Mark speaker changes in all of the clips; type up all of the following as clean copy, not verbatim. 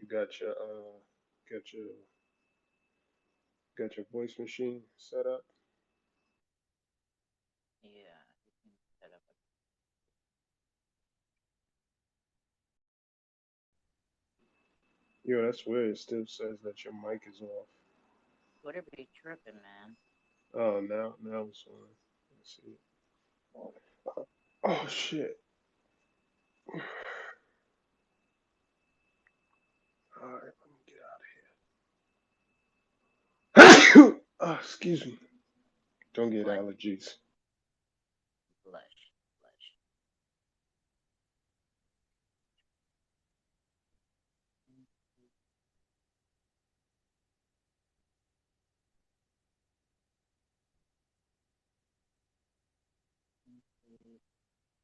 Speaker 1: You got your got your voice machine set up.
Speaker 2: Yeah, you can set up
Speaker 1: Yo, that's weird. It still says that your mic is off.
Speaker 2: Twitter be tripping, man.
Speaker 1: Oh, now it's on. Let's see. Oh shit. All right, let me get out of here. Excuse me. Don't get
Speaker 2: Blush,
Speaker 1: allergies.
Speaker 2: blush, blush.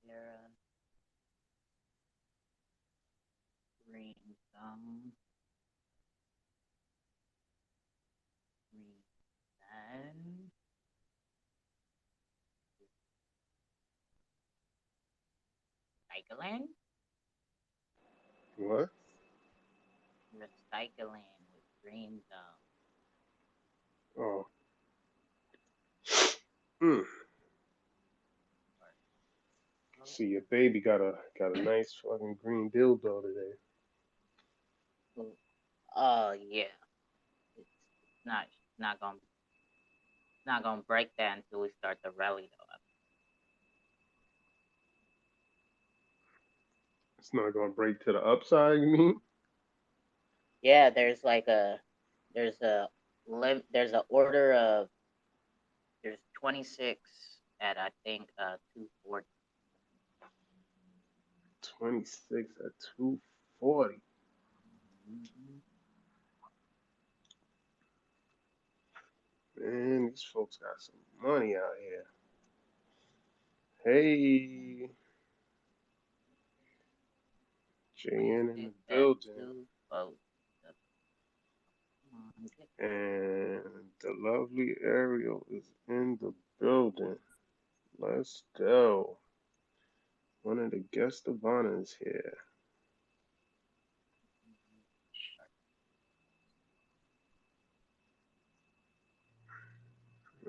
Speaker 2: Sarah, green thumb, green sun, cycling,
Speaker 1: What?
Speaker 2: recycling with green thumb.
Speaker 1: Oh. Mm. See, your baby got a nice fucking green dildo today.
Speaker 2: Oh, oh yeah, it's not gonna break that until we start the rally though.
Speaker 1: It's not gonna break to the upside, you mean?
Speaker 2: Yeah, there's a there's a order of there's 26 at I think 240.
Speaker 1: 26 at 240.
Speaker 2: Mm-hmm.
Speaker 1: Man, these folks got some money out here. Hey, JN in
Speaker 2: 26
Speaker 1: the
Speaker 2: at
Speaker 1: building.
Speaker 2: 240. Come on, get
Speaker 1: And the lovely Ariel is in the building. Let's go. One of the guest of honors here.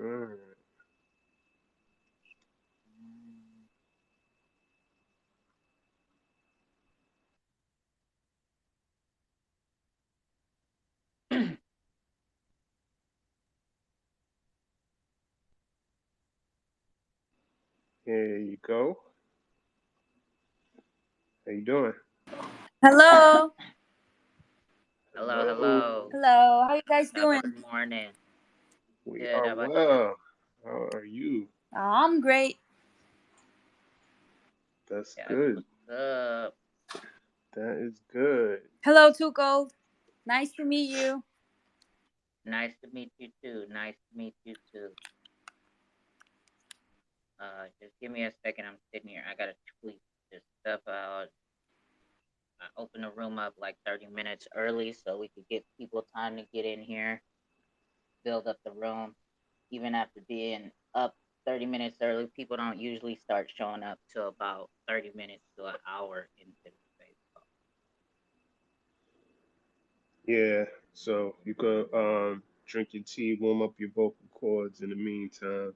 Speaker 1: All right. Here you go. How you doing?
Speaker 3: Hello.
Speaker 2: Hello,
Speaker 1: Hello.
Speaker 2: hello.
Speaker 3: Hello. How you guys
Speaker 2: Top
Speaker 3: doing?
Speaker 2: of the morning.
Speaker 1: We
Speaker 2: Good.
Speaker 1: are
Speaker 2: How about you?
Speaker 1: well. How are you?
Speaker 3: I'm great.
Speaker 1: That's
Speaker 2: That's
Speaker 1: good.
Speaker 2: what's up.
Speaker 1: That is good.
Speaker 3: Hello, Tuko. Nice to meet you.
Speaker 2: Nice to meet you too. Nice to meet you too. Just give me a second. I'm sitting here. I gotta tweet this stuff out. I opened the room up like 30 minutes early so we could give people time to get in here, build up the room. Even after being up 30 minutes early, people don't usually start showing up till about 30 minutes to an hour into the space.
Speaker 1: Yeah. So you could drink your tea, warm up your vocal cords in the meantime.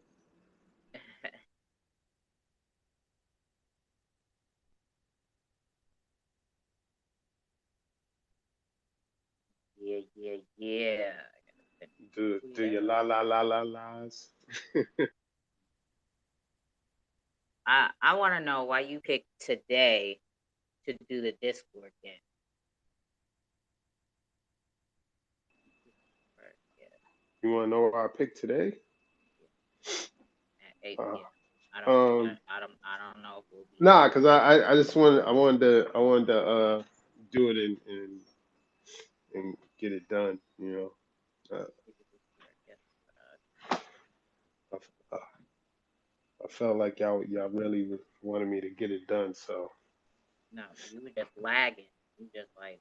Speaker 2: Yeah, yeah, yeah. I gotta send this
Speaker 1: Do
Speaker 2: tweet
Speaker 1: your
Speaker 2: out.
Speaker 1: la la's.
Speaker 2: I want to know why you picked today to do the Discord game. Right, yeah,
Speaker 1: You want to know what I picked today?
Speaker 2: at 8
Speaker 1: Uh,
Speaker 2: p.m. I don't,
Speaker 1: um,
Speaker 2: I don't know if we'll be
Speaker 1: nah,
Speaker 2: able
Speaker 1: cause
Speaker 2: to.
Speaker 1: I just wanted to do it and get it done. Uh,
Speaker 2: I guess,
Speaker 1: I, I I felt like y'all really wanted me to get it done, so
Speaker 2: no, you were just lagging. You just like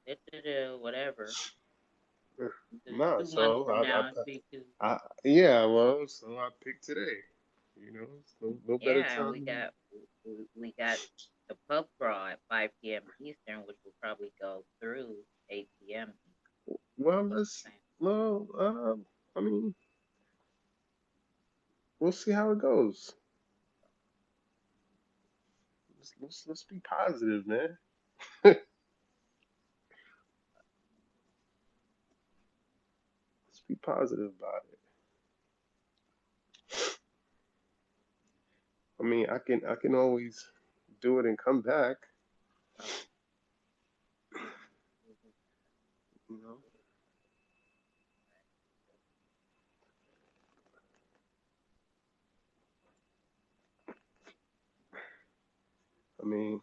Speaker 2: whatever.
Speaker 1: nah.
Speaker 2: 2 months
Speaker 1: So
Speaker 2: from now, it'd be too.
Speaker 1: yeah, well, so I picked today. It's no better
Speaker 2: Yeah, and
Speaker 1: time.
Speaker 2: we got the pub crawl at 5 p.m. Eastern, which will probably go through 8 p.m.
Speaker 1: let's well, I mean, we'll see how it goes. Let's be positive, man. Let's be positive about it. I mean, I can always do it and come back.
Speaker 2: Oh,
Speaker 1: You know. I mean,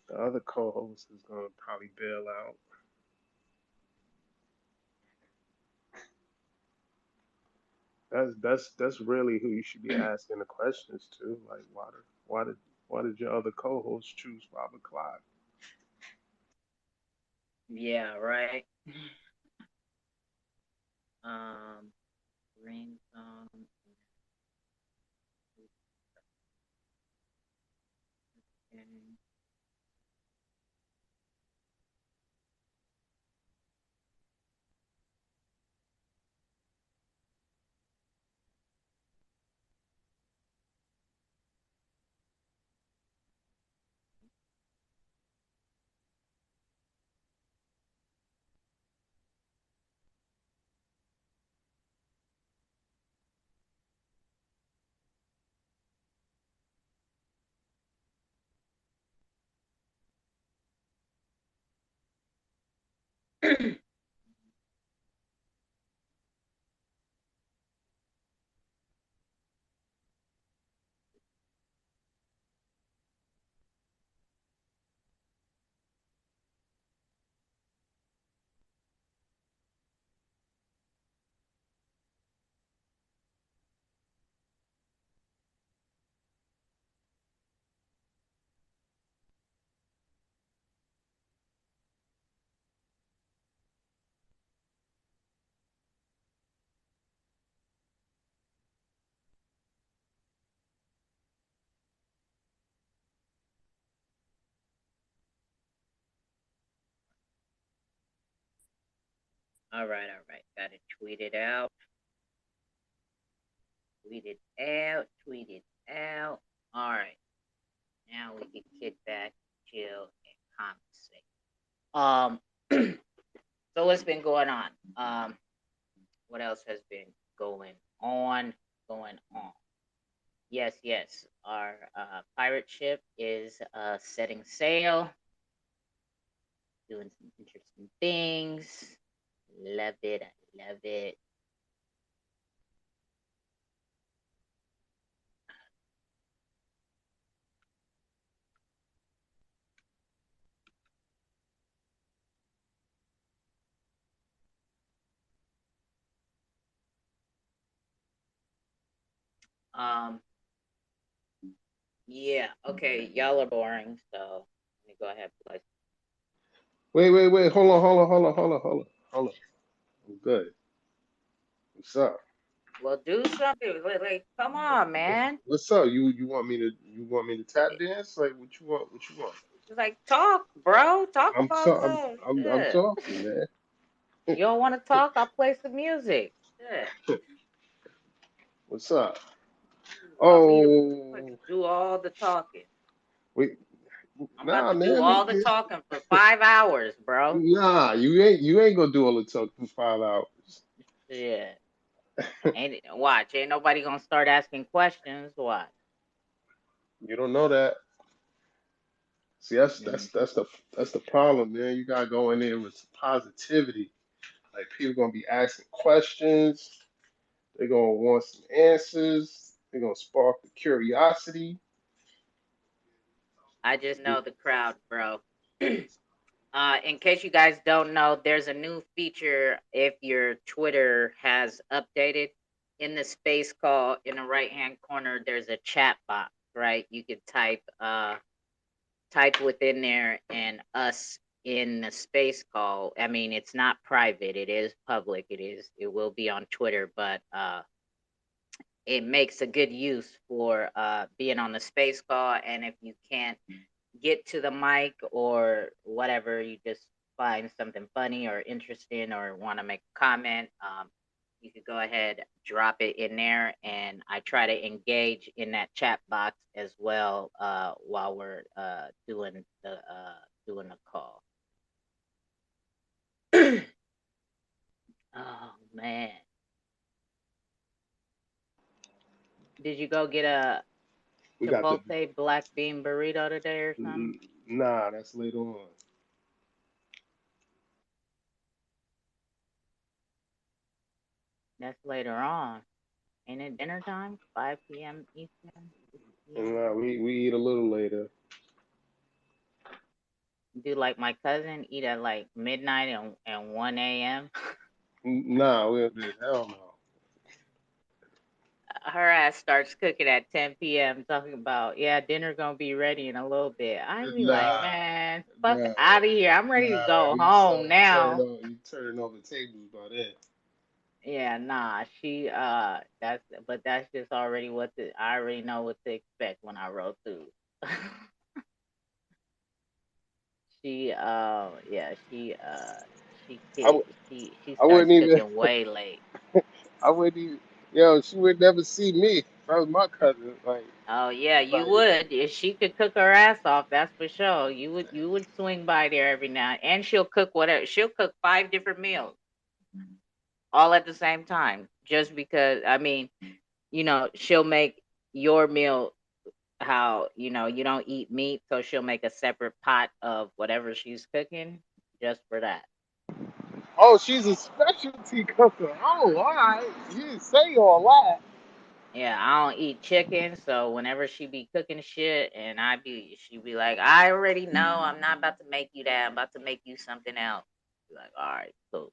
Speaker 1: the other co-host is gonna probably bail out. That's really who you should be asking the questions to. Like, why did your other co-host choose Robert Clyde?
Speaker 2: yeah, right. Um, Green song. All right, all right. Got it tweeted out. Tweeted out. Tweeted out. All right. Now we can kick back, chill, and conversate. So what's been going on? What else has been going on? Going on. Yes, yes. Our pirate ship is setting sail, doing some interesting things. Love it. I love it. Um, yeah. Okay, y'all are boring, so let me go ahead and play.
Speaker 1: Wait. Hold on. I'm good. What's up?
Speaker 2: Well, do something. Like, come on, man.
Speaker 1: What's up? You want me to tap dance? Like, what you want? What you want?
Speaker 2: Just like talk, bro. Talk
Speaker 1: I'm
Speaker 2: about
Speaker 1: so, I'm
Speaker 2: some
Speaker 1: I'm
Speaker 2: shit.
Speaker 1: talking, man.
Speaker 2: You don't want to talk? I'll play some music. Shit.
Speaker 1: What's up?
Speaker 2: You want me to
Speaker 1: Oh,
Speaker 2: do all the talking?
Speaker 1: wait,
Speaker 2: I'm about
Speaker 1: nah,
Speaker 2: to do
Speaker 1: man.
Speaker 2: all the talking for 5 hours, bro.
Speaker 1: Nah, you ain't gonna do all the talk for 5 hours.
Speaker 2: Yeah. Ain't watch. Ain't nobody gonna start asking questions. Watch.
Speaker 1: You don't know that. See, that's
Speaker 2: Mm.
Speaker 1: that's that's the that's the problem, man. You gotta go in there with some positivity. Like people gonna be asking questions. They're gonna want some answers. They're gonna spark the curiosity.
Speaker 2: I just know the crowd, bro. In case you guys don't know, there's a new feature if your Twitter has updated. In the space call in the right hand corner, there's a chat box, right? You can type within there and us in the space call. I mean, it's not private, it is public, it will be on Twitter, but it makes a good use for being on the space call. And if you can't get to the mic or whatever, you just find something funny or interesting or want to make a comment, you could go ahead, drop it in there, and I try to engage in that chat box as well while we're doing the call. Oh man, did you go get a
Speaker 1: We got the
Speaker 2: Chipotle black bean burrito today or something?
Speaker 1: nah. That's later on.
Speaker 2: That's later on. Ain't it dinner time? 5 p.m. Eastern? 6
Speaker 1: And
Speaker 2: p.m.
Speaker 1: we eat a little later.
Speaker 2: Do like my cousin eat at like midnight and 1 a.m.
Speaker 1: Nah, we hell no.
Speaker 2: Her ass starts cooking at 10 p.m. talking about, yeah, dinner gonna be ready in a little bit. I be like,
Speaker 1: Nah,
Speaker 2: man, fuck
Speaker 1: nah,
Speaker 2: out of here. I'm ready to
Speaker 1: nah.
Speaker 2: go home now.
Speaker 1: You turning over tables by then.
Speaker 2: Yeah, nah, that's just already I already know what to expect when I roll through. Yeah,
Speaker 1: I, w-
Speaker 2: she
Speaker 1: I
Speaker 2: starts
Speaker 1: wouldn't even.
Speaker 2: cooking way late.
Speaker 1: I wouldn't even. Yo, she would never see me. If that was my cousin.
Speaker 2: Oh yeah, you
Speaker 1: Like,
Speaker 2: would. If she could cook her ass off, that's for sure. You would swing by there every now and she'll cook whatever. She'll cook 5 different meals all at the same time. Just because I mean, she'll make your meal how, you don't eat meat, so she'll make a separate pot of whatever she's cooking just for that.
Speaker 1: oh, she's a specialty cooker. Oh, all right. You didn't say all that.
Speaker 2: Yeah, I don't eat chicken, so whenever she be cooking shit and she be like, I already know, I'm not about to make you that, I'm about to make you something else. Be like, all right, cool.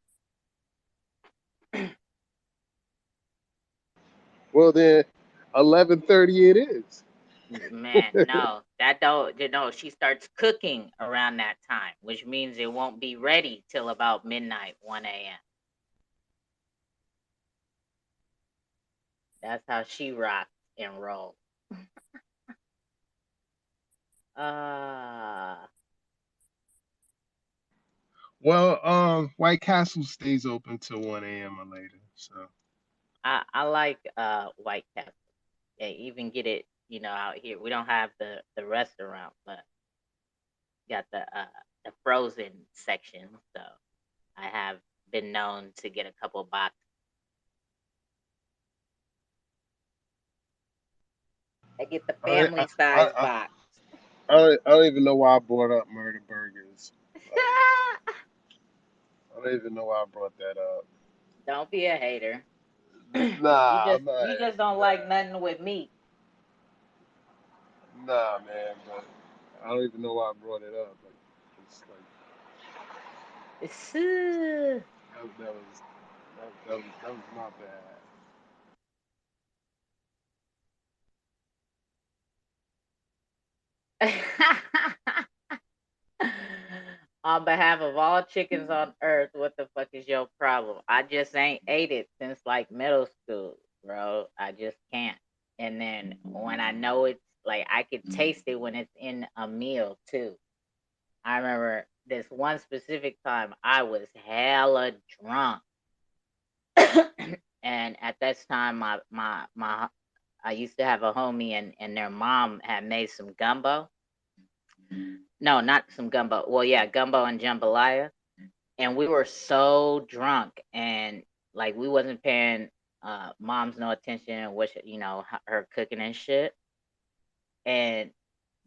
Speaker 1: Well then, 11:30 it is.
Speaker 2: Man, no, that don't, she starts cooking around that time, which means it won't be ready till about midnight, 1 a.m. That's how she rocks and rolls. Uh,
Speaker 1: Well, White Castle stays open till 1 a.m. or later. So
Speaker 2: I like White Castle. They even get it, out here. We don't have the restaurant, but got the frozen section. So I have been known to get a couple boxes. I get the
Speaker 1: I I
Speaker 2: family
Speaker 1: I,
Speaker 2: size
Speaker 1: I,
Speaker 2: box.
Speaker 1: I don't even know why I brought up murder burgers. Like I don't even know why I brought that up.
Speaker 2: Don't be a hater. you
Speaker 1: Nah,
Speaker 2: just
Speaker 1: I'm not.
Speaker 2: you just don't like nothing with meat.
Speaker 1: Nah, man. But I don't even know why I brought it up. Like it's like that was my bad.
Speaker 2: On behalf of all chickens on earth, what the fuck is your problem? I just ain't ate it since like middle school, bro. I just can't. And then when I know it's like I could taste it when it's in a meal too. I remember this one specific time I was hella drunk. And at this time my I used to have a homie and their mom had made some gumbo. No, not some gumbo. Well, yeah, gumbo and jambalaya. And we were so drunk and like we wasn't paying mom's no attention, which her cooking and shit. And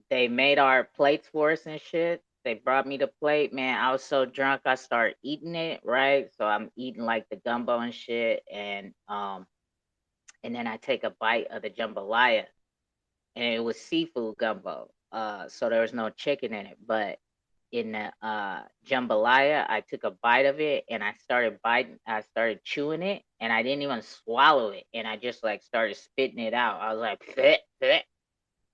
Speaker 2: they made our plates for us and shit. They brought me the plate, man. I was so drunk, I started eating it, right? So I'm eating like the gumbo and shit, and then I take a bite of the jambalaya, and it was seafood gumbo. So there was no chicken in it, but in the jambalaya, I took a bite of it and I started chewing it, and I didn't even swallow it, and I just like started spitting it out. I was like, bleh, bleh.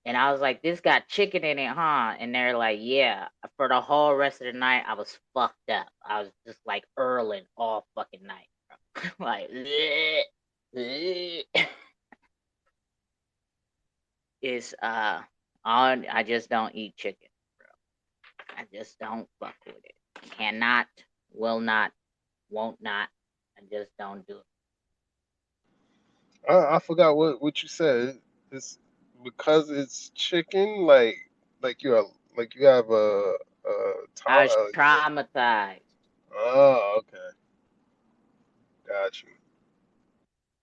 Speaker 2: And I was like, this got chicken in it, huh? And they're like, yeah. For the whole rest of the night, I was fucked up. I was just like Erling all fucking night, bro. Like, bleh, bleh. It's I just don't eat chicken, bro. I just don't fuck with it. Cannot, will not, won't not. I just don't do it.
Speaker 1: I forgot what you said. It's because it's chicken, like you're like you have
Speaker 2: I was traumatized.
Speaker 1: oh, okay, got you.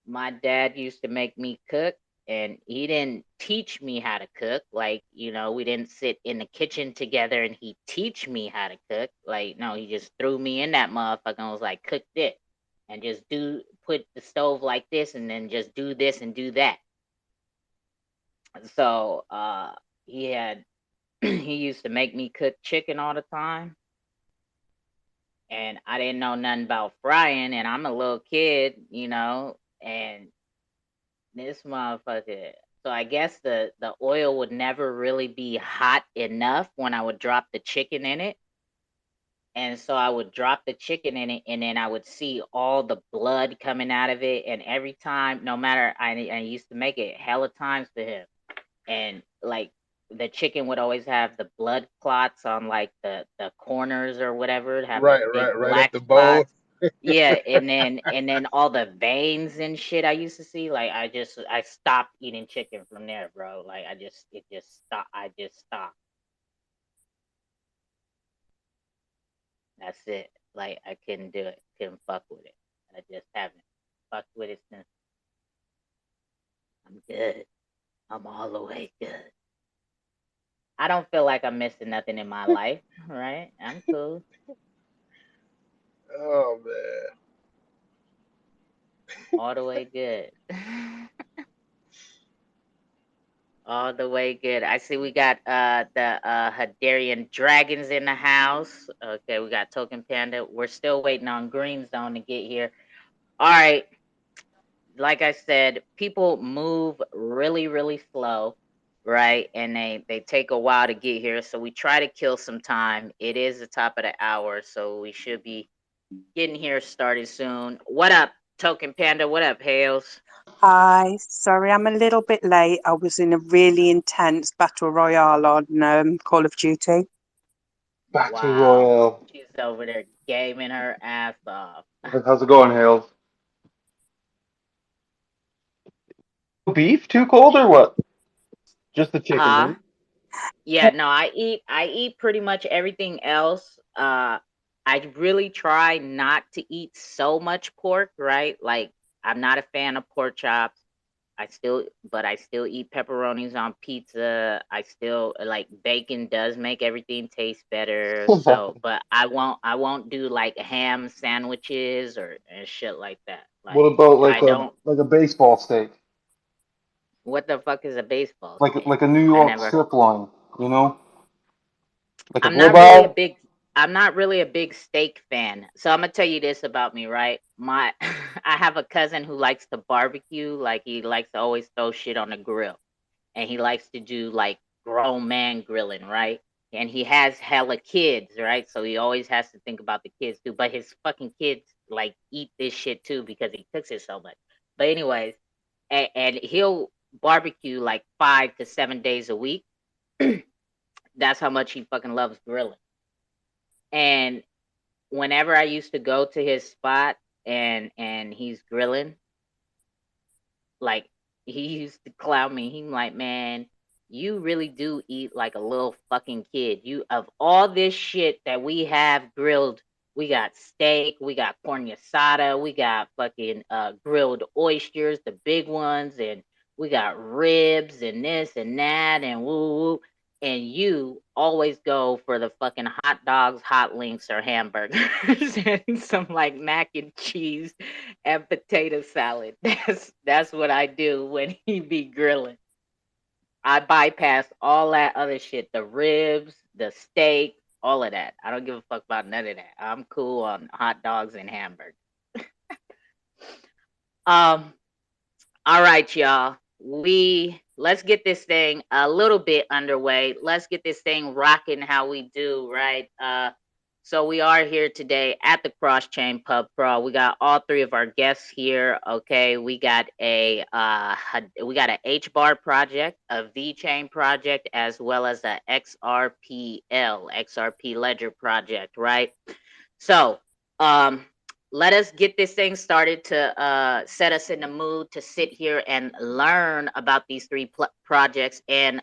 Speaker 2: My dad used to make me cook, and he didn't teach me how to cook. Like, we didn't sit in the kitchen together and he teach me how to cook. Like, no, he just threw me in that motherfucker and was like, cook this and just put the stove like this and then just do this and do that. So, he had he used to make me cook chicken all the time, and I didn't know nothing about frying, and I'm a little kid, and this motherfucker. So I guess the oil would never really be hot enough when I would drop the chicken in it. And so I would drop the chicken in it, and then I would see all the blood coming out of it. And every time, no matter, I used to make it hella times for him. And like the chicken would always have the blood clots on like the corners or whatever. It'd have the big
Speaker 1: Right at
Speaker 2: black
Speaker 1: the bone.
Speaker 2: spots. Yeah, and then all the veins and shit I used to see. Like I stopped eating chicken from there, bro. Like it just stopped. I just stopped. That's it. Like I couldn't do it. Couldn't fuck with it. I just haven't fucked with it since. I'm good. I'm all the way good. I don't feel like I'm missing nothing in my life, right? I'm cool.
Speaker 1: Oh man.
Speaker 2: All the way good. All the way good. I see we got the Hederian dragons in the house. Okay, we got Token Panda. We're still waiting on Green Zone to get here. All right. Like I said, people move really, really slow, right? And they take a while to get here. So we try to kill some time. It is the top of the hour, so we should be getting here started soon. What up, Token Panda? What up, Hales?
Speaker 4: Hi, sorry I'm a little bit late. I was in a really intense battle royale on Call of Duty.
Speaker 5: Battle
Speaker 2: Wow.
Speaker 5: Royale.
Speaker 2: She's over there gaming her ass off.
Speaker 5: How's it going, Hales? Beef too cold or what? Just the chicken,
Speaker 2: Huh?
Speaker 5: right?
Speaker 2: Yeah, no, I eat pretty much everything else. I really try not to eat so much pork, right? Like I'm not a fan of pork chops. But I still eat pepperonis on pizza. I still like bacon does make everything taste better. So, but I won't do like ham sandwiches or and shit like that.
Speaker 5: What
Speaker 2: Like
Speaker 5: about
Speaker 2: I don't.
Speaker 5: like a baseball steak,
Speaker 2: What the fuck is a baseball
Speaker 5: like
Speaker 2: steak?
Speaker 5: like a New
Speaker 2: I
Speaker 5: York
Speaker 2: never.
Speaker 5: strip loin, you know, like a
Speaker 2: I'm not really a
Speaker 5: ribeye?
Speaker 2: big I'm not really a big steak fan. So I'm gonna tell you this about me, right? My I have a cousin who likes to barbecue, like he likes to always throw shit on the grill. And he likes to do like grown man grilling, right? And he has hella kids, right? So he always has to think about the kids too. But his fucking kids like eat this shit too because he cooks it so much. But anyways, and he'll barbecue like 5 to 7 days a week. That's how much he fucking loves grilling. And whenever I used to go to his spot and he's grilling, like he used to clown me. He like, man, you really do eat like a little fucking kid. You of all this shit that we have grilled, we got steak, we got corn asada, we got fucking grilled oysters, the big ones, and we got ribs and this and that and woo woo. And you always go for the fucking hot dogs, hot links, or hamburgers and some like mac and cheese and potato salad. That's what I do when he be grilling. I bypass all that other shit, the ribs, the steak, all of that. I don't give a fuck about none of that. I'm cool on hot dogs and hamburgers. Um, all right, y'all. Let's get this thing a little bit underway. Let's get this thing rocking how we do, right? So we are here today at the Cross Chain Pub Pro. We got all three of our guests here. Okay, we got a Hbar project, a V Chain project, as well as a XRPL Ledger project, right? So, um, let us get this thing started to set us in the mood to sit here and learn about these three projects and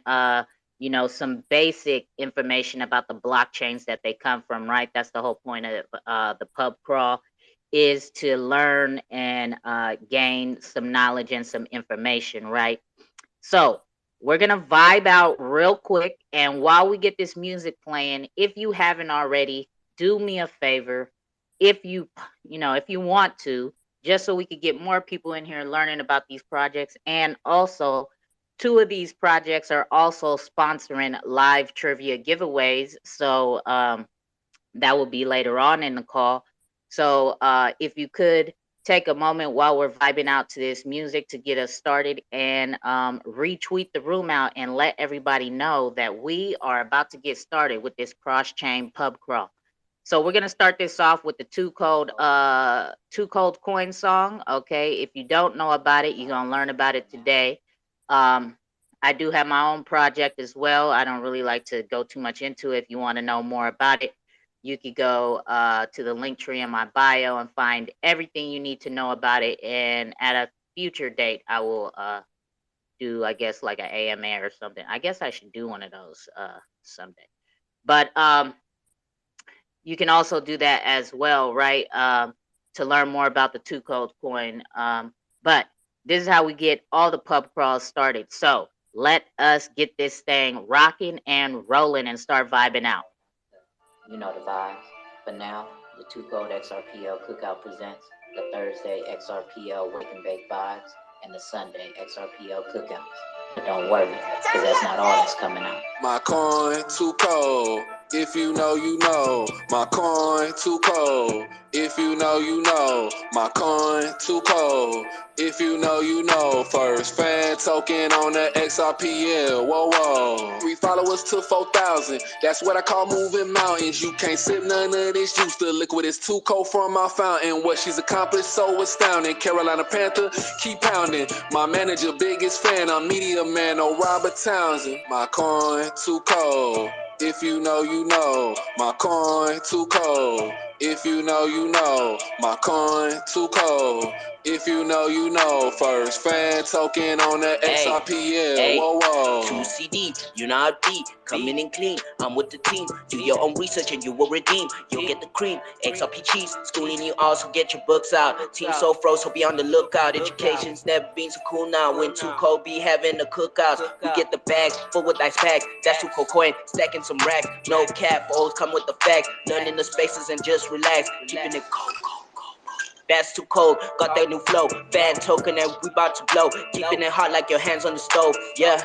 Speaker 2: some basic information about the blockchains that they come from. Right, that's the whole point of the pub crawl, is to learn and gain some knowledge and some information. Right. So we're gonna vibe out real quick, and while we get this music playing, if you haven't already, do me a favor. If if you want to, just so we could get more people in here learning about these projects, and also two of these projects are also sponsoring live trivia giveaways. So that will be later on in the call. So if you could take a moment while we're vibing out to this music to get us started and retweet the room out and let everybody know that we are about to get started with this cross-chain pub crawl. So we're gonna start this off with the Too Cold Coin song. Okay, if you don't know about it, you're gonna learn about it today. Um, I do have my own project as well. I don't really like to go too much into it. If you want to know more about it, you could go to the link tree in my bio and find everything you need to know about it. And at a future date, I will do, I guess, like an AMA or something. I guess I should do one of those someday. But you can also do that as well, right? To learn more about the Too Cold coin. But this is how we get all the pub crawls started. So let us get this thing rocking and rolling and start vibing out. You know the vibes. But now, the Two Cold XRPL Cookout presents the Thursday XRPL Wake and Bake Vibes and the Sunday XRPL Cookouts. But don't worry, because that's not all that's coming out.
Speaker 6: My coin too cold. If you know, you know. My coin too cold. If you know, you know. My coin too cold. If you know, you know. First fan token on the XRPL. Whoa, whoa. 3 followers to 4,000. That's what I call moving mountains. You can't sip none of this juice. The liquid is too cold from my fountain. What she's accomplished so astounding. Carolina Panther, keep pounding. My manager, biggest fan. I'm media man, no Robert Townsend. My coin too cold. If you know, you know. My coin too cold. If you know, you know. My coin too cold. If you know, you know. First fan token on the XRPL. Hey, whoa, whoa.
Speaker 7: 2 CD, you know how deep. Coming in clean, I'm with the team. Do your own research and you will redeem. You'll get the cream. XRP cheese, schooling you also get your books out. Team so froze, so be on the lookout. Education's never been so cool now. When Too Cold be having the cookouts. We get the bags, full with ice packs. That's Too Cold coin, stacking some racks. No cap, always come with the facts. Learning the spaces and just relax. Keeping it cold. That's too cold, got that new flow. Fan token and we about to blow. Keeping it hot like your hands on the stove. Yeah,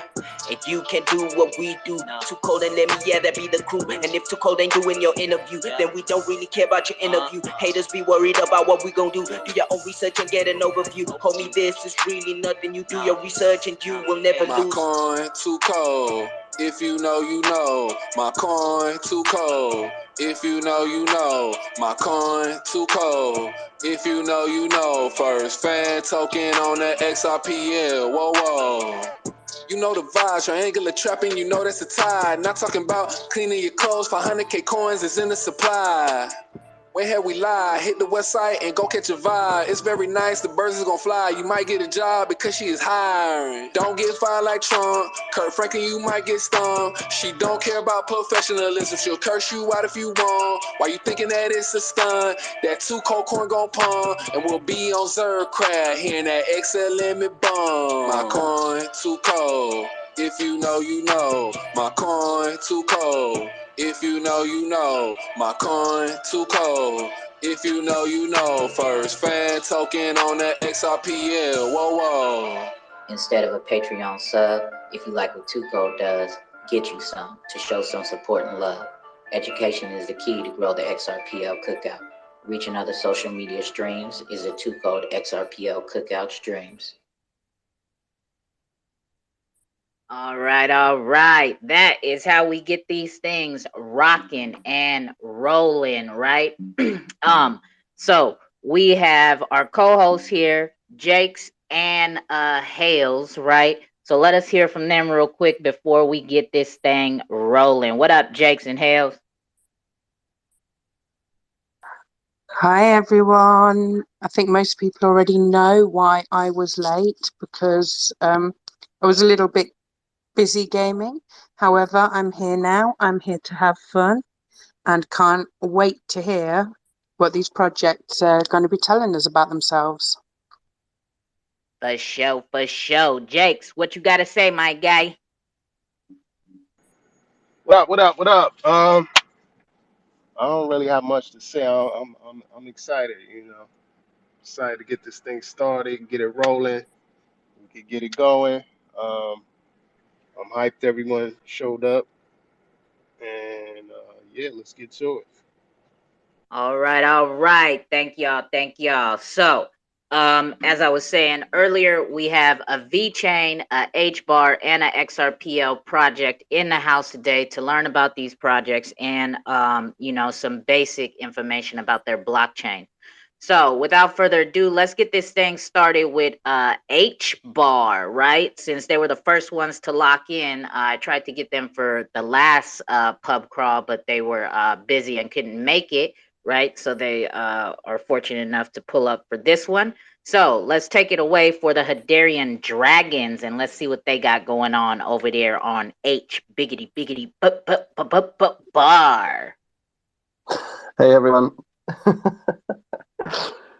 Speaker 7: if you can do what we do, Too Cold and let me, yeah, that be the crew. And if Too Cold ain't doing your interview, then we don't really care about your interview. Haters be worried about what we gon' do. Do your own research and get an overview. Homie, this is really nothing. You do your research and you will never lose.
Speaker 6: My coin too cold. If you know, you know. My coin too cold. If you know, you know. My coin too cold. If you know, you know. First fan token on the XRPL. Whoa, whoa. You know the vibes, triangular trapping, you know that's a tide. Not talking about cleaning your clothes, 500K coins is in the supply. When have we lied? Hit the website and go catch a vibe. It's very nice, the birds is gonna fly. You might get a job because she is hiring. Don't get fired like Trump. Kurt Franklin, you might get stung. She don't care about professionalism. She'll curse you out if you want. Why you thinking that it's a stunt? That Too Cold coin gon' pump. And we'll be on Xrpl, hearing that XL limit bump. My coin too cold. If you know, you know. My coin too cold. If you know, you know. My coin too cold. If you know, you know. First fan token on the XRPL. Whoa, whoa.
Speaker 2: Instead of a Patreon sub, if you like what Too Cold does, get you some to show some support and love. Education is the key to grow the XRPL Cookout. Reaching other social media streams is a Too Cold XRPL Cookout streams. All right. That is how we get these things rocking and rolling, right? So we have our co-hosts here, Jakes and Hales, right? So let us hear from them real quick before we get this thing rolling. What up, Jakes and Hales?
Speaker 4: Hi everyone. I think most people already know why I was late because I was a little bit busy gaming. However, I'm here now. I'm here to have fun and can't wait to hear what these projects are going to be telling us about themselves.
Speaker 2: For sure, for sure. Jakes, what you gotta say, my guy?
Speaker 1: What up? What up? What up? I don't really have much to say. I'm excited. Excited to get this thing started, get it rolling. We could get it going. Um, I'm hyped. Everyone showed up, and yeah, let's get to it.
Speaker 2: All right, all right. Thank y'all, thank y'all. So, as I was saying earlier, we have a VeChain, a Hbar, and a Xrpl project in the house today to learn about these projects and some basic information about their blockchain. So, without further ado, let's get this thing started with Hbar, right? Since they were the first ones to lock in, I tried to get them for the last pub crawl, but they were busy and couldn't make it, right? So they are fortunate enough to pull up for this one. So let's take it away for the Hederian Dragons and let's see what they got going on over there on H biggity biggity bar.
Speaker 8: Hey everyone.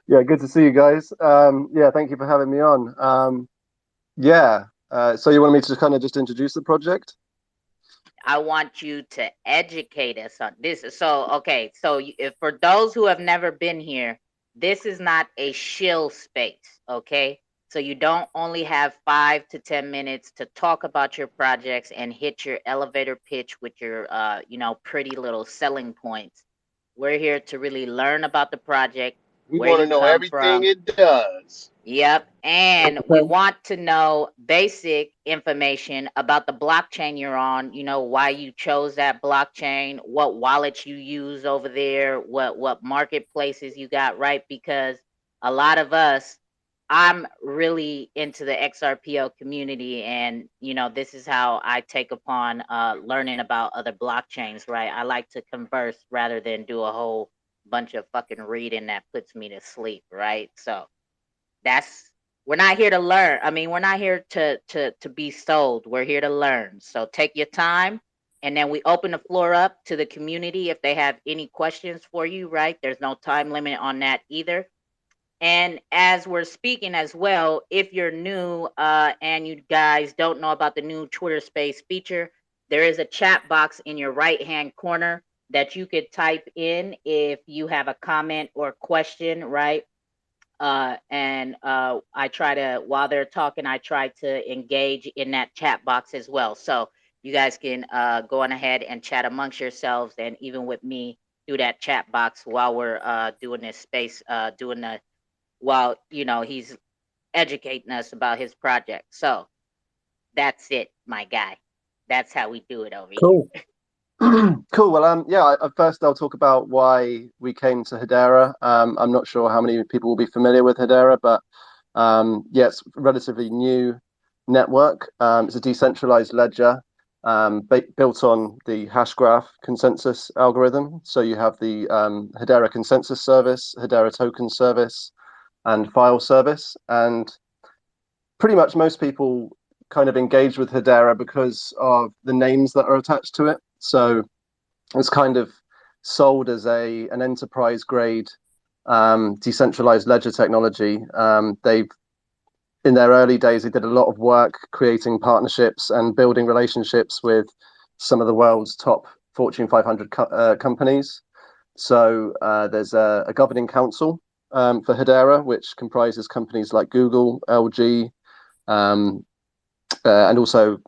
Speaker 8: Yeah, good to see you guys. Yeah, thank you for having me on. So you want me to kind of just introduce the project?
Speaker 2: I want you to educate us on this. So, okay, so if for those who have never been here, this is not a shill space, okay? So you don't only have 5 to 10 minutes to talk about your projects and hit your elevator pitch with your, pretty little selling points. We're here to really learn about the project,
Speaker 1: We
Speaker 2: where
Speaker 1: want to
Speaker 2: you
Speaker 1: know
Speaker 2: come
Speaker 1: everything
Speaker 2: from.
Speaker 1: it does.
Speaker 2: Yep. And we want to know basic information about the blockchain you're on, why you chose that blockchain, what wallets you use over there, what marketplaces you got, right? Because a lot of us, I'm really into the XRPO community and this is how I take upon learning about other blockchains, right? I like to converse rather than do a whole bunch of fucking reading that puts me to sleep, right? So that's we're not here to learn. I mean, we're not here to be sold. We're here to learn. So take your time and then we open the floor up to the community if they have any questions for you, right? There's no time limit on that either. And as we're speaking as well, if you're new and you guys don't know about the new Twitter Space feature, there is a chat box in your right hand corner that you could type in if you have a comment or question, right? And I try to, while they're talking, I try to engage in that chat box as well. So you guys can go on ahead and chat amongst yourselves, and even with me through that chat box while we're doing this space, doing the while he's educating us about his project. So that's it, my guy. That's how we do it over here.
Speaker 8: Cool. Cool. Well, first I'll talk about why we came to Hedera. I'm not sure how many people will be familiar with Hedera, but it's a relatively new network. It's a decentralized ledger built on the hash graph consensus algorithm. So you have the Hedera consensus service, Hedera token service, and file service. And pretty much most people kind of engage with Hedera because of the names that are attached to it. So it's kind of sold as an enterprise grade decentralized ledger technology. They've in their early days, they did a lot of work creating partnerships and building relationships with some of the world's top Fortune 500 companies. So there's a governing council for Hedera, which comprises companies like Google, LG, and also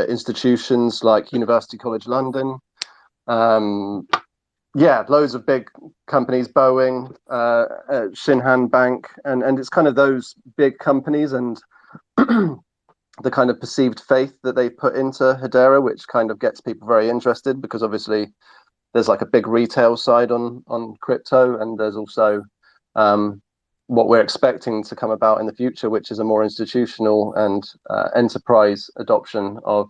Speaker 8: institutions like University College London. Loads of big companies, Boeing, Shinhan Bank, and it's kind of those big companies and the kind of perceived faith that they put into Hedera, which kind of gets people very interested because obviously there's like a big retail side on crypto, and there's also what we're expecting to come about in the future, which is a more institutional and enterprise adoption of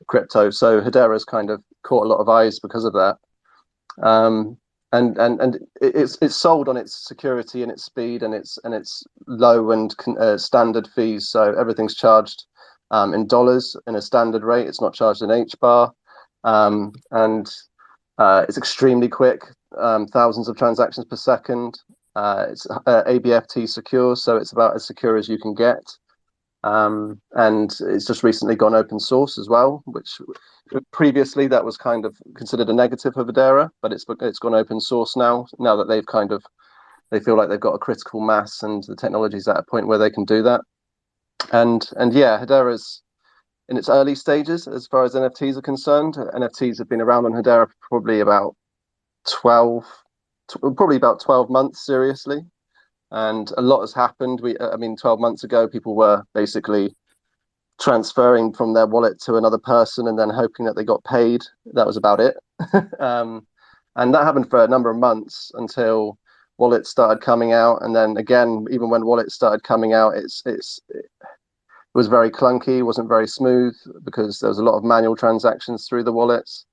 Speaker 8: crypto. So Hedera's kind of caught a lot of eyes because of that. it's sold on its security and its speed and its low and standard fees. So everything's charged in dollars in a standard rate. It's not charged in Hbar, and it's extremely quick. Thousands of transactions per second. It's ABFT secure, so it's about as secure as you can get. And it's just recently gone open source as well, which previously that was kind of considered a negative of Hedera, but it's gone open source now that they feel like they've got a critical mass and the technology's at a point where they can do that. And yeah, Hedera's in its early stages as far as NFTs are concerned. NFTs have been around on Hedera for probably about 12 months seriously. And a lot has happened. 12 months ago, people were basically transferring from their wallet to another person and then hoping that they got paid. That was about it. And that happened for a number of months until wallets started coming out. And then again, even when wallets started coming out, it was very clunky, wasn't very smooth because there was a lot of manual transactions through the wallets.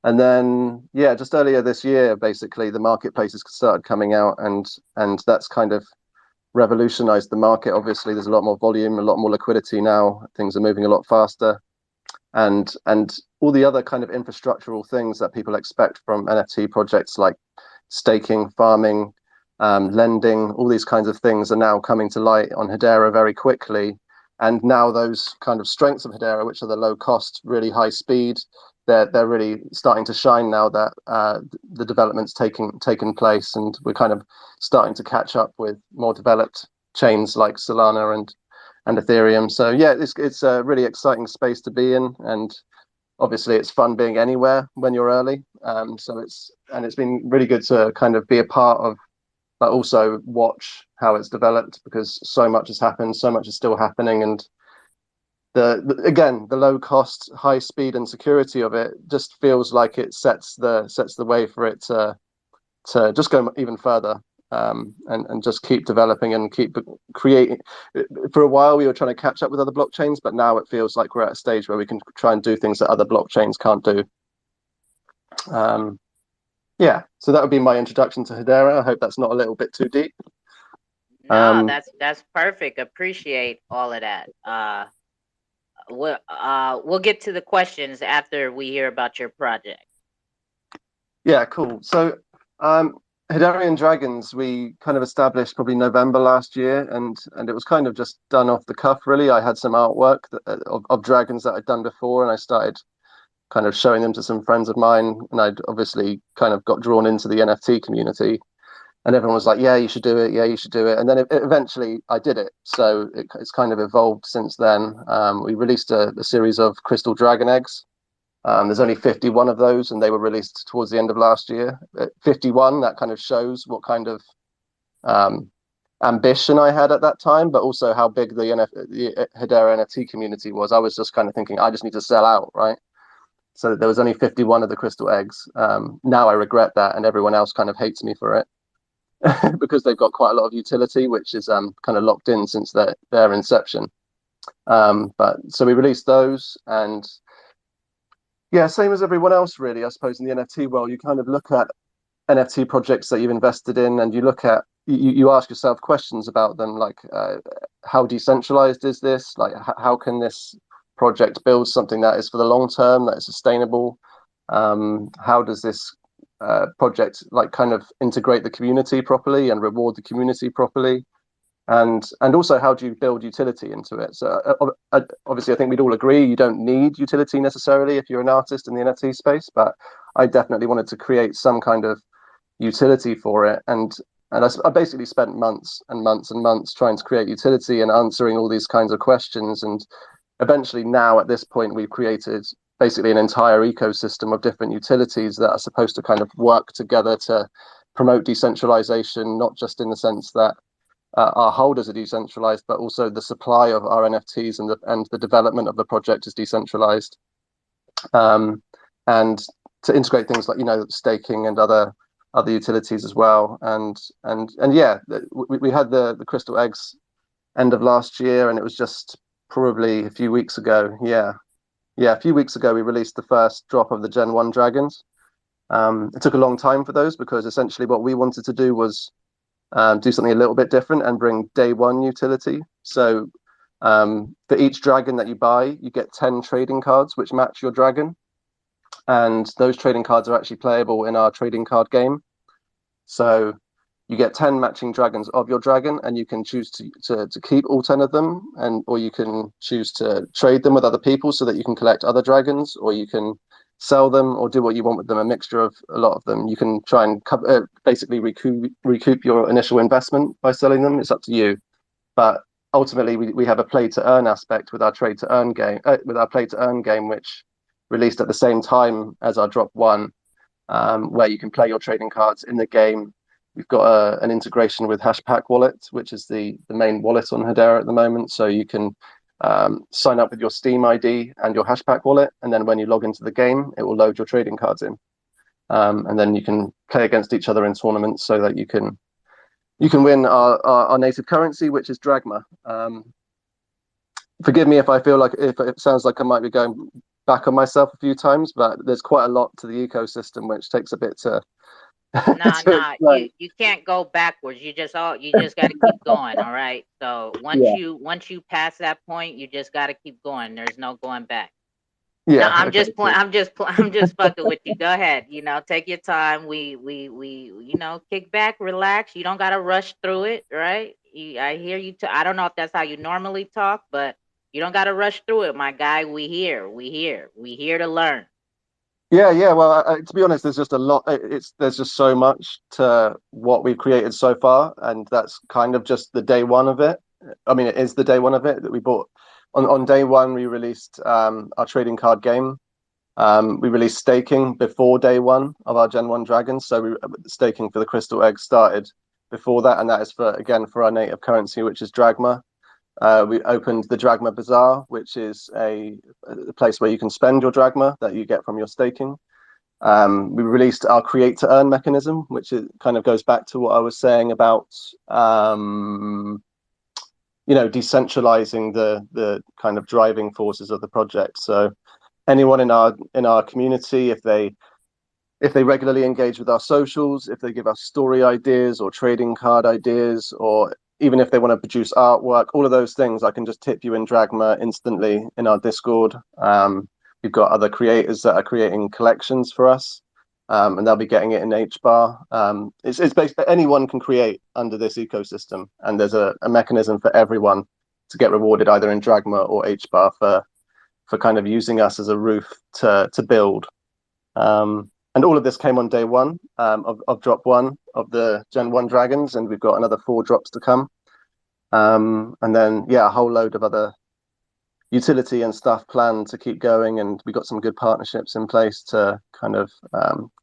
Speaker 8: And then, yeah, just earlier this year, basically, the marketplaces started coming out, and that's kind of revolutionized the market. Obviously, there's a lot more volume, a lot more liquidity now. Things are moving a lot faster, and all the other kind of infrastructural things that people expect from NFT projects like staking, farming, lending, all these kinds of things are now coming to light on Hedera very quickly. And now those kind of strengths of Hedera, which are the low cost, really high speed, they're really starting to shine now that the development's taken place, and we're kind of starting to catch up with more developed chains like Solana and Ethereum. So yeah, it's a really exciting space to be in, and obviously it's fun being anywhere when you're early. So it's been really good to kind of be a part of, but also watch how it's developed, because so much has happened, so much is still happening, and the low cost, high speed and security of it just feels like it sets the way for it to just go even further, and just keep developing and keep creating. For a while we were trying to catch up with other blockchains, but now it feels like we're at a stage where we can try and do things that other blockchains can't do. Yeah, so that would be my introduction to Hedera. I hope that's not a little bit too deep.
Speaker 2: No, that's perfect. Appreciate all of that. We'll get to the questions after we hear about your project.
Speaker 8: Yeah, cool. So Hederian Dragons, we kind of established probably November last year, and it was kind of just done off the cuff, really. I had some artwork of dragons that I'd done before, and I started kind of showing them to some friends of mine, and I'd obviously kind of got drawn into the NFT community, and everyone was like, yeah, you should do it, yeah, you should do it. And then eventually I did it. So it's kind of evolved since then. We released a series of crystal dragon eggs. There's only 51 of those, and they were released towards the end of last year. At 51, that kind of shows what kind of ambition I had at that time, but also how big the Hedera NFT community was. I was just kind of thinking, I just need to sell out, right? So there was only 51 of the crystal eggs. Now I regret that, and everyone else kind of hates me for it. Because they've got quite a lot of utility, which is kind of locked in since their inception. But so we released those, and yeah, same as everyone else, really, I suppose, in the NFT world. You kind of look at NFT projects that you've invested in, and you ask yourself questions about them, like how decentralized is this? Like, how can this project build something that is for the long term, that is sustainable? How does this project like kind of integrate the community properly and reward the community properly, and also how do you build utility into it? So obviously I think we'd all agree you don't need utility necessarily if you're an artist in the NFT space, but I definitely wanted to create some kind of utility for it, and I basically spent months and months and months trying to create utility and answering all these kinds of questions, and eventually now at this point we've created basically an entire ecosystem of different utilities that are supposed to kind of work together to promote decentralization, not just in the sense that our holders are decentralized, but also the supply of our NFTs and the development of the project is decentralized. And to integrate things like, staking and other utilities as well. And yeah, we had the crystal eggs end of last year, and it was just probably a few weeks ago. Yeah, a few weeks ago, we released the first drop of the Gen 1 dragons. It took a long time for those because essentially what we wanted to do was do something a little bit different and bring day one utility. So for each dragon that you buy, you get 10 trading cards which match your dragon. And those trading cards are actually playable in our trading card game. So you get 10 matching dragons of your dragon, and you can choose to keep all 10 of them, or you can choose to trade them with other people so that you can collect other dragons, or you can sell them or do what you want with them, a mixture of a lot of them. You can try and basically recoup your initial investment by selling them. It's up to you. But ultimately, we have a play to earn aspect with our trade to earn game, which released at the same time as our drop one, where you can play your trading cards in the game. We've got an integration with Hashpack Wallet, which is the main wallet on Hedera at the moment. So you can sign up with your Steam ID and your Hashpack Wallet, and then when you log into the game, it will load your trading cards in, and then you can play against each other in tournaments so that you can win our native currency, which is Drachma. Forgive me if I feel like if it sounds like I might be going back on myself a few times, but there's quite a lot to the ecosystem which takes a bit to
Speaker 2: Nah, you can't go backwards. You just got to keep going. All right. So once you pass that point, you just got to keep going. There's no going back.
Speaker 8: Yeah.
Speaker 2: No, I'm just playing. I'm just fucking with you. Go ahead. Take your time. We kick back, relax. You don't got to rush through it, right? I hear you. I don't know if that's how you normally talk, but you don't got to rush through it, my guy. We here to learn.
Speaker 8: Yeah. Well, to be honest, there's just a lot. There's just so much to what we've created so far, and that's kind of just the day one of it. I mean, it is the day one of it that we bought. On day one, we released our trading card game. We released staking before day one of our Gen 1 dragons. So staking for the crystal egg started before that, and that is for our native currency, which is Drachma. We opened the Drachma Bazaar, which is a place where you can spend your Drachma that you get from your staking. We released our create to earn mechanism, which kind of goes back to what I was saying about decentralizing the kind of driving forces of the project. So anyone in our community, if they regularly engage with our socials, if they give us story ideas or trading card ideas, or even if they want to produce artwork, all of those things, I can just tip you in Drachma instantly in our Discord. We've got other creators that are creating collections for us, and they'll be getting it in Hbar. It's basically anyone can create under this ecosystem, and there's a mechanism for everyone to get rewarded either in Drachma or Hbar for kind of using us as a roof to build. And all of this came on day one of drop one of the Gen 1 dragons, and we've got another 4 drops to come. And then, a whole load of other utility and stuff planned to keep going, and we got some good partnerships in place to kind of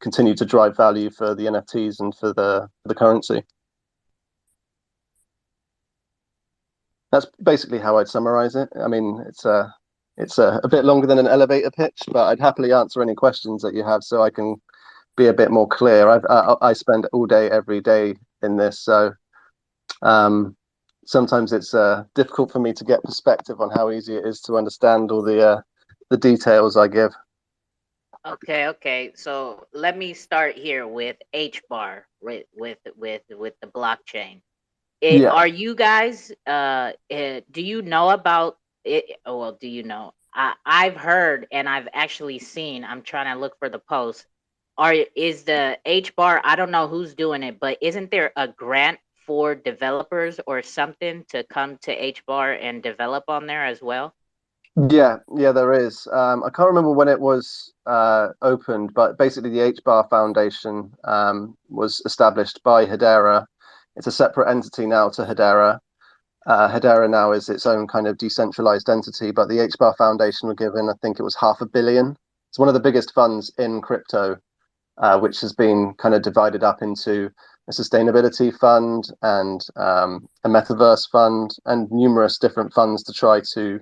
Speaker 8: continue to drive value for the NFTs and for the currency. That's basically how I'd summarize it. I mean, it's a bit longer than an elevator pitch, but I'd happily answer any questions that you have so I can be a bit more clear. I spend all day, every day in this, so sometimes it's difficult for me to get perspective on how easy it is to understand all the details I give.
Speaker 2: Okay. So let me start here with Hbar, with the blockchain. Are you guys? Do you know about it? Well, do you know? I've heard and I've actually seen. I'm trying to look for the post. Is the Hbar? I don't know who's doing it, but isn't there a grant for developers or something to come to Hbar and develop on there as well?
Speaker 8: Yeah, there is. I can't remember when it was opened, but basically the Hbar Foundation was established by Hedera. It's a separate entity now to Hedera. Hedera now is its own kind of decentralized entity, but the Hbar Foundation were given, I think it was $500 million. It's one of the biggest funds in crypto, which has been kind of divided up into a sustainability fund and a metaverse fund and numerous different funds to try to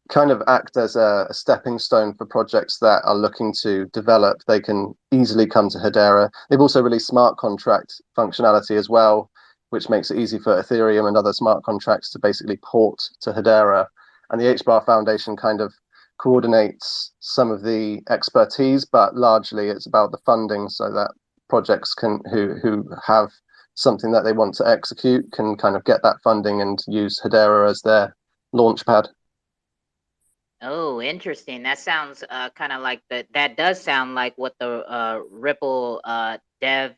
Speaker 8: kind of act as a stepping stone for projects that are looking to develop. They can easily come to Hedera. They've also released smart contract functionality as well, which makes it easy for Ethereum and other smart contracts to basically port to Hedera. And the Hbar Foundation kind of coordinates some of the expertise, but largely it's about the funding, so that projects who have something that they want to execute can kind of get that funding and use Hedera as their launchpad.
Speaker 2: Oh, interesting. That sounds kind of like that does sound like what the Ripple dev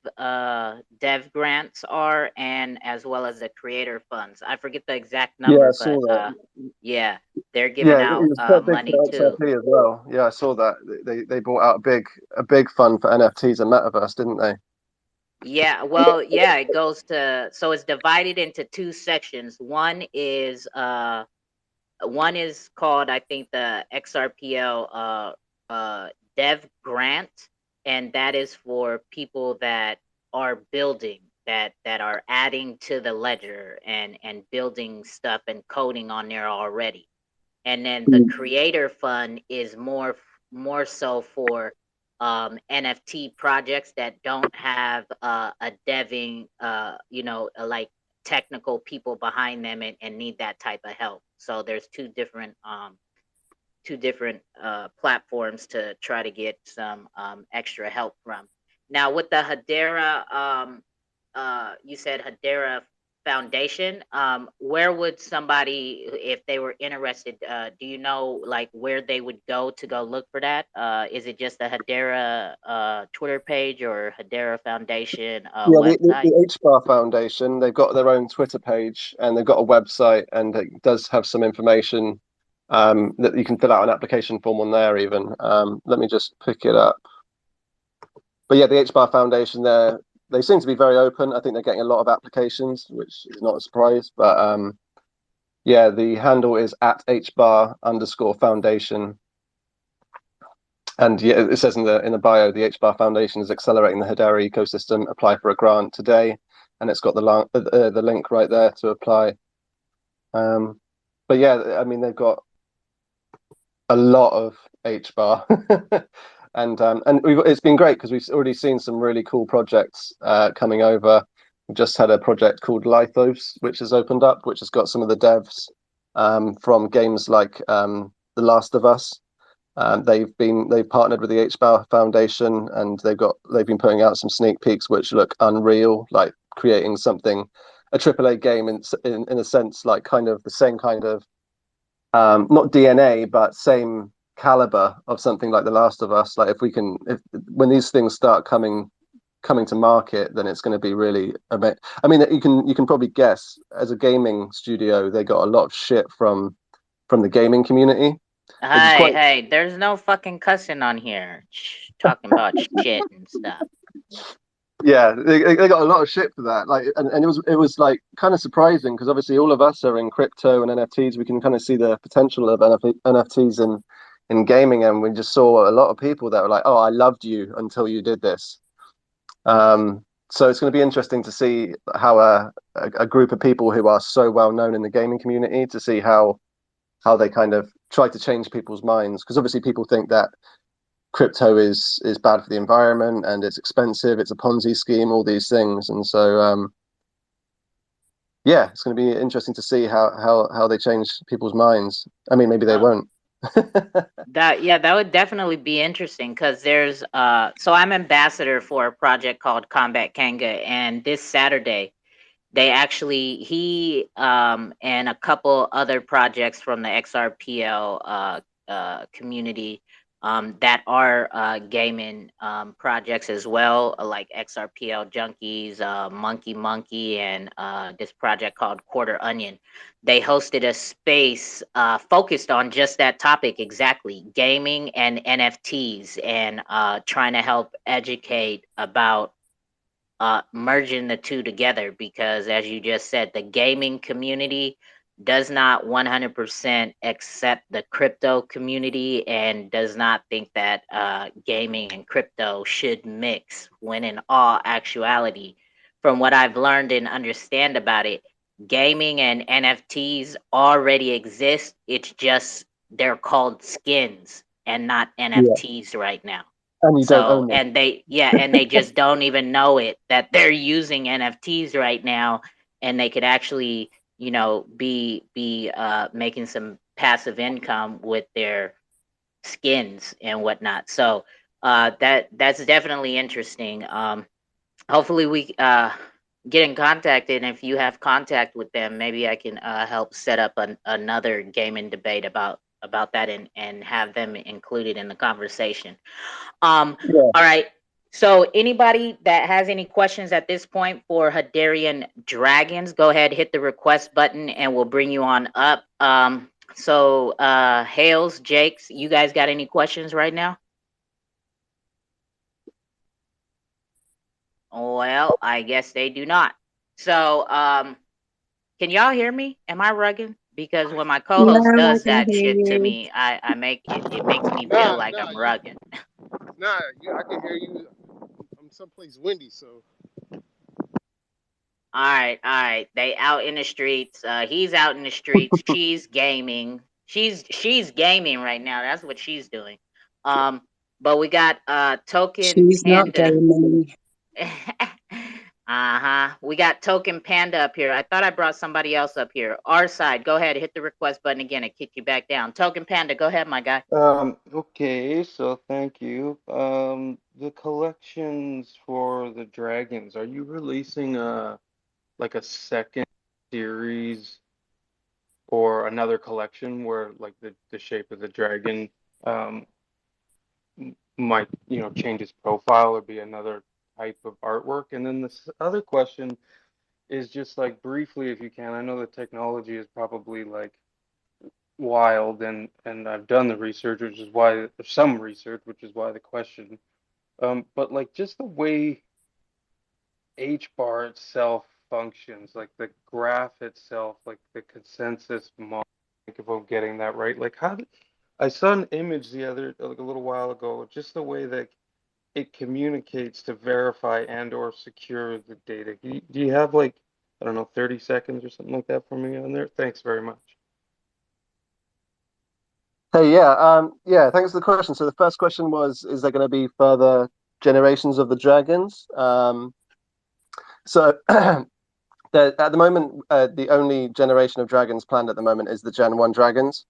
Speaker 2: grants are, and as well as the creator funds. I forget the exact
Speaker 8: Yeah, I
Speaker 2: number,
Speaker 8: saw
Speaker 2: but
Speaker 8: that.
Speaker 2: yeah, they're giving
Speaker 8: Yeah, it
Speaker 2: out
Speaker 8: was quite big
Speaker 2: money
Speaker 8: for
Speaker 2: too.
Speaker 8: XRP as well. Yeah, I saw that. They bought out a big fund for NFTs and metaverse, didn't they?
Speaker 2: Yeah, well, yeah, it goes to, so it's divided into two sections. One is called, I think, the Xrpl dev grant, and that is for people that are building, that are adding to the ledger and building stuff and coding on there already. And then the creator fund is more so for NFT projects that don't have a deving, like technical people behind them, and need that type of help. So there's two different platforms to try to get some extra help from. Now with the Hedera, you said Hedera Foundation. Where would somebody, if they were interested, do you know like where they would go to go look for that? Is it just the Hedera Twitter page or Hedera Foundation
Speaker 8: Yeah,
Speaker 2: website?
Speaker 8: the Hbar Foundation, they've got their own Twitter page and they've got a website, and it does have some information that you can fill out an application form on there even. Let me just pick it up. But yeah, the Hbar Foundation, they seem to be very open. I think they're getting a lot of applications, which is not a surprise. But yeah, the handle is at @Hbar_foundation. And yeah, it says in the bio, the Hbar Foundation is accelerating the Hedera ecosystem. Apply for a grant today, and it's got the link right there to apply. But yeah, I mean, they've got a lot of Hbar, and it's been great because we've already seen some really cool projects coming over. We've just had a project called Lithos, which has opened up, which has got some of the devs from games like The Last of Us. They've partnered with the Hbar Foundation, and they've been putting out some sneak peeks which look unreal, like creating something, a AAA game in a sense, like kind of the same kind of not DNA but same caliber of something like The Last of Us. Like if when these things start coming to market, then it's going to be really amazing. I mean, you can probably guess, as a gaming studio, they got a lot of shit from the gaming community.
Speaker 2: Hey, there's no fucking cussing on here. Talking about shit and stuff.
Speaker 8: Yeah, they got a lot of shit for that. Like, and it was like kind of surprising because obviously all of us are in crypto and NFTs. We can kind of see the potential of NFTs in gaming, and we just saw a lot of people that were like, "Oh, I loved you until you did this." So it's going to be interesting to see how a group of people who are so well known in the gaming community, to see how they kind of try to change people's minds, because obviously people think that crypto is bad for the environment and it's expensive, it's a Ponzi scheme, all these things. And so yeah, it's going to be interesting to see how they change people's minds. I mean, maybe they won't.
Speaker 2: That would definitely be interesting, because there's so I'm ambassador for a project called Combat Kanga, and this Saturday he and a couple other projects from the Xrpl community that are gaming projects as well, like Xrpl Junkies, Monkey, and this project called Quarter Onion. They hosted a space focused on just that topic exactly, gaming and NFTs, and trying to help educate about merging the two together, because as you just said, the gaming community does not 100% accept the crypto community, and does not think that gaming and crypto should mix, when in all actuality, from what I've learned and understand about it, gaming and NFTs already exist. It's just they're called skins and not NFTs right now.
Speaker 8: And you don't
Speaker 2: So,
Speaker 8: own them.
Speaker 2: and they just don't even know it, that they're using NFTs right now, and they could actually, be making some passive income with their skins and whatnot. So that's definitely interesting. Hopefully we get in contact, and if you have contact with them, maybe I can help set up another gaming debate about that, and have them included in the conversation.
Speaker 8: Yeah.
Speaker 2: All right. So anybody that has any questions at this point for Hederian Dragons, go ahead, hit the request button, and we'll bring you on up. So Hales, Jakes, you guys got any questions right now? Well, I guess they do not. So can y'all hear me? Am I rugging? Because when my
Speaker 4: No,
Speaker 2: co-host
Speaker 4: I
Speaker 2: does
Speaker 4: can
Speaker 2: that
Speaker 4: hear
Speaker 2: shit to
Speaker 4: you.
Speaker 2: me, I make it. It makes me feel
Speaker 1: Nah,
Speaker 2: like
Speaker 1: nah,
Speaker 2: I'm rugging.
Speaker 1: I can hear you. I'm someplace windy, so
Speaker 2: All right, all right. They out in the streets. He's out in the streets. She's gaming. She's gaming right now. That's what she's doing. Um, but we got Token
Speaker 4: She's not
Speaker 2: Panda.
Speaker 4: gaming.
Speaker 2: Uh-huh. We got Token Panda up here. I thought I brought somebody else up here. Our side, go ahead, hit the request button again and kick you back down. Token Panda, go ahead, my guy.
Speaker 5: Okay, so thank you. The collections for the dragons, are you releasing like a second series or another collection where like the shape of the dragon um might, change its profile or be another type of artwork? And then this other question is just like briefly, if you can. I know the technology is probably like wild, and I've done the research, which is why there's some research, which is why the question. But like just the way Hbar itself functions, like the graph itself, like the consensus model. I think if I'm getting that right, like I saw an image the other like a little while ago, just the way that it communicates to verify and or secure the data. Do you have like, I don't know, 30 seconds or something like that for me on there? Thanks very much.
Speaker 8: Hey, yeah, yeah. Thanks for the question. So the first question was, is there going to be further generations of the dragons? So at the moment, the only generation of dragons planned at the moment is the Gen 1 dragons.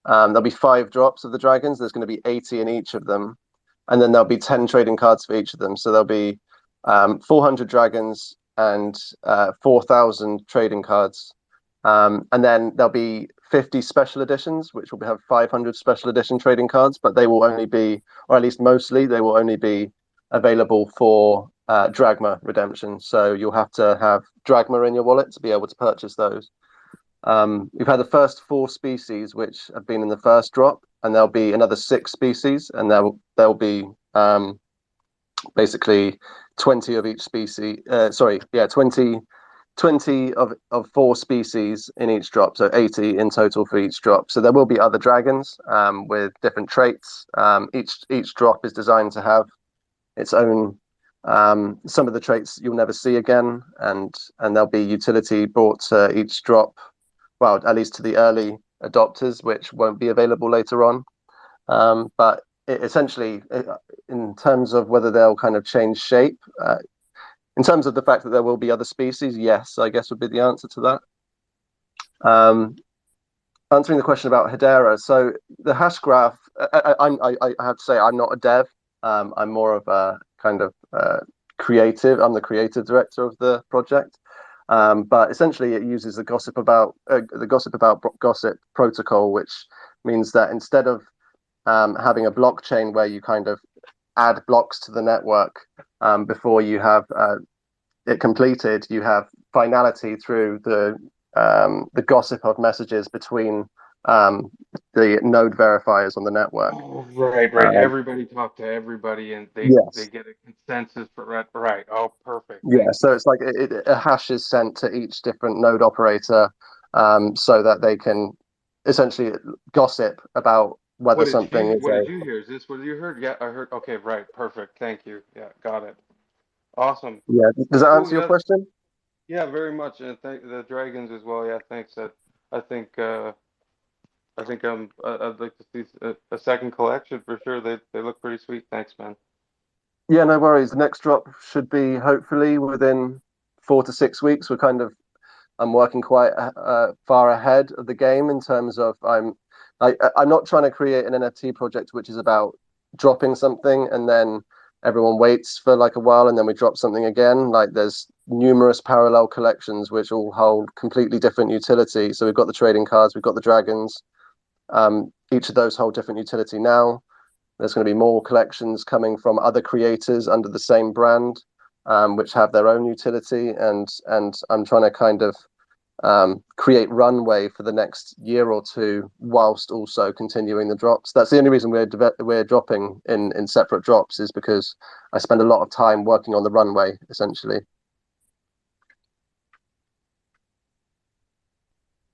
Speaker 8: There'll be 5 drops of the dragons. There's going to be 80 in each of them. And then there'll be 10 trading cards for each of them. So there'll be 400 dragons and 4,000 trading cards. And then there'll be 50 special editions, which will have 500 special edition trading cards, but they will only be, or at least mostly, they will only be available for Dragma redemption. So you'll have to have Dragma in your wallet to be able to purchase those. We've had the first 4 species which have been in the first drop, and there'll be another 6 species, and there'll be basically 20 of each species. 20 of 4 species in each drop, so 80 in total for each drop. So there will be other dragons with different traits. Each drop is designed to have its own. Some of the traits you'll never see again, and there'll be utility brought to each drop. Well, at least to the early adopters, which won't be available later on. But essentially, in terms of whether they'll kind of change shape, in terms of the fact that there will be other species, yes, I guess would be the answer to that. Answering the question about Hedera, so the hash graph, I have to say I'm not a dev. I'm more of a kind of creative. I'm the creative director of the project. But essentially, it uses the gossip about gossip protocol, which means that instead of having a blockchain where you kind of add blocks to the network before you have it completed, you have finality through the gossip of messages between the node verifiers on the network.
Speaker 5: Oh, right. Everybody talk to everybody, and they
Speaker 8: Yes.
Speaker 5: get a consensus for right. Oh, perfect.
Speaker 8: Yeah,
Speaker 5: Thank you.
Speaker 8: so it's like a hash is sent to each different node operator, so that they can essentially gossip about whether something is
Speaker 5: What
Speaker 8: a.
Speaker 5: did you hear? Is this what you heard? Yeah, I heard. Okay, right. Perfect. Thank you. Yeah, got it. Awesome.
Speaker 8: Yeah, does that
Speaker 5: Cool.
Speaker 8: answer your
Speaker 5: Yeah,
Speaker 8: question?
Speaker 5: yeah, very much. And thank the dragons as well. Yeah, thanks. I think I'd like to see a second collection for sure. They look pretty sweet. Thanks, man.
Speaker 8: Yeah, no worries. The next drop should be hopefully within 4 to 6 weeks. I'm working quite far ahead of the game in terms of I'm not trying to create an NFT project which is about dropping something and then everyone waits for like a while and then we drop something again. Like there's numerous parallel collections which all hold completely different utility. So we've got the trading cards, we've got the dragons. Each of those hold different utility now. There's going to be more collections coming from other creators under the same brand, which have their own utility. And I'm trying to kind of create runway for the next year or two, whilst also continuing the drops. That's the only reason we're dropping in separate drops, is because I spend a lot of time working on the runway, essentially.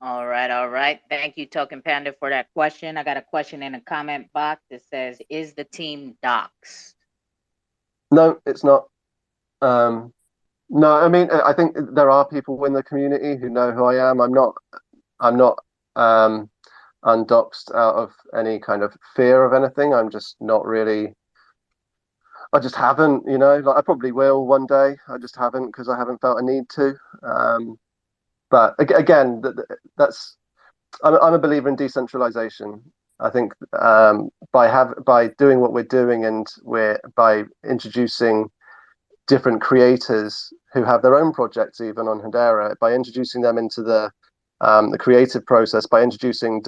Speaker 2: All right. Thank you, Token Panda, for that question. I got a question in the comment box that says, "Is the team doxed?"
Speaker 8: No, it's not. No, I mean, I think there are people in the community who know who I am. I'm not undoxed out of any kind of fear of anything. I'm just not really. I just haven't, like I probably will one day. I just haven't because I haven't felt a need to. But again, that's I'm a believer in decentralization. I think by doing what we're doing and by introducing different creators who have their own projects even on Hedera, by introducing them into the creative process, by introducing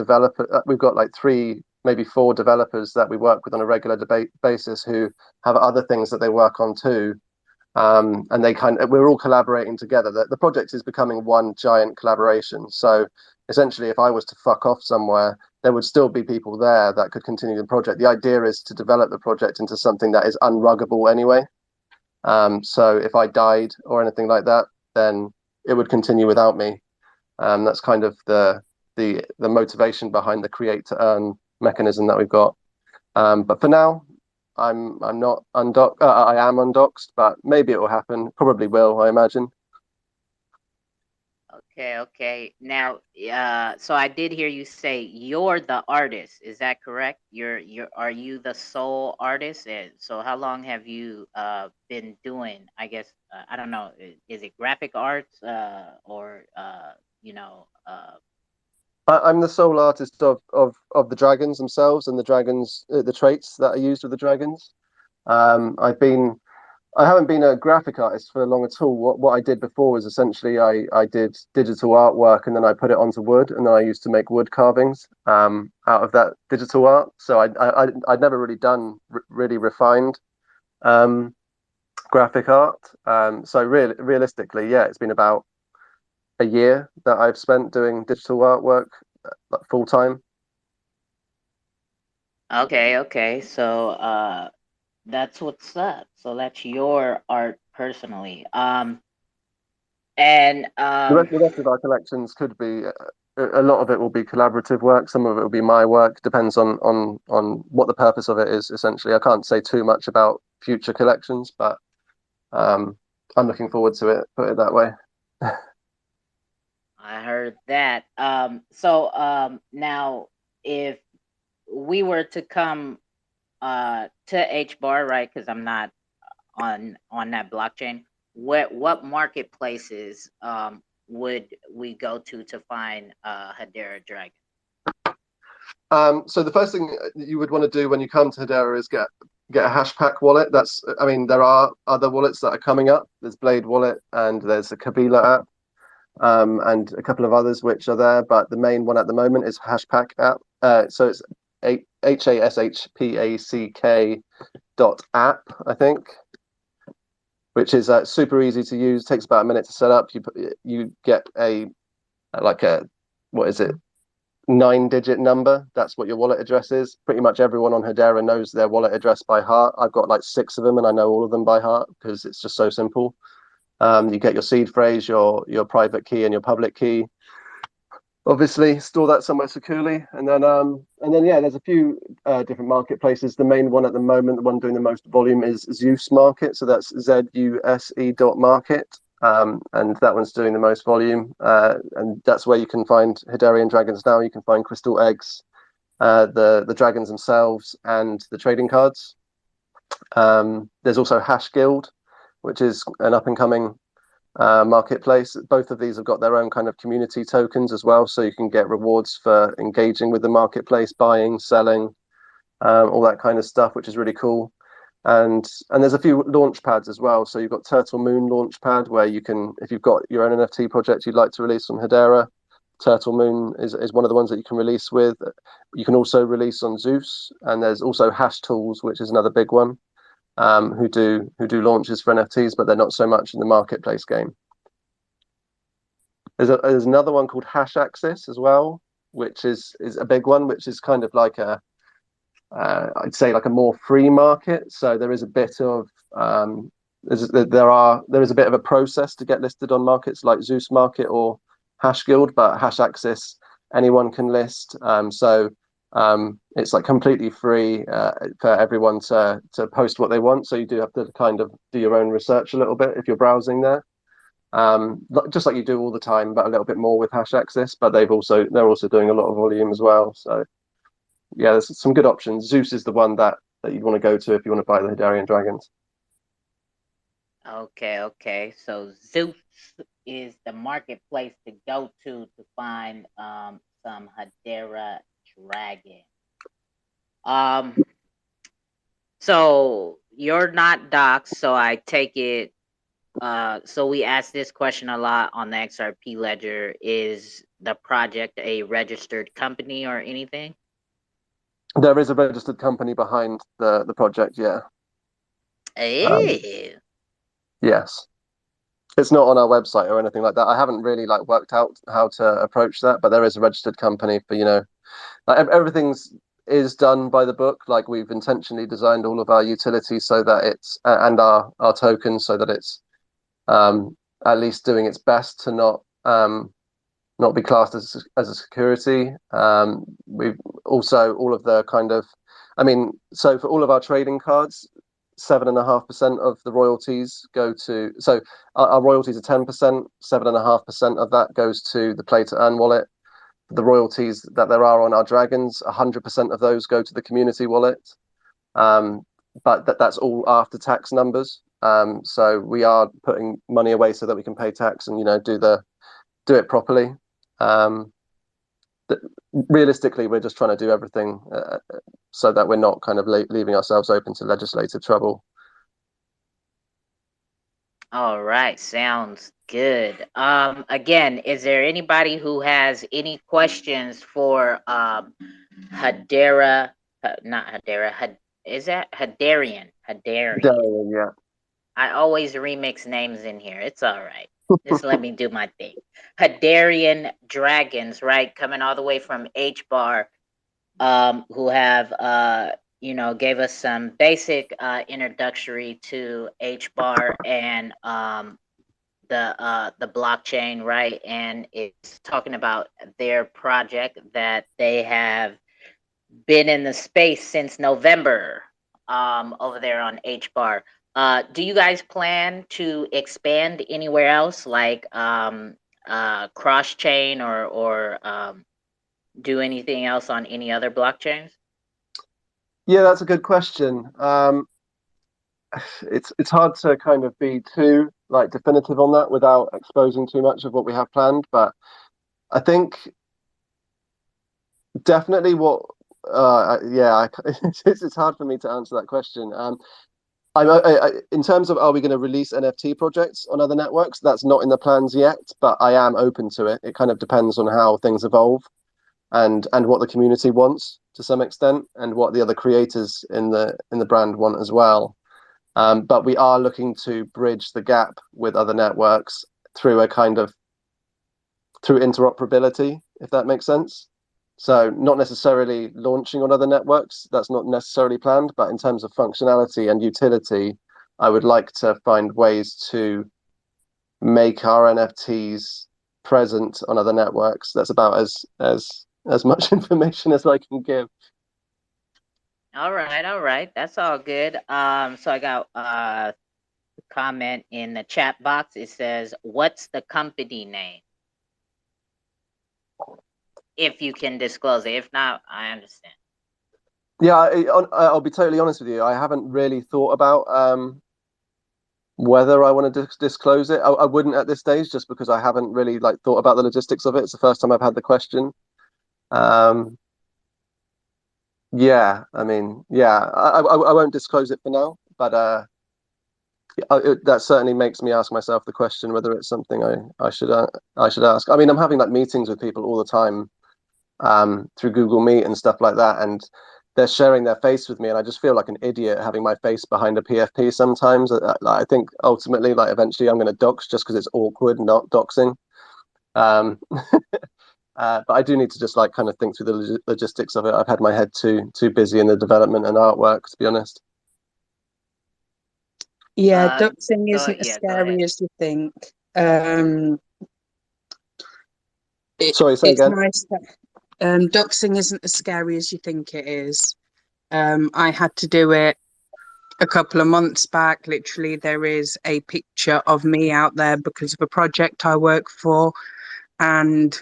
Speaker 8: we've got like 3, maybe 4 developers that we work with on a regular basis who have other things that they work on too. And we're all collaborating together. The project is becoming one giant collaboration. So essentially, if I was to fuck off somewhere, there would still be people there that could continue the project. The idea is to develop the project into something that is unruggable anyway. So if I died or anything like that, then it would continue without me. That's kind of the motivation behind the create to earn mechanism that we've got. But for now, I'm not undoxed. I am undoxed, but maybe it will happen. Probably will, I imagine.
Speaker 2: Okay. Now, so I did hear you say you're the artist. Is that correct? Are you the sole artist? And so how long have you been doing, I guess, I don't know, is it graphic arts or
Speaker 8: I'm the sole artist of the dragons themselves and the dragons, the traits that are used with the dragons. I haven't been a graphic artist for long at all. What I did before was essentially I did digital artwork and then I put it onto wood, and then I used to make wood carvings out of that digital art. So I'd never really done really refined graphic art. So realistically, yeah, it's been about a year that I've spent doing digital artwork full time.
Speaker 2: Okay. So that's what's up. So that's your art personally. And
Speaker 8: The rest of our collections could be a lot of it will be collaborative work. Some of it will be my work. Depends on what the purpose of it is. Essentially, I can't say too much about future collections, but I'm looking forward to it. Put it that way.
Speaker 2: I heard that. So now if we were to come to Hbar, right? Because I'm not on that blockchain. What marketplaces would we go to find Hedera Dragon?
Speaker 8: So the first thing you would want to do when you come to Hedera is get a Hashpack wallet. There are other wallets that are coming up. There's Blade Wallet and there's a Kabila app, and a couple of others which are there. But the main one at the moment is Hashpack app. So it's HASHPACK .app, I think, which is super easy to use. Takes about a minute to set up. You get a 9-digit number. That's what your wallet address is. Pretty much everyone on Hedera knows their wallet address by heart. I've got like 6 of them and I know all of them by heart because it's just so simple. You get your seed phrase, your private key and your public key. Obviously store that somewhere securely, and then yeah, there's a few different marketplaces. The main one at the moment, the one doing the most volume, is Zeus Market. So that's ZUSE.market. And that one's doing the most volume, and that's where you can find Hederian dragons now. You can find crystal eggs, the dragons themselves, and the trading cards. There's also Hash Guild, which is an up and coming marketplace. Both of these have got their own kind of community tokens as well, so you can get rewards for engaging with the marketplace, buying, selling, all that kind of stuff, which is really cool. And there's a few launch pads as well. So you've got Turtle Moon Launchpad, where you can, if you've got your own NFT project you'd like to release on Hedera, Turtle Moon is one of the ones that you can release with. You can also release on Zeus, and there's also Hash Tools, which is another big one, who do launches for NFTs, but they're not so much in the marketplace game. There's another one called Hash Axis as well, which is a big one, which is kind of like I'd say like a more free market. So there is a bit of there is a bit of a process to get listed on markets like Zeus Market or Hash Guild, but Hash Axis anyone can list. It's like completely free for everyone to post what they want. So you do have to kind of do your own research a little bit if you're browsing there. Just like you do all the time, but a little bit more with Hash Axis. But they're also doing a lot of volume as well. So yeah, there's some good options. Zeus is the one that you'd want to go to if you want to buy the Hederian dragons.
Speaker 2: Okay. So Zeus is the marketplace to go to find some Hedera dragon. So you're not doxxed, so I take it. So we ask this question a lot on the Xrp Ledger: is the project a registered company or anything?
Speaker 8: There is a registered company behind the project, yeah. Yes. It's not on our website or anything like that. I haven't really like worked out how to approach that, but there is a registered company for, like everything's is done by the book. Like we've intentionally designed all of our utilities so that it's and our tokens so that it's at least doing its best to not be classed as a security. We've also all of the kind of, so for all of our trading cards, 7.5% of the royalties go to. So our royalties are 10%. 7.5% of that goes to the play to earn wallet. The royalties that there are on our dragons, 100% of those go to the community wallet. But that's all after tax numbers. So we are putting money away so that we can pay tax and do it properly. Realistically, we're just trying to do everything so that we're not kind of leaving ourselves open to legislative trouble.
Speaker 2: All right, sounds good. Again, is there anybody who has any questions for Hedera? Not Hedera. Is that Hederian? Hederian.
Speaker 8: Yeah.
Speaker 2: I always remix names in here. It's all right. Just let me do my thing. Hederian dragons, right? Coming all the way from Hbar, who have gave us some basic introductory to Hbar and the blockchain, right? And it's talking about their project that they have been in the space since November over there on Hbar. Do you guys plan to expand anywhere else, like cross chain or do anything else on any other blockchains?
Speaker 8: Yeah, that's a good question. It's hard to kind of be too like definitive on that without exposing too much of what we have planned, but I think definitely what it's hard for me to answer that question. In terms of are we going to release NFT projects on other networks, that's not in the plans yet, but I am open to it. It kind of depends on how things evolve and what the community wants to some extent and what the other creators in the brand want as well. But we are looking to bridge the gap with other networks through interoperability, if that makes sense. So not necessarily launching on other networks, that's not necessarily planned, but in terms of functionality and utility, I would like to find ways to make our NFTs present on other networks. That's about as much information as I can give.
Speaker 2: All right. That's all good. So I got a comment in the chat box. It says, "What's the company name?" If you can disclose it. If not, I understand.
Speaker 8: Yeah, I'll be totally honest with you. I haven't really thought about whether I want to disclose it. I wouldn't at this stage, just because I haven't really like thought about the logistics of it. It's the first time I've had the question. Yeah, I mean, yeah, I won't disclose it for now, but that certainly makes me ask myself the question whether it's something I should ask. I mean, I'm having like meetings with people all the time through Google Meet and stuff like that, and they're sharing their face with me, and I just feel like an idiot having my face behind a PFP sometimes. I think ultimately, like eventually, I'm going to dox just because it's awkward not doxing. Um, but I do need to just like kind of think through the logistics of it. I've had my head too busy in the development and artwork, to be honest.
Speaker 4: Yeah, doxing isn't as
Speaker 2: Yeah, go ahead.
Speaker 4: scary as you think.
Speaker 8: Sorry, say
Speaker 4: It's
Speaker 8: again.
Speaker 4: nice that doxing isn't as scary as you think it is. I had to do it a couple of months back. Literally, there is a picture of me out there because of a project I work for. And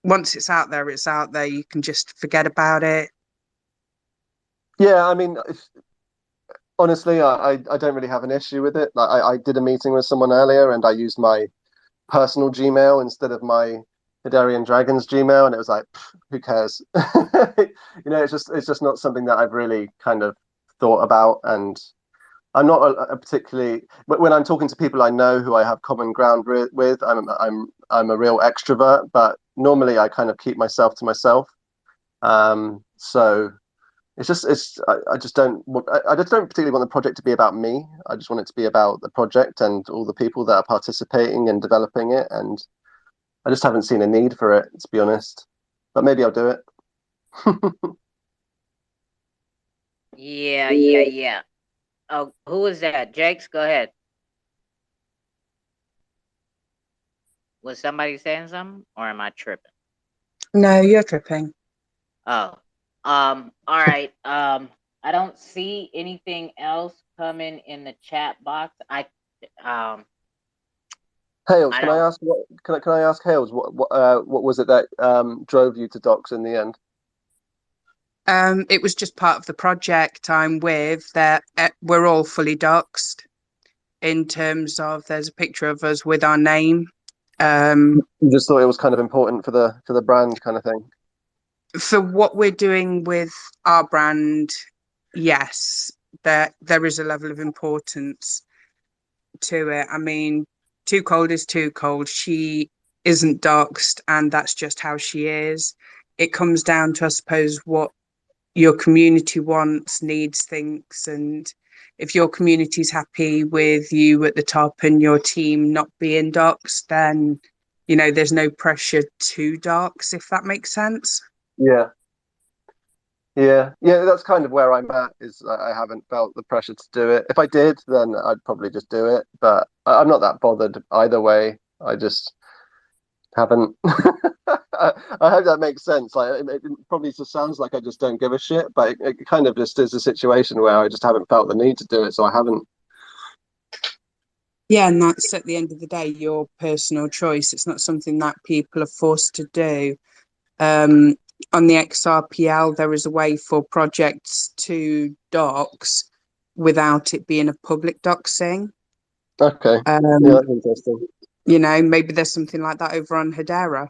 Speaker 4: once it's out there, it's out there. You can just forget about it.
Speaker 8: Yeah, I mean, honestly, I don't really have an issue with it. Like, I did a meeting with someone earlier, and I used my personal Gmail instead of my Hederian Dragons Gmail, and it was like, who cares? It's just not something that I've really kind of thought about, and I'm not a particularly. But when I'm talking to people I know who I have common ground with, I'm a real extrovert, but normally I kind of keep myself to myself. So I just don't I just don't particularly want the project to be about me. I just want it to be about the project and all the people that are participating and developing it, and I just haven't seen a need for it, to be honest. But maybe I'll do it.
Speaker 2: Yeah. Oh, who is that? Jakes, go ahead. Was somebody saying something, or am I tripping?
Speaker 4: No, you're tripping.
Speaker 2: Oh, all right. I don't see anything else coming in the chat box.
Speaker 8: Hales,
Speaker 2: I
Speaker 8: can I
Speaker 2: don't.
Speaker 8: ask what can I ask Hales what was it that drove you to docs in the end?
Speaker 4: It was just part of the project I'm with. That we're all fully doxed in terms of there's a picture of us with our name.
Speaker 8: You just thought it was kind of important for the brand kind of thing.
Speaker 4: For what we're doing with our brand, yes, there is a level of importance to it. I mean, Too Cold is Too Cold. She isn't doxed, and that's just how she is. It comes down to, I suppose, what your community wants, needs, thinks, and if your community's happy with you at the top and your team not being doxed, then there's no pressure to dox, if that makes sense.
Speaker 8: Yeah. Yeah, that's kind of where I'm at, is I haven't felt the pressure to do it. If I did, then I'd probably just do it, but I'm not that bothered either way. I just haven't. I hope that makes sense. Like it probably just sounds like I just don't give a shit, but it kind of just is a situation where I just haven't felt the need to do it, so I haven't.
Speaker 4: Yeah, and that's at the end of the day your personal choice. It's not something that people are forced to do. On the Xrpl, there is a way for projects to dox without it being a public doxing.
Speaker 8: Okay. Yeah, that's interesting.
Speaker 4: Maybe there's something like that over on Hedera.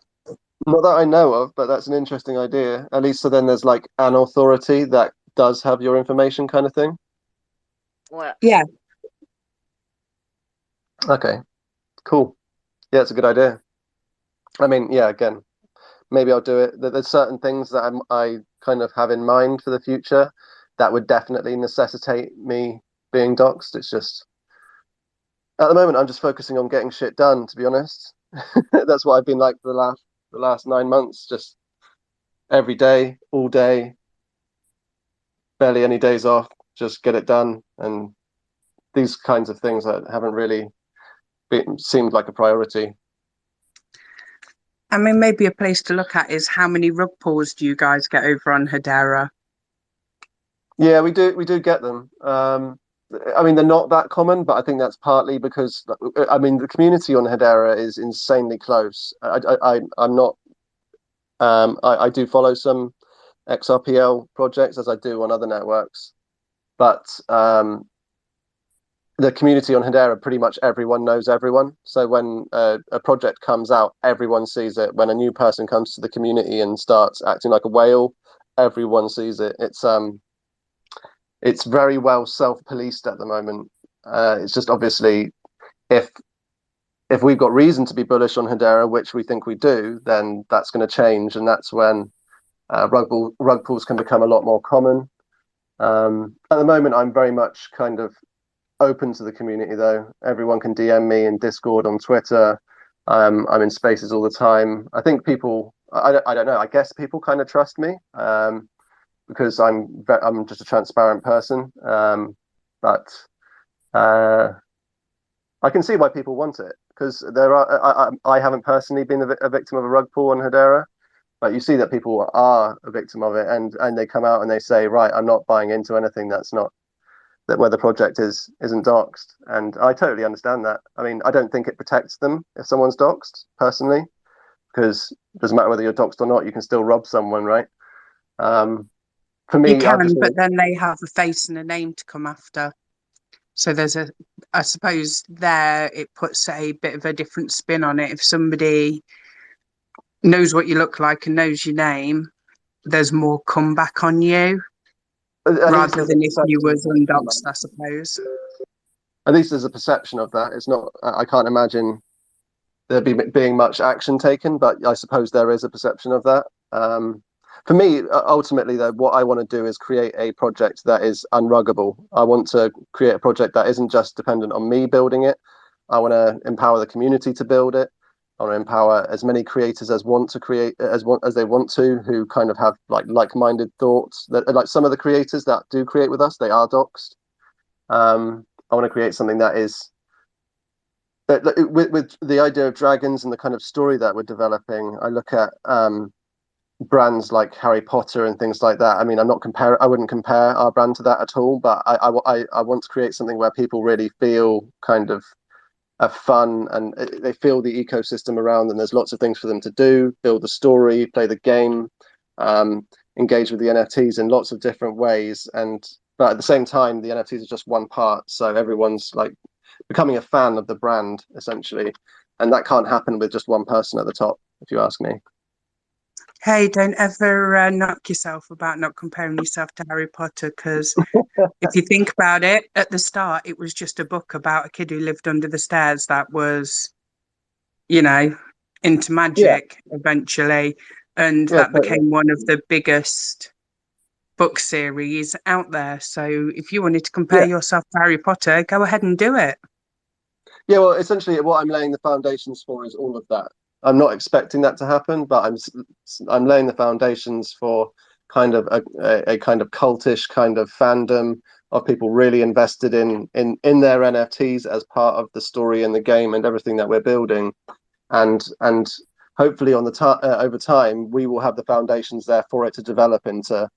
Speaker 8: Not that I know of, but that's an interesting idea. At least so then there's like an authority that does have your information kind of thing.
Speaker 2: Well,
Speaker 4: Yeah.
Speaker 8: Okay, cool. Yeah, it's a good idea. I mean, yeah, again, maybe I'll do it. There's certain things that I kind of have in mind for the future that would definitely necessitate me being doxed. It's just at the moment I'm just focusing on getting shit done, to be honest. That's what I've been like for the last 9 months, just every day, all day, barely any days off, just get it done. And these kinds of things that haven't really seemed like a priority.
Speaker 4: I mean, maybe a place to look at is how many rug pulls do you guys get over on Hedera?
Speaker 8: Yeah, we do get them. I mean, they're not that common, but I think that's partly because I mean the community on Hedera is insanely close. I'm not. I do follow some XRPL projects as I do on other networks, but the community on Hedera, pretty much everyone knows everyone. So when a project comes out, everyone sees it. When a new person comes to the community and starts acting like a whale, everyone sees it. It's very well self-policed at the moment. It's just obviously if we've got reason to be bullish on Hedera, which we think we do, then that's going to change, and that's when rug pulls can become a lot more common. At the moment, I'm very much kind of open to the community, though. Everyone can DM me in Discord, on Twitter. I'm in spaces all the time. I think people, I don't know. I guess people kind of trust me because I'm just a transparent person. But I can see why people want it, because I haven't personally been a victim of a rug pull on Hedera, but you see that people are a victim of it, and they come out and they say, right, I'm not buying into anything that's not that where the project isn't doxed, and I totally understand that. I mean, I don't think it protects them if someone's doxed personally, because it doesn't matter whether you're doxed or not, you can still rob someone, right? For me,
Speaker 4: You can,
Speaker 8: I've just
Speaker 4: but then they have a face and a name to come after. So I suppose there it puts a bit of a different spin on it. If somebody knows what you look like and knows your name, there's more comeback on you rather than if you was undoxed, I suppose.
Speaker 8: At least there's a perception of that. It's not. I can't imagine there being much action taken, but I suppose there is a perception of that. For me, ultimately, though, what I want to do is create a project that is unruggable. I want to create a project that isn't just dependent on me building it. I want to empower the community to build it. I want to empower as many creators as want to create as they want to, who kind of have like-minded thoughts. That like some of the creators that do create with us, they are doxed. I want to create something that is with the idea of dragons and the kind of story that we're developing. I look at brands like Harry Potter and things like that. I mean, I wouldn't compare our brand to that at all, but I want to create something where people really feel kind of fun, and they feel the ecosystem around them. There's lots of things for them to do: build the story, play the game, engage with the NFTs in lots of different ways. But at the same time, the NFTs are just one part, so everyone's like becoming a fan of the brand essentially, and that can't happen with just one person at the top, if you ask me.
Speaker 4: Hey, don't ever knock yourself about not comparing yourself to Harry Potter, because if you think about it, at the start, it was just a book about a kid who lived under the stairs that was, into magic eventually. And that became one of the biggest book series out there. So if you wanted to compare yourself to Harry Potter, go ahead and do it.
Speaker 8: Yeah, well, essentially what I'm laying the foundations for is all of that. I'm not expecting that to happen, but I'm laying the foundations for kind of a kind of cultish kind of fandom of people really invested in their NFTs as part of the story and the game and everything that we're building, and hopefully over time we will have the foundations there for it to develop into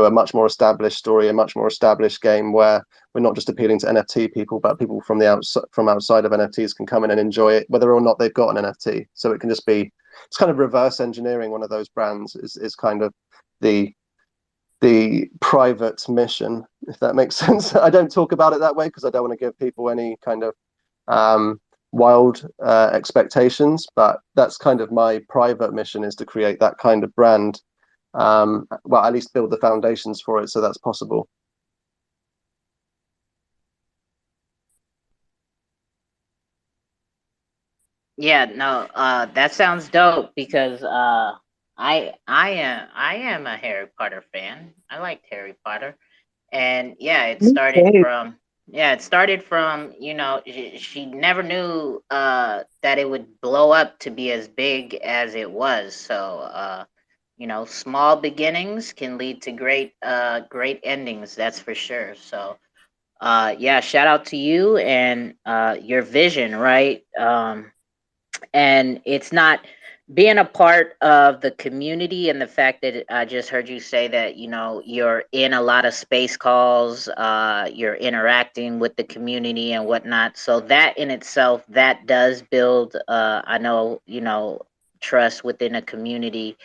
Speaker 8: a much more established story, a much more established game where we're not just appealing to NFT people, but people from outside of NFTs can come in and enjoy it, whether or not they've got an NFT. So it can just be, it's kind of reverse engineering one of those brands is kind of the private mission, if that makes sense. I don't talk about it that way because I don't want to give people any kind of wild expectations, but that's kind of my private mission, is to create that kind of brand. Well, at least build the foundations for it so that's possible.
Speaker 2: Yeah, no, that sounds dope because I am a Harry Potter fan. I liked Harry Potter, and yeah, it started from she never knew that it would blow up to be as big as it was. So small beginnings can lead to great endings. That's for sure. So yeah, shout out to you and your vision, right? And it's not being a part of the community, and the fact that I just heard you say that you're in a lot of space calls, you're interacting with the community and whatnot, so that in itself, that does build I know, trust within a community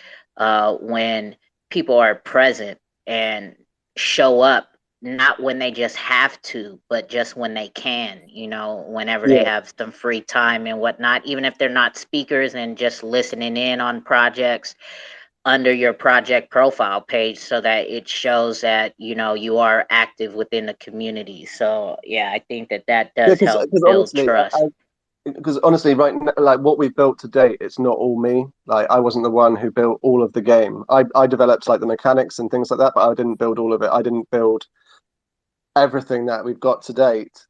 Speaker 2: when people are present and show up not when they just have to, but just when they can, you know, whenever they
Speaker 8: Yeah,
Speaker 2: have some free time and whatnot, even if they're not speakers and just listening in on projects under your project profile page so that it shows that, you know, you are active within the community. So yeah, I think that that
Speaker 8: yeah,
Speaker 2: does help
Speaker 8: because
Speaker 2: build
Speaker 8: honestly,
Speaker 2: trust.
Speaker 8: because honestly, right now, like what we've built to date, it's not all me. Like I wasn't the one who built all of the game. I developed like the mechanics and things like that, but I didn't build all of it. I didn't build everything that we've got to date.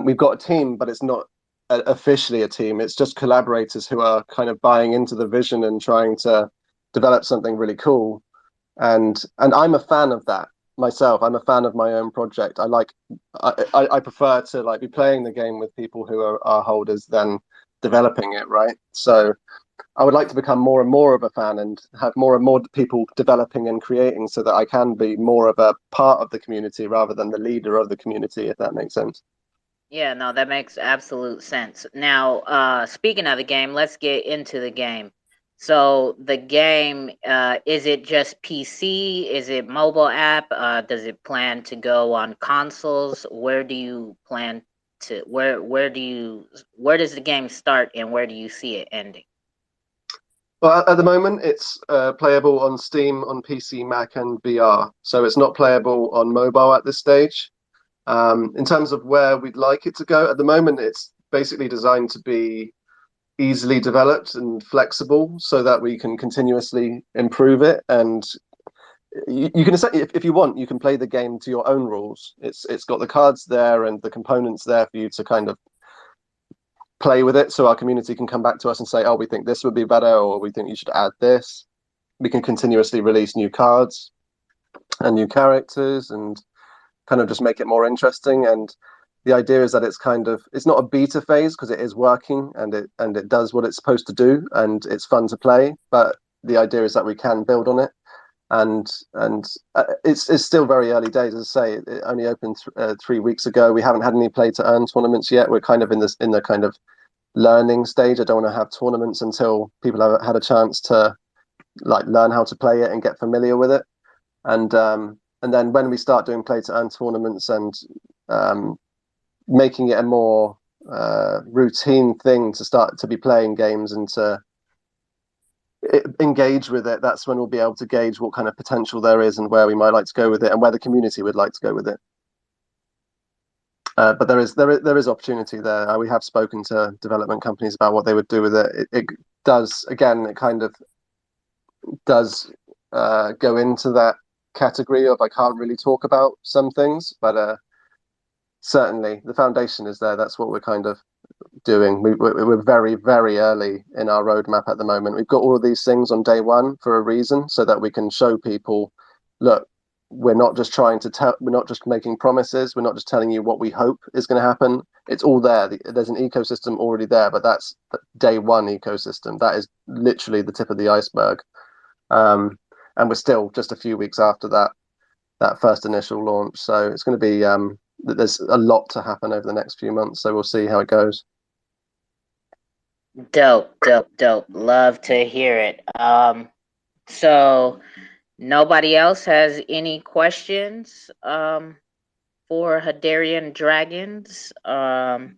Speaker 8: We've got a team, but it's not officially a team. It's just collaborators who are kind of buying into the vision and trying to develop something really cool. And I'm a fan of that myself. I'm a fan of my own project. I prefer to like be playing the game with people who are holders than developing it, right? So I would like to become more and more of a fan and have more and more people developing and creating so that I can be more of a part of the community rather than the leader of the community, if that makes sense.
Speaker 2: Yeah, no, that makes absolute sense. Now, speaking of the game, let's get into the game. So the game, is it just PC? Is it mobile app? Does it plan to go on consoles? Where do you plan to where does the game start and where do you see it ending?
Speaker 8: Well, at the moment, it's playable on Steam, on PC, Mac, and VR. So it's not playable on mobile at this stage. In terms of where we'd like it to go, at the moment, it's basically designed to be easily developed and flexible so that we can continuously improve it. And you can, if you want, you can play the game to your own rules. It's got the cards there and the components there for you to kind of play with it. So our community can come back to us and say, oh, we think this would be better, or we think you should add this. We can continuously release new cards and new characters and kind of just make it more interesting. And the idea is that it's not a beta phase because it is working and it does what it's supposed to do and it's fun to play. But the idea is that we can build on it. And it's still very early days. As I say, it only opened 3 weeks ago. We haven't had any play to earn tournaments yet. We're kind of in the kind of learning stage. I don't want to have tournaments until people have had a chance to like learn how to play it and get familiar with it. And then when we start doing play to earn tournaments and making it a more routine thing to start to be playing games and to engage with it, that's when we'll be able to gauge what kind of potential there is and where we might like to go with it and where the community would like to go with it. But there is opportunity there. We have spoken to development companies about what they would do with it. It does, again, it kind of does go into that category of I can't really talk about some things, but certainly the foundation is there. That's what we're kind of doing. We're very, very early in our roadmap at the moment. We've got all of these things on day one for a reason, so that we can show people, look, we're not just we're not just making promises. We're not just telling you what we hope is going to happen. It's all there. There's an ecosystem already there, but that's the day one ecosystem. That is literally the tip of the iceberg. And we're still just a few weeks after that first initial launch. So it's going to be there's a lot to happen over the next few months. So we'll see how it goes.
Speaker 2: Dope, dope, dope. Love to hear it. So nobody else has any questions for Hederian Dragons and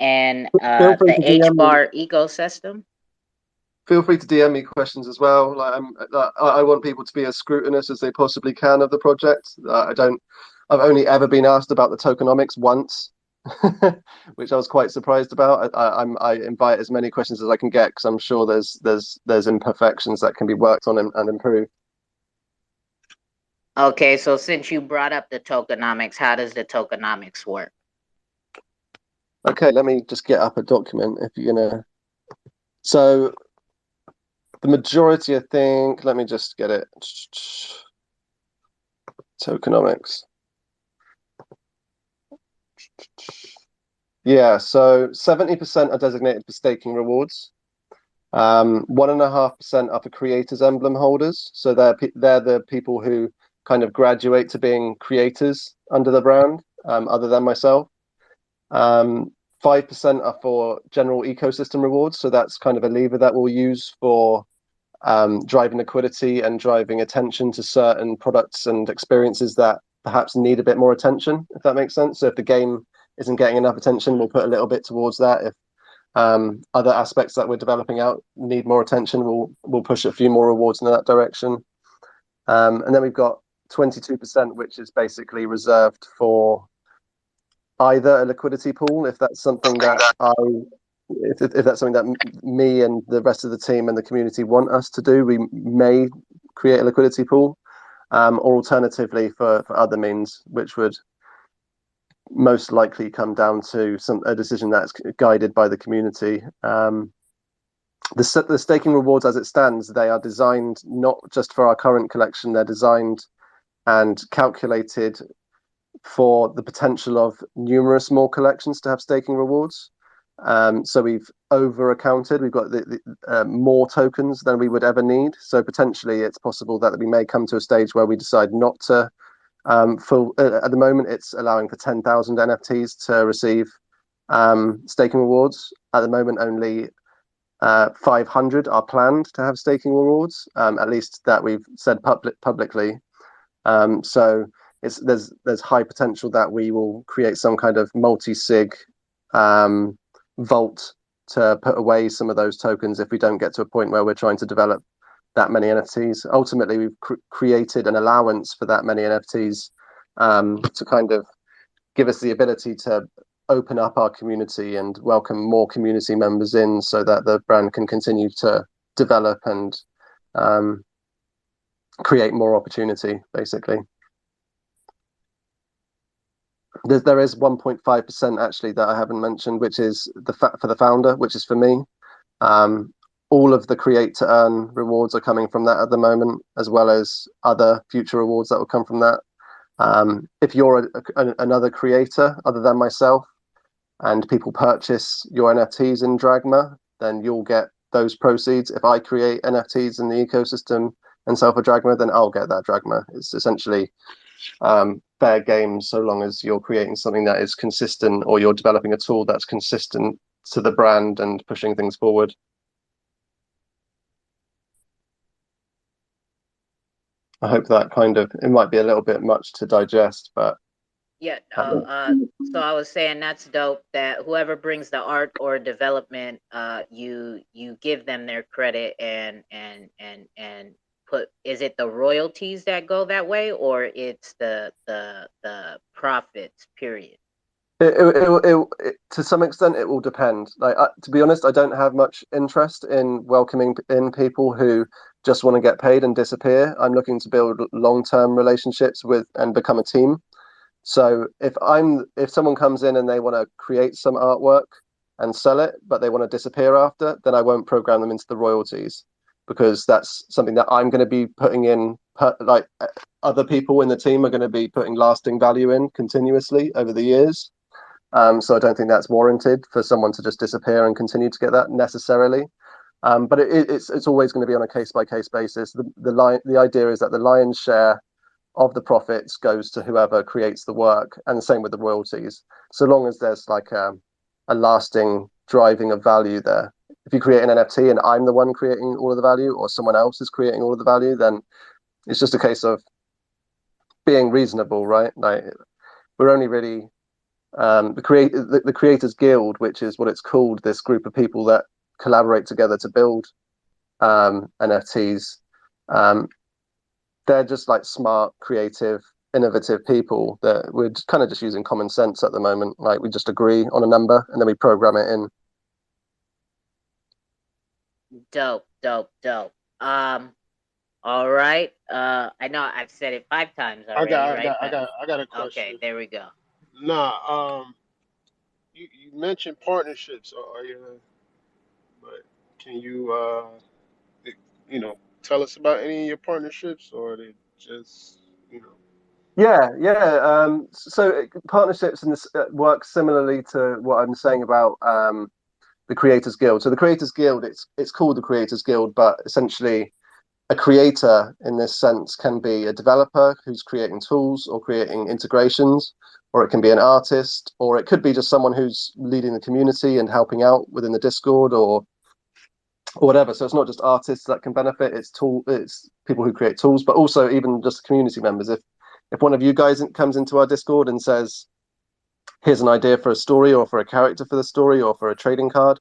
Speaker 8: Feel free
Speaker 2: the
Speaker 8: to DM me.
Speaker 2: Hbar ecosystem?
Speaker 8: Feel free to DM me questions as well. I want people to be as scrutinous as they possibly can of the project. I've only ever been asked about the tokenomics once, which I was quite surprised about. I invite as many questions as I can get because I'm sure there's imperfections that can be worked on and improved.
Speaker 2: Okay, so since you brought up the tokenomics, how does the tokenomics work?
Speaker 8: Okay, let me just get up a document if you're gonna. So the majority, I think, let me just get it. Tokenomics. Yeah, so 70% are designated for staking rewards. 1.5% are for creators emblem holders. So they're the people who kind of graduate to being creators under the brand, other than myself. 5% are for general ecosystem rewards. So that's kind of a lever that we'll use for driving liquidity and driving attention to certain products and experiences that perhaps need a bit more attention, if that makes sense. So if the game isn't getting enough attention, we'll put a little bit towards that. If other aspects that we're developing out need more attention, we'll push a few more rewards in that direction. And then we've got 22%, which is basically reserved for either a liquidity pool, if that's something that if that's something that me and the rest of the team and the community want us to do, we may create a liquidity pool, or alternatively for other means, which would most likely come down to a decision that's guided by the community. The staking rewards as it stands, they are designed not just for our current collection, they're designed and calculated for the potential of numerous more collections to have staking rewards. So we've over accounted, we've got the more tokens than we would ever need. So potentially it's possible that we may come to a stage where we decide not to at the moment it's allowing for 10,000 NFTs to receive staking rewards. At the moment only 500 are planned to have staking rewards, at least that we've said publicly. So there's high potential that we will create some kind of multi-sig vault to put away some of those tokens if we don't get to a point where we're trying to develop that many NFTs. Ultimately, we've created an allowance for that many NFTs to kind of give us the ability to open up our community and welcome more community members in, so that the brand can continue to develop and create more opportunity, basically. There is 1.5% actually that I haven't mentioned, which is for the founder, which is for me. All of the create to earn rewards are coming from that at the moment, as well as other future rewards that will come from that. If you're another creator other than myself, and people purchase your NFTs in Dragma, then you'll get those proceeds. If I create NFTs in the ecosystem and sell for Dragma, then I'll get that Dragma. It's essentially fair game, so long as you're creating something that is consistent, or you're developing a tool that's consistent to the brand and pushing things forward. I hope that it might be a little bit much to digest, but
Speaker 2: yeah. So I was saying that's dope. That whoever brings the art or development, you give them their credit and put. Is it the royalties that go that way, or it's the profits? Period.
Speaker 8: To some extent, it will depend. Like, to be honest, I don't have much interest in welcoming in people who just want to get paid and disappear. I'm looking to build long-term relationships with and become a team. So if someone comes in and they want to create some artwork and sell it, but they want to disappear after, then I won't program them into the royalties, because that's something that I'm going to be putting in. Like, other people in the team are going to be putting lasting value in continuously over the years. So I don't think that's warranted for someone to just disappear and continue to get that necessarily. But it's always going to be on a case-by-case basis. The idea is that the lion's share of the profits goes to whoever creates the work, and the same with the royalties, so long as there's like a lasting driving of value there. If you create an NFT and I'm the one creating all of the value, or someone else is creating all of the value, then it's just a case of being reasonable, right? Like, we're only really the Creators Guild, which is what it's called, this group of people that collaborate together to build NFTs. They're just like smart, creative, innovative people that we're kind of just using common sense at the moment. Like, we just agree on a number and then we program it in.
Speaker 2: Dope. All right. I know I've said it 5 times already.
Speaker 1: I got a question.
Speaker 2: Okay, there we go.
Speaker 1: Nah, you mentioned partnerships, but can you tell us about any of your partnerships, or are they just
Speaker 8: Yeah. So partnerships in this work similarly to what I'm saying about the Creators Guild. So the Creators Guild, it's called the Creators Guild, but essentially a creator in this sense can be a developer who's creating tools or creating integrations, or it can be an artist, or it could be just someone who's leading the community and helping out within the Discord or whatever. So it's not just artists that can benefit, it's people who create tools, but also even just community members. If if one of you guys comes into our Discord and says, here's an idea for a story or for a character for the story or for a trading card,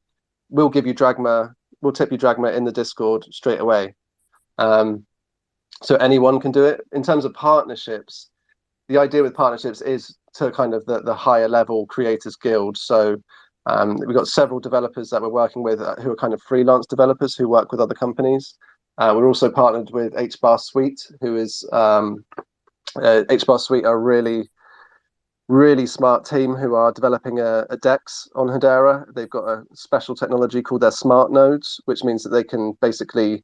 Speaker 8: we'll give you Dragma, we'll tip you Dragma in the Discord straight away. So anyone can do it. In terms of partnerships, the idea with partnerships is to kind of the higher level creators guild. So we've got several developers that we're working with who are kind of freelance developers who work with other companies. We're also partnered with Hbar Suite, who is Hbar Suite are really smart team who are developing a DEX on Hedera. They've got a special technology called their smart nodes, which means that they can basically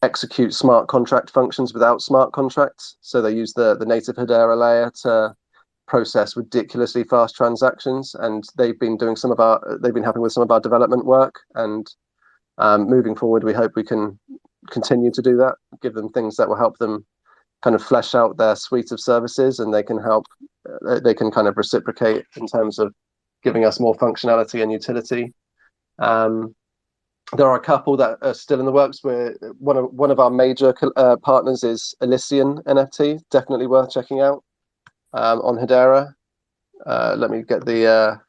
Speaker 8: execute smart contract functions without smart contracts. So they use the native Hedera layer to process ridiculously fast transactions, and they've been helping with some of our development work. And moving forward, we hope we can continue to do that, give them things that will help them kind of flesh out their suite of services, and they can kind of reciprocate in terms of giving us more functionality and utility. There are a couple that are still in the works. Where one of our major partners is Elysian NFT, definitely worth checking out on Hedera. Let me get the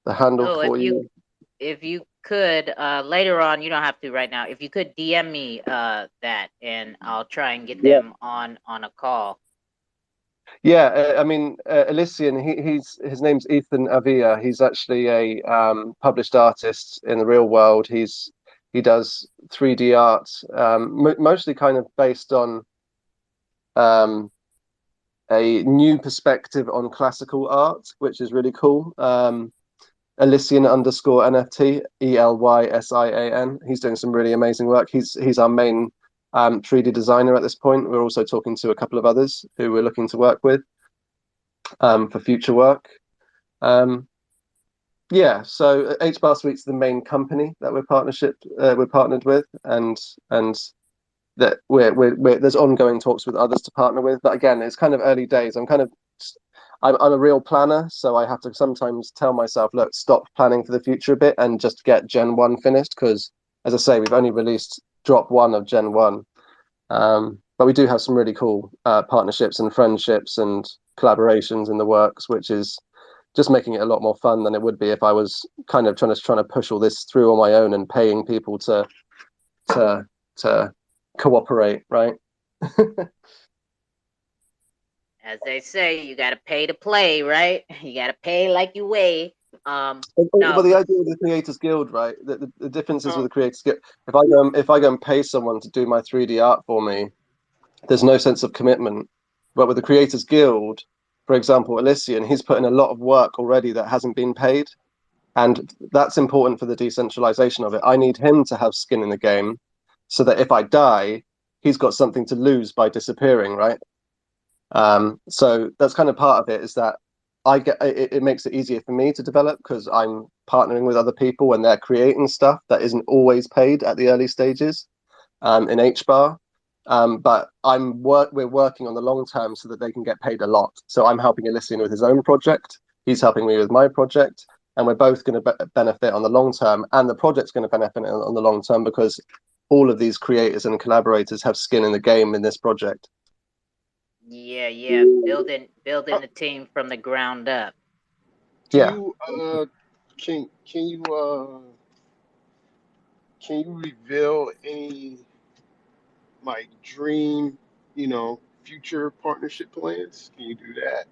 Speaker 8: handle for you.
Speaker 2: If you could later on, you don't have to right now. If you could DM me that, and I'll try and get them on a call.
Speaker 8: Yeah, I mean, Elysian, his name's Ethan Avia. He's actually a published artist in the real world. He does 3D art, mostly kind of based on a new perspective on classical art, which is really cool. Elysian_NFT, ELYSIAN. He's doing some really amazing work. He's our main 3D designer at this point. We're also talking to a couple of others who we're looking to work with for future work. Yeah, so Hbar Suite's the main company that we're partnered with, and that we're there's ongoing talks with others to partner with. But again, it's kind of early days. I'm a real planner, so I have to sometimes tell myself, look, stop planning for the future a bit and just get Gen 1 finished, because, as I say, we've only released drop 1 of Gen 1. But we do have some really cool partnerships and friendships and collaborations in the works, which is just making it a lot more fun than it would be if I was kind of trying to push all this through on my own and paying people to cooperate, right?
Speaker 2: As they say, you got to pay to play, right? You got to pay like you weigh.
Speaker 8: Well, the idea of the Creators Guild, right? The difference is with the Creators Guild. If I go and pay someone to do my 3D art for me, there's no sense of commitment. But with the Creators Guild, for example, Elysian, he's put in a lot of work already that hasn't been paid, and that's important for the decentralization of it. I need him to have skin in the game, so that if I die, he's got something to lose by disappearing, right? So that's kind of part of it, is that it makes it easier for me to develop because I'm partnering with other people and they're creating stuff that isn't always paid at the early stages in Hbar. But we're working on the long term so that they can get paid a lot. So I'm helping Elysian with his own project. He's helping me with my project, and we're both going to benefit on the long term, and the project's going to benefit on the long term because all of these creators and collaborators have skin in the game in this project.
Speaker 2: Yeah, building the team from the ground up.
Speaker 1: Can you reveal any like dream, future partnership plans? Can you do that?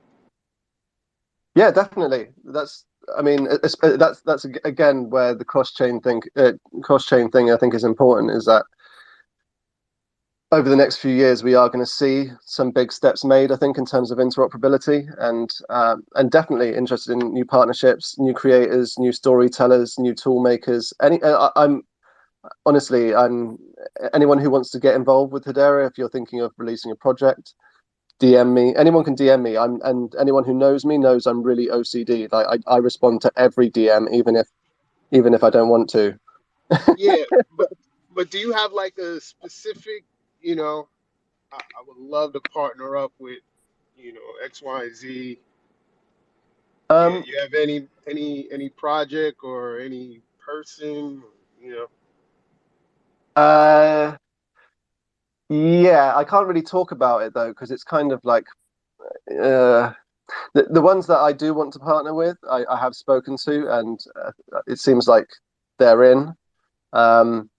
Speaker 8: Yeah, definitely. That's again where the cross-chain thing I think is important, is that over the next few years we are going to see some big steps made, I think, in terms of interoperability, and definitely interested in new partnerships, new creators, new storytellers, new tool makers. Honestly, anyone who wants to get involved with Hedera, if you're thinking of releasing a project, DM me. Anyone can DM me. And anyone who knows me knows I'm really OCD. Like I respond to every DM, even if I don't want to.
Speaker 1: Yeah, but do you have like a specific, I would love to partner up with, X, Y, Z. You have any project or any person,
Speaker 8: Yeah, I can't really talk about it though, because it's kind of like the ones that I do want to partner with, I have spoken to, and it seems like they're in. Um,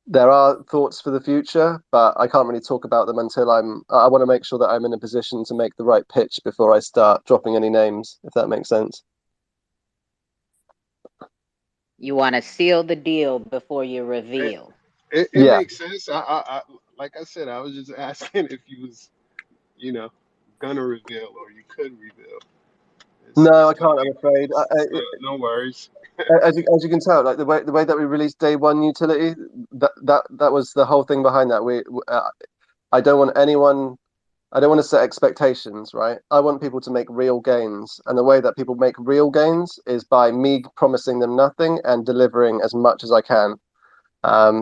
Speaker 8: there are thoughts for the future, but I can't really talk about them until I want to make sure that I'm in a position to make the right pitch before I start dropping any names, if that makes sense.
Speaker 2: You want to seal the deal before you reveal.
Speaker 1: It
Speaker 8: Yeah.
Speaker 1: makes sense. Like I said, I was just asking if you was, you know, gonna reveal or you could reveal.
Speaker 8: No,
Speaker 1: It's
Speaker 8: I can't, I'm
Speaker 1: totally
Speaker 8: afraid.
Speaker 1: cool. No worries.
Speaker 8: As you can tell, like the way that we released day one utility, that was the whole thing behind that. I don't want anyone. I don't want to set expectations, right? I want people to make real gains, and the way that people make real gains is by me promising them nothing and delivering as much as I can.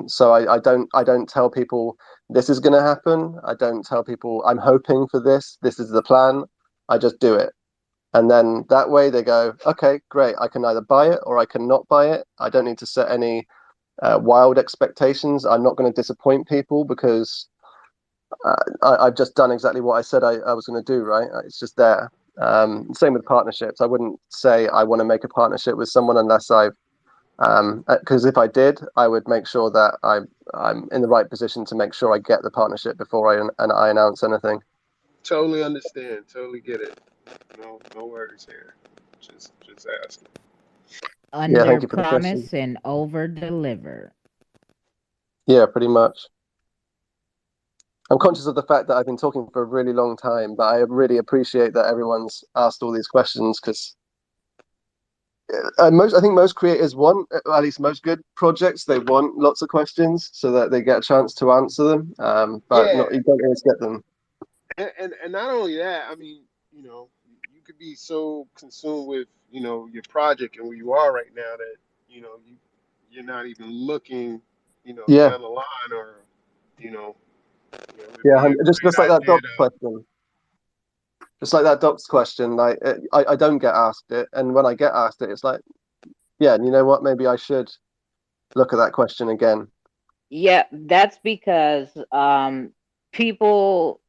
Speaker 8: So I don't tell people this is going to happen. I don't tell people I'm hoping for this. This is the plan. I just do it. And then that way they go, okay, great. I can either buy it or I can not buy it. I don't need to set any wild expectations. I'm not going to disappoint people because I've just done exactly what I said I was going to do, right? It's just there. Same with partnerships. I wouldn't say I want to make a partnership with someone unless I've, because if I did, I would make sure that I'm in the right position to make sure I get the partnership before I announce anything.
Speaker 1: Totally understand. Totally get it. No worries here. Just asking.
Speaker 8: Yeah,
Speaker 2: Under
Speaker 8: thank you for the question.
Speaker 2: promise and over deliver.
Speaker 8: Yeah, pretty much. I'm conscious of the fact that I've been talking for a really long time, but I really appreciate that everyone's asked all these questions because I think most creators want, at least most good projects, they want lots of questions so that they get a chance to answer them. But
Speaker 1: Yeah,
Speaker 8: not you don't always get them.
Speaker 1: and not only that, I mean, you could be so consumed with, your project and where you are right now that, you're not even looking,
Speaker 8: Yeah,
Speaker 1: down the line or, you know, it'd
Speaker 8: yeah,
Speaker 1: be a
Speaker 8: just like
Speaker 1: great
Speaker 8: that
Speaker 1: idea
Speaker 8: docs
Speaker 1: to.
Speaker 8: question. Just like that docs question, like I don't get asked it, and when I get asked it, it's like, yeah, and you know what? Maybe I should look at that question again.
Speaker 2: Yeah, that's because people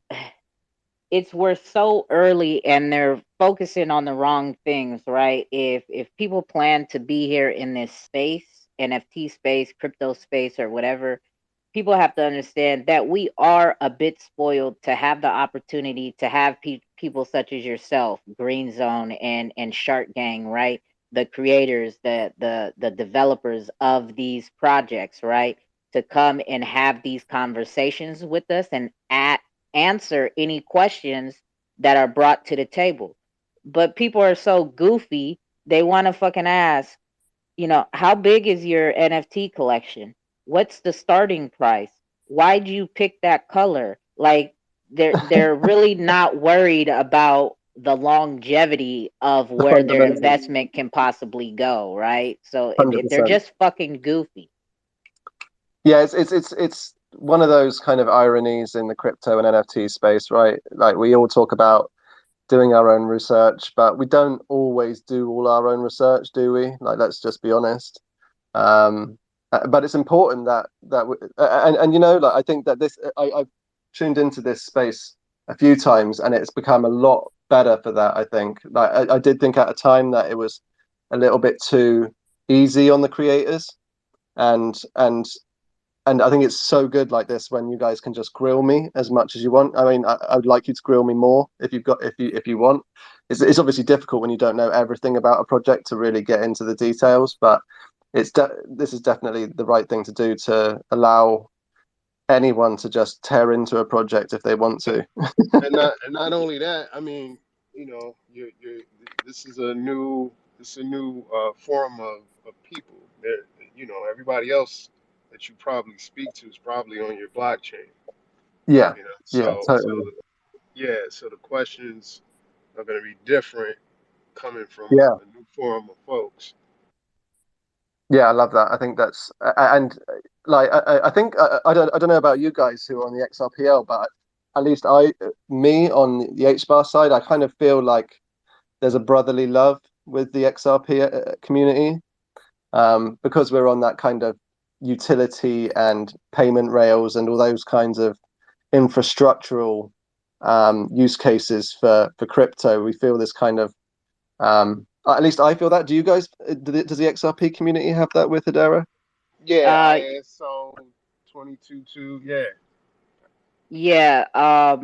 Speaker 2: we're so early and they're focusing on the wrong things, right? If people plan to be here in this space, NFT space, crypto space or whatever, people have to understand that we are a bit spoiled to have the opportunity to have people such as yourself, Green Zone and Shark Gang, right? The creators, the developers of these projects, right? To come and have these conversations with us and answer any questions that are brought to the table. But people are so goofy, they want to fucking ask, how big is your NFT collection? What's the starting price? Why'd you pick that color? Like they're really not worried about the longevity of
Speaker 8: The
Speaker 2: where their
Speaker 8: fundamentals,
Speaker 2: investment can possibly go, right? So
Speaker 8: 100%.
Speaker 2: they're just fucking goofy.
Speaker 8: Yeah, it's one of those kind of ironies in the crypto and NFT space, right? Like we all talk about doing our own research, but we don't always do all our own research, do we? Like, let's just be honest. But it's important that and like I think that I've tuned into this space a few times, and it's become a lot better for that. I think like I did think at a time that it was a little bit too easy on the creators, and and and I think it's so good like this when you guys can just grill me as much as you want. I mean, I would like you to grill me more if you want. It's obviously difficult when you don't know everything about a project to really get into the details, but this is definitely the right thing to do to allow anyone to just tear into a project if they want to.
Speaker 1: And not only that, I mean, you're this is a new form of people. Everybody else that you probably speak to is probably on your blockchain.
Speaker 8: Yeah, yeah,
Speaker 1: So
Speaker 8: totally.
Speaker 1: yeah, so the questions are going to be different coming from
Speaker 8: Yeah,
Speaker 1: a new form of folks.
Speaker 8: yeah, I love that. I think that's and like I think I don't know about you guys who are on the XRPL, but at least me on the HBAR side, I kind of feel like there's a brotherly love with the XRP community, because we're on that kind of utility and payment rails and all those kinds of infrastructural use cases for crypto. We feel this kind of at least I feel that. Do you guys? Does the XRP community have that with Hedera?
Speaker 1: Yeah,
Speaker 2: Uh,
Speaker 1: ISO 22.2. Yeah,
Speaker 2: yeah.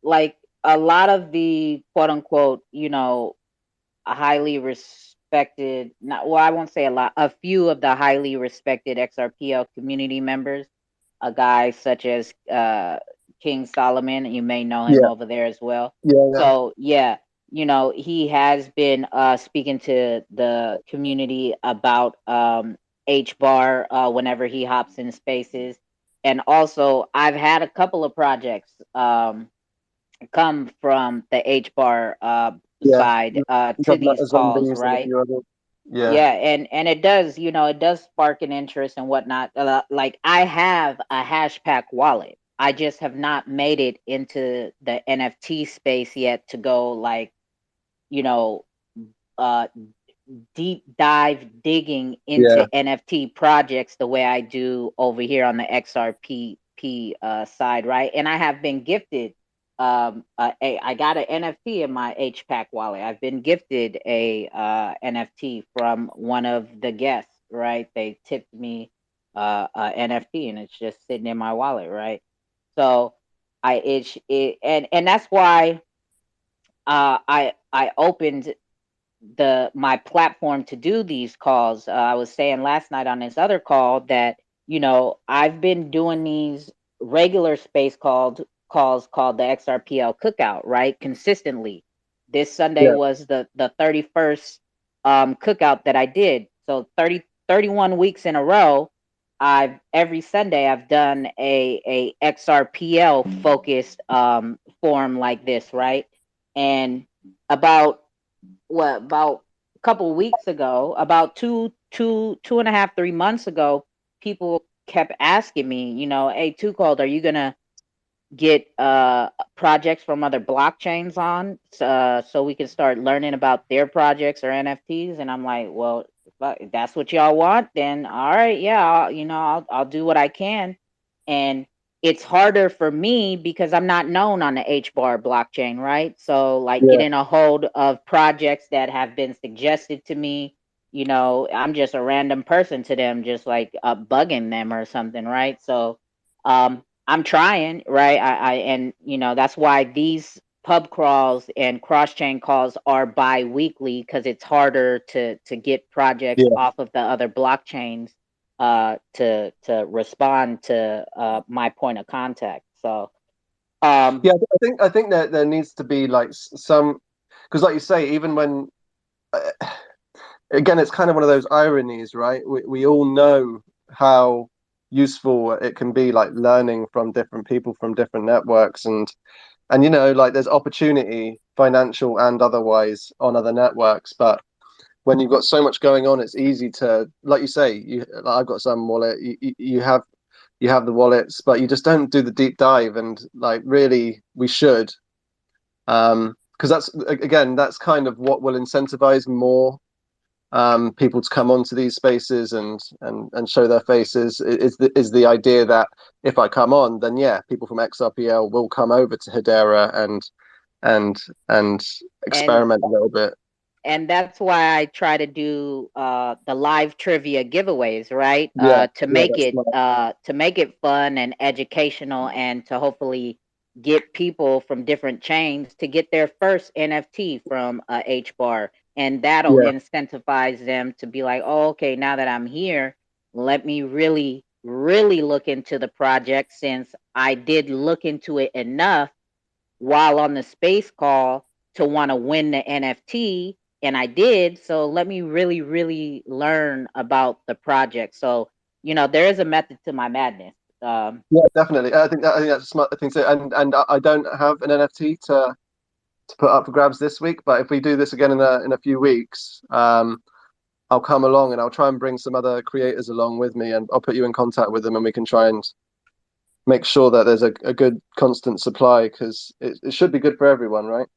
Speaker 2: Like a lot of the quote unquote, highly respected, not, well, I won't say a lot, a few of the highly respected XRPL community members, a guy such as King Solomon, you may know him
Speaker 8: Yeah,
Speaker 2: over there as well.
Speaker 8: yeah, yeah,
Speaker 2: So yeah, he has been speaking to the community about Hbar whenever he hops in spaces. And also I've had a couple of projects come from the Hbar
Speaker 8: yeah.
Speaker 2: side
Speaker 8: We've
Speaker 2: to
Speaker 8: got
Speaker 2: these calls,
Speaker 8: zombies and a
Speaker 2: right?
Speaker 8: few others. Yeah,
Speaker 2: Yeah, and it does, it does spark an interest and whatnot. Like I have a Hashpack wallet. I just have not made it into the NFT space yet to go like, you know, uh deep dive digging
Speaker 8: yeah,
Speaker 2: into NFT projects the way I do over here on the XRP side, right? And I have been gifted I got an NFT in my HPAC wallet. I've been gifted a NFT from one of the guests, right? They tipped me a NFT and it's just sitting in my wallet, right? So and that's why I opened my platform to do these calls. I was saying last night on this other call that I've been doing these regular space calls called the XRPL Cookout, right, consistently. This Sunday
Speaker 8: yeah,
Speaker 2: was the 31st cookout that I did. So 31 weeks in a row. I've every Sunday I've done a XRPL focused forum like this, right? And about about a couple of weeks ago, about two and a half, 3 months ago, people kept asking me, hey, Too Cold, are you gonna get projects from other blockchains on so we can start learning about their projects or NFTs? And I'm like, well, if that's what y'all want, then all right, yeah, I'll do what I can. And it's harder for me because I'm not known on the HBAR blockchain, right? So like
Speaker 8: yeah,
Speaker 2: getting a hold of projects that have been suggested to me, I'm just a random person to them, just like bugging them or something, right? So I'm trying, right? And that's why these pub crawls and cross chain calls are bi-weekly because it's harder to get projects
Speaker 8: yeah.
Speaker 2: off of the other blockchains to respond to my point of contact. So um
Speaker 8: Yeah, I think that there needs to be like some, because like you say, even when uh, again, it's kind of one of those ironies, right? We all know how useful it can be, like learning from different people from different networks, and like there's opportunity, financial and otherwise, on other networks. But when you've got so much going on, it's easy to, like you say, like I've got some wallet, you have the wallets, but you just don't do the deep dive, and like really we should, because that's kind of what will incentivize more people to come onto these spaces and show their faces. Is the idea that if I come on, then yeah, people from XRPL will come over to Hedera and and
Speaker 2: and
Speaker 8: experiment a little bit.
Speaker 2: and that's why I try to do the live trivia giveaways, right?
Speaker 8: Yeah, yeah, that's smart.
Speaker 2: To make it fun and educational, and to hopefully get people from different chains to get their first NFT from HBAR, and that'll
Speaker 8: Yeah,
Speaker 2: incentivize them to be like, oh, okay, now that I'm here, let me really, really look into the project since I did look into it enough while on the space call to want to win the NFT, and I did. So let me really, really learn about the project. So there is a method to my madness.
Speaker 8: yeah, definitely. I think that's a smart thing to. And I don't have an NFT to put up for grabs this week, but if we do this again in a few weeks, I'll come along and I'll try and bring some other creators along with me, and I'll put you in contact with them, and we can try and make sure that there's a good constant supply, because it should be good for everyone, right?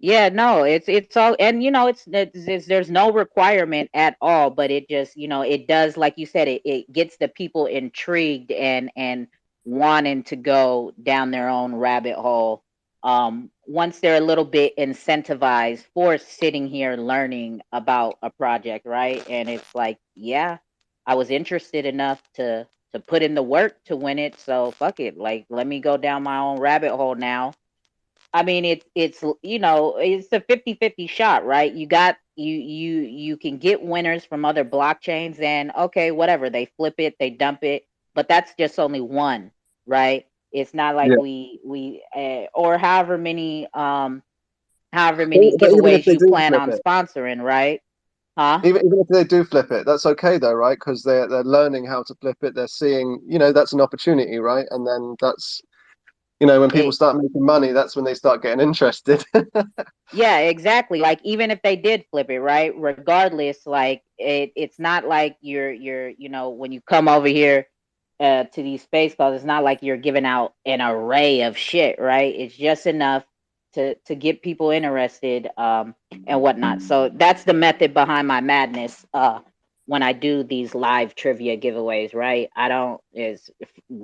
Speaker 2: Yeah, no, it's all, and there's no requirement at all, but it just it does, like you said, it gets the people intrigued and wanting to go down their own rabbit hole. Once they're a little bit incentivized for sitting here learning about a project, right? And it's like, yeah, I was interested enough to put in the work to win it, so fuck it. Like, let me go down my own rabbit hole now. I mean, it's it's a 50-50 shot, right? You can get winners from other blockchains, and okay, whatever, they flip it, they dump it, but that's just only one, right? It's not like
Speaker 8: Yeah.
Speaker 2: we or however many
Speaker 8: But even if
Speaker 2: giveaways
Speaker 8: they
Speaker 2: you
Speaker 8: do
Speaker 2: plan
Speaker 8: flip
Speaker 2: on
Speaker 8: it,
Speaker 2: sponsoring, right? Huh?
Speaker 8: even if they do flip it, that's okay though, right? Because they're learning how to flip it. They're seeing, that's an opportunity, right? And then that's, when people
Speaker 2: It,
Speaker 8: start making money, that's when they start getting interested.
Speaker 2: Yeah, exactly. Like, even if they did flip it, right? Regardless, like, it's not like you're when you come over here to these space calls, it's not like you're giving out an array of shit, right? It's just enough to get people interested and whatnot. So that's the method behind my madness when I do these live trivia giveaways, right? I don't is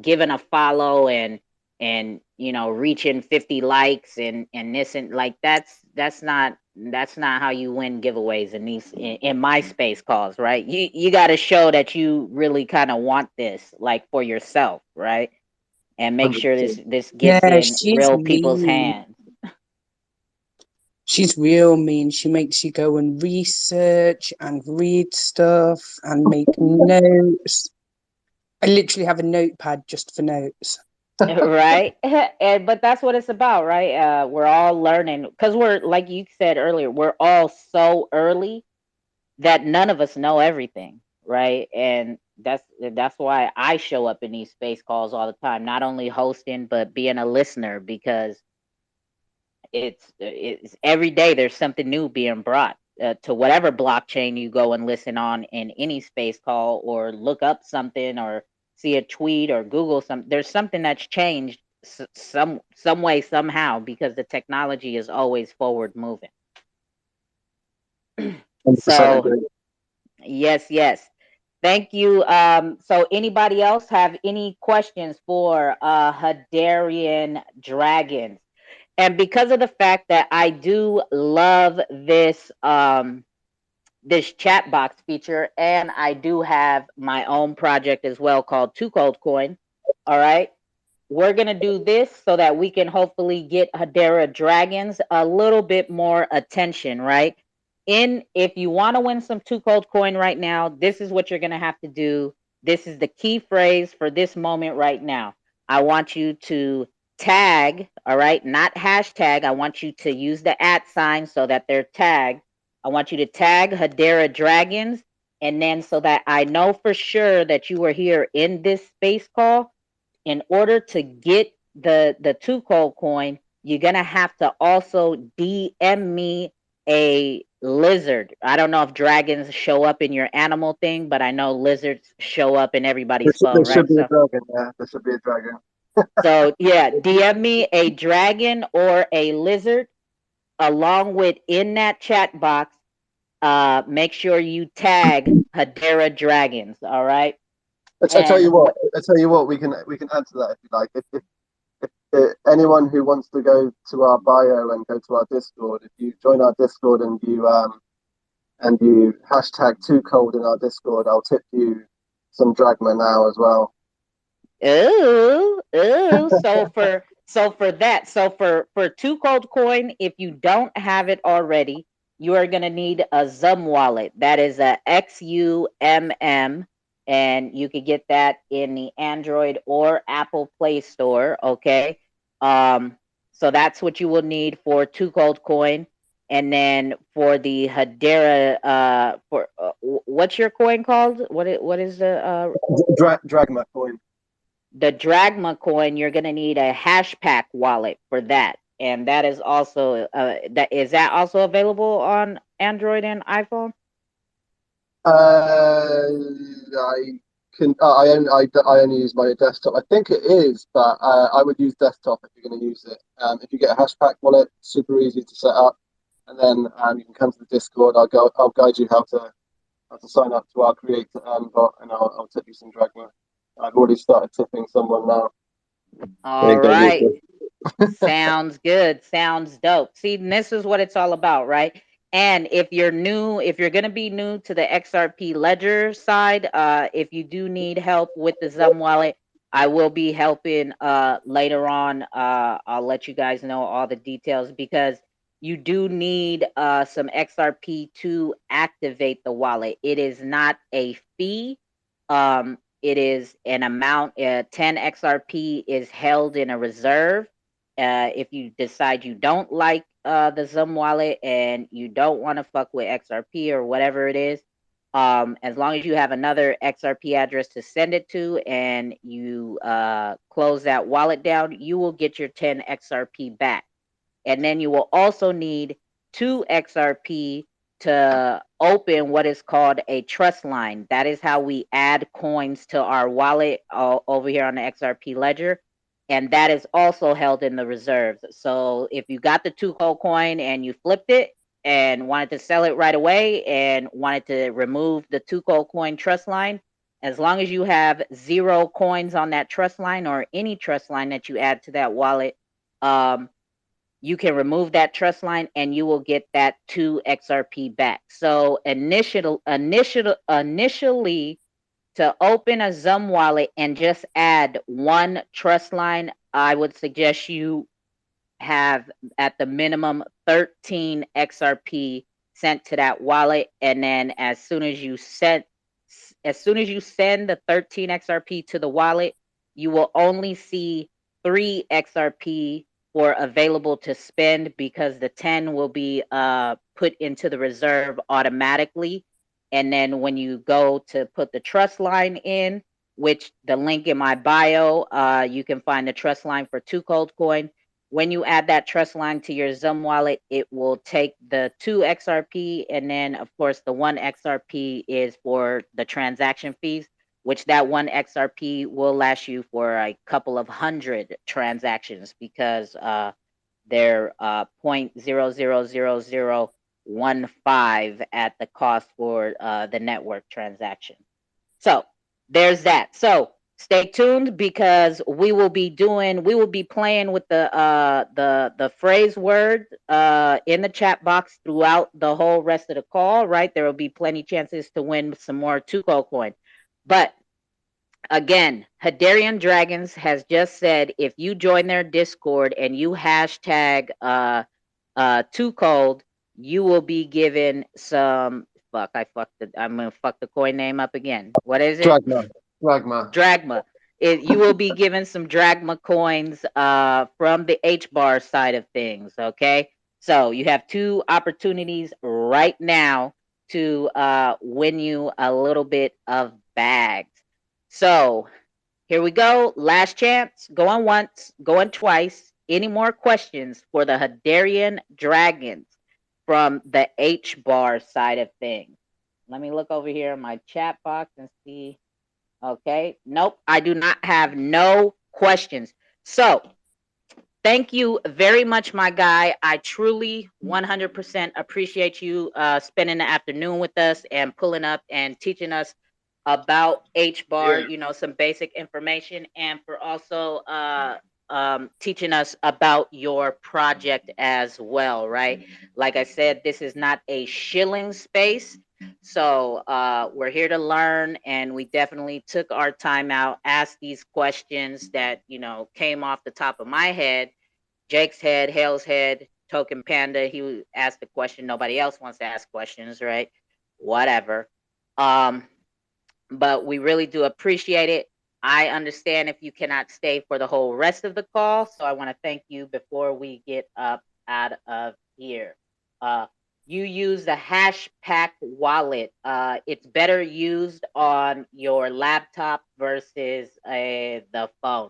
Speaker 2: giving a follow and reaching 50 likes and this and like that's not how you win giveaways in these in my space calls, right? You got to show that you really kind of want this, like, for yourself, right? And make sure
Speaker 8: 100%.
Speaker 2: this gets
Speaker 4: Yeah,
Speaker 2: in
Speaker 4: she's
Speaker 2: real people's
Speaker 4: mean.
Speaker 2: hands.
Speaker 4: She's real mean. She makes you go and research and read stuff and make notes. I literally have a notepad just for notes.
Speaker 2: Right. And but that's what it's about, right? We're all learning because we're, like you said earlier, we're all so early that none of us know everything, right? And that's why I show up in these space calls all the time, not only hosting but being a listener, because it's every day there's something new being brought to whatever blockchain you go and listen on in any space call, or look up something, or see a tweet, or Google something. There's something that's changed some way, somehow, because the technology is always forward moving.
Speaker 8: 100%
Speaker 2: So
Speaker 8: agree.
Speaker 2: yes, yes. Thank you. So anybody else have any questions for Hederian Dragons? And because of the fact that I do love this chat box feature, and I do have my own project as well called Too Cold Coin. All right. We're gonna do this so that we can hopefully get Hedera Dragons a little bit more attention, right? If you want to win some Too Cold Coin right now, this is what you're gonna have to do. This is the key phrase for this moment right now. I want you to tag, all right, not hashtag. I want you to use the @ so that they're tagged. I want you to tag Hedera Dragons, and then so that I know for sure that you were here in this space call. In order to get the Too Cold Coin, you're gonna have to also DM me a lizard. I don't know if dragons show up in your animal thing, but I know lizards show up in everybody's
Speaker 8: There
Speaker 2: phone,
Speaker 8: should
Speaker 2: right?
Speaker 8: be a
Speaker 2: So
Speaker 8: dragon. Yeah, there should be a dragon.
Speaker 2: yeah, DM me a dragon or a lizard, along with, in that chat box, make sure you tag Hedera Dragons, all right?
Speaker 8: I tell
Speaker 2: And
Speaker 8: you what. I tell you what. We can add to that if you like. If anyone who wants to go to our bio and go to our Discord, if you join our Discord and you hashtag too cold in our Discord, I'll tip you some dragma now as well.
Speaker 2: ooh, ooh. So for Too Cold Coin, if you don't have it already, you are gonna need a Zum wallet. That is a XUMM, and you could get that in the Android or Apple Play Store. Okay, um, so that's what you will need for Too Cold Coin. And then for the Hedera, for what's your coin called? What is
Speaker 8: Dragma coin.
Speaker 2: the Dragma coin? You're gonna need a Hashpack wallet for that, and that is also that also available on Android and iPhone?
Speaker 8: I can. I only use my desktop. I think it is, but I would use desktop if you're going to use it. If you get a Hashpack wallet, super easy to set up, and then you can come to the Discord. I'll guide you how to sign up to our creator bot, and I'll tip you some dragma. I've already started tipping someone now.
Speaker 2: All
Speaker 8: There you go,
Speaker 2: right.
Speaker 8: Yusuf.
Speaker 2: Sounds good. Sounds dope. See, this is what it's all about, right? And if you're new, if you're gonna be new to the XRP Ledger side, if you do need help with the Zum wallet, I will be helping later on. I'll let you guys know all the details because you do need some XRP to activate the wallet. It is not a fee. It is an amount. 10 XRP is held in a reserve. If you decide you don't like the Zum wallet and you don't want to fuck with XRP or whatever it is, as long as you have another XRP address to send it to and you close that wallet down, you will get your 10 XRP back. And then you will also need 2 XRP to open what is called a trust line. That is how we add coins to our wallet over here on the XRP Ledger. And that is also held in the reserves. So if you got the 2 coin and you flipped it and wanted to sell it right away and wanted to remove the 2 coin trust line, as long as you have 0 coins on that trust line or any trust line that you add to that wallet, you can remove that trust line and you will get that 2 XRP back. So initially to open a Zum wallet and just add 1 trust line, I would suggest you have at the minimum 13 XRP sent to that wallet, and then as soon as you send the 13 XRP to the wallet, you will only see 3 XRP for available to spend because the 10 will be put into the reserve automatically. And then when you go to put the trust line in, which the link in my bio, you can find the trust line for 2 coin. When you add that trust line to your Zum wallet, it will take the 2 XRP, and then of course the 1 XRP is for the transaction fees, which that 1 XRP will last you for a couple of hundred transactions because they're 0.00015 at the cost for the network transaction. So there's that. So stay tuned because we will be playing with the phrase word in the chat box throughout the whole rest of the call, right? There will be plenty chances to win some more 2 coin. But again, Hederian Dragons has just said if you join their Discord and you hashtag 2 cold, you will be given some I'm gonna fuck the coin name up again. What is it?
Speaker 8: Dragma.
Speaker 2: Dragma. You will be given some Dragma coins from the Hbar side of things. Okay, so you have 2 opportunities right now to win you a little bit of bags. So here we go. Last chance. Going once, going twice. Any more questions for the Hederian Dragons from the Hbar side of things? Let me look over here in my chat box and see. Okay. Nope. I do not have no questions. So thank you very much, my guy. I truly 100% appreciate you spending the afternoon with us and pulling up and teaching us about Hbar,
Speaker 1: Yeah.
Speaker 2: you know, some basic information, and for also teaching us about your project as well, right? Like I said, this is not a shilling space. So we're here to learn, and we definitely took our time out, asked these questions that, you know, came off the top of my head, Jake's head, Hale's head, Token Panda. He asked the question. Nobody else wants to ask questions, right? Whatever. But we really do appreciate it. I understand if you cannot stay for the whole rest of the call, so I want to thank you before we get up out of here. You use the Hashpack wallet. It's better used on your laptop versus the phone.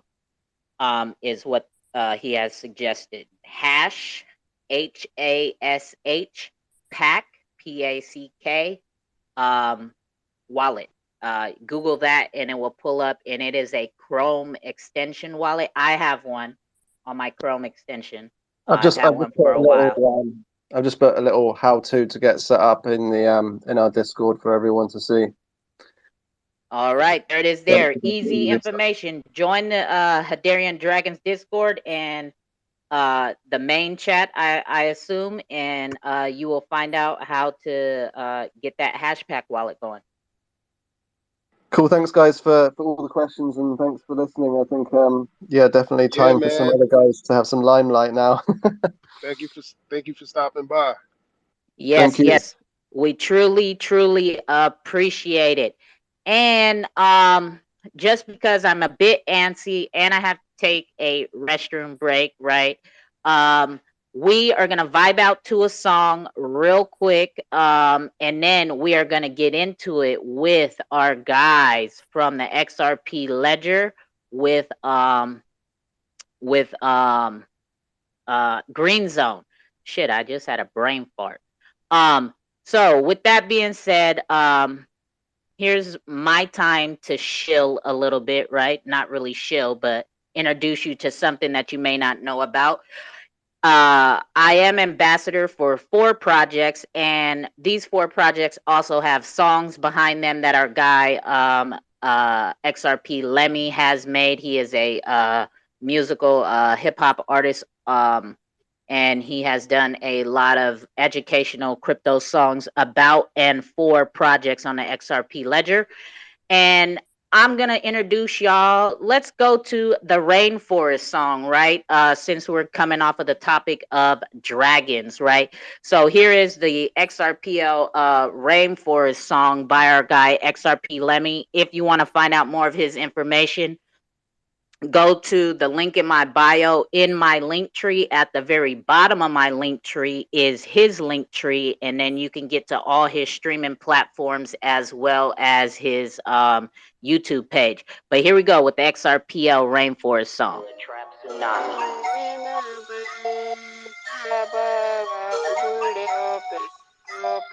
Speaker 2: Is what he has suggested. HASH, pack, PACK, wallet. Google that and it will pull up, and it is a Chrome extension wallet. I have one on my Chrome extension. I've had one for a while.
Speaker 8: I've just put a little how to get set up in the in our Discord for everyone to see.
Speaker 2: All right, there it is there. Easy information. Join the Hederian Dragons Discord and the main chat, I assume, and you will find out how to get that Hashpack wallet going.
Speaker 8: Cool. Thanks, guys, for all the questions, and thanks for listening. I think, yeah, definitely
Speaker 1: Yeah,
Speaker 8: time for some
Speaker 1: man.
Speaker 8: other guys to have some limelight now.
Speaker 1: Thank you for stopping by.
Speaker 2: Yes,
Speaker 8: Thank you.
Speaker 2: yes. We truly appreciate it. And just because I'm a bit antsy and I have to take a restroom break, right? We are gonna vibe out to a song real quick. And then we are gonna get into it with our guys from the XRP Ledger with Green Zone. Shit, I just had a brain fart. So with that being said, here's my time to shill a little bit, right? Not really shill, but introduce you to something that you may not know about. I am ambassador for 4 projects, and these 4 projects also have songs behind them that our guy XRP Lemmy has made. He is a musical hip hop artist, and he has done a lot of educational crypto songs about and for projects on the XRP Ledger. And I'm gonna introduce y'all. Let's go to the Rainforest song, right? Since we're coming off of the topic of dragons, right? So here is the XRPL Rainforest song by our guy XRP Lemmy. If you want to find out more of his information, go to the link in my bio. In my link tree at the very bottom of my link tree is his link tree, and then you can get to all his streaming platforms as well as his YouTube page. But here we go with the XRPL Rainforest song.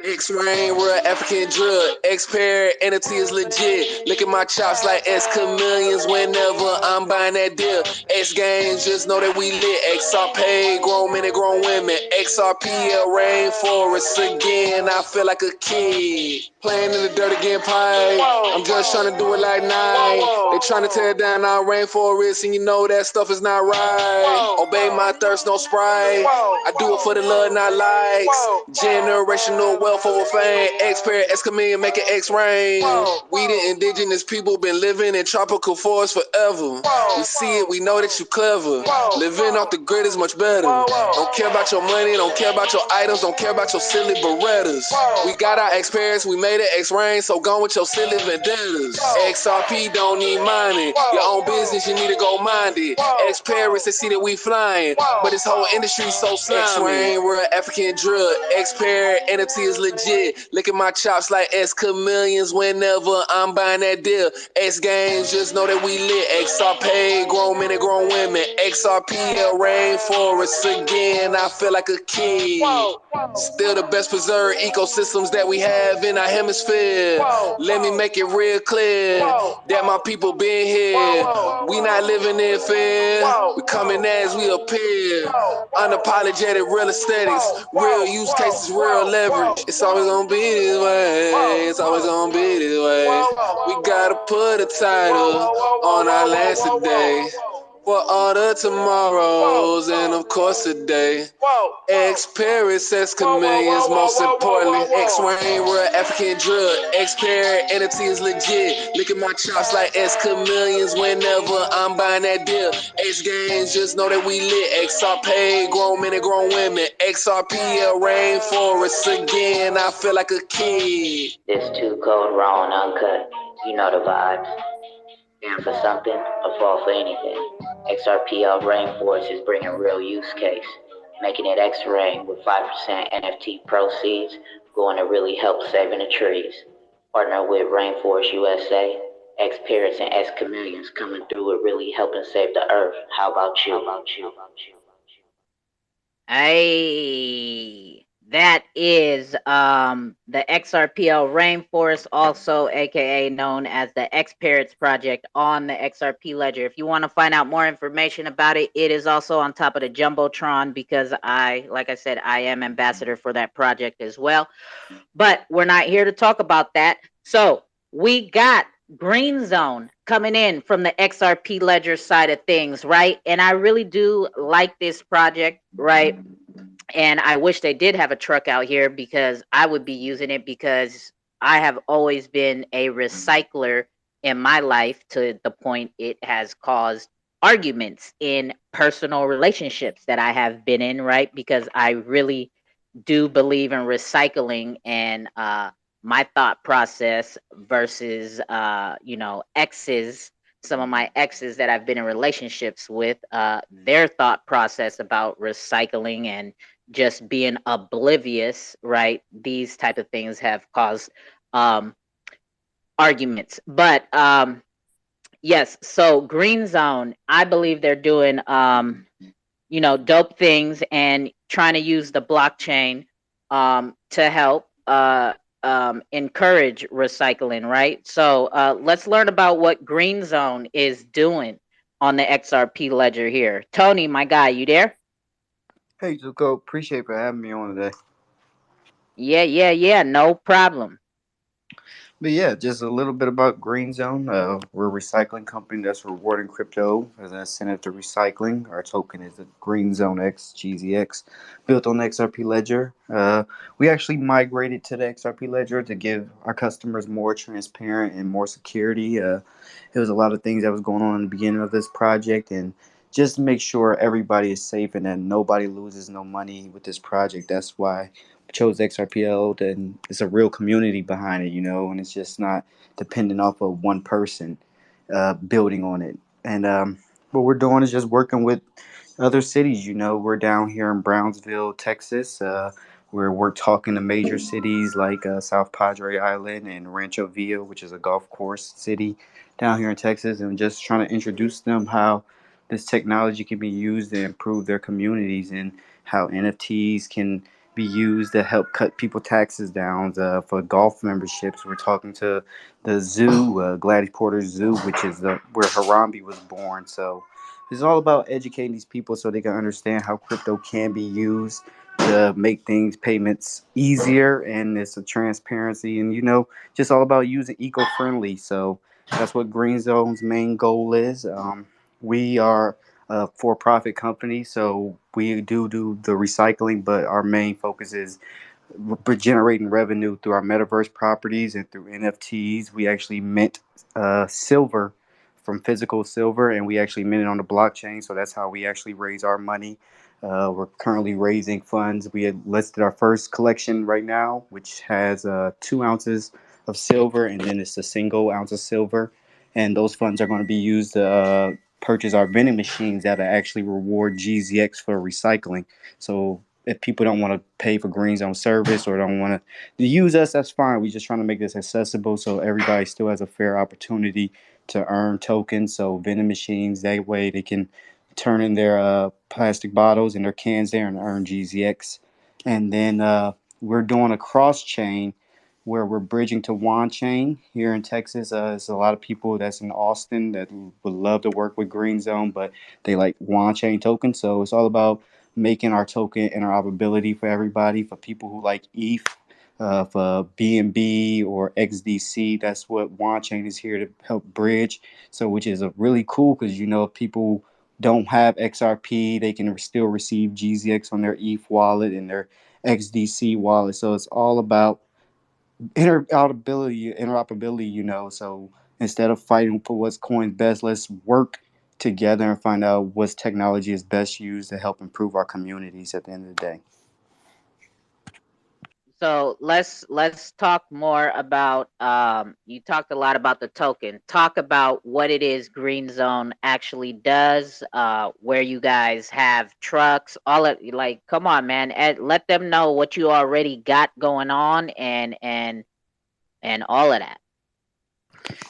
Speaker 6: X-Rain, real African drug. X-Pair, NFT is legit. Look at my chops like X-Chameleons whenever I'm buying that deal. X-Games, just know that we lit. Xrp, grown men and grown women. XRPL, Rainforest again. I feel like a kid. Playing in the dirt again, pie. I'm just trying to do it like night. They trying to tear down our rainforest, and you know that stuff is not right. Obey my thirst, no Sprite. I do it for the love, not likes. Generational wealth over fame. X-Pair, X-Chameleon, make it X-Rain. We the indigenous people been living in tropical forests forever. We see it, we know that you clever. Living off the grid is much better. Don't care about your money, don't care about your items, don't care about your silly Berettas. We got our X-Pairs, we made it X-Rain, so gone with your silly vendettas. XRP don't need mining. Your own business, you need to go mind it. X-Paris, they see that we flying, but this whole industry so slimy. X-Rain, real African drug. X-Pair, NFT is legit. Look at my chops like X-Chameleons whenever I'm buying that deal. X-Games, just know that we lit. XRP, grown men and grown women. XRPL, Rainforest again. I feel like a kid. Still the best preserved ecosystems that we have in our hemisphere. Let me make it real clear that my people been here. We not living in fear. We coming as we appear. Unapologetic real aesthetics, real use cases, real leverage. It's always gonna be this way. It's always gonna be this way. We gotta put a title on our last today. For all the tomorrows and of course today. X-Paris, X-Chameleons, most importantly. X-Rain, real African drug. X-Pair, NFT is legit. Look at my chops like X-Chameleons whenever I'm buying that deal. X-Games, just know that we lit. XRP, grown men and grown women. XRPL, Rainforest again. I feel like a kid.
Speaker 7: This too cold, raw and uncut. You know the vibes. Stand for something or fall for anything. XRPL Rainforest is bringing real use case, making it X-Rain with 5% NFT proceeds going to really help saving the trees. Partner with Rainforest USA, X-Parrots and X-Chameleons coming through with really helping save the earth. How about you?
Speaker 2: Hey, that is the XRPL Rainforest, also aka known as the X Parrots project on the XRP Ledger. If you want to find out more information about it, it is also on top of the Jumbotron because like I said, I am ambassador for that project as well. But we're not here to talk about that. So we got Green Zone coming in from the XRP Ledger side of things, right? And I really do like this project, right? And I wish they did have a truck out here because I would be using it because I have always been a recycler in my life to the point it has caused arguments in personal relationships that I have been in, right? Because I really do believe in recycling and my thought process versus exes, some of my exes that I've been in relationships with, their thought process about recycling and just being oblivious, right? These type of things have caused um arguments. But yes, so Green Zone, I believe they're doing dope things and trying to use the blockchain to help encourage recycling, right? So let's learn about what Green Zone is doing on the XRP ledger here. Tony, my guy, you there?
Speaker 9: Hey, Zuko, appreciate for having me on today.
Speaker 2: Yeah, yeah, yeah, no problem.
Speaker 9: But yeah, just a little bit about Green Zone. We're a recycling company that's rewarding crypto as an incentive to recycling. Our token is the Green Zone X, GZX, built on the XRP Ledger. We actually migrated to the XRP Ledger to give our customers more transparent and more security. There was a lot of things that was going on in the beginning of this project, and just to make sure everybody is safe and that nobody loses no money with this project. That's why chose XRPL, and it's a real community behind it, and it's just not dependent off of one person building on it. And what we're doing is just working with other cities. We're down here in Brownsville, Texas. We're talking to major cities like South Padre Island and Rancho Villa, which is a golf course city down here in Texas, and just trying to introduce them how this technology can be used to improve their communities and how NFTs can be used to help cut people taxes down for golf memberships. We're talking to the zoo, Gladys Porter Zoo, which is where Harambe was born. So it's all about educating these people so they can understand how crypto can be used to make things payments easier, and it's a transparency, and just all about using eco-friendly. So that's what Green Zone's main goal is. We are a for-profit company, so we do the recycling, but our main focus is we're generating revenue through our metaverse properties and through NFTs. We actually mint silver from physical silver, and we actually mint it on the blockchain. So that's how we actually raise our money. We're currently raising funds. We had listed our first collection right now, which has 2 ounces of silver, and then it's a single ounce of silver. And those funds are going to be used to purchase our vending machines that actually reward GZX for recycling. So if people don't want to pay for Green Zone service or don't want to use us, that's fine. We're just trying to make this accessible so everybody still has a fair opportunity to earn tokens. So vending machines, that way they can turn in their plastic bottles and their cans there and earn GZX. And then we're doing a cross chain where we're bridging to Wan Chain here in Texas. There's a lot of people that's in Austin that would love to work with Green Zone, but they like Wan Chain tokens. So it's all about making our token interoperability for everybody, for people who like ETH, for BNB or XDC. That's what Wan Chain is here to help bridge. So, which is a really cool because if people don't have XRP, they can still receive GZX on their ETH wallet and their XDC wallet. So it's all about interoperability. So instead of fighting for what's coin's best, let's work together and find out what technology is best used to help improve our communities at the end of the day.
Speaker 2: So let's talk more about you talked a lot about the token. Talk about what it is Green Zone actually does, where you guys have trucks, all of like come on man, let them know what you already got going on and all of that.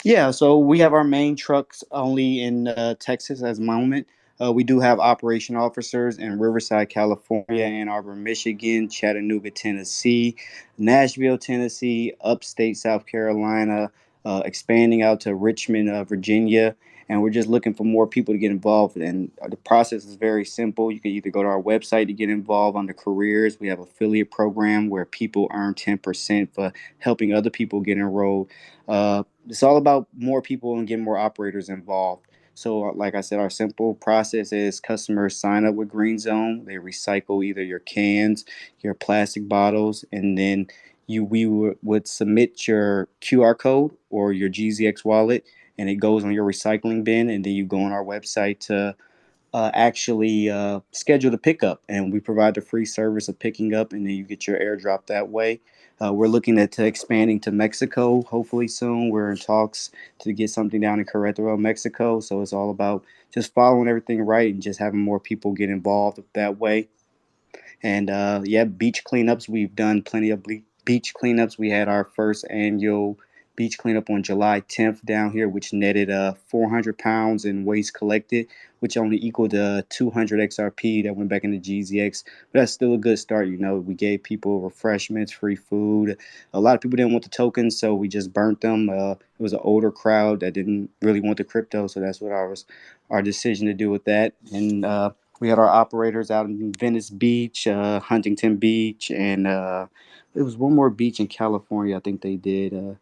Speaker 9: Yeah, so we have our main trucks only in Texas at the moment. We do have operation officers in Riverside, California, Ann Arbor, Michigan, Chattanooga, Tennessee, Nashville, Tennessee, upstate South Carolina, expanding out to Richmond, Virginia, and we're just looking for more people to get involved. And the process is very simple. You can either go to our website to get involved under careers. We have an affiliate program where people earn 10% for helping other people get enrolled. It's all about more people and getting more operators involved. So, like I said, our simple process is customers sign up with Green Zone. They recycle either your cans, your plastic bottles, and then would submit your QR code or your GZX wallet, and it goes on your recycling bin. And then you go on our website to actually schedule the pickup, and we provide the free service of picking up, and then you get your airdrop that way. We're looking at expanding to Mexico hopefully soon. We're in talks to get something down in Querétaro, Mexico. So it's all about just following everything right and just having more people get involved that way. And yeah, beach cleanups. We've done plenty of beach cleanups. We had our first annual beach cleanup on July 10th down here, which netted 400 pounds in waste collected, which only equaled 200 XRP that went back into GZX. But that's still a good start. You know, we gave people refreshments, free food. A lot of people didn't want the tokens, so we just burnt them. It was an older crowd that didn't really want the crypto, so that's what our decision to do with that. And we had our operators out in Venice Beach, Huntington Beach, and it was one more beach in California. I think they did.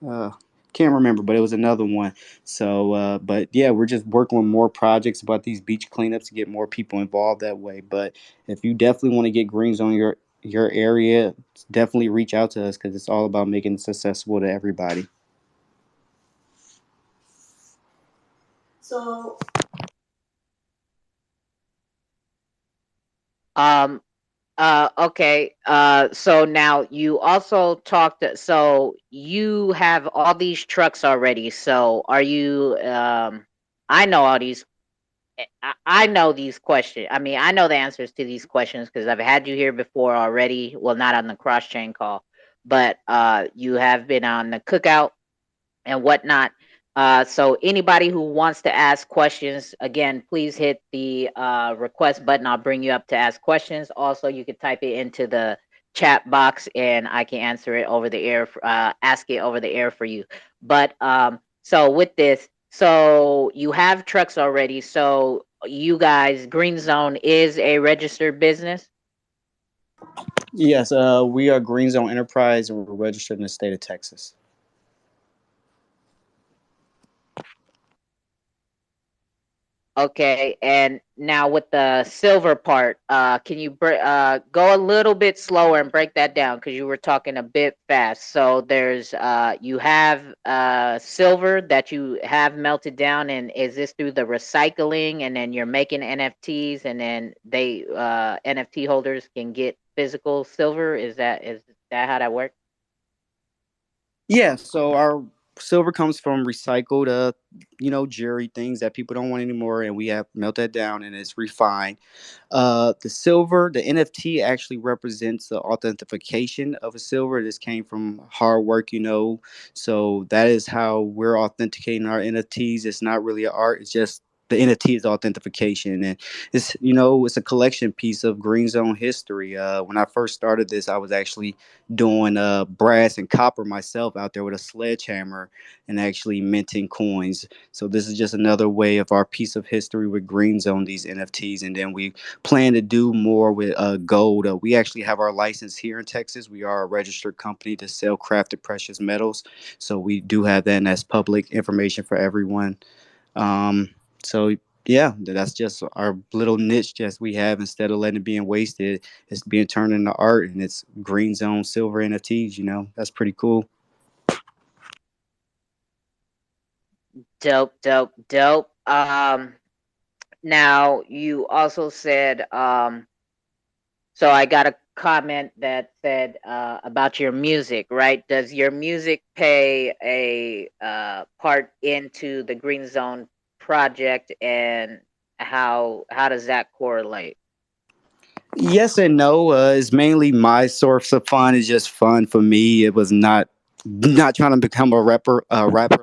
Speaker 9: Uh, can't remember, but it was another one. So, but yeah, we're just working on more projects about these beach cleanups to get more people involved that way. But if you definitely want to get greens on your area, definitely reach out to us because it's all about making it accessible to everybody.
Speaker 2: So, Um, okay. So now you also talked. So you have all these trucks already. So are you? I know all these. I know these questions. I mean, I know the answers to these questions because I've had you here before already. Well, not on the cross chain call, but you have been on the cookout and whatnot. So anybody who wants to ask questions, again, please hit the request button. I'll bring you up to ask questions. Also, you can type it into the chat box and I can answer it over the air, ask it over the air for you. But so with this, so you have trucks already. So you guys, Green Zone is a registered business.
Speaker 9: Yes, we are Green Zone Enterprise, and we're registered in the state of Texas.
Speaker 2: Okay, and now with the silver part, can you go a little bit slower and break that down because you were talking a bit fast. So there's you have silver that you have melted down, and is this through the recycling, and then you're making NFTs, and then they NFT holders can get physical silver? Is that how that works?
Speaker 9: Yeah, so our silver comes from recycled, jewelry things that people don't want anymore, and we have melt that down and it's refined. The silver, the NFT actually represents the authentication of a silver. This came from hard work, So that is how we're authenticating our NFTs. It's not really art. It's just the NFT is authentication, and it's a collection piece of Green Zone history. When I first started this, I was actually doing brass and copper myself out there with a sledgehammer and actually minting coins. So this is just another way of our piece of history with Green Zone, these NFTs, and then we plan to do more with gold. We actually have our license here in Texas. We are a registered company to sell crafted precious metals, so we do have that, and that's public information for everyone. Um, so yeah, that's just our little niche just we have. Instead of letting it being wasted, it's being turned into art, and it's Green Zone silver NFTs. That's pretty cool.
Speaker 2: Dope, dope, dope. Now you also said so I got a comment that said about your music, right? Does your music play a part into the Green Zone project, and how does that correlate?
Speaker 9: Yes and no. It's mainly my source of fun. It's just fun for me. It was not not trying to become a rapper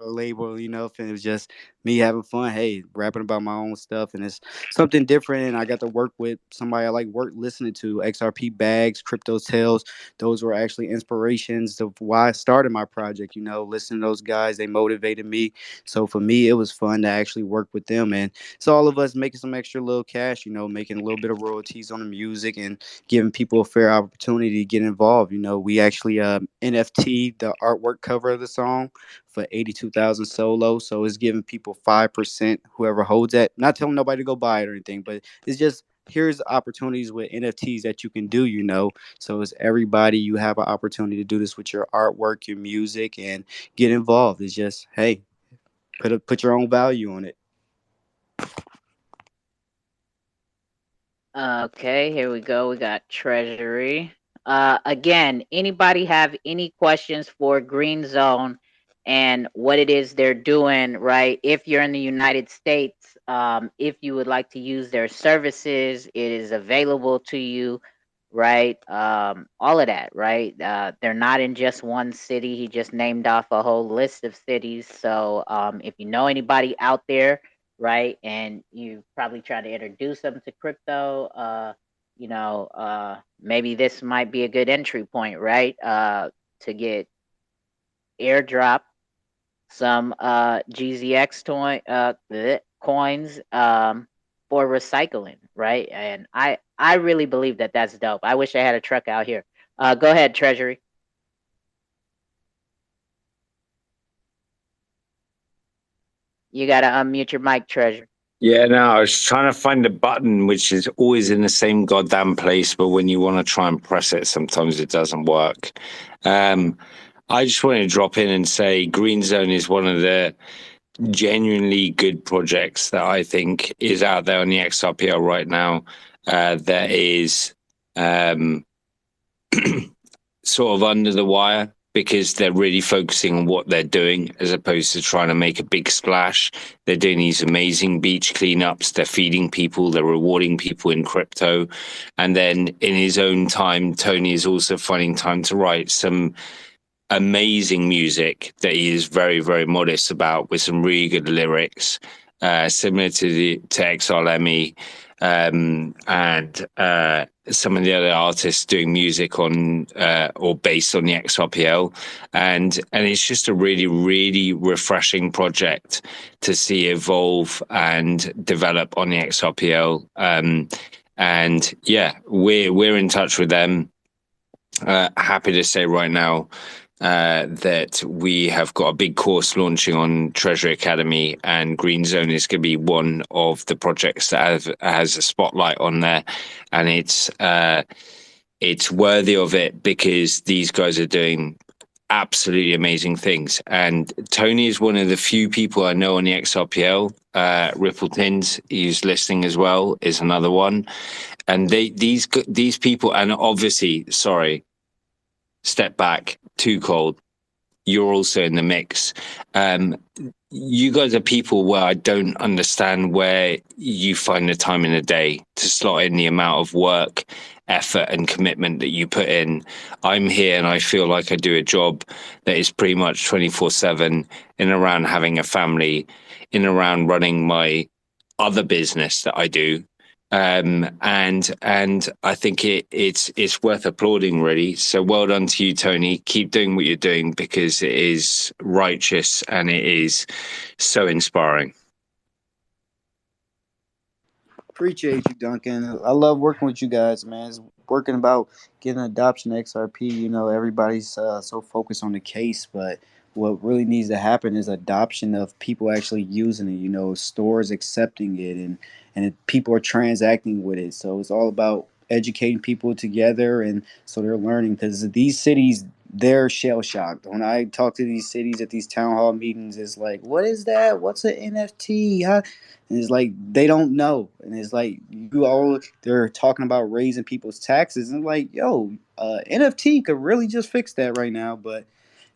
Speaker 9: label, if it was just me having fun, hey, rapping about my own stuff, and it's something different. And I got to work with somebody I like listening to, XRP Bags, Crypto Tales. Those were actually inspirations of why I started my project. Listening to those guys, they motivated me. So for me, it was fun to actually work with them, and it's all of us making some extra little cash. Making a little bit of royalties on the music and giving people a fair opportunity to get involved. We actually NFT the artwork cover of the song for 82,000 solo. So it's giving people 5%, whoever holds that. Not telling nobody to go buy it or anything, but it's just here's opportunities with NFTs that you can do. So it's everybody, you have an opportunity to do this with your artwork, your music, and get involved. It's just, hey, put your own value on it.
Speaker 2: Okay, here we go. We got Treasury. Again, anybody have any questions for Green Zone and what it is they're doing, right? If you're in the United States, if you would like to use their services, it is available to you, right? All of that, right? They're not in just one city. He just named off a whole list of cities. So if you know anybody out there, right, and you probably try to introduce them to crypto, maybe this might be a good entry point, right? To get airdrop some GZX coins for recycling, right? And I really believe that that's dope. I wish I had a truck out here. Go ahead, Treasury. You gotta unmute your mic, Treasury.
Speaker 10: Yeah, no, I was trying to find a button which is always in the same goddamn place, but when you want to try and press it, sometimes it doesn't work. I just wanted to drop in and say Green Zone is one of the genuinely good projects that I think is out there on the XRPL right now. That is sort of under the wire because they're really focusing on what they're doing as opposed to trying to make a big splash. They're doing these amazing beach cleanups. They're feeding people. They're rewarding people in crypto. And then in his own time, Tony is also finding time to write some amazing music that he is very, very modest about with some really good lyrics, similar to XRLME, and some of the other artists doing music on or based on the XRPL, and it's just a really, really refreshing project to see evolve and develop on the XRPL. And yeah, we're in touch with them. Happy to say right now that we have got a big course launching on Treasury Academy, and Green Zone is going to be one of the projects that has a spotlight on there, and it's worthy of it because these guys are doing absolutely amazing things. And Tony is one of the few people I know on the XRPL. Ripple Tins, he's listening as well, is another one. And these people, and obviously, sorry, step back, too cold. You're also in the mix. You guys are people where I don't understand where you find the time in the day to slot in the amount of work, effort, and commitment that you put in. I'm here and I feel like I do a job that is pretty much 24/7 in around having a family, in around running my other business that I do. And I think it's worth applauding, really. So well done to you, Tony. Keep doing what you're doing because it is righteous and it is so inspiring.
Speaker 9: Appreciate you, Duncan. I love working with you guys, man. It's working about getting adoption of XRP. Everybody's so focused on the case, but what really needs to happen is adoption of people actually using it. Stores accepting it, and people are transacting with it. So it's all about educating people together, and so they're learning because these cities. They're shell shocked. When I talk to these cities at these town hall meetings, it's like, what is that? What's an NFT? How? And it's like they don't know, and it's like they're talking about raising people's taxes, and like, yo, NFT could really just fix that right now. But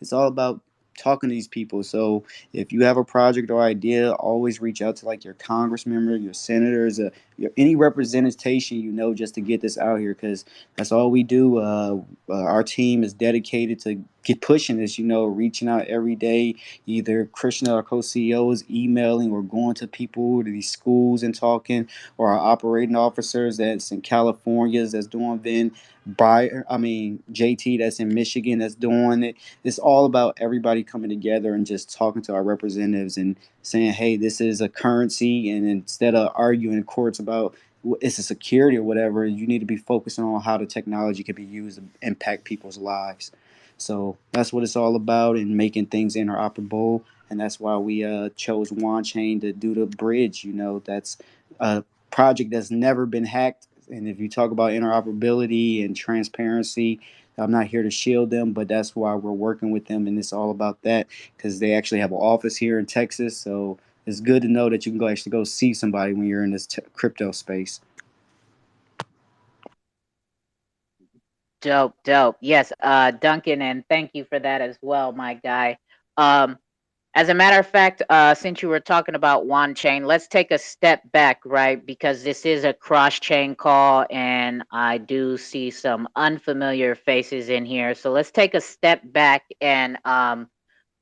Speaker 9: it's all about talking to these people. So if you have a project or idea, always reach out to like your congress member, your senators, any representation just to get this out here, because that's all we do. Our team is dedicated to get pushing this, reaching out every day, either Krishna, our co-CEO, is emailing or going to people to these schools and talking, or our operating officers that's in California that's doing Vin. JT that's in Michigan that's doing it. It's all about everybody coming together and just talking to our representatives and saying, hey, this is a currency, and instead of arguing in courts about it's a security or whatever, you need to be focusing on how the technology can be used to impact people's lives. So that's what it's all about, and making things interoperable. And that's why we chose WanChain to do the bridge. That's a project that's never been hacked. And if you talk about interoperability and transparency, I'm not here to shield them, but that's why we're working with them. And it's all about that, because they actually have an office here in Texas. So it's good to know that you can actually go see somebody when you're in this crypto space.
Speaker 2: Dope. Yes, Duncan, and thank you for that as well, my guy. As a matter of fact, since you were talking about WanChain, let's take a step back, right? Because this is a cross-chain call, and I do see some unfamiliar faces in here. So let's take a step back and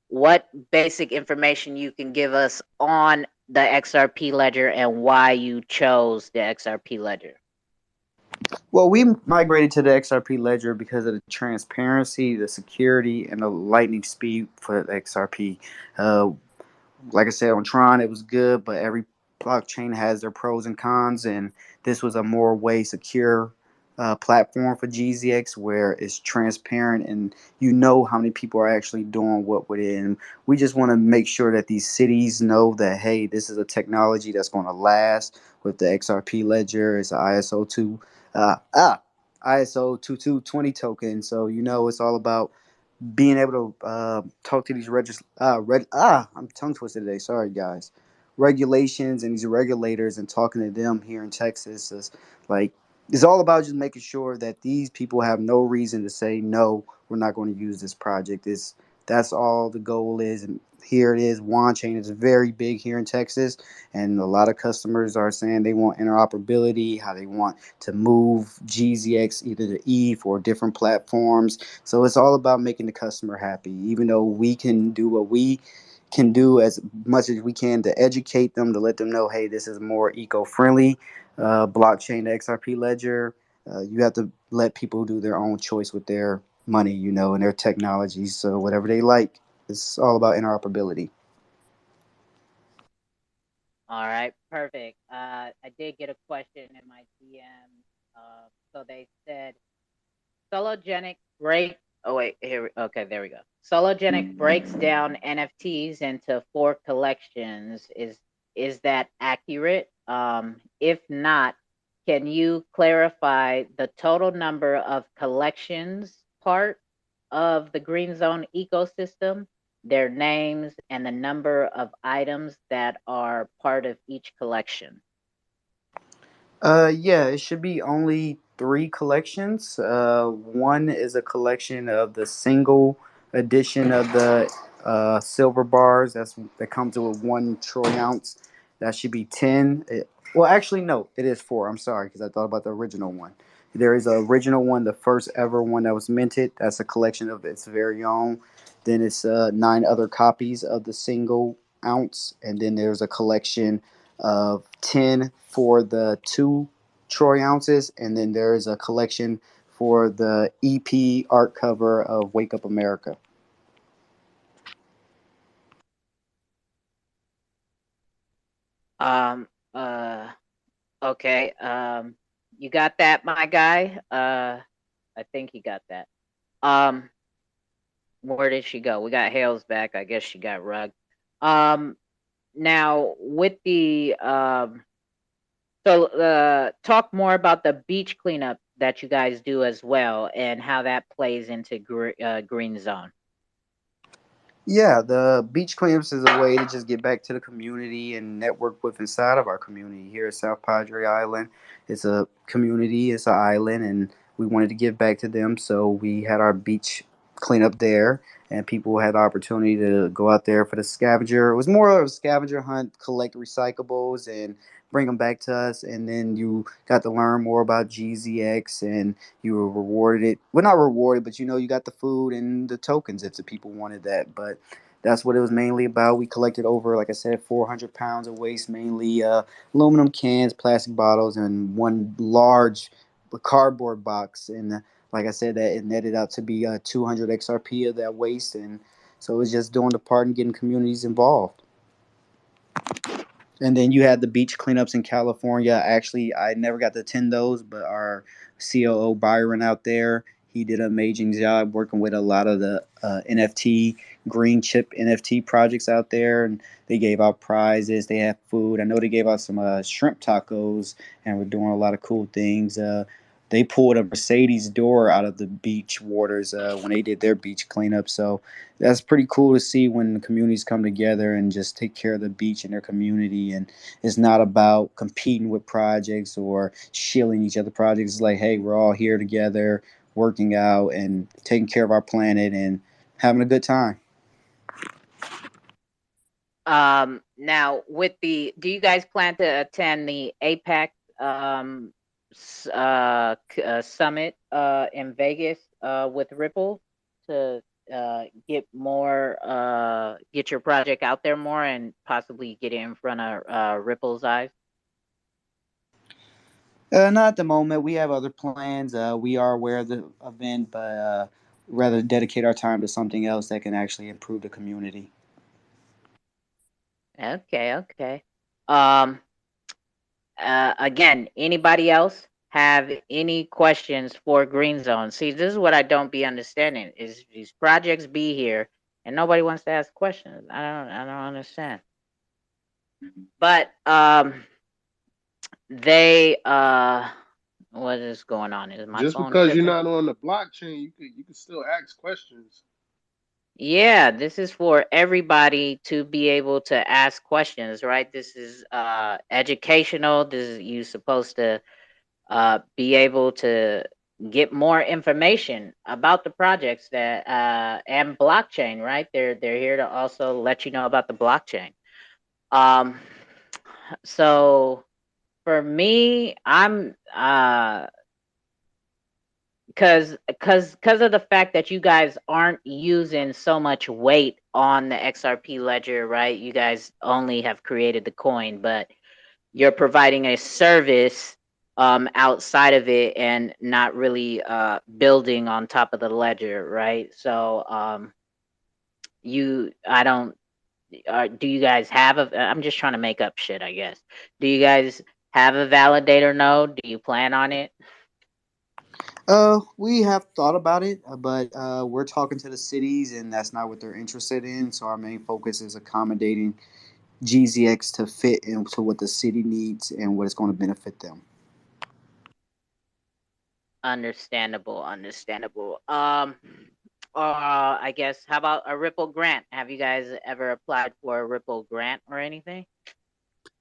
Speaker 2: what basic information you can give us on the XRP Ledger and why you chose the XRP Ledger.
Speaker 9: Well, we migrated to the XRP Ledger because of the transparency, the security, and the lightning speed for the XRP. Like I said, on Tron, it was good, but every blockchain has their pros and cons, and this was a more secure platform for GZX, where it's transparent and you know how many people are actually doing what with it. And we just want to make sure that these cities know that, hey, this is a technology that's going to last. With the XRP Ledger, it's an ISO 2220 token, so it's all about being able to talk to these I'm tongue twisted today. Sorry, guys. Regulations and these regulators, and talking to them here in Texas is like, it's all about just making sure that these people have no reason to say no, we're not going to use this project. That's all the goal is. And here it is. WanChain is very big here in Texas, and a lot of customers are saying they want interoperability, how they want to move GZX either to ETH or different platforms. So it's all about making the customer happy. Even though we can do what we can do as much as we can to educate them, to let them know, hey, this is more eco-friendly blockchain, the XRP Ledger. You have to let people do their own choice with their money, and their technologies. So whatever they like, it's all about interoperability.
Speaker 2: All right, perfect. I did get a question in my DM. So they said, Sologenic break. Oh wait, here. Okay, there we go. Sologenic breaks down NFTs into 4 collections. Is that accurate? If not, can you clarify the total number of collections part of the Green Zone ecosystem, their names, and the number of items that are part of each collection?
Speaker 9: Yeah, it should be only 3 collections. One is a collection of the single edition of the silver bars. That comes with 1 troy ounce. That should be 10. Well, actually, no, it is 4. I'm sorry, because I thought about the original one. There is an original one, the first ever one that was minted. That's a collection of its very own. Then it's 9 other copies of the single ounce, and then there's a collection of 10 for the 2 troy ounces, and then there is a collection for the EP art cover of Wake Up America.
Speaker 2: Um. Okay. You got that, my guy? I think he got that. Um. Where did she go? We got Hales back. I guess she got rugged. Um. Now with the talk more about the beach cleanup that you guys do as well, and how that plays into Green Zone.
Speaker 9: Yeah, the beach cleanups is a way to just get back to the community and network with inside of our community here at South Padre Island. It's a community, it's an island, and we wanted to give back to them. So we had our beach clean up there, and people had the opportunity to go out there for the scavenger. It was more of a scavenger hunt, collect recyclables and bring them back to us, and then you got to learn more about GZX, and you were rewarded. Well, not rewarded, but you got the food and the tokens if the people wanted that. But that's what it was mainly about. We collected over, like I said, 400 pounds of waste, mainly aluminum cans, plastic bottles, and one large cardboard box. And like I said, that it netted out to be 200 XRP of that waste. And so it was just doing the part and getting communities involved. And then you had the beach cleanups in California. Actually, I never got to attend those, but our COO Byron out there, he did an amazing job working with a lot of the NFT green chip NFT projects out there, and they gave out prizes. They had food. I know they gave out some shrimp tacos, and we're doing a lot of cool things. They pulled a Mercedes door out of the beach waters when they did their beach cleanup. So that's pretty cool to see when the communities come together and just take care of the beach and their community. And it's not about competing with projects or shilling each other projects. It's like, hey, we're all here together, working out and taking care of our planet and having a good time.
Speaker 2: Now do you guys plan to attend the APAC summit in Vegas with Ripple to get your project out there more and possibly get it in front of Ripple's eyes?
Speaker 9: Not at the moment. We have other plans. We are aware of the event, but rather dedicate our time to something else that can actually improve the community.
Speaker 2: Okay. Again, anybody else have any questions for Green Zone? See, this is what I don't be understanding is these projects be here and nobody wants to ask questions. I don't understand. But they what is going on? Is my
Speaker 1: Just
Speaker 2: phone
Speaker 1: because you're
Speaker 2: tripping?
Speaker 1: not on the blockchain, you could still ask questions.
Speaker 2: Yeah, this is for everybody to be able to ask questions, right? This is educational. This is you supposed to be able to get more information about the projects that and blockchain, right? They're here to also let you know about the blockchain. Um, so for me, I'm because of the fact that you guys aren't using so much weight on the XRP ledger, right? You guys only have created the coin, but you're providing a service outside of it and not really building on top of the ledger, right? So you I don't do you guys have a I'm just trying to make up shit, I guess. Do you guys have a validator node? Do you plan on it?
Speaker 9: We have thought about it, but we're talking to the cities, and that's not what they're interested in. So our main focus is accommodating GZX to fit into what the city needs and what is going to benefit them.
Speaker 2: Understandable. I guess how about a Ripple grant? Have you guys ever applied for a Ripple grant or anything?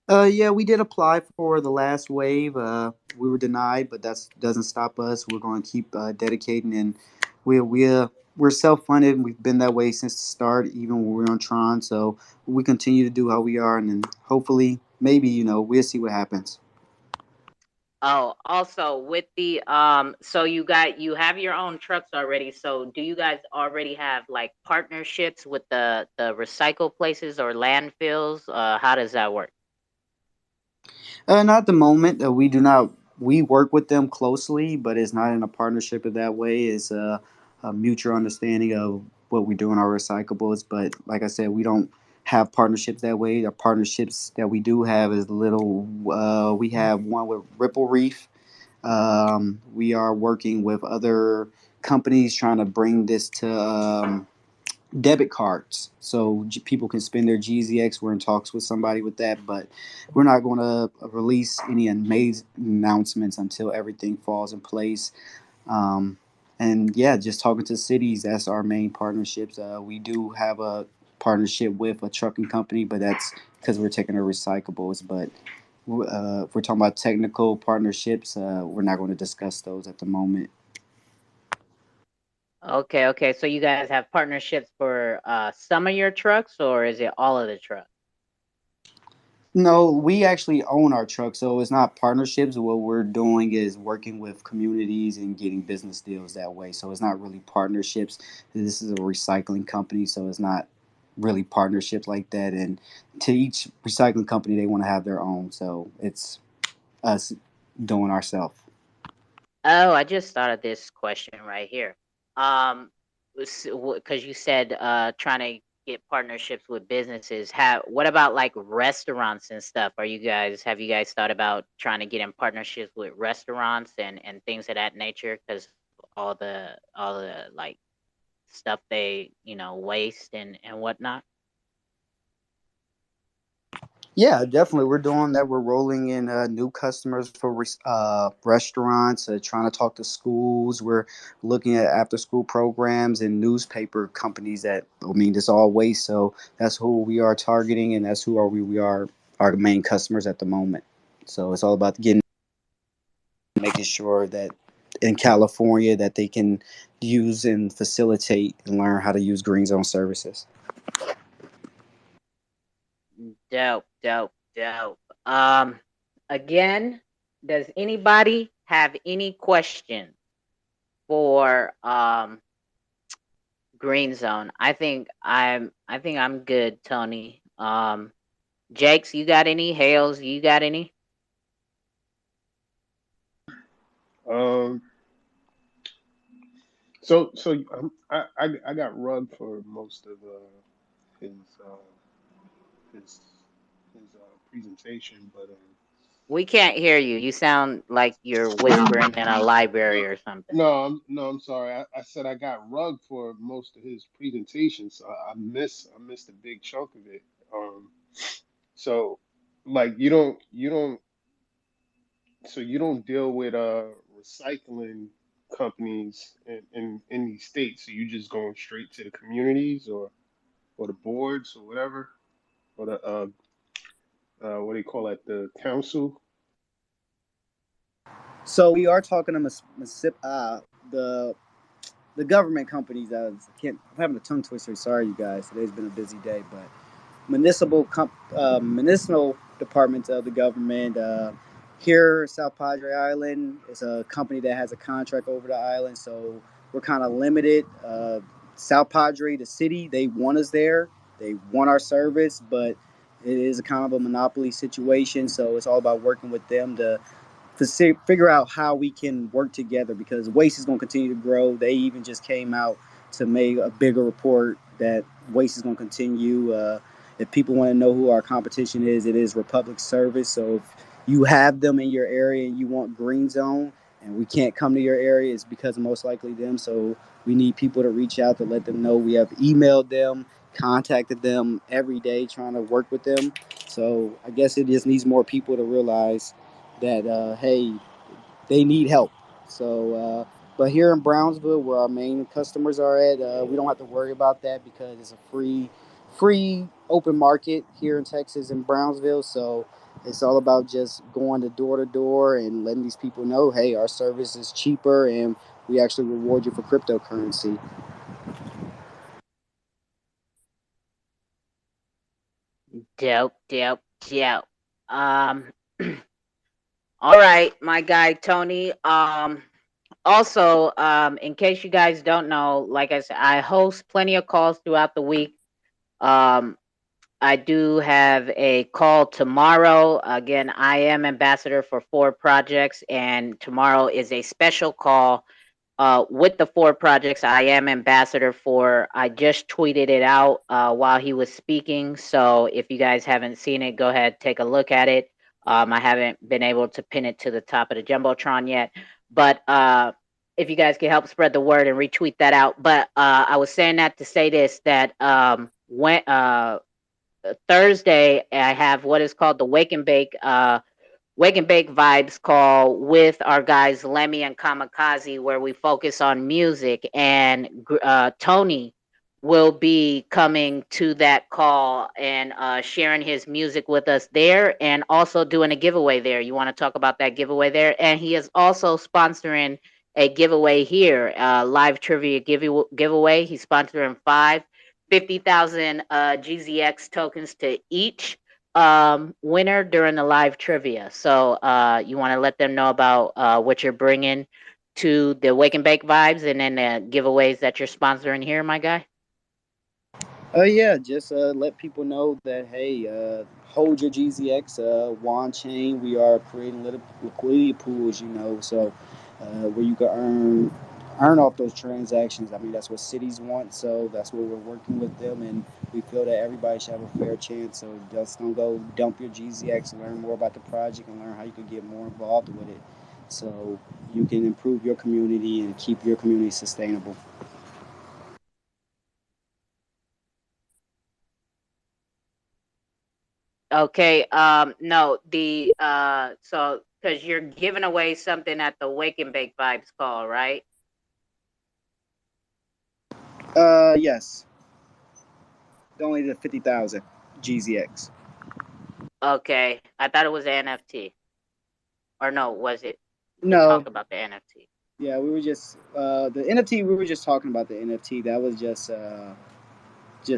Speaker 9: Yeah, we did apply for the last wave. We were denied, but that doesn't stop us. We're going to keep dedicating, and we're self funded. We've been that way since the start, even when we were on Tron. So we continue to do how we are, and then hopefully, maybe we'll see what happens.
Speaker 2: Oh, also with the so you have your own trucks already. So do you guys already have like partnerships with the recycle places or landfills? How does that work?
Speaker 9: Not at the moment. We do not. We work with them closely, but it's not in a partnership in that way. It's a mutual understanding of what we do in our recyclables. But like I said, we don't have partnerships that way. The partnerships that we do have is little. We have one with Ripple Reef. We are working with other companies trying to bring this to debit cards so people can spend their GZX. We're in talks with somebody with that, but we're not going to release any amazing announcements until everything falls in place. Um, and yeah, just talking to cities, that's our main partnerships. We do have a partnership with a trucking company, but that's because we're taking our recyclables. But if we're talking about technical partnerships, we're not going to discuss those at the moment.
Speaker 2: Okay, okay. So you guys have partnerships for some of your trucks, or is it all of the trucks?
Speaker 9: No, we actually own our truck, so it's not partnerships. What we're doing is working with communities and getting business deals that way. So it's not really partnerships. This is a recycling company, so it's not really partnerships like that. And to each recycling company, they want to have their own. So it's us doing ourselves.
Speaker 2: Oh, I just thought of this question right here. Um, because you said trying to get partnerships with businesses. What about like restaurants and stuff? Have you guys thought about trying to get in partnerships with restaurants and things of that nature? Because all the like stuff they waste and whatnot.
Speaker 9: Yeah, definitely. We're doing that. We're rolling in new customers for restaurants, trying to talk to schools. We're looking at after school programs and newspaper companies that, I mean, it's all waste. So that's who we are targeting, and that's who we are our main customers at the moment. So it's all about getting, making sure that in California that they can use and facilitate and learn how to use green zone services.
Speaker 2: Dope, dope, dope. Again, does anybody have any questions for Green Zone? I think I'm good, Tony. Jakes, you got any? Hales, you got any?
Speaker 1: Um, I got rugged for most of his uh, his presentation, but
Speaker 2: We can't hear you. You sound like you're whispering in a library or something.
Speaker 1: no, I'm sorry. I said I got rugged for most of his presentation, so I missed a big chunk of it. Um, so like you don't deal with recycling companies in these states. So you just going straight to the communities or the boards or whatever or the what do you call it, the council.
Speaker 9: So we are talking to the government companies. I can't. I'm having a tongue twister. Sorry, you guys. Today's been a busy day, but municipal departments of the government. Here, South Padre Island is a company that has a contract over the island, so we're kind of limited. South Padre, the city, they want us there. They want our service, but it is a kind of a monopoly situation. So it's all about working with them to figure out how we can work together because waste is going to continue to grow. They even just came out to make a bigger report that waste is going to continue. If people want to know who our competition is, it is Republic Service. So if you have them in your area and you want Green Zone and we can't come to your area, it's because of most likely them. So we need people to reach out to let them know. We have emailed them, contacted them every day, trying to work with them. So I guess it just needs more people to realize that hey, they need help. So, but here in Brownsville, where our main customers are at, we don't have to worry about that because it's a free open market here in Texas in Brownsville. So it's all about just going to door and letting these people know, hey, our service is cheaper and we actually reward you for cryptocurrency.
Speaker 2: Dope, dope, dope. Um, all right, my guy Tony. Also, in case you guys don't know, like I said, I host plenty of calls throughout the week. Um, I do have a call tomorrow. Again, I am ambassador for 4 projects, and tomorrow is a special call with the 4 projects I am ambassador for. I just tweeted it out while he was speaking. So if you guys haven't seen it, go ahead, take a look at it. I haven't been able to pin it to the top of the Jumbotron yet, but if you guys can help spread the word and retweet that out. But I was saying that to say this, that when Thursday, I have what is called the Wake and Bake Vibes call with our guys Lemmy and Kamikaze, where we focus on music. And Tony will be coming to that call and sharing his music with us there and also doing a giveaway there. You want to talk about that giveaway there? And he is also sponsoring a giveaway here, live trivia giveaway. He's sponsoring 50,000 GZX tokens to each winner during the live trivia. So you want to let them know about what you're bringing to the Wake and Bake vibes and then the giveaways that you're sponsoring here, my guy?
Speaker 9: Yeah, just let people know that hey, hold your GZX wand chain. We are creating little liquidity pools, so where you can earn off those transactions. I mean, that's what cities want, so that's what we're working with them, and we feel that everybody should have a fair chance. So just don't go dump your GZX and learn more about the project and learn how you can get more involved with it, so you can improve your community and keep your community sustainable.
Speaker 2: Okay, no, so because you're giving away something at the Wake and Bake Vibes call, right?
Speaker 9: Yes, only the 50,000 GZX.
Speaker 2: Okay, I thought it was an NFT. Or no, was it to
Speaker 9: No,
Speaker 2: talk about the NFT?
Speaker 9: yeah, we were just the NFT. We were just talking about the NFT. That was just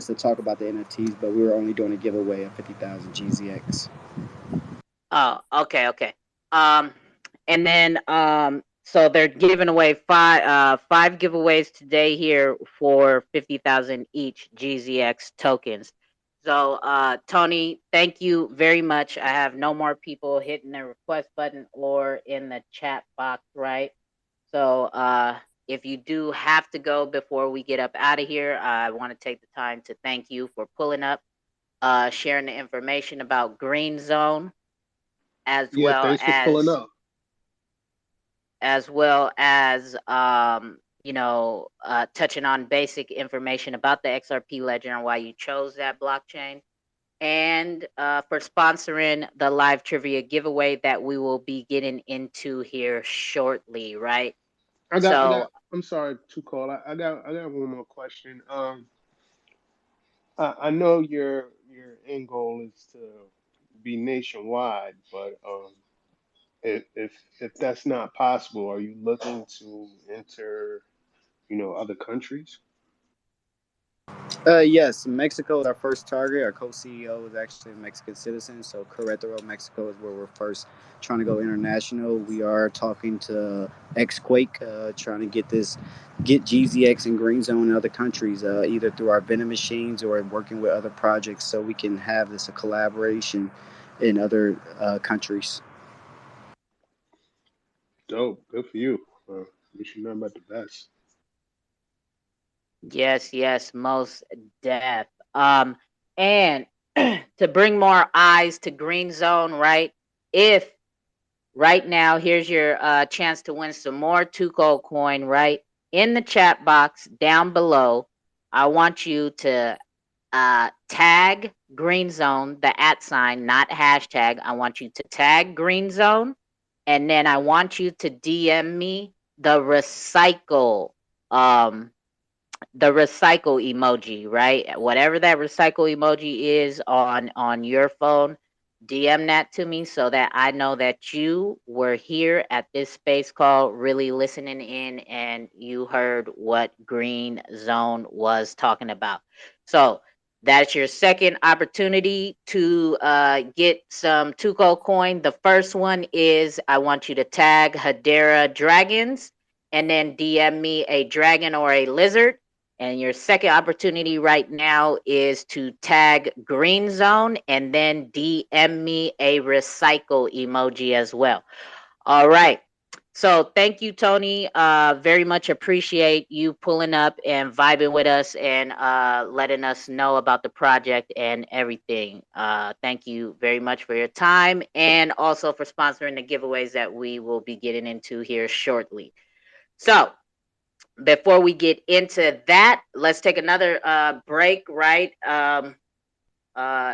Speaker 9: to talk about the NFTs, but we were only doing a giveaway of 50,000 GZX.
Speaker 2: Oh, okay, okay. Um, and then so they're giving away five giveaways today here for 50,000 each GZX tokens. So Tony, thank you very much. I have no more people hitting the request button or in the chat box, right? So if you do have to go before we get up out of here, I want to take the time to thank you for pulling up, sharing the information about Green Zone as
Speaker 1: Yeah,
Speaker 2: well
Speaker 1: thanks for pulling
Speaker 2: as
Speaker 1: up.
Speaker 2: as well as touching on basic information about the XRP ledger and why you chose that blockchain, and for sponsoring the live trivia giveaway that we will be getting into here shortly, right? So
Speaker 1: I'm sorry to call. I got one more question. I know your end goal is to be nationwide, but if if that's not possible, are you looking to enter, other countries?
Speaker 9: Yes, Mexico is our first target. Our co-CEO is actually a Mexican citizen, so Querétaro, Mexico is where we're first trying to go international. We are talking to Xquake, trying to get GZX and Green Zone in other countries, either through our vending machines or working with other projects, so we can have this a collaboration in other countries.
Speaker 1: Dope. Good for you. Wish you nothing but the best.
Speaker 2: yes, yes, most deaf. And to bring more eyes to Green Zone, right? If right now, here's your chance to win some more Tuco coin, right? In the chat box down below, I want you to tag Green Zone, the @ sign, not hashtag. I want you to tag Green Zone, and then I want you to DM me um the recycle emoji, right? Whatever that recycle emoji is on your phone, DM that to me so that I know that you were here at this space call, really listening in, and you heard what Green Zone was talking about. So that's your second opportunity to get some Tuco coin. The first one is I want you to tag Hedera Dragons and then DM me a dragon or a lizard. And your second opportunity right now is to tag Green Zone and then DM me a recycle emoji as well. All right. So thank you, Tony. Very much appreciate you pulling up and vibing with us and letting us know about the project and everything. Thank you very much for your time and also for sponsoring the giveaways that we will be getting into here shortly. So before we get into that, let's take another break, right?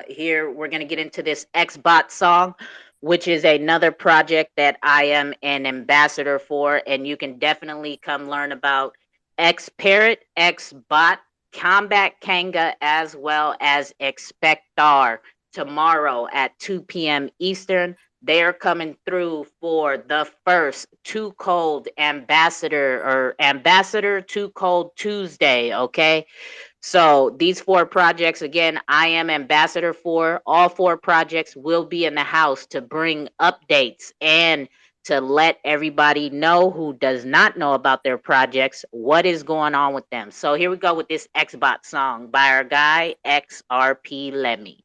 Speaker 2: Here we're gonna get into this Xbot song, which is another project that I am an ambassador for, and you can definitely come learn about X Parrot, Xbot, Combat Kanga, as well as Expectar tomorrow at 2 p.m. Eastern. They're coming through for the first Too Cold Ambassador Too Cold Tuesday, okay? So these 4 projects, again, I am ambassador for. All 4 projects will be in the house to bring updates and to let everybody know who does not know about their projects what is going on with them. So here we go with this Xbot song by our guy Xrp Ledger.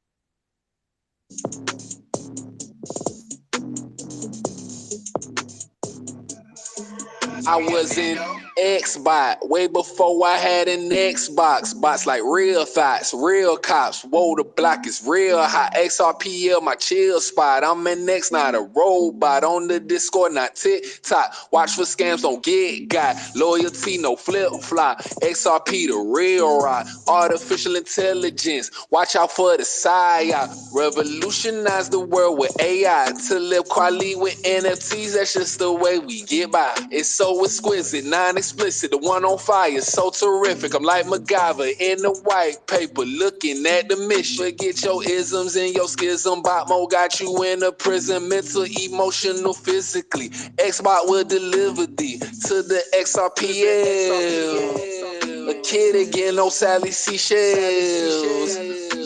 Speaker 6: I was in Xbot way before I had an Xbox. Bots like real thoughts, real cops. Whoa, the block is real hot. XRPL, my chill spot. I'm an X, not a robot. On the Discord, not TikTok. Watch for scams, don't get got. Loyalty, no flip flop. XRP, the real rock. Artificial intelligence. Watch out for the psyop. Revolutionize the world with AI. To live quality with NFTs, that's just the way we get by. It's so exquisite, non-explicit, the one on fire, so terrific. I'm like MacGyver in the white paper, looking at the mission. Forget your isms and your schism. Botmo got you in a prison, mental, emotional, physically. Xbot will deliver thee to the XRPL. A kid again, no Sally Seashells.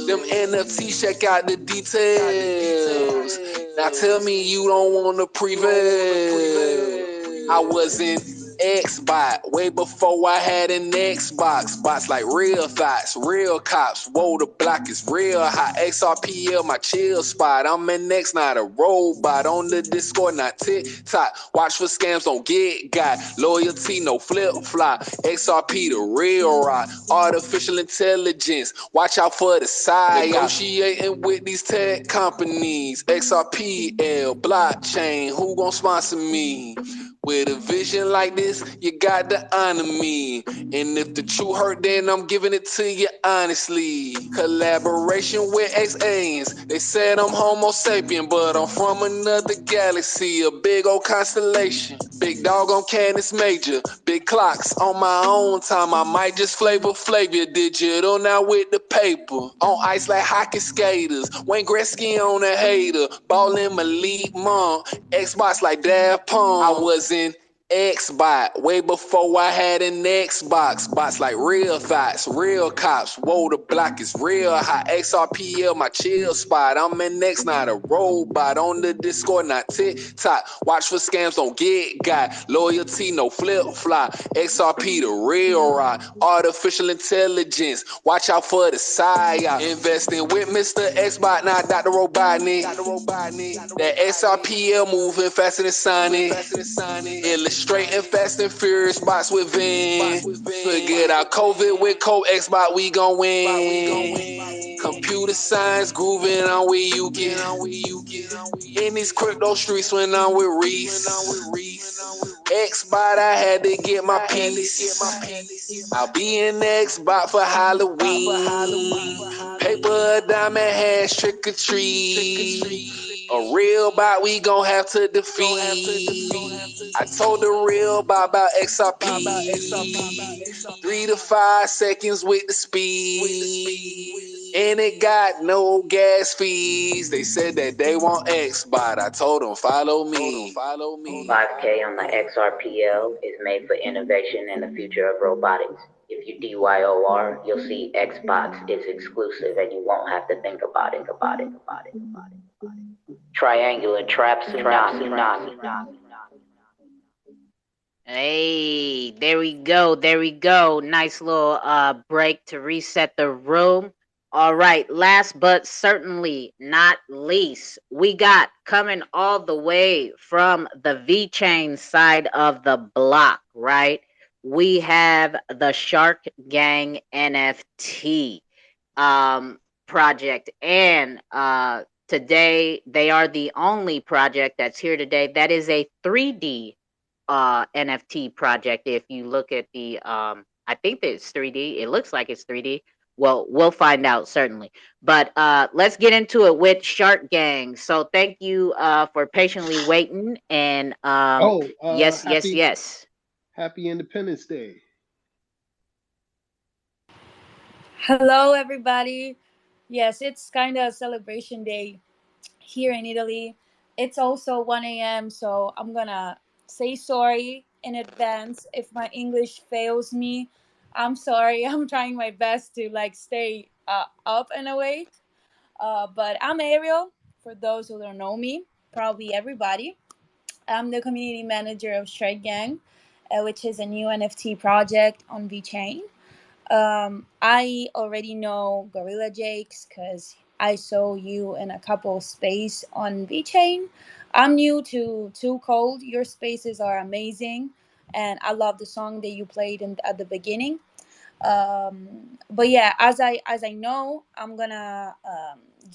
Speaker 6: Them NFT, check out the details. Now tell me you don't want to prevail. I was in Xbot way before I had an Xbox. Bots like real thoughts, real cops. Whoa, the block is real hot. XRPL, my chill spot. I'm an X, not a robot. On the Discord, not TikTok. Watch for scams, don't get got. Loyalty, no flip flop. XRP, the real rock. Artificial intelligence. Watch out for the side. Negotiating with these tech companies. XRPL, blockchain. Who gon' sponsor me? With a vision like this, you got to honor me. And if the truth hurt, then I'm giving it to you honestly. Collaboration with ex-aliens. They said I'm Homo sapien, but I'm from another galaxy. A big old constellation. Big dog on Canis Major. Big clocks on my own time. I might just flavor your digital now with the paper. On ice like hockey skaters. Wayne Gretzky on a hater. Ballin' Malik Monk. Xbox like Daft Punk. I was in Xbot way before I had an Xbox. Bots like real thoughts, real cops. Whoa, the block is real hot. XRPL, my chill spot. I'm an X, not a robot. On the Discord, not TikTok. Watch for scams, don't get got. Loyalty, no flip flop. XRP, the real rock. Artificial intelligence. Watch out for the psyop. Investing with Mr. Xbot, not Dr. Robotnik. That XRPL moving faster than Sonic. Illustrating fast and furious bots with Vin. Forget our COVID with Xbot, we gon' win. Computer science grooving on with Yuki. In these crypto streets when I'm with Reese. Xbot, I had to get my piece. I'll be in Xbot for Halloween. Paper, a diamond hands, trick or treat. A real bot we gon' have to defeat. I told the real bot about XRP. 3 to 5 seconds with the speed. And it got no gas fees. They said that they want Xbot. I told them follow me.
Speaker 2: 5K on the XRPL is made for innovation and the future of robotics. If you DYOR, you'll see Xbox is exclusive and you won't have to think about it. Triangular trap tsunami. Hey, there we go. Nice little break to reset the room. All right, last but certainly not least, we got coming all the way from the VeChain side of the block, right? We have the Shark Gang NFT project, and today they are the only project that's here today that is a 3D NFT project. If you look at the I think it's 3D. It looks like it's 3D. Well, we'll find out certainly. But let's get into it with Shark Gang. So thank you for patiently waiting. And yes.
Speaker 1: Happy Independence Day.
Speaker 3: Hello, everybody. Yes, it's kind of a celebration day here in Italy. It's also 1 a.m., so I'm gonna say sorry in advance if my English fails me. I'm sorry. I'm trying my best to like stay up and awake. But I'm Ariel. For those who don't know me, probably everybody. I'm the community manager of Strike Gang, which is a new NFT project on VeChain. I already know Gorilla Jakes because I saw you in a couple space on VeChain. I'm new to Too Cold. Your spaces are amazing, and I love the song that you played at the beginning. But yeah, as I know, I'm gonna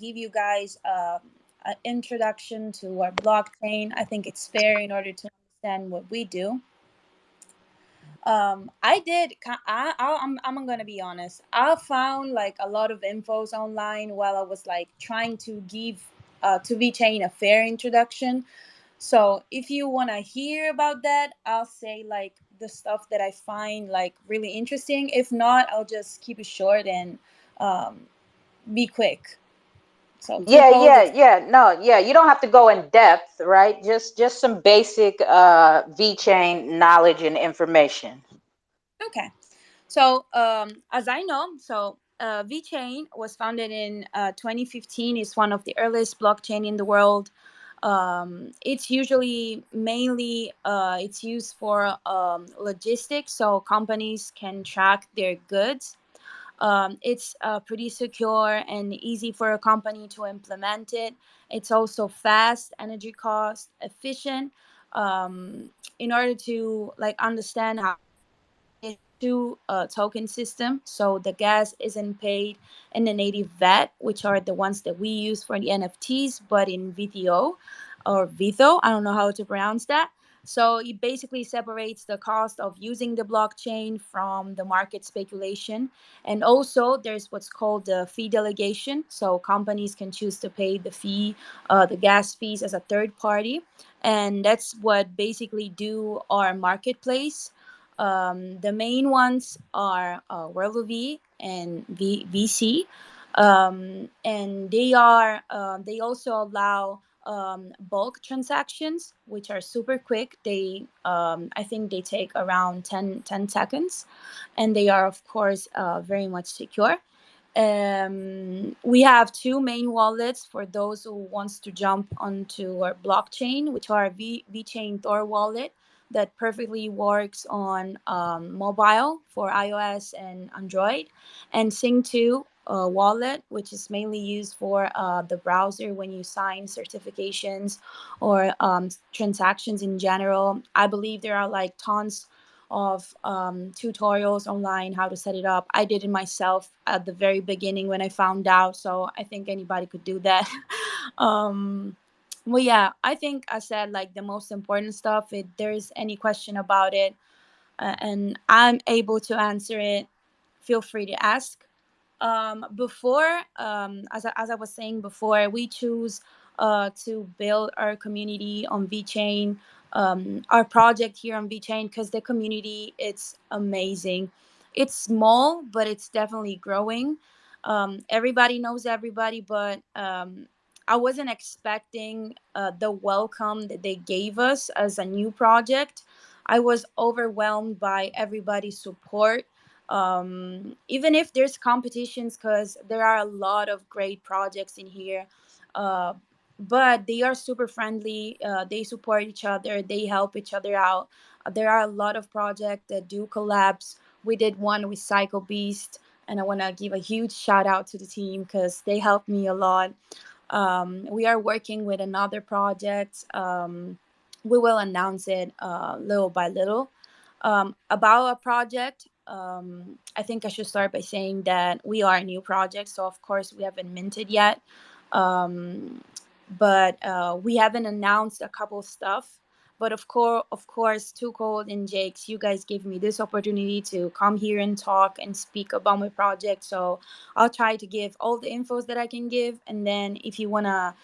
Speaker 3: give you guys an introduction to our blockchain. I think it's fair in order to understand what we do. I did I'm gonna be honest, I found like a lot of infos online while I was like trying to give to VeChain a fair introduction. So if you want to hear about that, I'll say like the stuff that I find like really interesting. If not, I'll just keep it short and um, be quick. So too
Speaker 2: Yeah,
Speaker 3: cold.
Speaker 2: yeah, yeah. No, yeah. You don't have to go in depth, right? Just some basic VeChain knowledge and information.
Speaker 3: Okay. So, as I know, VeChain was founded in 2015. It's one of the earliest blockchain in the world. It's usually mainly it's used for logistics, so companies can track their goods. It's pretty secure and easy for a company to implement it. It's also fast, energy cost, efficient. In order to like understand how two token system, so the gas isn't paid in the native VAT, which are the ones that we use for the NFTs, but in VTO or VITO, I don't know how to pronounce that. So it basically separates the cost of using the blockchain from the market speculation. And also there's what's called the fee delegation, so companies can choose to pay the fee, the gas fees, as a third party. And that's what basically do our marketplace. The main ones are World of V and VC, and they also allow bulk transactions, which are super quick. I think they take around 10 seconds, and they are of course very much secure. We have two main wallets for those who wants to jump onto our blockchain, which are VeChain Tor wallet that perfectly works on mobile for iOS and Android, and Sync2 wallet, which is mainly used for the browser when you sign certifications or transactions in general. I believe there are like tons of tutorials online how to set it up. I did it myself at the very beginning when I found out, so I think anybody could do that. um, well, yeah, I think I said like the most important stuff. If there is any question about it, and I'm able to answer it, feel free to ask. Before, as I was saying before, we choose to build our community on VeChain, our project here on VeChain, because the community, it's amazing. It's small, but it's definitely growing. Everybody knows everybody, but I wasn't expecting the welcome that they gave us as a new project. I was overwhelmed by everybody's support, even if there's competitions, because there are a lot of great projects in here. uh, but they are super friendly, they support each other, they help each other out. There are a lot of projects that do collabs. We did one with Psycho Beast, and I want to give a huge shout out to the team because they helped me a lot. We are working with another project. We will announce it little by little. About our project, I think I should start by saying that we are a new project, so of course we haven't minted yet. Um, but we haven't announced a couple stuff. But of course, Too Cold and Jakes, you guys gave me this opportunity to come here and talk and speak about my project. So I'll try to give all the infos that I can give, and then if you wanna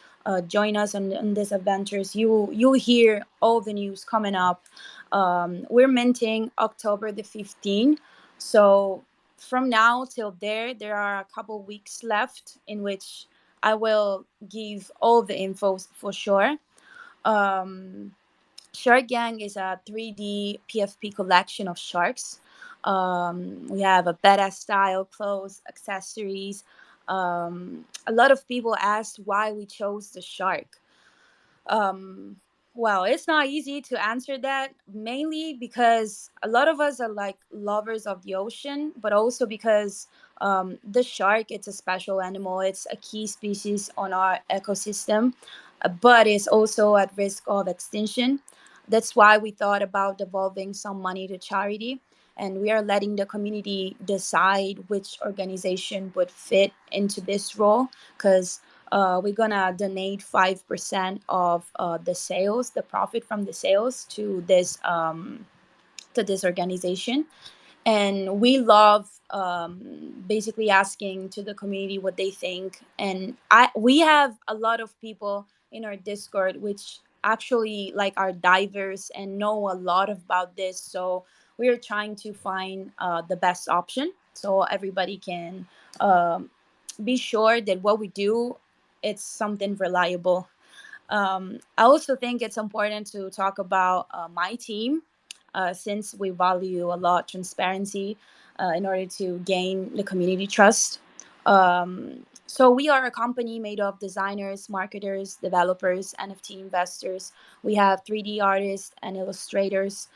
Speaker 3: join us on this adventures, you'll hear all the news coming up. We're minting October the 15th, so from now till there are a couple weeks left in which I will give all the infos for sure. Um, Shark Gang is a 3D PFP collection of sharks. We have a badass style, clothes, accessories. A lot of people asked why we chose the shark. Um, well, it's not easy to answer that, mainly because a lot of us are like lovers of the ocean, but also because the shark, it's a special animal. It's a key species on our ecosystem, but it's also at risk of extinction. That's why we thought about devolving some money to charity, and we are letting the community decide which organization would fit into this role, because we're gonna donate 5% of the sales, the profit from the sales, to this organization. And we love basically asking to the community what they think. And we have a lot of people in our Discord which actually like are diverse and know a lot about this. So we are trying to find the best option so everybody can um, be sure that what we do, it's something reliable. I also think it's important to talk about my team, since we value a lot transparency in order to gain the community trust. So we are a company made of designers, marketers, developers, NFT investors. We have 3D artists and illustrators.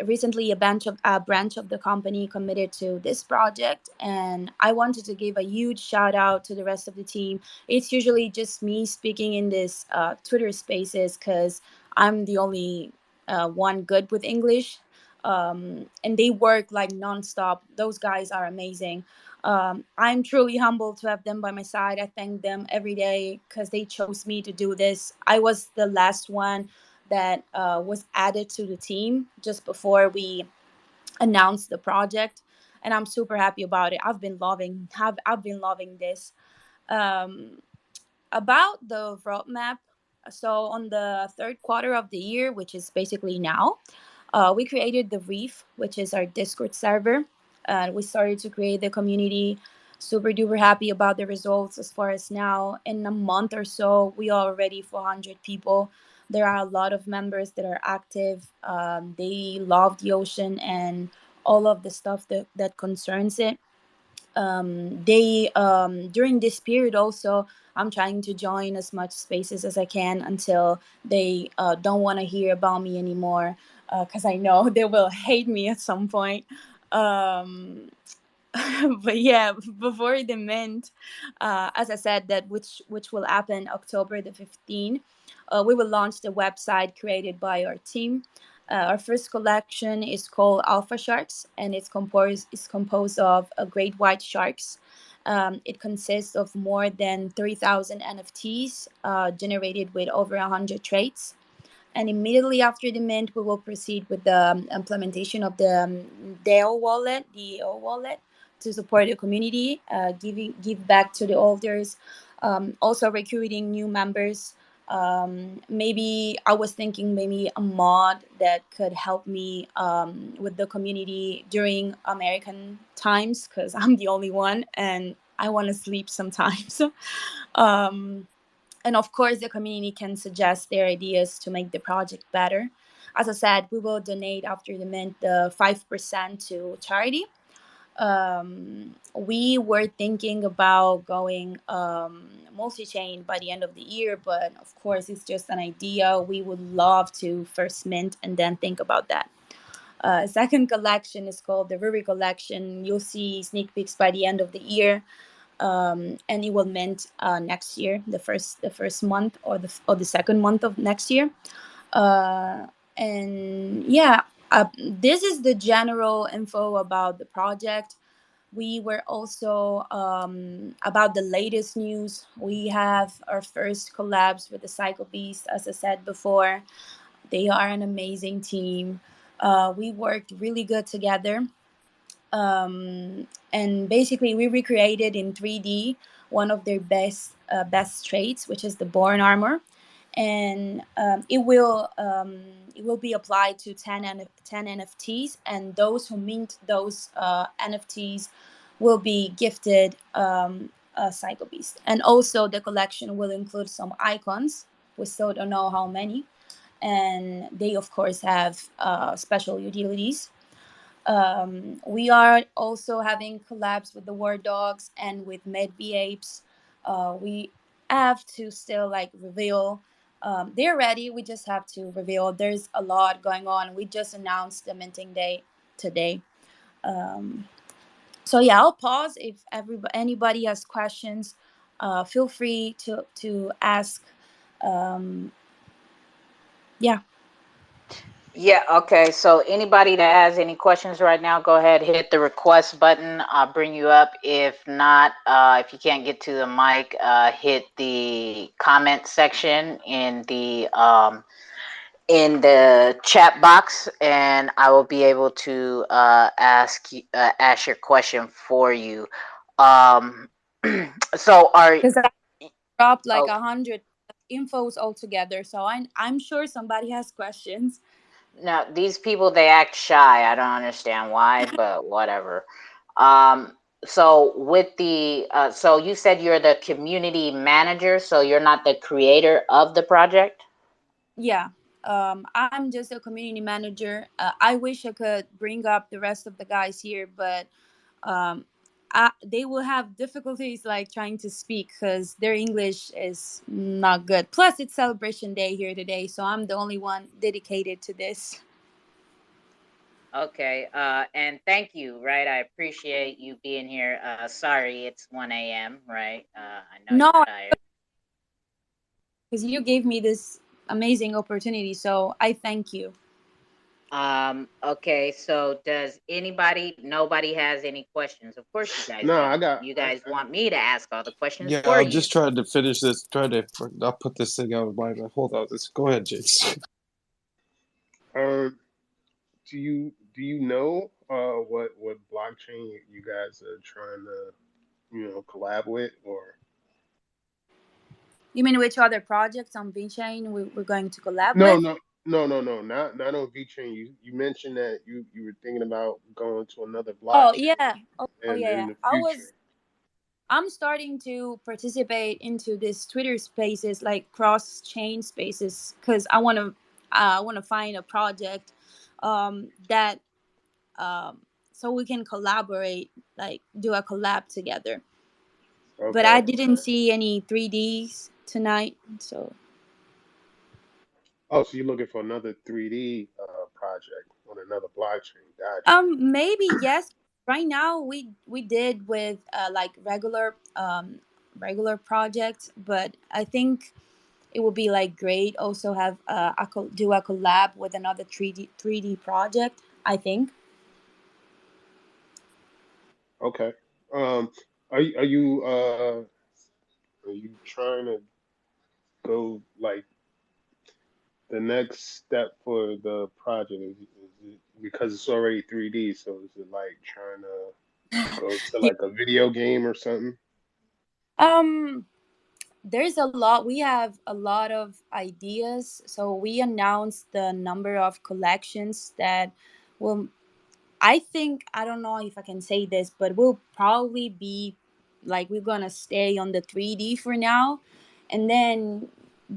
Speaker 3: Recently, a branch of the company committed to this project, and I wanted to give a huge shout out to the rest of the team. It's usually just me speaking in this Twitter Spaces because I'm the only one good with English, and they work like nonstop. Those guys are amazing. I'm truly humbled to have them by my side. I thank them every day because they chose me to do this. I was the last one that was added to the team just before we announced the project, and I'm super happy about it. I've been loving this. Um, about the roadmap, so on the third quarter of the year, which is basically now, we created the Reef, which is our Discord server. We started to create the community. Super duper happy about the results as far as now. In a month or so, we are already 400 people. There are a lot of members that are active. They love the ocean and all of the stuff that concerns it. They During this period also, I'm trying to join as much spaces as I can until they don't want to hear about me anymore, because I know they will hate me at some point. um, but yeah, before the mint, as I said, that which will happen October the 15th, we will launch the website created by our team. Our first collection is called Alpha Sharks, and it's composed of great white sharks. It consists of more than 3,000 NFTs generated with over 100 traits. And immediately after the mint, we will proceed with the implementation of the DAO wallet, to support the community, give back to the holders, also recruiting new members. Maybe I was thinking maybe a mod that could help me with the community during American times, because I'm the only one and I want to sleep sometimes. um, and of course, the community can suggest their ideas to make the project better. As I said, we will donate after the mint the 5% to charity. We were thinking about going multi-chain by the end of the year, but of course, it's just an idea. We would love to first mint and then think about that. Second collection is called the Ruri collection. You'll see sneak peeks by the end of the year, and it will mint next year, the first month, or the second month of next year. Uh, and yeah, this is the general info about the project. We were also about the latest news. We have our first collabs with the Psycho Beast, as I said before. They are an amazing team. We worked really good together, and basically we recreated in 3D one of their best traits, which is the Born armor, and it will be applied to 10 NFTs, and those who mint those NFTs will be gifted a Psycho Beast, and also the collection will include some icons. We still don't know how many. And they, of course, have special utilities. We are also having collabs with the War Dogs and with Medbee Apes. We have to still like reveal. They're ready. We just have to reveal. There's a lot going on. We just announced the minting day today. Um, so yeah, I'll pause if anybody has questions. Feel free to ask. Um, yeah.
Speaker 2: Yeah, okay. So anybody that has any questions right now, go ahead, hit the request button. I'll bring you up. If not, if you can't get to the mic, hit the comment section in the chat box, and I will be able to ask your question for you. Um, so are
Speaker 3: Because I dropped like
Speaker 2: oh,
Speaker 3: 100 infos altogether, so I'm sure somebody has questions.
Speaker 2: now these people, they act shy. I don't understand why, but whatever. Um, so with the so you said you're the community manager, so you're not the creator of the project?
Speaker 3: Yeah. I'm just a community manager. I wish I could bring up the rest of the guys here, but um, they will have difficulties like trying to speak because their English is not good. Plus, it's celebration day here today, so I'm the only one dedicated to this.
Speaker 2: Okay, and thank you, right? I appreciate you being here. Sorry, it's 1 a.m., right? I know you're
Speaker 3: No,
Speaker 2: tired.
Speaker 3: because you gave me this amazing opportunity, so I thank you.
Speaker 2: Okay, so does nobody has any questions? Of course you guys
Speaker 1: No,
Speaker 2: do.
Speaker 1: I got.
Speaker 2: You guys want me to ask all the questions
Speaker 11: Yeah,
Speaker 2: for
Speaker 11: I'll
Speaker 2: you.
Speaker 11: just try to finish this. I'll put this thing out of my. Hold on. Go ahead, Jace.
Speaker 1: Um, do you know what blockchain you guys are trying to collab with or
Speaker 3: You mean which other projects on VeChain we're going to collab
Speaker 1: no
Speaker 3: with?
Speaker 1: no no not on VeChain. You mentioned that you were thinking about going to another
Speaker 3: Oh
Speaker 1: blockchain
Speaker 3: yeah. Oh
Speaker 1: and
Speaker 3: yeah,
Speaker 1: in
Speaker 3: yeah.
Speaker 1: the future.
Speaker 3: I'm starting to participate into this Twitter spaces, like cross chain spaces, because I want to find a project that so we can collaborate, like do a collab together. But
Speaker 1: Okay.
Speaker 3: I didn't see any 3Ds tonight, so
Speaker 1: Oh, so you're looking for another 3D project on another blockchain. Got
Speaker 3: maybe yes. Right now we did with like regular projects, but I think it would be like great also have do a collab with another 3D project, I think.
Speaker 1: you. Okay. Um, are you trying to go like the next step for the project is it because it's already 3D, so is it like trying to go to
Speaker 3: Yeah.
Speaker 1: like a video game or something?
Speaker 3: um there's a lot, we have a lot of ideas, so we announced the number of collections that will, I think, I don't know if I can say this, but we'll probably be like, we're gonna stay on the 3D for now. And then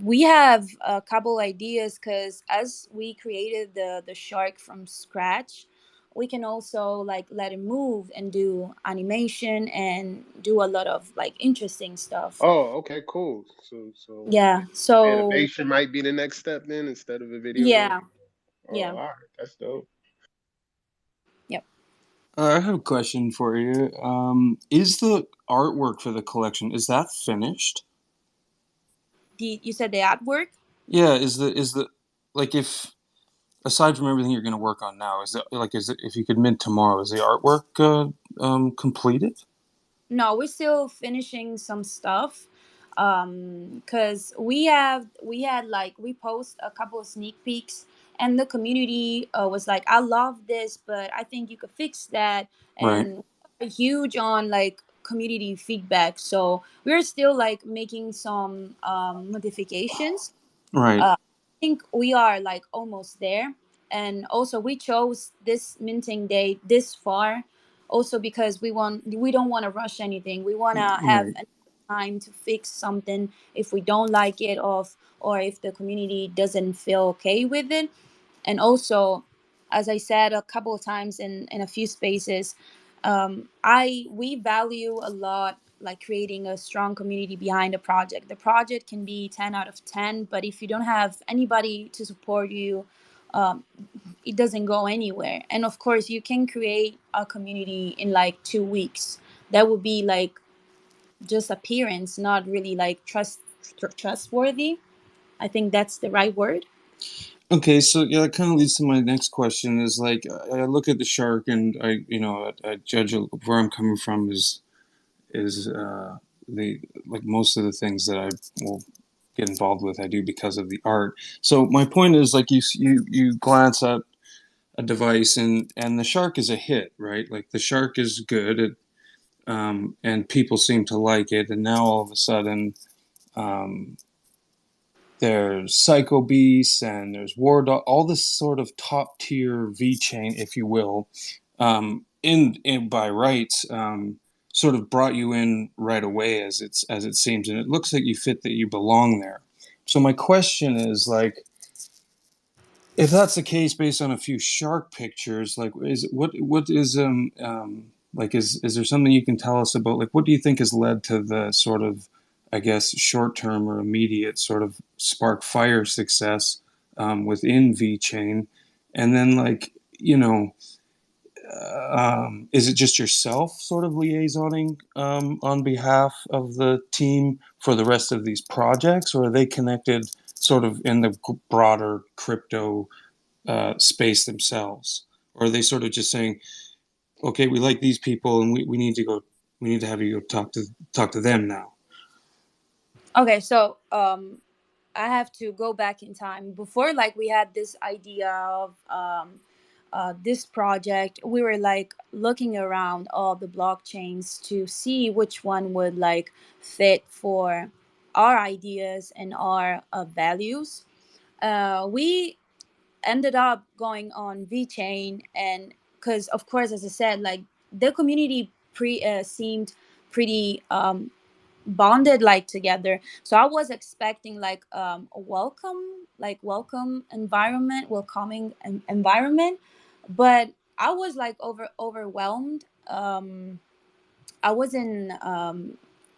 Speaker 3: we have a couple ideas because as we created the shark from scratch, we can also like let it move and do animation and do a lot of like interesting stuff.
Speaker 1: Oh, okay, cool. So
Speaker 3: Yeah. So
Speaker 1: animation might be the next step then instead of a video game.
Speaker 3: yeah.
Speaker 1: Oh,
Speaker 3: Yeah.
Speaker 1: all right, that's dope.
Speaker 3: Yep.
Speaker 11: I have a question for you. Is the artwork for the collection is that finished?
Speaker 3: You said the artwork?
Speaker 11: Yeah. Is the like if aside from everything you're going to work on now, is it if you could mint tomorrow, is the artwork completed?
Speaker 3: No, we're still finishing some stuff because we had like we post a couple of sneak peeks, and the community was like, I love this, but I think you could fix that.
Speaker 11: Right.
Speaker 3: And we're huge on like community feedback, so we're still like making some modifications.
Speaker 11: Right.
Speaker 3: I think we are like almost there. And also we chose this minting date this far also because we don't want to rush anything. We want to have
Speaker 11: Right.
Speaker 3: enough time to fix something if we don't like it, or if the community doesn't feel okay with it. And also, as I said a couple of times in a few spaces, I we value a lot like creating a strong community behind a project. The project can be 10 out of 10, but if you don't have anybody to support you, um, it doesn't go anywhere. And of course, you can create a community in like 2 weeks. That would be like just appearance, not really like trustworthy. I think that's the right word.
Speaker 11: Okay, so yeah, that kind of leads to my next question. Is like I look at the shark, and I judge where I'm coming from is the like most of the things that I will get involved with, I do because of the art. So my point is like you glance at a device, and the shark is a hit, right? Like the shark is good, and people seem to like it, and now all of a sudden. Um, there's Psycho Beast and there's War Dog, all this sort of top tier V chain, if you will, in by rights, sort of brought you in right away as it seems, and it looks like you fit, that you belong there. So my question is like, if that's the case, based on a few shark pictures, like what is like is there something you can tell us about, like what do you think has led to the sort of, I guess, short term or immediate sort of spark fire success within VeChain? And then like, is it just yourself sort of liaisoning on behalf of the team for the rest of these projects, or are they connected sort of in the broader crypto space themselves, or are they sort of just saying, okay, we like these people, and we need to go, we need to have you go talk to them now?
Speaker 3: Okay, so I have to go back in time. Before, like, we had this idea of this project. We were like looking around all the blockchains to see which one would like fit for our ideas and our values. We ended up going on VeChain, and because of course, as I said, like the community seemed pretty bonded like together. So I was expecting like a welcome environment, welcoming environment, but I was like overwhelmed. I wasn't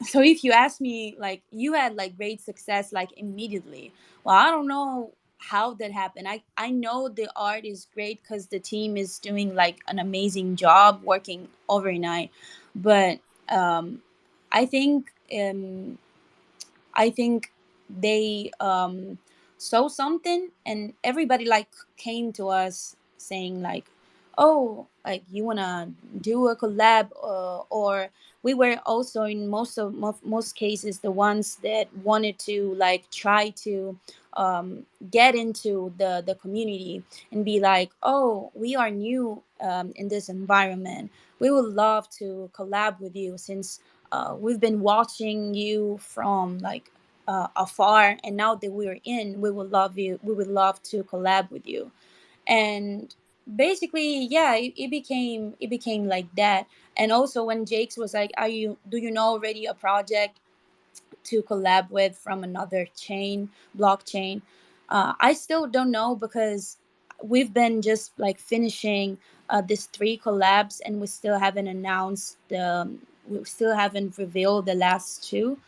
Speaker 3: so if you ask me, like, you had like great success like immediately. Well, I don't know how that happened. I know the art is great because the team is doing like an amazing job working overnight, but I think I think they saw something, and everybody like came to us saying like, "Oh, like you wanna do a collab?" Or we were also in most cases the ones that wanted to like try to get into the community and be like, "Oh, we are new in this environment. We would love to collab with you since." We've been watching you from like afar, and now that we're in, we would love you. We would love to collab with you. And basically, yeah, it became like that. And also, when Jakes was like, "Are you? Do you know already a project to collab with from another chain, blockchain?" I still don't know because we've been just like finishing these three collabs, and we still haven't announced the. We still haven't revealed the last two.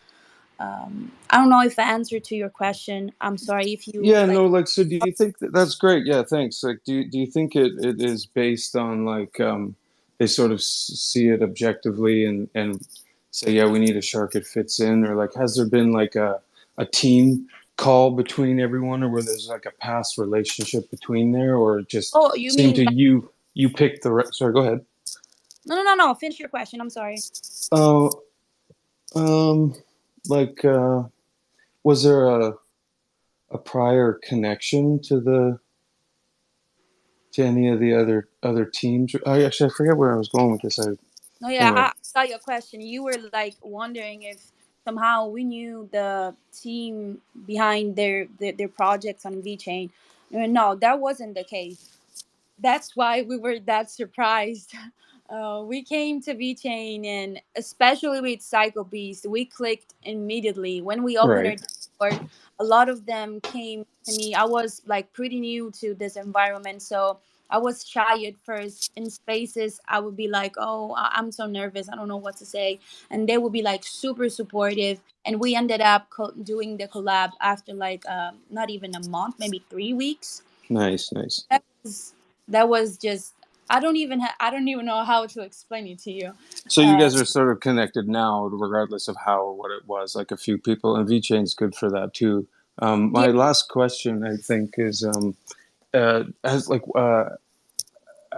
Speaker 3: I don't know if I answered to your question. I'm sorry if you
Speaker 11: Yeah,
Speaker 3: like.
Speaker 11: no, like, so do you think that's great? Yeah, thanks. Like, do you think it is based on like they sort of see it objectively and say, yeah, we need a shark, it fits in, or like has there been like a team call between everyone, or where there's like a past relationship between there, or it just
Speaker 3: Oh, you
Speaker 11: seemed
Speaker 3: mean
Speaker 11: to
Speaker 3: like?
Speaker 11: you picked the right? Sorry, go ahead.
Speaker 3: No. Finish your question. I'm sorry.
Speaker 11: Uh, um, like was there a prior connection to any of the other teams? I forget where I was going with this.
Speaker 3: No, yeah,
Speaker 11: Anyway,
Speaker 3: I got your question. You were like wondering if somehow we knew the team behind their projects on VeChain. No, that wasn't the case. That's why we were that surprised. We came to VeChain, and especially with Psycho Beast, we clicked immediately when we opened our
Speaker 11: right.
Speaker 3: support. A lot of them came to me. I was like pretty new to this environment, so I was shy at first. In spaces, I would be like, "Oh, I'm so nervous. I don't know what to say," and they would be like super supportive. And we ended up doing the collab after like not even a month, maybe 3 weeks.
Speaker 11: Nice, nice.
Speaker 3: That was just I don't even know how to explain it to you.
Speaker 11: So you
Speaker 3: Uh,
Speaker 11: guys are sort of connected now, regardless of how or what it was. Like a few people, and VChain's good for that too.
Speaker 3: yeah,
Speaker 11: My last question, I think, is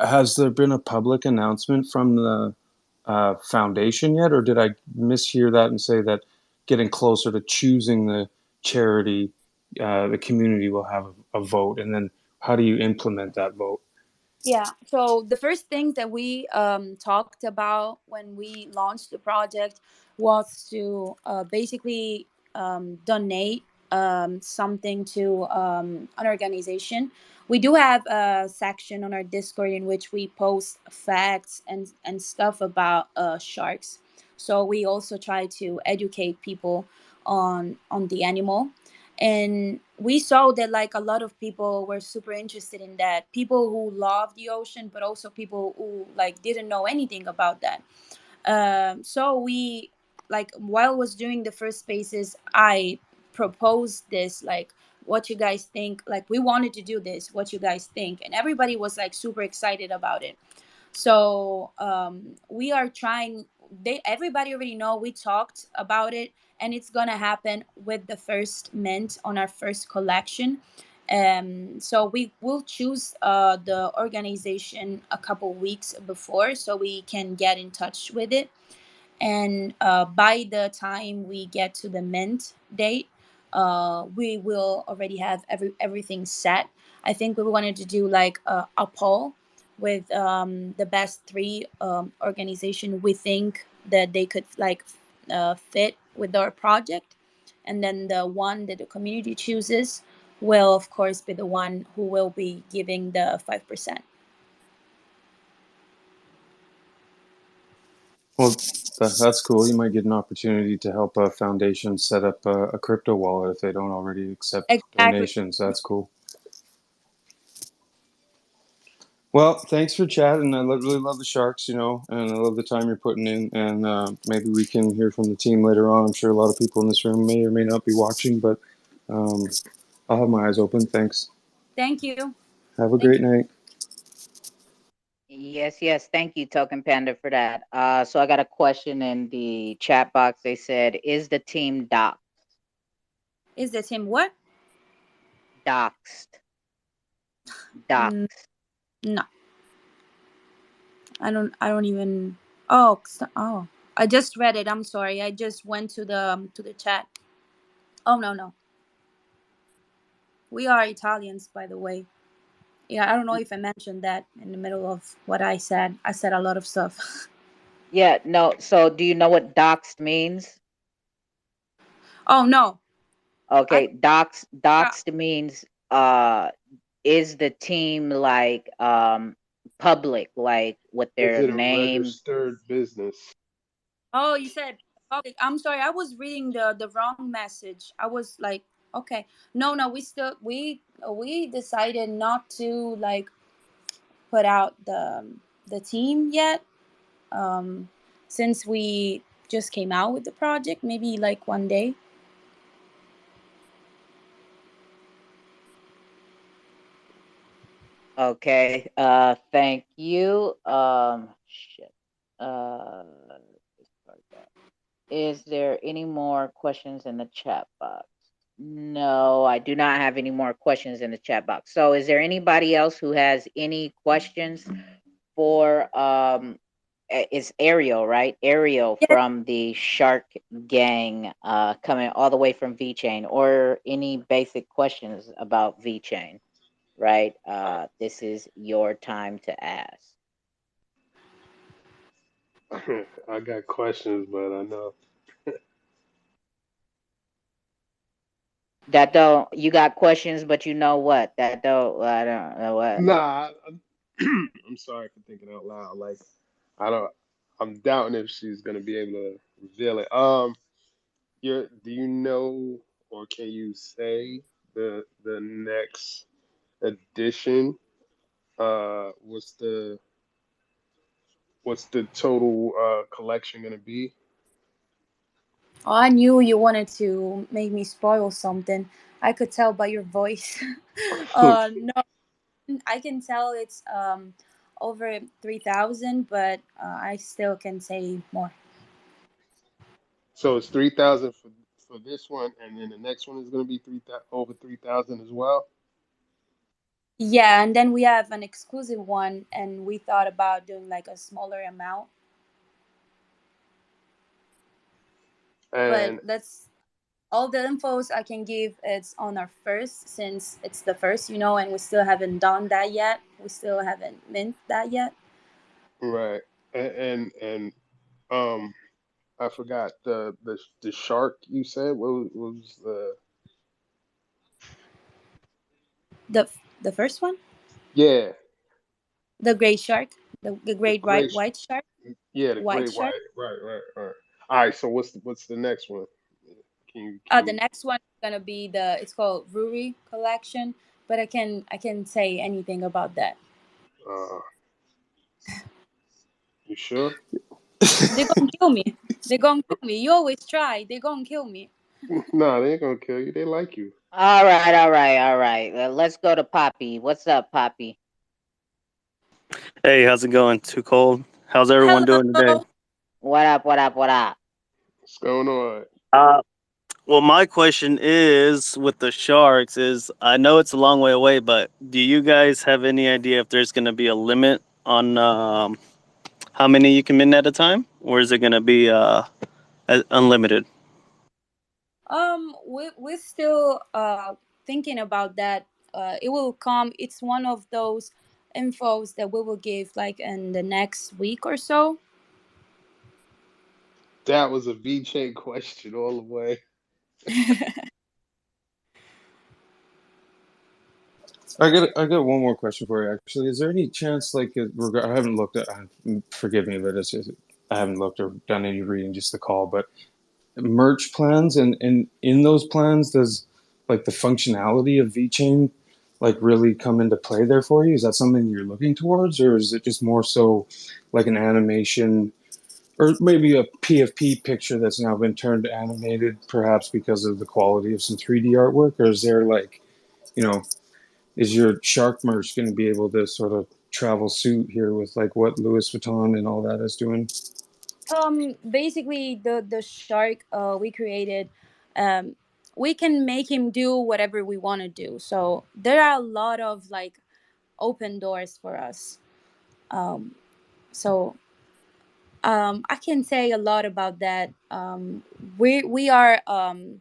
Speaker 11: has there been a public announcement from the foundation yet, or did I mishear that and say that getting closer to choosing the charity, the community will have a vote, and then how do you implement that vote?
Speaker 3: yeah. So the first thing that we talked about when we launched the project was to basically donate something to an organization. We do have a section on our Discord in which we post facts and stuff about sharks. So we also try to educate people on the animal, and we saw that like a lot of people were super interested in that, people who love the ocean but also people who like didn't know anything about that. So we, like, while I was doing the first spaces, I proposed this, like, what you guys think, like we wanted to do this, what you guys think, and everybody was like super excited about it. So we are trying, they everybody already know we talked about it, and it's gonna happen with the first mint on our first collection. So we will choose the organization a couple weeks before so we can get in touch with it, and by the time we get to the mint date, we will already have everything set. I think we wanted to do like a poll with the best three organization we think that they could like fit with our project, and then the one that the community chooses will of course be the one who will be giving the 5%.
Speaker 11: Well, that's cool. You might get an opportunity to help a foundation set up a crypto wallet if they don't already accept
Speaker 3: Exactly.
Speaker 11: donations. That's cool. Well, thanks for chatting. I really love the Sharks, and I love the time you're putting in. And maybe we can hear from the team later on. I'm sure a lot of people in this room may or may not be watching, but um, I'll have my eyes open. Thanks.
Speaker 3: Thank you.
Speaker 11: Have a
Speaker 3: Thank
Speaker 11: great
Speaker 3: you.
Speaker 11: night.
Speaker 2: Yes, yes. Thank you, Token Panda, for that. So I got a question in the chat box. They said, "Is the team
Speaker 3: Is the team what?
Speaker 2: doxed?
Speaker 3: Mm,
Speaker 2: Doxed."
Speaker 3: no, I don't even. Oh, oh, I just read it. I'm sorry. I just went to the chat. Oh no, no. We are Italians, by the way. Yeah, I don't know if I mentioned that in the middle of what I said. I said a lot of stuff.
Speaker 2: Yeah, no. So do you know what doxed means?
Speaker 3: Oh no, I
Speaker 2: Okay,
Speaker 3: yeah.
Speaker 2: doxed means is the team like public, like with
Speaker 1: Is
Speaker 2: their
Speaker 1: it a
Speaker 2: name?
Speaker 1: registered business?
Speaker 3: Oh, you said public. I'm sorry. I was reading the wrong message. I was like, okay, no, no. We decided not to like put out the team yet, um, since we just came out with the project, maybe like one day.
Speaker 2: Okay, thank you. Shit. Uh, is there any more questions in the chat box? No, I do not have any more questions in the chat box. So is there anybody else who has any questions for it's Ariel, right? Ariel
Speaker 3: Yes,
Speaker 2: from the Shark Gang, coming all the way from VChain, or any basic questions about VChain, right? This is your time to ask.
Speaker 1: I got questions, but I know.
Speaker 2: That don't you got questions, but you know what? That don't I don't know what.
Speaker 1: Nah, I'm sorry for thinking out loud. Like, I don't. I'm doubting if she's gonna be able to reveal it. Do you know or can you say the next edition? What's the total collection gonna be?
Speaker 3: Oh, I knew you wanted to make me spoil something. I could tell by your voice. No, I can tell it's over 3,000, but I still can say more.
Speaker 1: So it's 3,000 for this one, and then the next one is gonna be over 3,000 as well.
Speaker 3: Yeah, and then we have an exclusive one, and we thought about doing like a smaller amount, but
Speaker 1: And
Speaker 3: that's all the infos I can give. It's on our first, since it's the first, and we still haven't done that yet. We still haven't mint that yet.
Speaker 1: right, and um, I forgot the shark you said. What was the
Speaker 3: The the first one,
Speaker 1: yeah
Speaker 3: the great shark, the
Speaker 1: the
Speaker 3: great
Speaker 1: great
Speaker 3: white shark,
Speaker 1: yeah the
Speaker 3: white
Speaker 1: great
Speaker 3: shark.
Speaker 1: white right. All right. So what's the next one?
Speaker 3: The
Speaker 1: Can
Speaker 3: next one is gonna be it's called Ruri collection, but I can say anything about that.
Speaker 1: you sure?
Speaker 3: They're gonna kill me. They're gonna kill me. You always try. They're gonna kill me.
Speaker 1: No, they ain't gonna kill you. They like you.
Speaker 2: All right, all right, all right. Let's go to Poppy. What's up, Poppy?
Speaker 12: Hey, how's it going? Too cold? How's everyone doing today?
Speaker 3: Hello.
Speaker 2: What up? What up? What up?
Speaker 1: What's going on?
Speaker 12: Uh, well, my question is with the Sharks is I know it's a long way away, but do you guys have any idea if there's going to be a limit on how many you can mint at a time, or is it going to be unlimited?
Speaker 3: We're still thinking about that. It will come. It's one of those infos that we will give like in the next week or so.
Speaker 1: That was a VJ question all the way.
Speaker 11: I got one more question for you. Actually, is there any chance, like, I haven't looked at, forgive me, but I haven't looked or done any reading, just the call. But merch plans, and in those plans, does like the functionality of VeChain like really come into play there for you? Is that something you're looking towards, or is it just more so like an animation, or maybe a PFP picture that's now been turned animated, perhaps because of the quality of some 3D artwork, or is there like, you know, is your shark merch going to be able to sort of travel suit here with like what Louis Vuitton and all that is doing?
Speaker 3: Basically, the shark we created, um, we can make him do whatever we want to do. So there are a lot of like open doors for us. Um, so I can say a lot about that. We are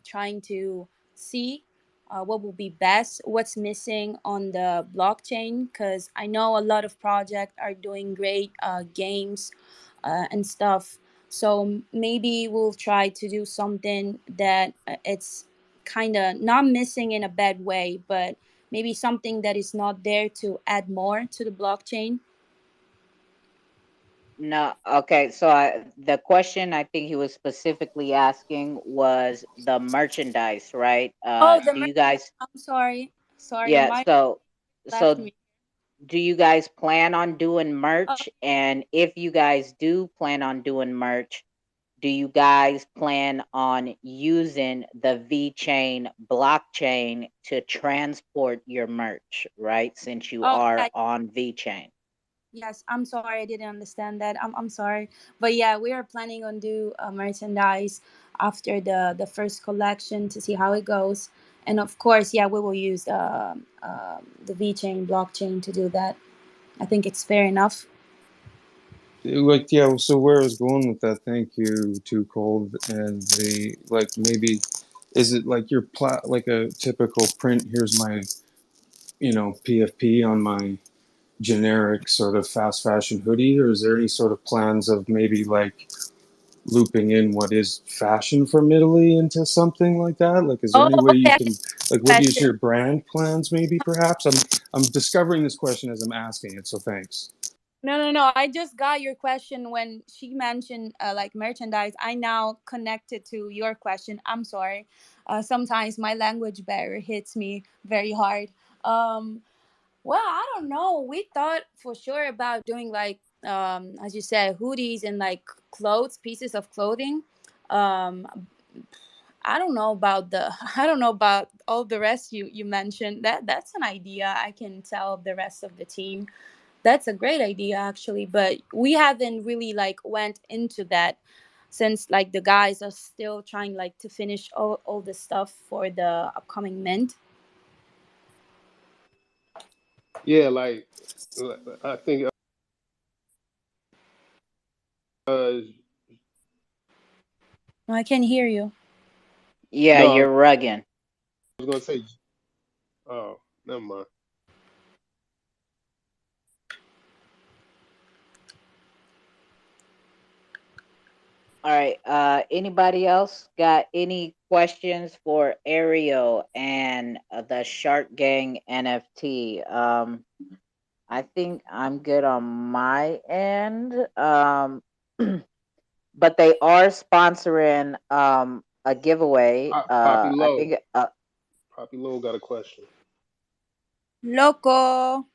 Speaker 3: trying to see what will be best, what's missing on the blockchain, because I know a lot of projects are doing great games and stuff. So maybe we'll try to do something that it's kind of not missing in a bad way, but maybe something that is not there to add more to the blockchain.
Speaker 2: No, okay. So the question I think he was specifically asking was the merchandise, right?
Speaker 3: Oh, the
Speaker 2: Do you
Speaker 3: merchandise.
Speaker 2: guys?
Speaker 3: I'm sorry. Sorry,
Speaker 2: Yeah.
Speaker 3: my left
Speaker 2: So
Speaker 3: me.
Speaker 2: do you guys plan on doing
Speaker 3: Uh,
Speaker 2: merch? And if you guys do plan on doing merch, do you guys plan on using the VeChain blockchain to transport your merch, right? Since you
Speaker 3: yeah,
Speaker 2: are on VeChain.
Speaker 3: yes. I'm sorry, I didn't understand that. I'm sorry, but yeah, we are planning on do merchandise after the first collection to see how it goes, and of course, yeah, we will use the VeChain blockchain to do that. I think it's fair enough.
Speaker 11: Like, yeah, so where I was going with that, thank you, Too Cold, and the like, maybe is it like your like a typical print? Here's my, PFP on my generic sort of fast fashion hoodie, or is there any sort of plans of maybe like looping in what is fashion from Italy into something like that? Like, is there
Speaker 3: Oh,
Speaker 11: any way you
Speaker 3: okay. I
Speaker 11: can,
Speaker 3: can
Speaker 11: like, what is
Speaker 3: question.
Speaker 11: your brand plans? Maybe, perhaps. I'm discovering this question as I'm asking it. So thanks.
Speaker 3: No, no, no. I just got your question when she mentioned like merchandise. I now connected to your question. I'm sorry. Sometimes my language barrier hits me very hard. Um, well, I don't know. We thought for sure about doing like, as you said, hoodies and like clothes, pieces of clothing. Um, I don't know about the I don't know about all the rest you mentioned. That's an idea. I can tell the rest of the team. That's a great idea actually, but we haven't really like went into that since like the guys are still trying like to finish all the stuff for the upcoming mint.
Speaker 1: Yeah, like I think I
Speaker 3: No, I can hear you.
Speaker 2: Yeah,
Speaker 1: no, I
Speaker 2: you're rugging.
Speaker 1: was gonna say. Oh, never mind.
Speaker 2: All right. Anybody else got any questions for Ariel and the Shark Gang NFT? I think I'm good on my end. But they are sponsoring a giveaway.
Speaker 1: Poppy
Speaker 2: I
Speaker 1: Low.
Speaker 2: think
Speaker 1: Poppy Low got a question.
Speaker 3: Loco.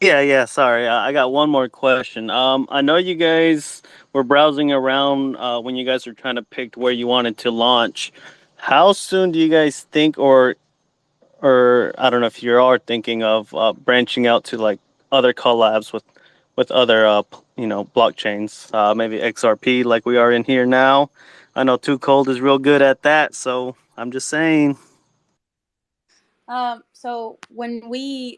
Speaker 12: Yeah, yeah. Sorry, I got one more question. I know you guys were browsing around when you guys were trying to pick where you wanted to launch. How soon do you guys think, or I don't know if you are thinking of branching out to like other collabs with other blockchains, maybe XRP like we are in here now. I know Too Cold is real good at that, so I'm just saying.
Speaker 3: So when we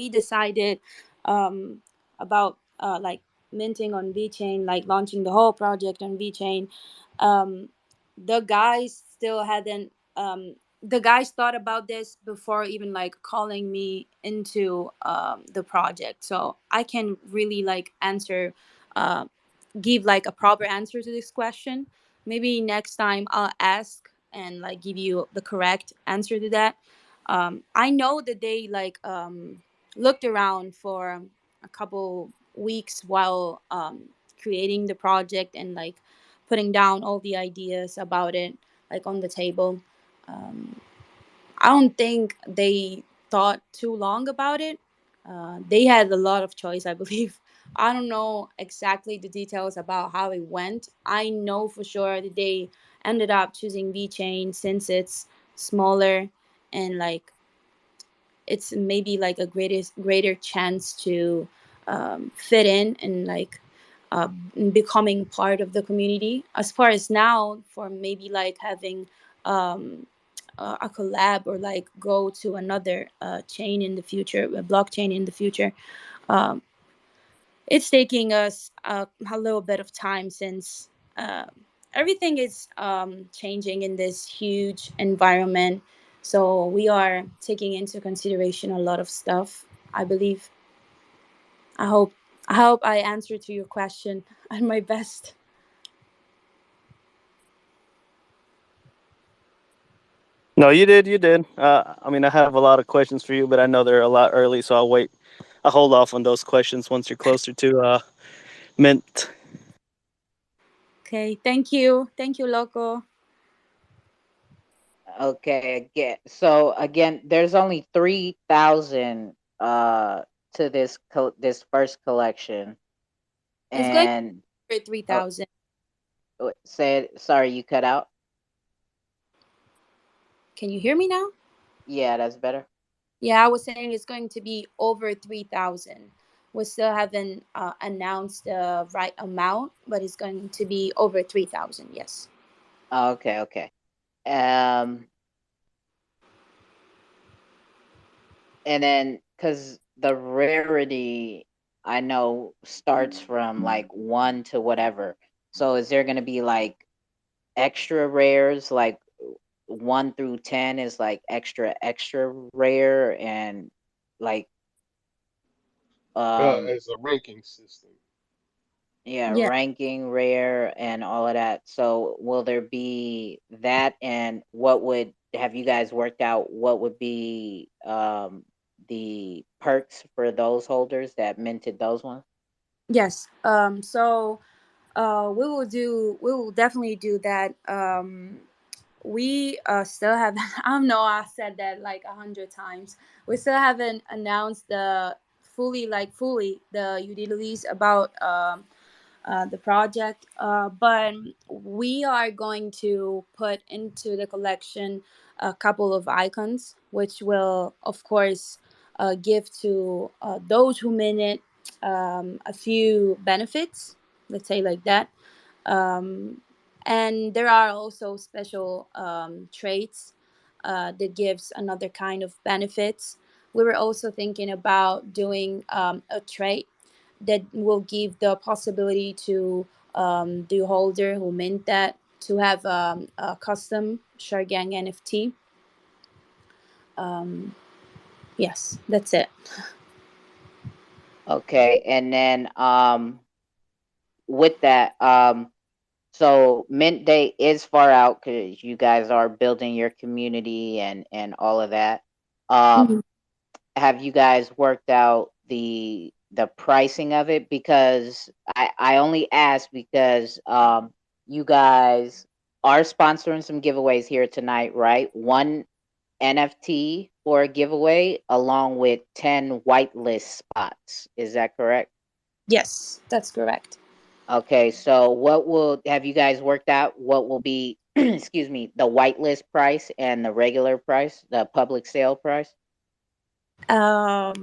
Speaker 3: decided um, about like minting on VeChain, like launching the whole project on VeChain, um, the guys still hadn't. The guys thought about this before even like calling me into the project, so I can really like answer uh, give like a proper answer to this question. Maybe next time I'll ask and like give you the correct answer to that. I know that they like looked around for a couple weeks while creating the project and like putting down all the ideas about it like on the table. Um, I don't think they thought too long about it. They had a lot of choice, I believe. I don't know exactly the details about how it went. I know for sure that they ended up choosing VeChain since it's smaller and like it's maybe like a greater chance to fit in and like uh, becoming part of the community. As far as now, for maybe like having um, a collab or like go to another chain in the future, a blockchain in the future. Um, it's taking us a little bit of time since uh, everything is changing in this huge environment. So we are taking into consideration a lot of stuff. I believe. I hope. I hope I answered to your question at my best.
Speaker 12: No, you did, you did. I mean, I have a lot of questions for you, but I know they're a lot early, so I'll wait. I'll hold off on those questions once you're closer to mint.
Speaker 3: Okay. Thank you, Loco.
Speaker 2: okay. Again, there's only 3,000 to this first collection,
Speaker 3: It's going
Speaker 2: and
Speaker 3: for three
Speaker 2: oh,
Speaker 3: thousand.
Speaker 2: said sorry you cut out.
Speaker 3: Can you hear me now?
Speaker 2: Yeah, that's better.
Speaker 3: Yeah, I was saying it's going to be over 3,000. We still haven't announced the right amount, but it's going to be over 3,000. Yes.
Speaker 2: Okay, okay. Um, and then because the rarity I know starts from like one to whatever. So is there gonna be like extra rares, like 1 through 10 is like extra rare, and like um
Speaker 1: As a ranking system.
Speaker 2: yeah,
Speaker 3: Yeah.
Speaker 2: ranking rare and all of that. So will there be that, and what would have you guys worked out what would be the perks for those holders that minted those ones?
Speaker 3: Yes. So We will definitely do that. We still have I don't know, I said that like 100 times. We still haven't announced the fully the utilities about the project, but we are going to put into the collection a couple of icons, which will, of course, give to those who mint it a few benefits, let's say like that. Um, and there are also special traits that gives another kind of benefits. We were also thinking about doing a trait that will give the possibility to the holder who mint that to have a custom Shark Gang NFT. Um, yes, that's it.
Speaker 2: Okay, and then with that, so mint date is far out because you guys are building your community and all of that.
Speaker 3: Mhm.
Speaker 2: Have you guys worked out the pricing of it? Because I only ask because you guys are sponsoring some giveaways here tonight, right? One NFT for a giveaway along with 10 whitelist spots. Is that correct?
Speaker 3: Yes, that's correct.
Speaker 2: Okay, so what will have you guys worked out what will be excuse me, the whitelist price and the regular price, the public sale price?
Speaker 3: I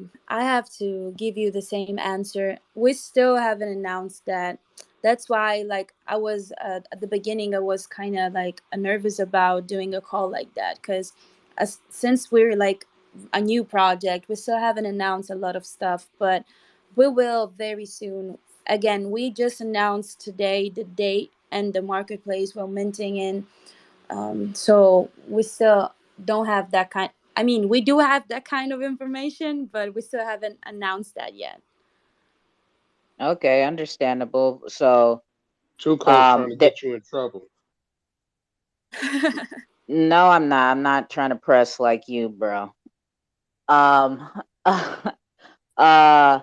Speaker 3: have to give you the same answer. We still haven't announced that. That's why, like, I was at the beginning, I was kind of like nervous about doing a call like that because, since we're like a new project, we still haven't announced a lot of stuff, but we will very soon. Again, we just announced today the date and the marketplace we're minting in, so we still don't have that kind. I mean, we do have that kind of information, but we still haven't announced that yet.
Speaker 2: Okay, understandable. So,
Speaker 1: Two Code's trying to
Speaker 2: the,
Speaker 1: get you in trouble.
Speaker 2: no, I'm not. I'm not trying to press like you, bro. Um, uh,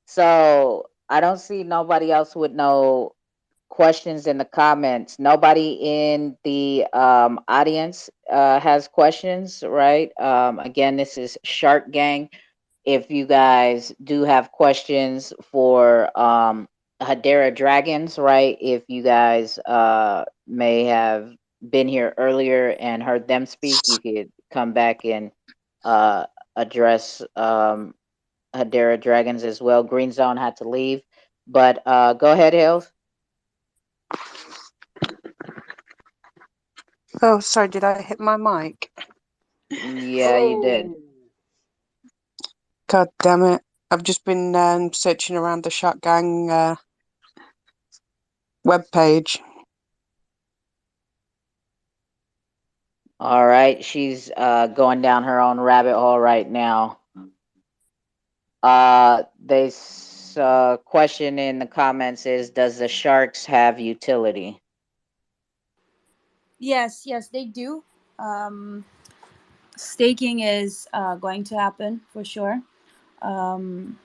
Speaker 2: so I don't see nobody else with no questions in the comments. Nobody in the audience has questions, right? Again, this is Shark Gang. If you guys do have questions for Hedera Dragons, right? If you guys may have been here earlier and heard them speak, you could come back and uh, address Hedera Dragons as well. Green Zone had to leave, but go ahead, Hills.
Speaker 4: Oh, sorry, did I hit my mic?
Speaker 2: Yeah, you did.
Speaker 1: Oh,
Speaker 4: God damn it. I've just been searching around the Shark Gang webpage.
Speaker 2: All right, she's going down her own rabbit hole right now. This question in the comments is: does the sharks have utility?
Speaker 3: Yes, yes, they do. Um, Staking is going to happen for sure. Um,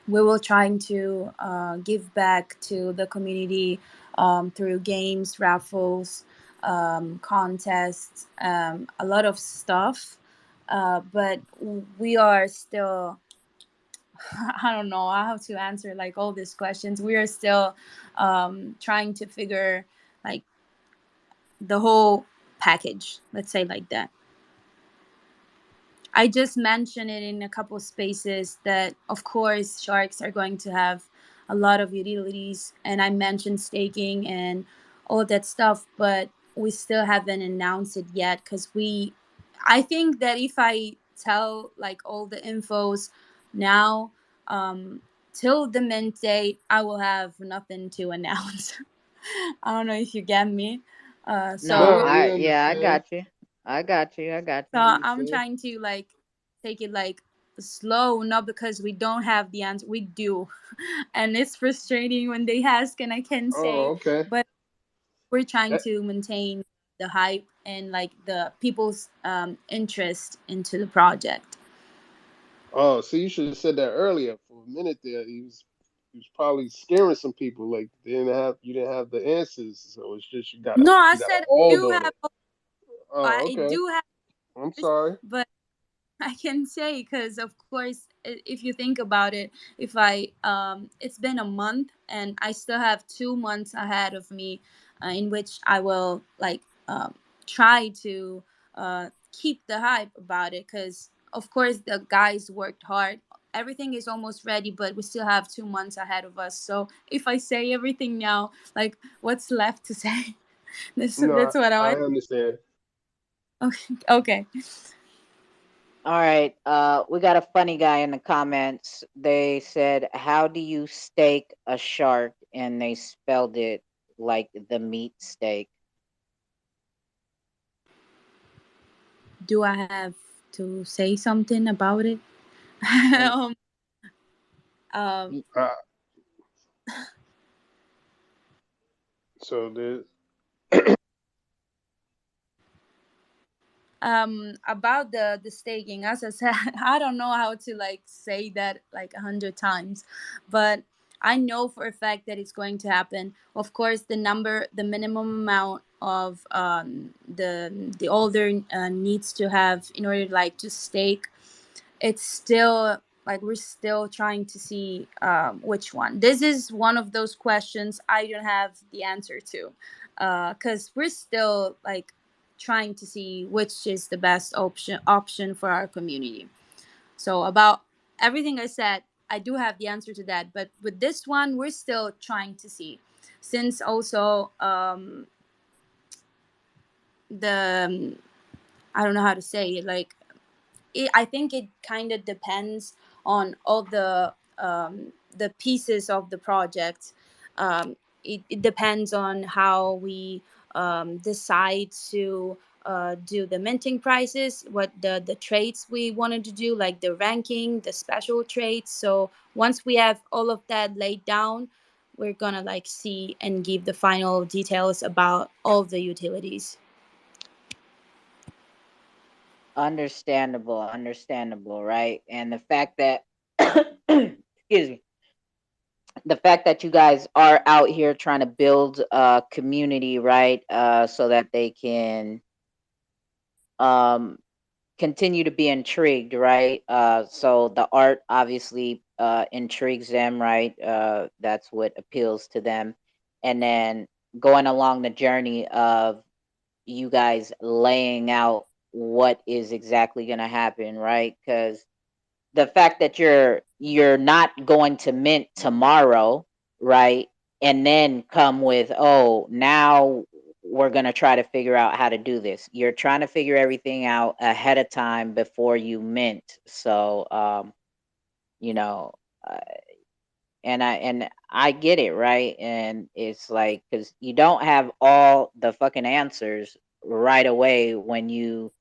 Speaker 3: we will trying to give back to the community through games, raffles, contests, a lot of stuff. But we are still I don't know how to answer like all these questions. We are still trying to figure like the whole package. Let's say like that. I just mentioned it in a couple spaces that, of course, sharks are going to have a lot of utilities, and I mentioned staking and all that stuff, but we still haven't announced it yet because I think that if I tell like all the infos now, till the mint date, I will have nothing to announce. I don't know if you get me.
Speaker 2: No,
Speaker 3: So
Speaker 1: nah,
Speaker 3: we're
Speaker 1: we
Speaker 2: yeah, I
Speaker 1: understand.
Speaker 2: got you. I got you. I got
Speaker 3: So
Speaker 2: you.
Speaker 1: We
Speaker 3: I'm
Speaker 1: understand.
Speaker 3: trying to like take it like slow, not because we don't have the answer. We do. And it's frustrating when they ask and I can
Speaker 1: Oh,
Speaker 3: say,
Speaker 1: okay.
Speaker 3: but we're trying
Speaker 1: Eh,
Speaker 3: to maintain the hype and like the people's interest into
Speaker 1: Oh, so you should have said that earlier. For a minute there, you you was probably scaring some people. Like you didn't have the answers, so it's just
Speaker 3: No, I
Speaker 1: you gotta
Speaker 3: said I
Speaker 1: hold
Speaker 3: do
Speaker 1: on
Speaker 3: have.
Speaker 1: it. Oh,
Speaker 3: I
Speaker 1: okay.
Speaker 3: do have,
Speaker 1: I'm sorry.
Speaker 3: but I can say because of course if you think about it, if I it's been a month and I still have 2 months ahead of me, in which I will like try to keep the hype about it, because of course the guys worked hard. Everything is almost ready, but we still have 2 months ahead of us. So if I say everything now, like what's left to say?
Speaker 1: No,
Speaker 3: That's what
Speaker 1: I
Speaker 3: I.
Speaker 1: understand.
Speaker 3: Okay. Okay.
Speaker 2: All right. We got a funny guy in the comments. They said, "How do you steak a shark?" And they spelled it like the meat steak.
Speaker 3: Do I have to say something about it?
Speaker 2: And
Speaker 3: um, um,
Speaker 2: y-
Speaker 1: Uh, so there's
Speaker 3: about the staking, as I said, I don't know how to like say that like 100 times, but I know for a fact that it's going to happen. Of course, the minimum amount of the holder needs to have in order like to stake, it's still like we're still trying to see which one. This is one of those questions I don't have the answer to, because we're still like trying to see which is the best option for our community. So about everything I said, I do have the answer to that, but with this one, we're still trying to see, since also the I don't know how to say it, like I think it kind of depends on all the pieces of the project. It depends on how we decide to do the minting prices, what the traits we wanted to do, like the ranking, the special traits. So once we have all of that laid down, we're gonna like see and give the final details about all the utilities.
Speaker 2: understandable, understandable, right? And the fact that, excuse me, the fact that you guys are out here trying to build a community, right? So that they can um continue to be intrigued, right? So the art obviously intrigues them, right? That's what appeals to them. And then going along the journey of you guys laying out what is exactly going to happen, right? Because the fact that you're not going to mint tomorrow, right? And then come with, oh, now we're going to try to figure out how to do this. You're trying to figure everything out ahead of time before you mint. So you know, uh, and I get it, right? And it's like, cuz you don't have all the fucking answers right away when you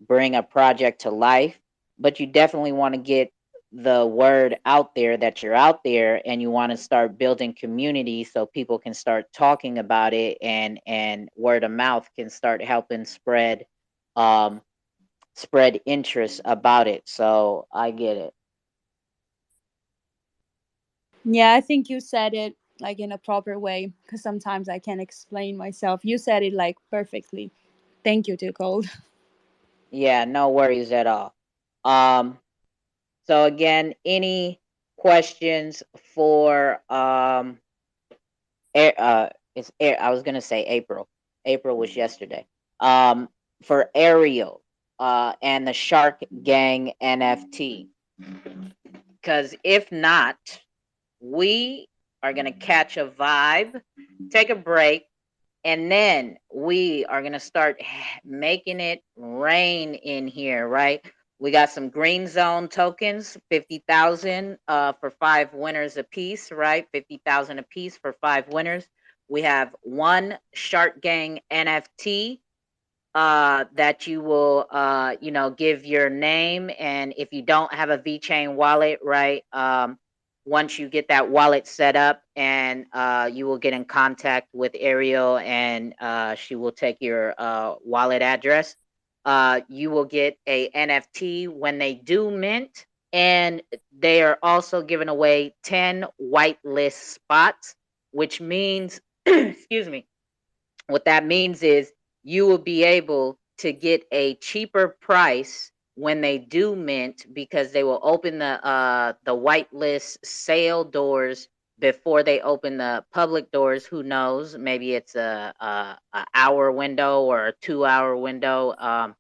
Speaker 2: bring a project to life, but you definitely want to get the word out there that you're out there, and you want to start building community so people can start talking about it, and word of mouth can start helping um spread interest about it. So I get it.
Speaker 3: Yeah, I think you said it like in a proper way, because sometimes I can't explain myself. You said it like perfectly. Thank you, Too Cold.
Speaker 2: Yeah, no worries at all. Um So again, any questions for I was gonna say April. April was yesterday. Um for Ariel and the Shark Gang NFT. Cause if not, we are gonna catch a vibe, take a break, and then we are going to start making it rain in here, right? We got some green zone tokens, 50,000 for 5 winners apiece, right? 50,000 apiece for 5 winners. We have one Shark Gang NFT that you will give your name, and if you don't have a VeChain wallet, right, once you get that wallet set up, and you will get in contact with Ariel, and she will take your wallet address. You will get a NFT when they do mint, And they are also giving away 10 whitelist spots, which means, excuse me, what that means is you will be able to get a cheaper price when they do mint, because they will open the whitelist sale doors before they open the public doors. Who knows? Maybe it's a hour window or a 2 hour window.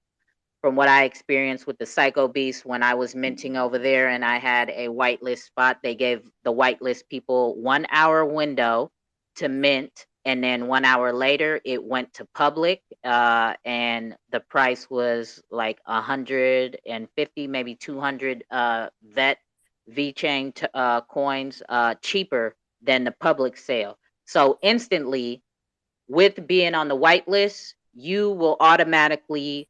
Speaker 2: From what I experienced with the Psycho Beast when I was minting over there and I had a whitelist spot, they gave the whitelist people 1 hour window to mint, and then 1 hour later it went to public, and the price was like 150, maybe 200 vet VeChain coins cheaper than the public sale. So instantly, with being on the whitelist, you will automatically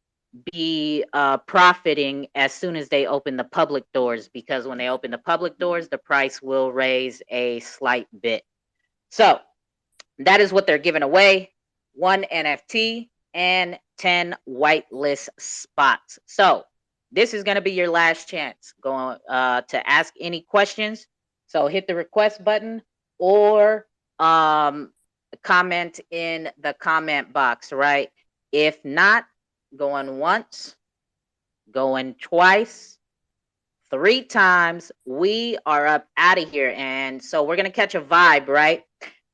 Speaker 2: be profiting as soon as they open the public doors, because when they open the public doors, the price will raise a slight bit. So that is what they're giving away: 1 NFT and 10 whitelist spots. So this is going to be your last chance going to ask any questions. So hit the request button or comment in the comment box, right? If not, going once, going twice, 3 times, we are up out of here. And so we're going to catch a vibe, right?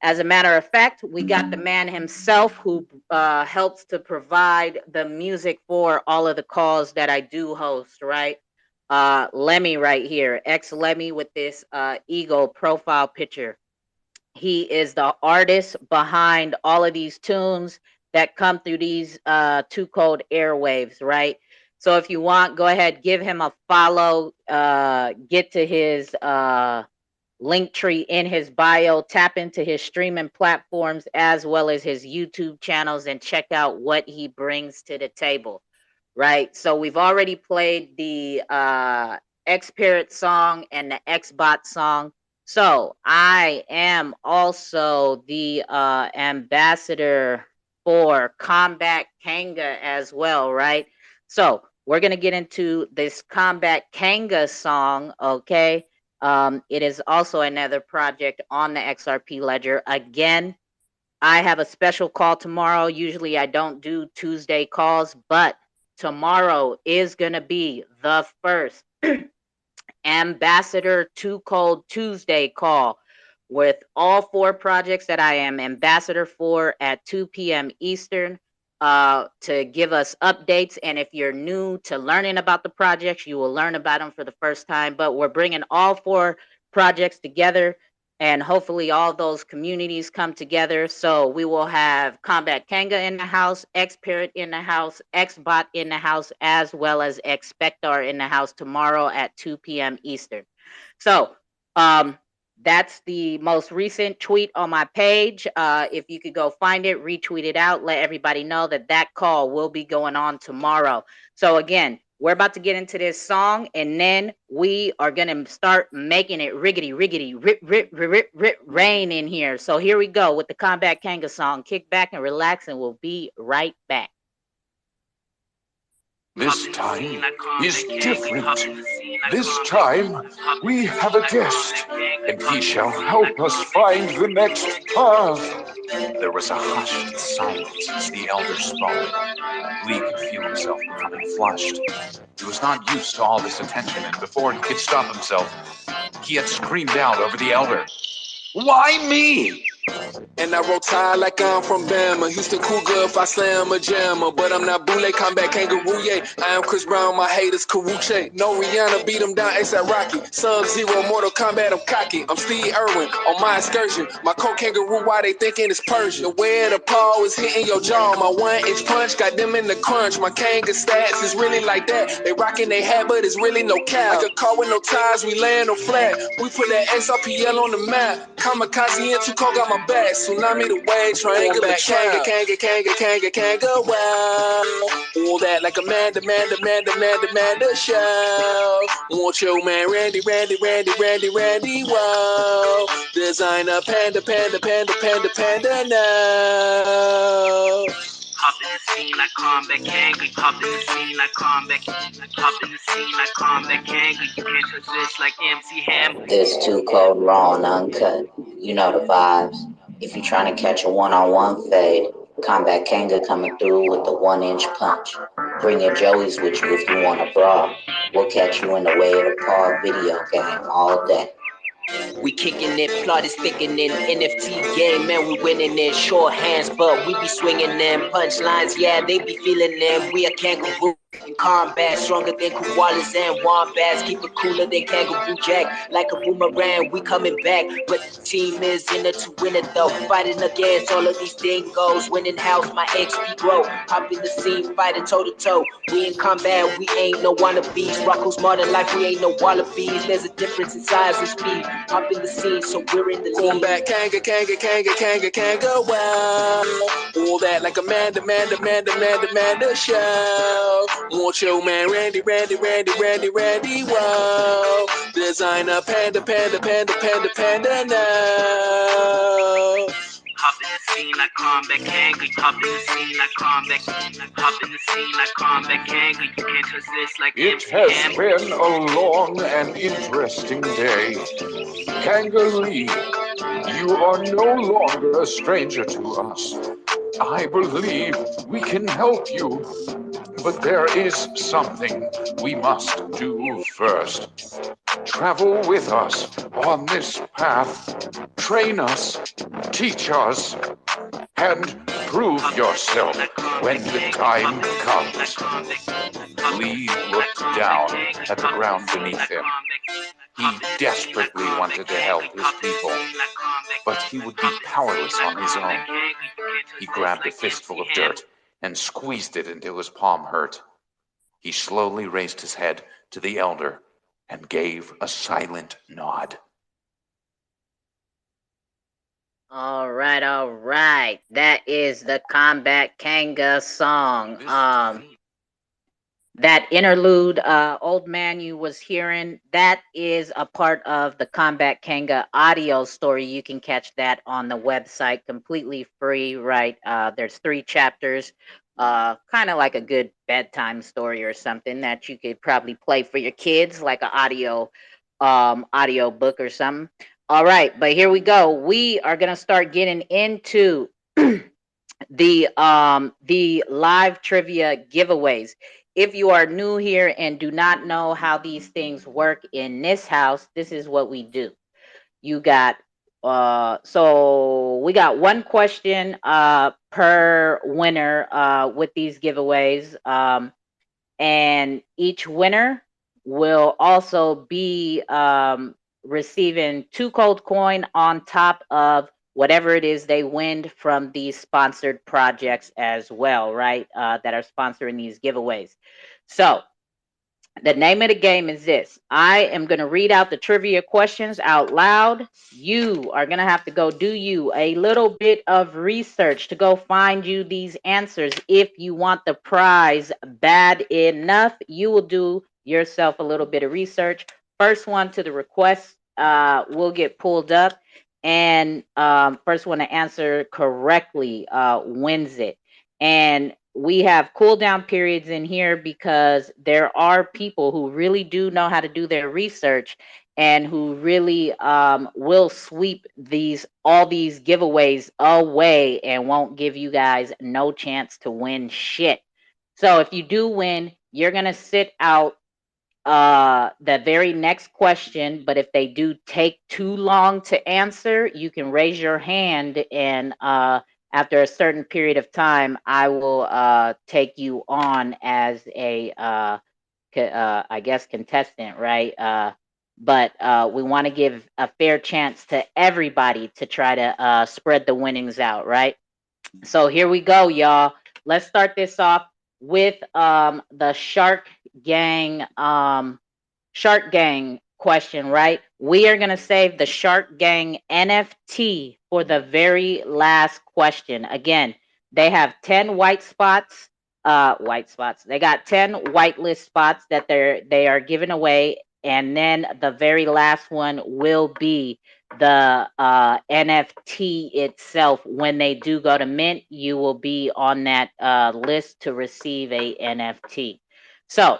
Speaker 2: As a matter of fact, we got the man himself who helps to provide the music for all of the calls that I do host, right? Lemmy right here, ex Lemmy with this Eagle profile picture. He is the artist behind all of these tunes that come through these Too Cold airwaves, right? So if you want, go ahead, give him a follow, get to his link tree in his bio, tap into his streaming platforms as well as his YouTube channels, and check out what he brings to the table, right? So we've already played the Xrpl song and the Xbot song. So I am also the ambassador for Combat Kanga as well, right? So we're gonna get into this Combat Kanga song, okay? It is also another project on the Xrp Ledger. Again, I have a special call tomorrow. Usually I don't do Tuesday calls, but tomorrow is gonna be the first Ambassador Too Cold Tuesday call with all 4 projects that I am ambassador for at 2 p.m. Eastern, to give us updates. And if you're new to learning about the projects, you will learn about them for the first time. But we're bringing all 4 projects together, and hopefully all those communities come together. So we will have Combat Kanga in the house, Xrpl in the house, Xbot in the house, as well as Expectar in the house tomorrow at 2 p.m. Eastern. So that's the most recent tweet on my page. If you could go find it, retweet it out, let everybody know that that call will be going on tomorrow. So again, we're about to get into this song, and then we are going to start making it riggedy, riggedy, rip, rip, rip, rip, rip, rain in here. So here we go with the Combat Kanga song. Kick back and relax, and we'll be right back.
Speaker 13: This time is different. This time we have a guest, and he shall help us find the next path.
Speaker 14: There was a hushed silence as the elder spoke. Lee could feel himself becoming flushed. He was not used to all this attention, and before he could stop himself, he had screamed out over the elder. Why me?
Speaker 6: And I roll tide like I'm from Bama. Houston Cougar if I slam a jammer. But I'm not Boule, Combat Kangaroo, yeah. I am Chris Brown, my haters Karuche. No Rihanna, beat him down, ASAP Rocky. Sub-Zero, Mortal Kombat, I'm cocky. I'm Steve Irwin on my excursion. My co-kangaroo, why they thinking it's Persian. The way the paw is hitting your jaw. My 1-inch punch got them in the crunch. My Kanga stats is really like that. They rocking their hat, but it's really no cap. Like a car with no tires, we land on flat. We put that Xrpl on the map. Kamikaze and Tuco got my back. Tsunami the wave, triangle back, Kanga, wow. All that like Amanda show. Want your man, Randy, wow. Designer, panda now.
Speaker 7: Hop in the scene like combat Kanga. Hop in the scene like combat. Hop in the scene like combat Kanga. You can't resist like MC Hammer. This too cold, raw and uncut. You know the vibes. If you're trying to catch a one-on-one fade, Combat Kanga coming through with the 1-inch punch. Bring your Joeys with you if you want a brawl. We'll catch you in the way of the paw video game all day. We kicking it, plot is thickening, NFT game, man, we winning it. Short hands, but we be swinging them. Punchlines, yeah, they be feeling them. We a kangaroo in combat, stronger than koalas and wombats. Keep it cooler than kangaroo jack. Like a boomerang, we coming back. But the team is in it to win it though. Fighting against all of these dingoes. Winning house, my XP grow. Hop in the scene, fighting toe to toe. We in combat, we ain't no wannabes. Rocco's modern life, we ain't no wallabies. There's a difference in size and speed. Hop in the scene, so we're in the lead.
Speaker 6: Combat Kanga, wow. All that like Amanda show. Want your man Randy, wow. Designer panda now.
Speaker 7: Hop in the scene like combat Kanga. Hop in the scene like combat. Hop in the scene like combat Kanga. You can't resist like
Speaker 13: It
Speaker 7: MC
Speaker 13: has
Speaker 7: Hammer.
Speaker 13: been a long and interesting day. Kangaroo, you are no longer a stranger to us. I believe we can help you, but there is something we must do first. Travel with us on this path. Train us, teach us, and prove yourself when the time comes. Lee looked down at the ground beneath him. He desperately wanted to help his people, but he would be powerless on his own. He grabbed a fistful of dirt and squeezed it until his palm hurt. He slowly raised his head to the elder and gave a silent nod.
Speaker 2: All right. That is the Combat Kanga song. That interlude, old man, you was hearing, that is a part of the Combat Kanga audio story. You can catch that on the website completely free, right? There's 3 chapters, kind of like a good bedtime story or something that you could probably play for your kids, like an audio book or something. All right, but here we go. We are gonna start getting into the live trivia giveaways. If you are new here and do not know how these things work in this house, this is what we do. You got so we got 1 question per winner with these giveaways. And each winner will also be receiving 2 cold coin on top of whatever it is they win from these sponsored projects as well, right? That are sponsoring these giveaways. So the name of the game is this. I am going to read out the trivia questions out loud. You are going to have to go do you a little bit of research to go find you these answers. If you want the prize bad enough, you will do yourself a little bit of research. First one to the request will get pulled up, and first one to answer correctly wins it. And we have cool down periods in here because there are people who really do know how to do their research and who really will sweep all these giveaways away and won't give you guys no chance to win shit. So if you do win, you're gonna sit out the very next question, but if they do take too long to answer, you can raise your hand, and after a certain period of time, I will take you on as a I guess contestant, right? But we want to give a fair chance to everybody to try to spread the winnings out, right? So here we go, y'all. Let's start this off with the Shark Gang question, right? We are going to save the Shark Gang NFT for the very last question. Again, they have 10 white spots. They got 10 whitelist spots that they are giving away, and then the very last one will be the NFT itself. When they do go to mint, you will be on that list to receive a NFT. So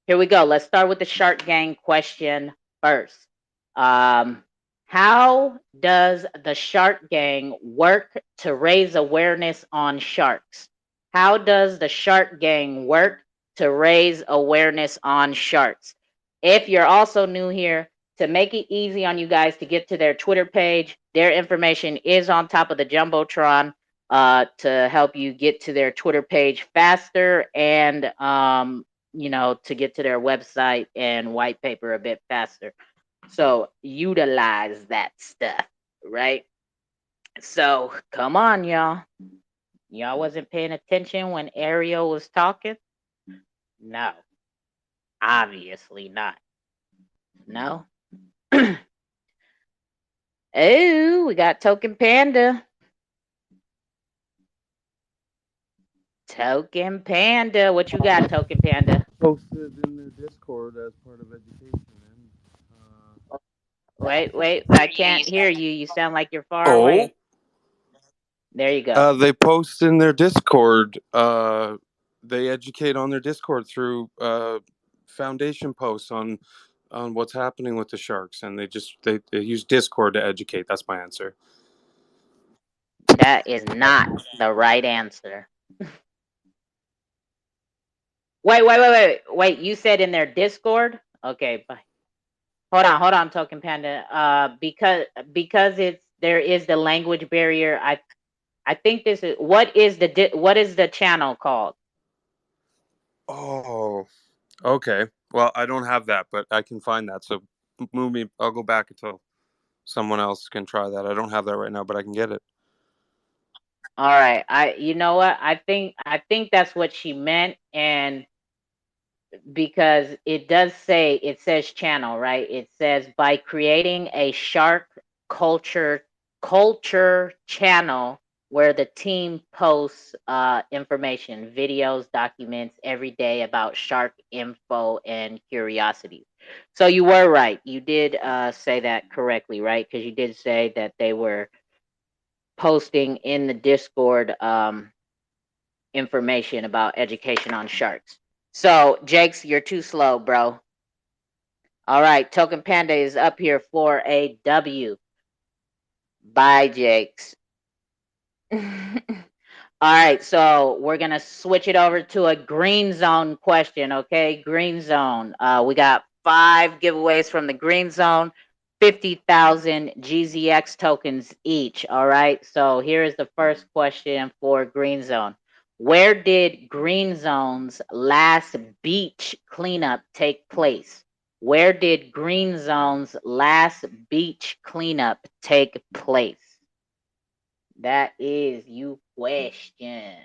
Speaker 2: here we go. Let's start with the Shark Gang question first. How does the Shark Gang work to raise awareness on sharks? How does the Shark Gang work to raise awareness on sharks? If you're also new here, to make it easy on you guys to get to their Twitter page, their information is on top of the Jumbotron to help you get to their Twitter page faster and, to get to their website and white paper a bit faster. So utilize that stuff, right? So come on, y'all. Y'all wasn't paying attention when Ariel was talking? No, obviously not. No. Oh, we got Token Panda. Token Panda, what you got, Token Panda?
Speaker 5: Posted in their Discord as part of education.
Speaker 2: Wait, I can't hear you. You sound like you're far
Speaker 5: Oh,
Speaker 2: away. There you go.
Speaker 5: they post in their Discord. They educate on their Discord through foundation posts on what's happening with the sharks, and they use Discord to educate. That's my answer.
Speaker 2: That is not the right answer. Wait. You said in their Discord? Okay, bye. Hold on, Token Panda. Because there is the language barrier. I think this is what is the channel called?
Speaker 5: Oh, okay. Well, I don't have that, but I can find that. So move me. I'll go back until someone else can try that. I don't have that right now, but I can get it.
Speaker 2: All right. You know what? I think that's what she meant, and because it says channel, right? It says by creating a shark culture channel where the team posts information, videos, documents every day about shark info and curiosities. So you were right. You did say that correctly, right? Because you did say that they were posting in the Discord information about education on sharks. So, Jakes, you're too slow, bro. All right, Token Panda is up here for a W. Bye, Jakes. All right, so we're gonna switch it over to a green zone question, okay? Green zone. We got 5 giveaways from the green zone, 50,000 GZX tokens each. All right, so here is the first question for green zone. Where did Green Zone's last beach cleanup take place? Where did Green Zone's last beach cleanup take place? That is you question.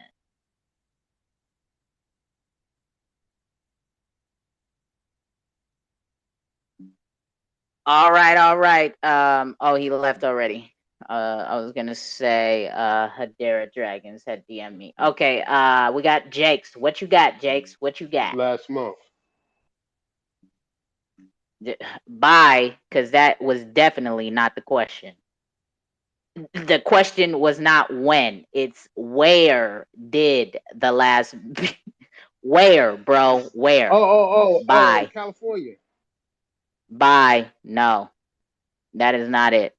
Speaker 2: All right, all right. Oh, he left already. I was gonna say, Hedera Dragons had DM me. Okay, we got Jakes. What you got, Jakes? What you got?
Speaker 1: Last month.
Speaker 2: Bye, because that was definitely not the question. The question was not when. It's where did the last. Where, bro? Where?
Speaker 1: In
Speaker 2: Bye.
Speaker 1: California.
Speaker 2: Bye. No, that is not it.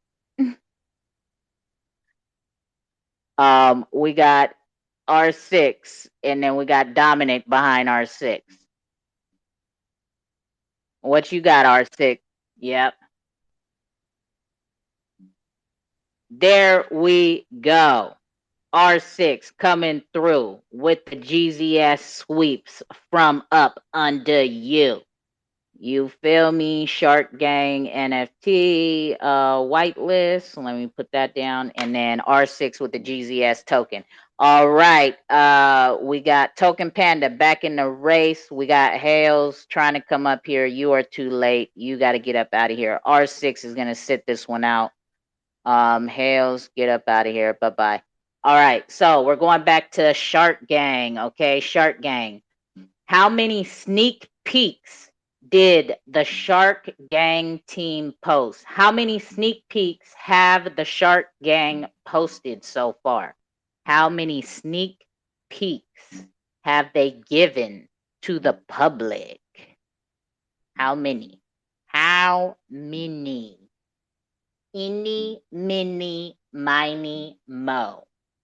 Speaker 2: We got R6, and then we got Dominic behind R6. What you got, R6? Yep. There we go. R6 coming through with the GZS sweeps from up under you. You feel me? Shark Gang NFT whitelist. Let me put that down. And then R6 with the GZS token. All right. We got Token Panda back in the race. We got Hales trying to come up here. You are too late. You got to get up out of here. R6 is going to sit this one out. Hales, get up out of here. Bye-bye. All right. So we're going back to Shark Gang. Okay, Shark Gang. How many sneak peeks did the Shark Gang team post? How many sneak peeks have the Shark Gang posted so far? How many sneak peeks have they given to the public? How many? How many? Eeny, miny, miny, mo.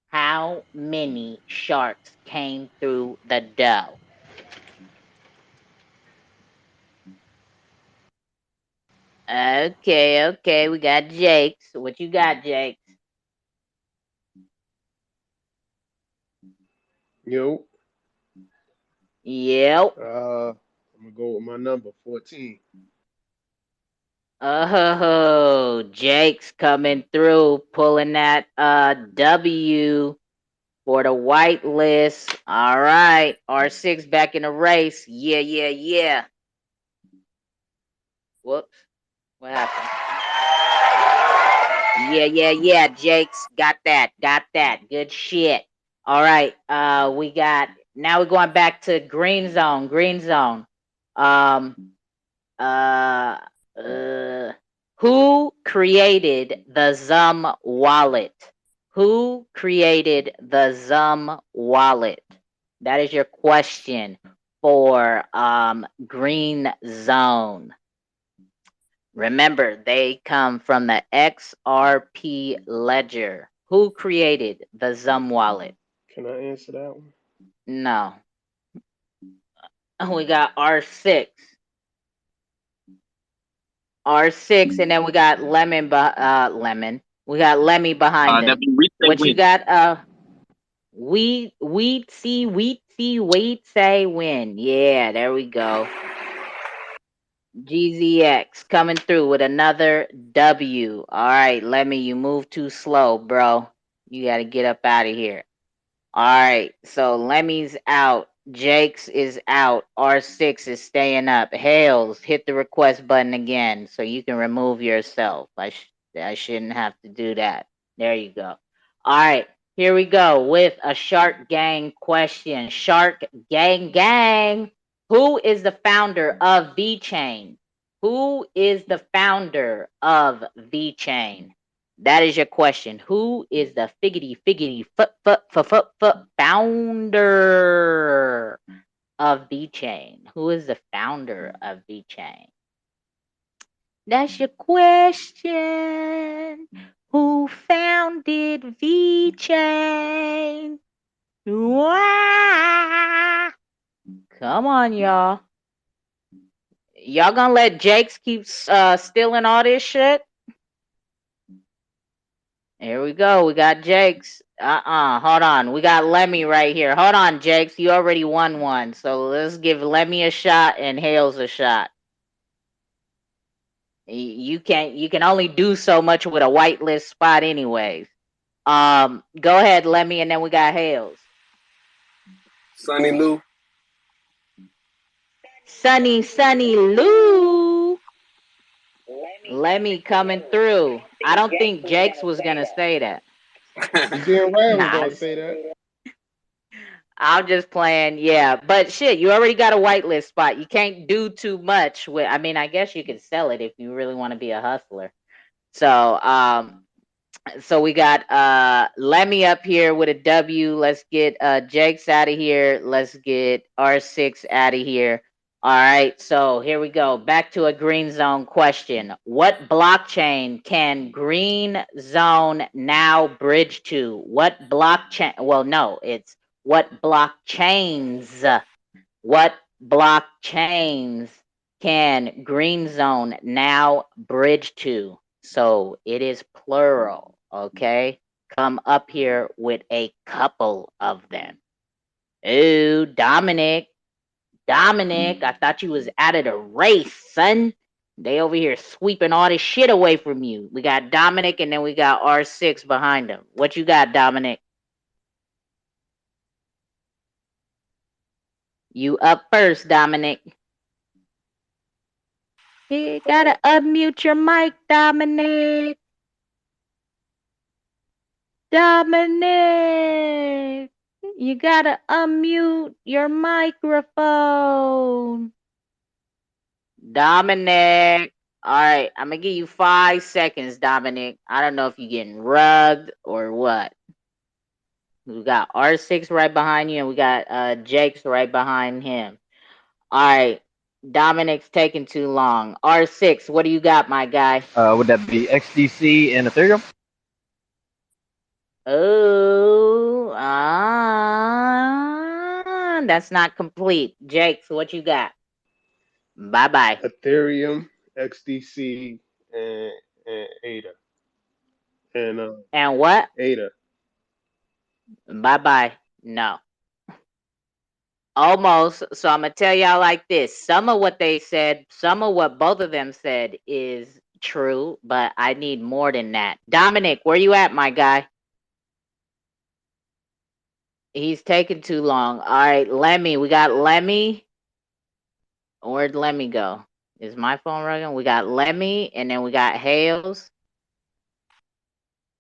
Speaker 2: How many sharks came through the dough? Okay, we got Jakes. What you got, Jakes?
Speaker 1: Yo,
Speaker 2: Yep.
Speaker 1: I'm gonna go with my number 14.
Speaker 2: Oh, Jake's coming through, pulling that W for the white list. All right, R6 back in the race. Yeah. Whoops, what happened? Yeah. Jake's got that. Good shit. All right. We got now we're going back to green zone. Um. Uh. Who created the Zum wallet? Who created the Zum wallet? That is your question for green zone. Remember, they come from the Xrp Ledger. Who created the Zum wallet?
Speaker 1: Can I answer that one?
Speaker 2: No. We got R6. R6, and then we got Lemon. We got Lemmy behind
Speaker 10: That
Speaker 2: him.
Speaker 10: means we say
Speaker 2: What you
Speaker 10: win.
Speaker 2: got? Wheat say win. Yeah, there we go. GZX coming through with another W. All right, Lemmy, you move too slow, bro. You got to get up out of here. All right, so Lemmy's out. Jake's is out. R6 is staying up. Hales, hit the request button again so you can remove yourself. I shouldn't have to do that. There you go. All right, here we go with a Shark Gang question. Shark Gang. Who is the founder of VeChain? Who is the founder of VeChain? That is your question. Who is the founder of VeChain? Who is the founder of VeChain? That's your question. Who founded VeChain? Come on, y'all. Y'all gonna let Jakes keep stealing all this shit? Here we go. We got Jakes. Hold on. We got Lemmy right here. Hold on, Jakes. You already won one. So let's give Lemmy a shot and Hales a shot. You can only do so much with a whitelist spot anyways. Go ahead, Lemmy, and then we got Hales.
Speaker 15: Sunny Lou.
Speaker 2: Sunny Lou. Lemmy coming through. I don't think Jakes was gonna say that.
Speaker 1: You damn right I was
Speaker 2: Nah,
Speaker 1: gonna say that.
Speaker 2: I'm just playing, yeah. But shit, you already got a whitelist spot. You can't do too much with. I mean, I guess you could sell it if you really want to be a hustler. So, so we got Lemmy up here with a W. Let's get Jakes out of here. Let's get R6 out of here. All right, so here we go. Back to a green zone question. What blockchain can green zone now bridge to? What blockchain? Well, no, it's what blockchains? What blockchains can green zone now bridge to? So it is plural, okay? Come up here with a couple of them. Ooh, Dominic, I thought you was out of the race, son. They over here sweeping all this shit away from you. We got Dominic and then we got R6 behind him. What you got, Dominic? You up first, Dominic. You gotta unmute your mic, Dominic. Dominic, you gotta unmute your microphone. Dominic. All right, I'm gonna give you 5 seconds, Dominic. I don't know if you're getting rugged or what. We got R6 right behind you, and we got Jake's right behind him. All right, Dominic's taking too long. R6, what do you got, my guy?
Speaker 16: Would that be XDC and Ethereum?
Speaker 2: Oh, that's not complete. Jake, so what you got? Bye bye.
Speaker 1: Ethereum, XDC, and ADA. And
Speaker 2: And what?
Speaker 1: ADA.
Speaker 2: Bye bye. No. Almost. So I'm gonna tell y'all like this. Some of what they said, some of what both of them said is true, but I need more than that. Dominic, where you at, my guy? He's taking too long. All right, Lemmy. We got Lemmy. Where'd Lemmy go? Is my phone ringing? We got Lemmy, and then we got Hales,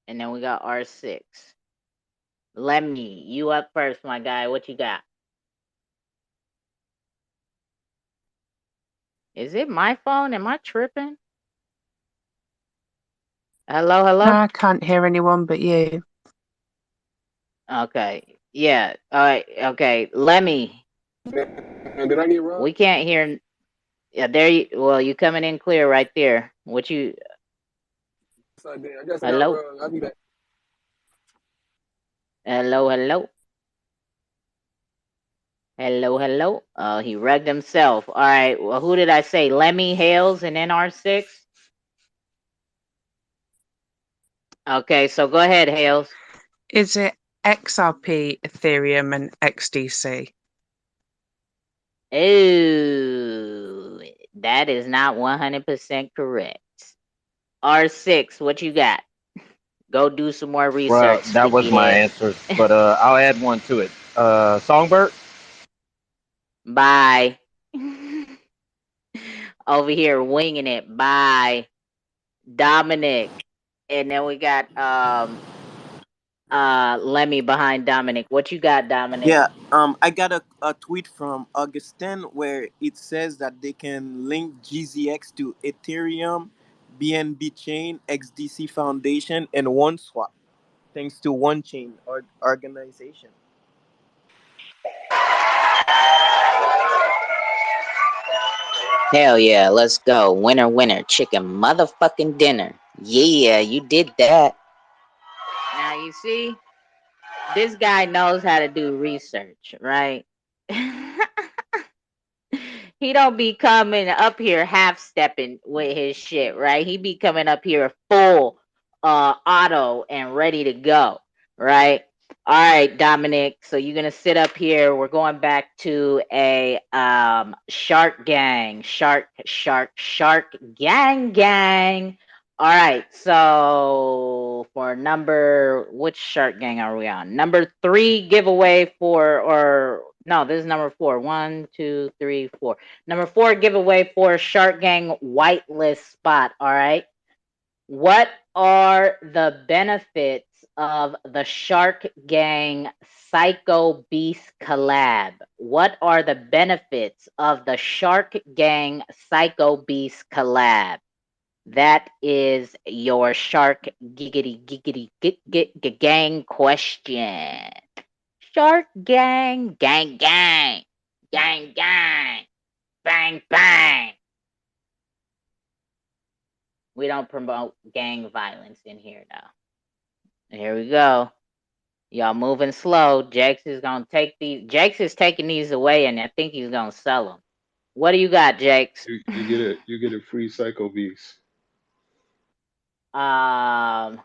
Speaker 2: and then we got R6. Lemmy, you up first, my guy. What you got? Is it my phone? Am I tripping? Hello,
Speaker 4: No,
Speaker 2: hello?
Speaker 4: I can't hear anyone but you.
Speaker 2: Okay. Yeah. All right. Okay. Lemmy,
Speaker 15: Did I get robbed?
Speaker 2: we can't hear. Yeah, there you. Well, you coming in clear right there. What you?
Speaker 15: Yes, I did. I guess I got
Speaker 2: Hello.
Speaker 15: wrong. I'll be back.
Speaker 2: Hello. Hello. Hello. Hello. Oh, he rugged himself. All right. Well, who did I say? Lemmy, Hales, and then R6. Okay. So go ahead, Hales.
Speaker 4: Is it XRP, Ethereum, and XDC?
Speaker 2: Ooh, that is not 100% correct. R6, what you got? Go do some more
Speaker 16: Well,
Speaker 2: research,
Speaker 16: that was my
Speaker 2: sleepyhead.
Speaker 16: answer, but I'll add one to it. Songbird.
Speaker 2: Bye. Over here winging it. Bye. Dominic. And then we got Lemmy behind Dominic. What you got, Dominic?
Speaker 12: Yeah, I got a tweet from Augustin where it says that they can link GZX to Ethereum, BNB Chain, XDC Foundation, and OneSwap, thanks to One Chain organization.
Speaker 2: Hell yeah, let's go. Winner, winner, chicken motherfucking dinner. Yeah, you did that. Now you see, this guy knows how to do research, right? He don't be coming up here half stepping with his shit, right? He be coming up here full auto and ready to go, right? All right, Dominic. So you're gonna sit up here. We're going back to a shark gang. Shark gang. All right, so for which shark gang are we on? Number 3 giveaway or no, this is number 4. 1, 2, 3, 4. Number 4 giveaway for Shark Gang whitelist spot. All right. What are the benefits of the Shark Gang Psycho Beast collab? What are the benefits of the Shark Gang Psycho Beast collab? That is your shark giggity gang question. Shark gang, gang, gang, gang, gang, bang, bang. We don't promote gang violence in here, though. Here we go. Y'all moving slow. Jax is gonna take these. Jax is taking these away, and I think he's gonna sell them. What do you got, Jax?
Speaker 1: You get a free Psycho Beast.
Speaker 2: Um.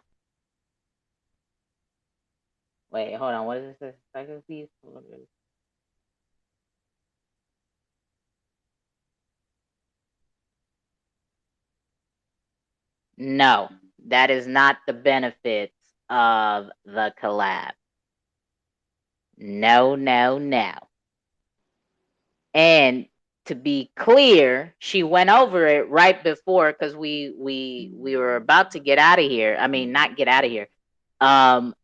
Speaker 2: Wait, hold on. What is this? Psycho Beast? No, that is not the benefits of the collab. No, no, no. And to be clear, she went over it right before because we were about to get out of here. I mean, not get out of here.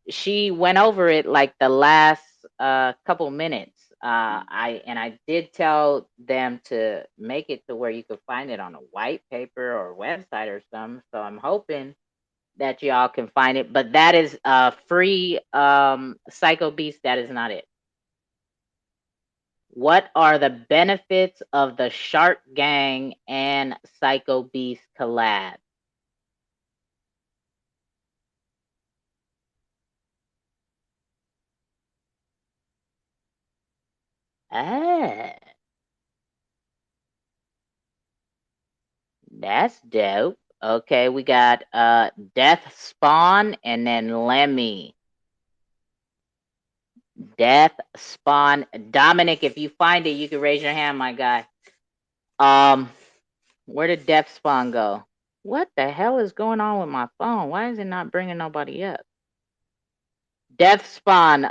Speaker 2: She went over it like the last couple minutes I did tell them to make it to where you could find it on a white paper or website or something. So I'm hoping that y'all can find it. But that is free Psycho Beast. That is not it. What are the benefits of the Shark Gang and Psycho Beast collab? Ah, that's dope. Okay, we got Death Spawn and then Lemmy. Death Spawn. Dominic, if you find it, you can raise your hand, my guy. Where did Death Spawn go? What the hell is going on with my phone? Why is it not bringing nobody up? Death Spawn,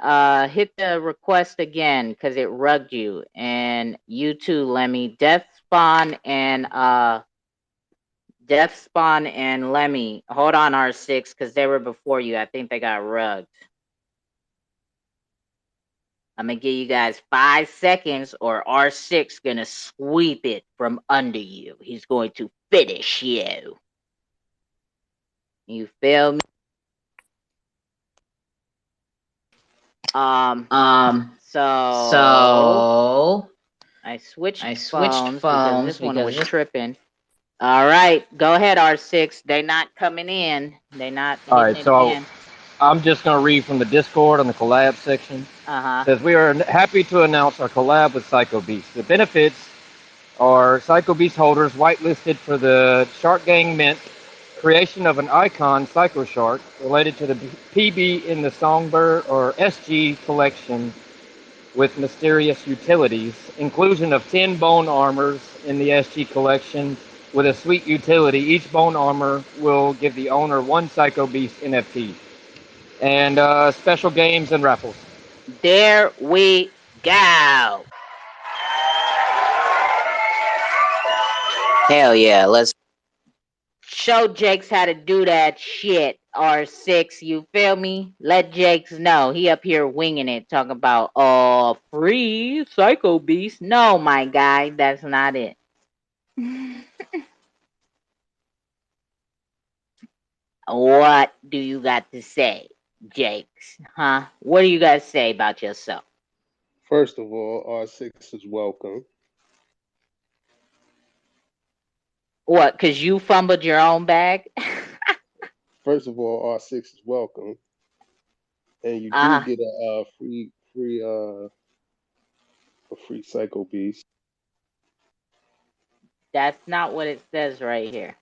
Speaker 2: hit the request again because it rugged you. And you too, Lemmy. Death Spawn and Lemmy. Hold on, R6, because they were before you. I think they got rugged. I'm gonna give you guys 5 seconds, or R6 gonna sweep it from under you. He's going to finish you. You feel me? So I switched phones because this one was tripping. All right, go ahead, R6. They not coming in. They not
Speaker 16: All
Speaker 2: hitting
Speaker 16: right,
Speaker 2: it
Speaker 16: so
Speaker 2: again.
Speaker 16: I'm just going to read from the Discord on the collab section. It says, we are happy to announce our collab with Psycho Beast. The benefits are Psycho Beast holders whitelisted for the Shark Gang Mint, creation of an icon Psycho Shark related to the PB in the Songbird or SG collection with mysterious utilities, inclusion of 10 bone armors in the SG collection with a sweet utility. Each bone armor will give the owner one Psycho Beast NFT. And special games and raffles.
Speaker 2: There we go. Hell yeah, let's show Jakes how to do that shit, R6, you feel me? Let Jakes know. He up here winging it, talking about, free Psycho Beast. No, my guy, that's not it. What do you got to say, Jakes? Huh? What do you got to say about yourself?
Speaker 1: First of all, R6 is welcome.
Speaker 2: What, because you fumbled your own bag?
Speaker 1: First of all, R6 is welcome. And you do get a free Psycho Beast.
Speaker 2: That's not what it says right here.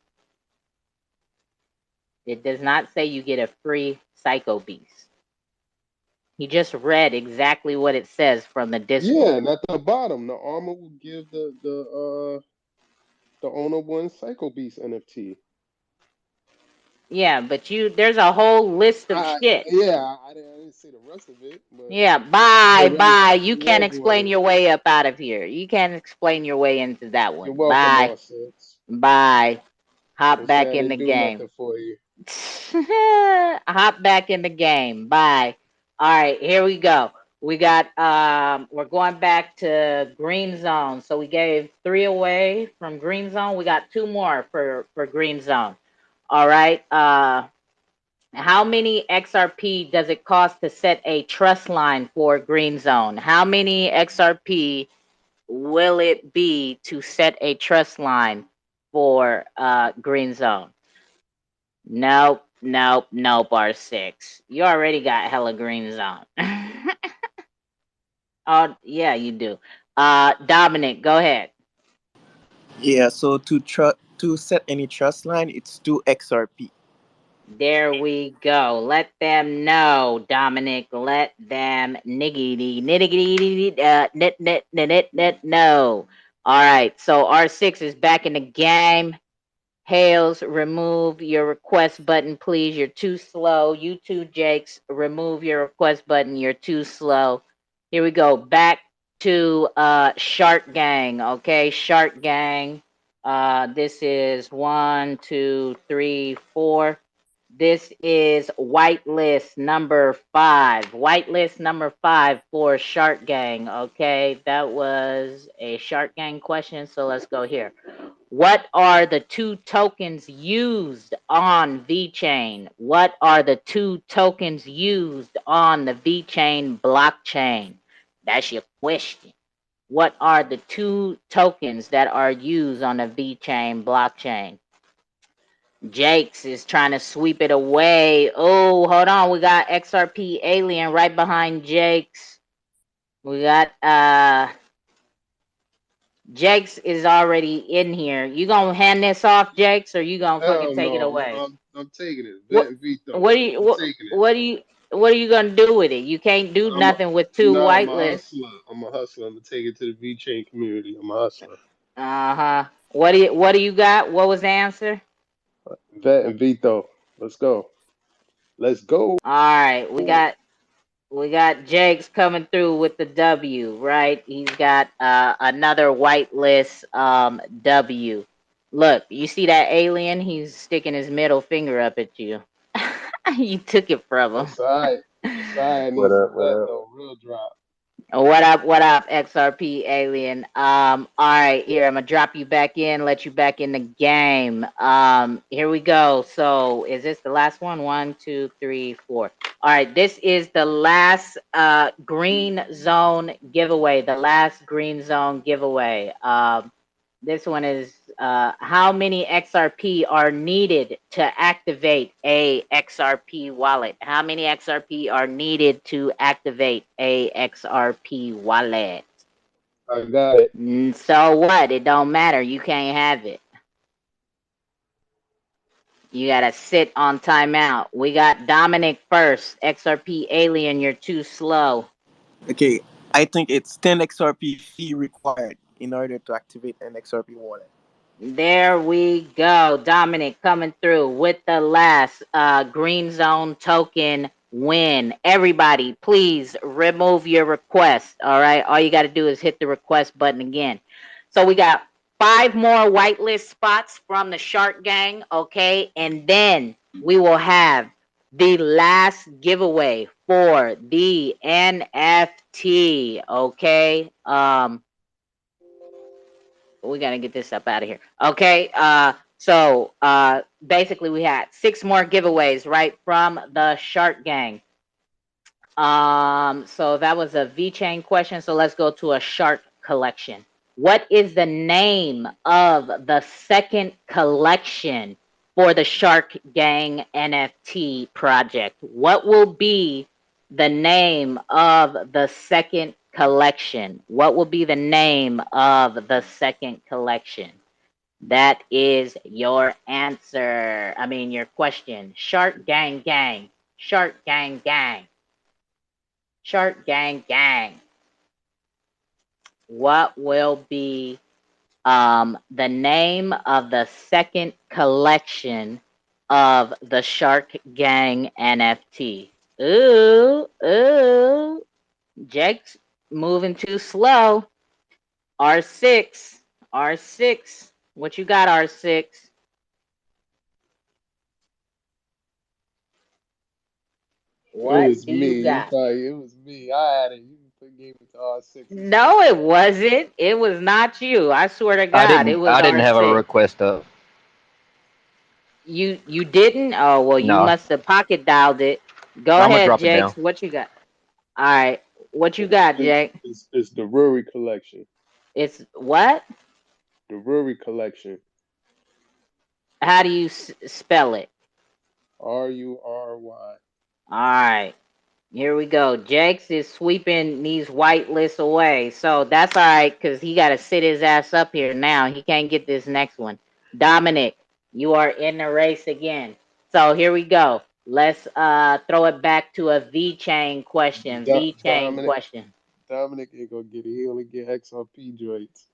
Speaker 2: It does not say you get a free Psycho Beast. He just read exactly what it says from the Discord.
Speaker 1: Yeah, and at the bottom, the armor will give the owner one Psycho Beast NFT.
Speaker 2: Yeah, but there's a whole list of shit.
Speaker 1: Yeah, I didn't say the rest of it. But
Speaker 2: yeah, bye. You can't explain your way up out of here. You can't explain your way into that one.
Speaker 1: You're welcome,
Speaker 2: Bye.
Speaker 1: R6.
Speaker 2: Bye. Hop
Speaker 1: Don't say
Speaker 2: back
Speaker 1: I
Speaker 2: in the
Speaker 1: didn't do
Speaker 2: game.
Speaker 1: nothing for you.
Speaker 2: Hop back in the game. Bye. All right, here we go. We got we're going back to Green Zone. So we gave 3 away from Green Zone. We got 2 more for Green Zone. All right. How many XRP does it cost to set a trust line for Green Zone? How many XRP will it be to set a trust line for Green Zone? Nope, R6. You already got hella Green Zone. Oh, yeah, you do. Dominic, go ahead.
Speaker 17: Yeah, so to set any trust line, it's 2 XRP.
Speaker 2: There we go. Let them know, Dominic. Let them know. All right, so R6 is back in the game. Hales, remove your request button, please. You're too slow. You too, Jakes. Remove your request button. You're too slow. Here we go. Back to Shark Gang. Okay, Shark Gang. This is 1, 2, 3, 4. This is whitelist number 5. Whitelist number 5 for Shark Gang. Okay, that was a Shark Gang question. So let's go here. What are the 2 tokens used on VeChain? What are the 2 tokens used on the VeChain blockchain? That's your question. What are the 2 tokens that are used on the VeChain blockchain? Jakes is trying to sweep it away. Oh, hold on. We got XRP Alien right behind Jakes. We got Jakes is already in here. You gonna hand this off, Jakes, or you gonna fucking
Speaker 1: Hell
Speaker 2: take it
Speaker 1: no,
Speaker 2: away?
Speaker 1: I'm taking it. Vet
Speaker 2: What
Speaker 1: and veto.
Speaker 2: what do you
Speaker 1: I'm taking it.
Speaker 2: what are you gonna do with it? You can't do
Speaker 1: I'm a,
Speaker 2: nothing with 2
Speaker 1: nah, I'm a
Speaker 2: whitelists.
Speaker 1: hustler. I'm a hustler. I'm gonna take it to the V chain community. I'm a hustler.
Speaker 2: Uh-huh. What do you got? What was the answer?
Speaker 1: Vet and veto. Let's go. Let's go.
Speaker 2: Alright, we got Jakes coming through with the W, right? He's got another whitelist W. Look, you see that alien? He's sticking his middle finger up at you. You took it from
Speaker 1: That's alright. That's alright. I
Speaker 2: him.
Speaker 1: need
Speaker 8: What
Speaker 1: some
Speaker 8: up? What
Speaker 1: vet
Speaker 8: up?
Speaker 1: though. Real drop.
Speaker 2: What up, XRP alien? All right, here I'm gonna drop you back in, let you back in the game. Here we go. So, is this the last one? 1, 2, 3, 4. All right, this is the last green zone giveaway. The last green zone giveaway. This one is how many XRP are needed to activate a XRP wallet? How many XRP are needed to activate a XRP wallet?
Speaker 1: I got it.
Speaker 2: So what? It don't matter. You can't have it. You gotta sit on timeout. We got Dominic first. XRP alien, you're too slow.
Speaker 17: Okay, I think it's 10 XRP fee required in order to activate an XRP wallet.
Speaker 2: There we go. Dominic coming through with the last green zone token win. Everybody, please remove your request. All right. All you got to do is hit the request button again. So we got 5 more whitelist spots from the Shark Gang. Okay. And then we will have the last giveaway for the NFT. Okay. We gotta get this up out of here. Okay, so basically we had 6 more giveaways, right, from the Shark Gang. So that was a VeChain question. So let's go to a Shark collection. What is the name of the second collection for the Shark Gang NFT project? What will be the name of the second collection? What will be the name of the second collection? That is your answer. I mean, your question. Shark Gang Gang. Shark Gang Gang. Shark Gang Gang. What will be the name of the second collection of the Shark Gang NFT? Ooh, ooh. Jake's moving too slow. R6. R6. What you got, R6?
Speaker 1: It
Speaker 2: What
Speaker 1: was
Speaker 2: do you
Speaker 1: me.
Speaker 2: got?
Speaker 1: It was me. I had it. You gave it to R6 and shit.
Speaker 2: No, it wasn't. It was not you. I swear to
Speaker 16: I
Speaker 2: God, it
Speaker 16: didn't.
Speaker 2: was
Speaker 16: I didn't have a
Speaker 2: R6.
Speaker 16: request up.
Speaker 2: You didn't? Oh well, you
Speaker 16: No,
Speaker 2: must have pocket dialed it. Go
Speaker 16: I'm gonna
Speaker 2: ahead,
Speaker 16: drop it
Speaker 2: Jakes.
Speaker 16: down.
Speaker 2: What you got? All right, what you got, Jake?
Speaker 1: It's the Ruri collection.
Speaker 2: It's what?
Speaker 1: The Ruri collection.
Speaker 2: How do you spell it?
Speaker 1: Rury.
Speaker 2: All right. Here we go. Jakes is sweeping these white lists away. So that's all right, because he got to sit his ass up here now. He can't get this next one. Dominic, you are in the race again. So here we go. Let's throw it back to a V-Chain question. V-Chain
Speaker 1: Dominic.
Speaker 2: question.
Speaker 1: Dominic ain't gonna get it. He only get XRP joints.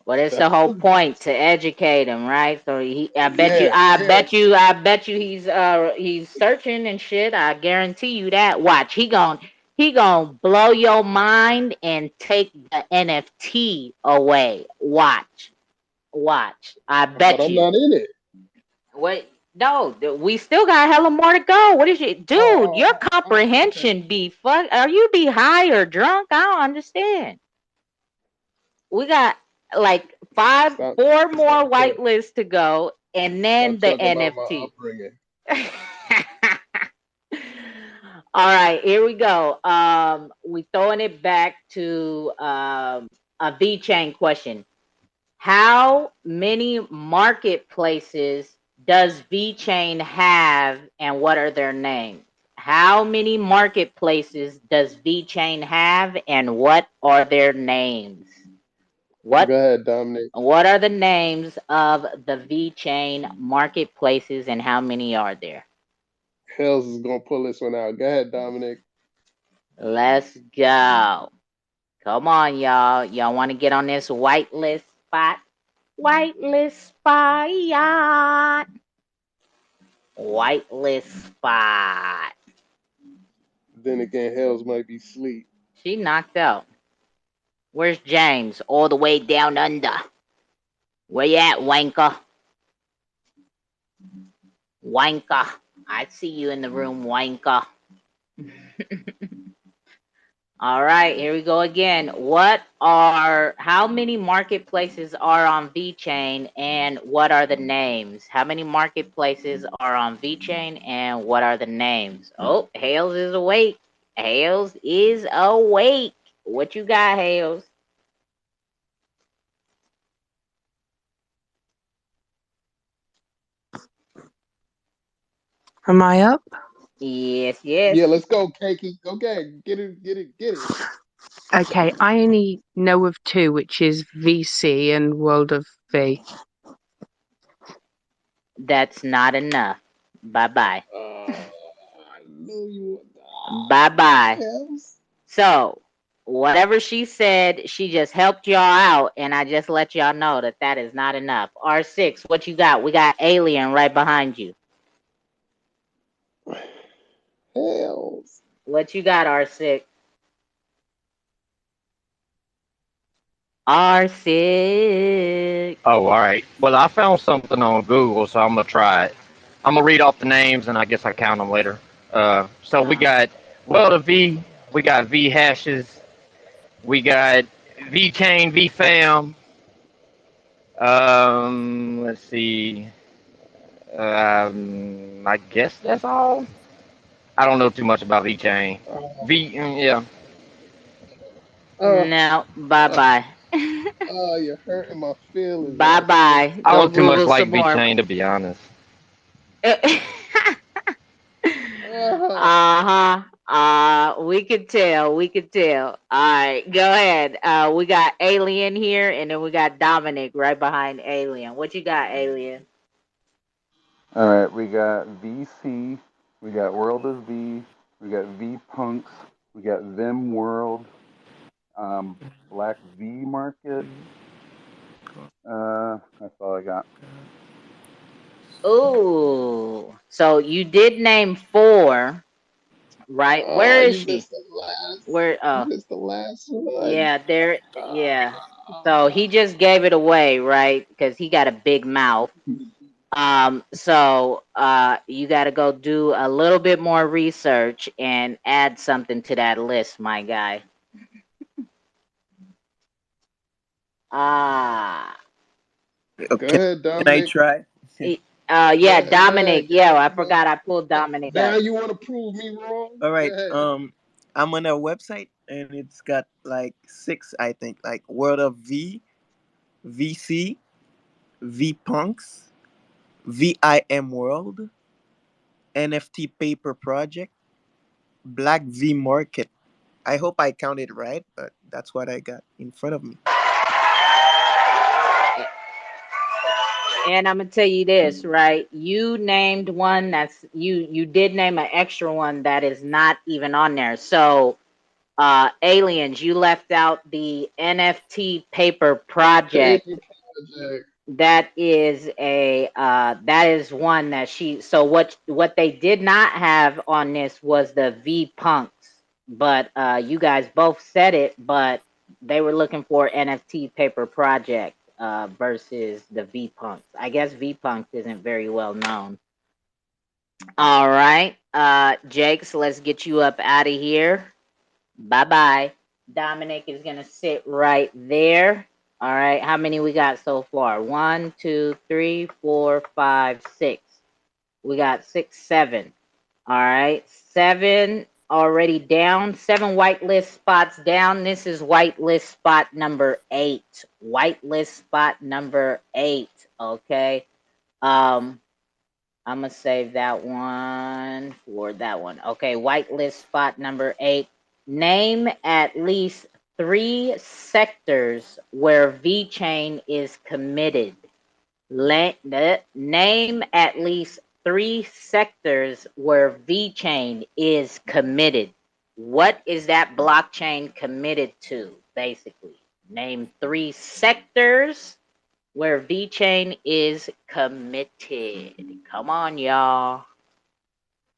Speaker 2: Well, it's the whole point to educate him, right? So I bet you,
Speaker 1: Yeah,
Speaker 2: I
Speaker 1: yeah.
Speaker 2: bet you he's searching and shit. I guarantee you that. Watch, he gon' blow your mind and take the NFT away. Watch. I
Speaker 1: But
Speaker 2: bet
Speaker 1: I'm
Speaker 2: you.
Speaker 1: not in it.
Speaker 2: What? No, we still got hella more to go. What is it, dude? Your
Speaker 1: Okay.
Speaker 2: comprehension be fuck. Are you be high or drunk? I don't understand. We got like
Speaker 1: Stop,
Speaker 2: 4
Speaker 1: stop,
Speaker 2: more whitelists to go, and then
Speaker 1: stop
Speaker 2: the
Speaker 1: talking about my
Speaker 2: NFT.
Speaker 1: upbringing.
Speaker 2: All right, here we go. We throwing it back to a V chain question. How many marketplaces does V chain have, and what are their names? How many marketplaces does V chain have, and what are their names?
Speaker 1: Go ahead, Dominic.
Speaker 2: What are the names of the V chain marketplaces, and how many are there?
Speaker 1: Hells is gonna pull this one out. Go ahead, Dominic.
Speaker 2: Let's go. Come on, y'all. Y'all want to get on this whitelist spot? Whitelist spot. Whitelist spot.
Speaker 1: Then again, Hells might be sleep.
Speaker 2: She knocked out. Where's James? All the way down under. Where you at, wanker? Wanker. I see you in the room, wanker. All right, here we go again. How many marketplaces are on VeChain, and what are the names? How many marketplaces are on VeChain, and what are the names? Oh, Hales is awake. Hales is awake. What you got, Hales?
Speaker 4: Am I up?
Speaker 2: Yes, yes.
Speaker 1: Yeah, let's go, Cakey. Okay, get it, get it, get it.
Speaker 4: Okay, I only know of two, which is VC and World of V.
Speaker 2: That's not enough. Bye-bye.
Speaker 1: I knew you would.
Speaker 2: Bye-bye.
Speaker 1: Hells.
Speaker 2: So, whatever she said, she just helped y'all out, and I just let y'all know that that is not enough. R6, what you got? We got Alien right behind you.
Speaker 1: Hells.
Speaker 2: What you got, R6? R6.
Speaker 16: Oh, all right. Well, I found something on Google, so I'm gonna try it. I'm gonna read off the names, and I guess I count them later. So we got well the V, we got V hashes, we got V chain, V fam. Let's see. I guess that's all. I don't know too much about V chain. Yeah.
Speaker 1: Uh,
Speaker 2: No,
Speaker 1: uh,
Speaker 2: bye-bye.
Speaker 1: you're hurting my feelings, R6.
Speaker 2: Bye-bye.
Speaker 16: I
Speaker 2: Go
Speaker 16: don't too much
Speaker 2: Google
Speaker 16: like
Speaker 2: some
Speaker 16: V
Speaker 2: more.
Speaker 16: chain to be honest.
Speaker 2: Uh-huh. We could tell. We could tell. All right, go ahead. We got Alien here, and then we got Dominic right behind Alien. What you got, Alien?
Speaker 18: All right, we got VC, we got World of V, we got V Punks, we got Vim World, Black V Market. That's all I got.
Speaker 2: Ooh. So you did name 4, right? Where is
Speaker 1: You
Speaker 2: she?
Speaker 1: missed the last.
Speaker 2: Where?
Speaker 1: You
Speaker 2: Oh,
Speaker 1: missed the last one.
Speaker 2: yeah. There. Yeah. So he just gave it away, right? Because he got a big mouth. So you got to go do a little bit more research and add something to that list, my guy. Ah.
Speaker 1: Go
Speaker 17: Can,
Speaker 1: ahead,
Speaker 17: can I
Speaker 1: Dominic.
Speaker 17: try?
Speaker 2: Yeah,
Speaker 1: Go ahead.
Speaker 2: Dominic. Yeah, I forgot I pulled Dominic
Speaker 1: Now
Speaker 2: up.
Speaker 1: you want to prove me wrong?
Speaker 17: All
Speaker 1: Go
Speaker 17: right.
Speaker 1: ahead.
Speaker 17: I'm on a website and it's got like 6, I think, like World of V, VC, V Punks, VIM World, NFT Paper Project, Black V Market. I hope I counted right, but that's what I got in front of me.
Speaker 2: And I'm gonna tell you this, right? You named one that's you did name an extra one that is not even on there. So aliens, you left out the NFT paper project.
Speaker 1: Paper project.
Speaker 2: That is one that she so what they did not have on this was the V punks, but you guys both said it, but they were looking for NFT paper project versus the V punks. I guess V punks isn't very well known. All right. Jakes, let's get you up out of here. Bye bye. Dominic is gonna sit right there. All right. How many we got so far? 1, 2, 3, 4, 5, 6. We got 6, 7. All right. 7 already down. 7 whitelist spots down. This is whitelist spot number 8. Whitelist spot number 8. Okay. Um, I'm gonna save that one for that one. Okay, whitelist spot number 8. Name at least 3 sectors where VeChain is committed. Name at least 3 sectors where VeChain is committed. What is that blockchain committed to, basically? Name 3 sectors where VeChain is committed. Come on, y'all.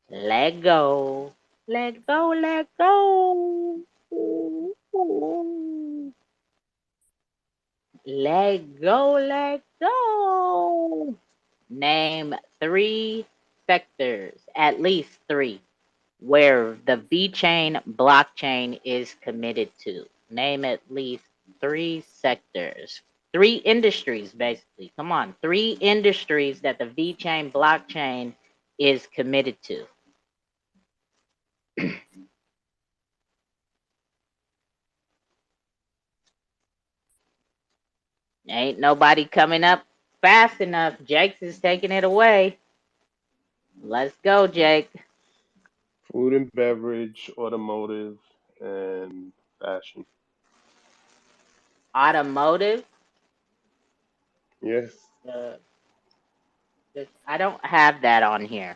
Speaker 2: Let go. Let go, let go. Ooh, ooh. Let go, let go. Name 3 sectors, at least 3, where the VeChain blockchain is committed to. Name at least 3 sectors. 3 industries, basically. Come on. 3 industries that the VeChain blockchain is committed to. Ain't nobody coming up fast enough. Jake's is taking it away. Let's go, Jake.
Speaker 1: Food and beverage, automotive, and fashion.
Speaker 2: Automotive.
Speaker 1: Yes.
Speaker 2: Uh, I don't have that on here.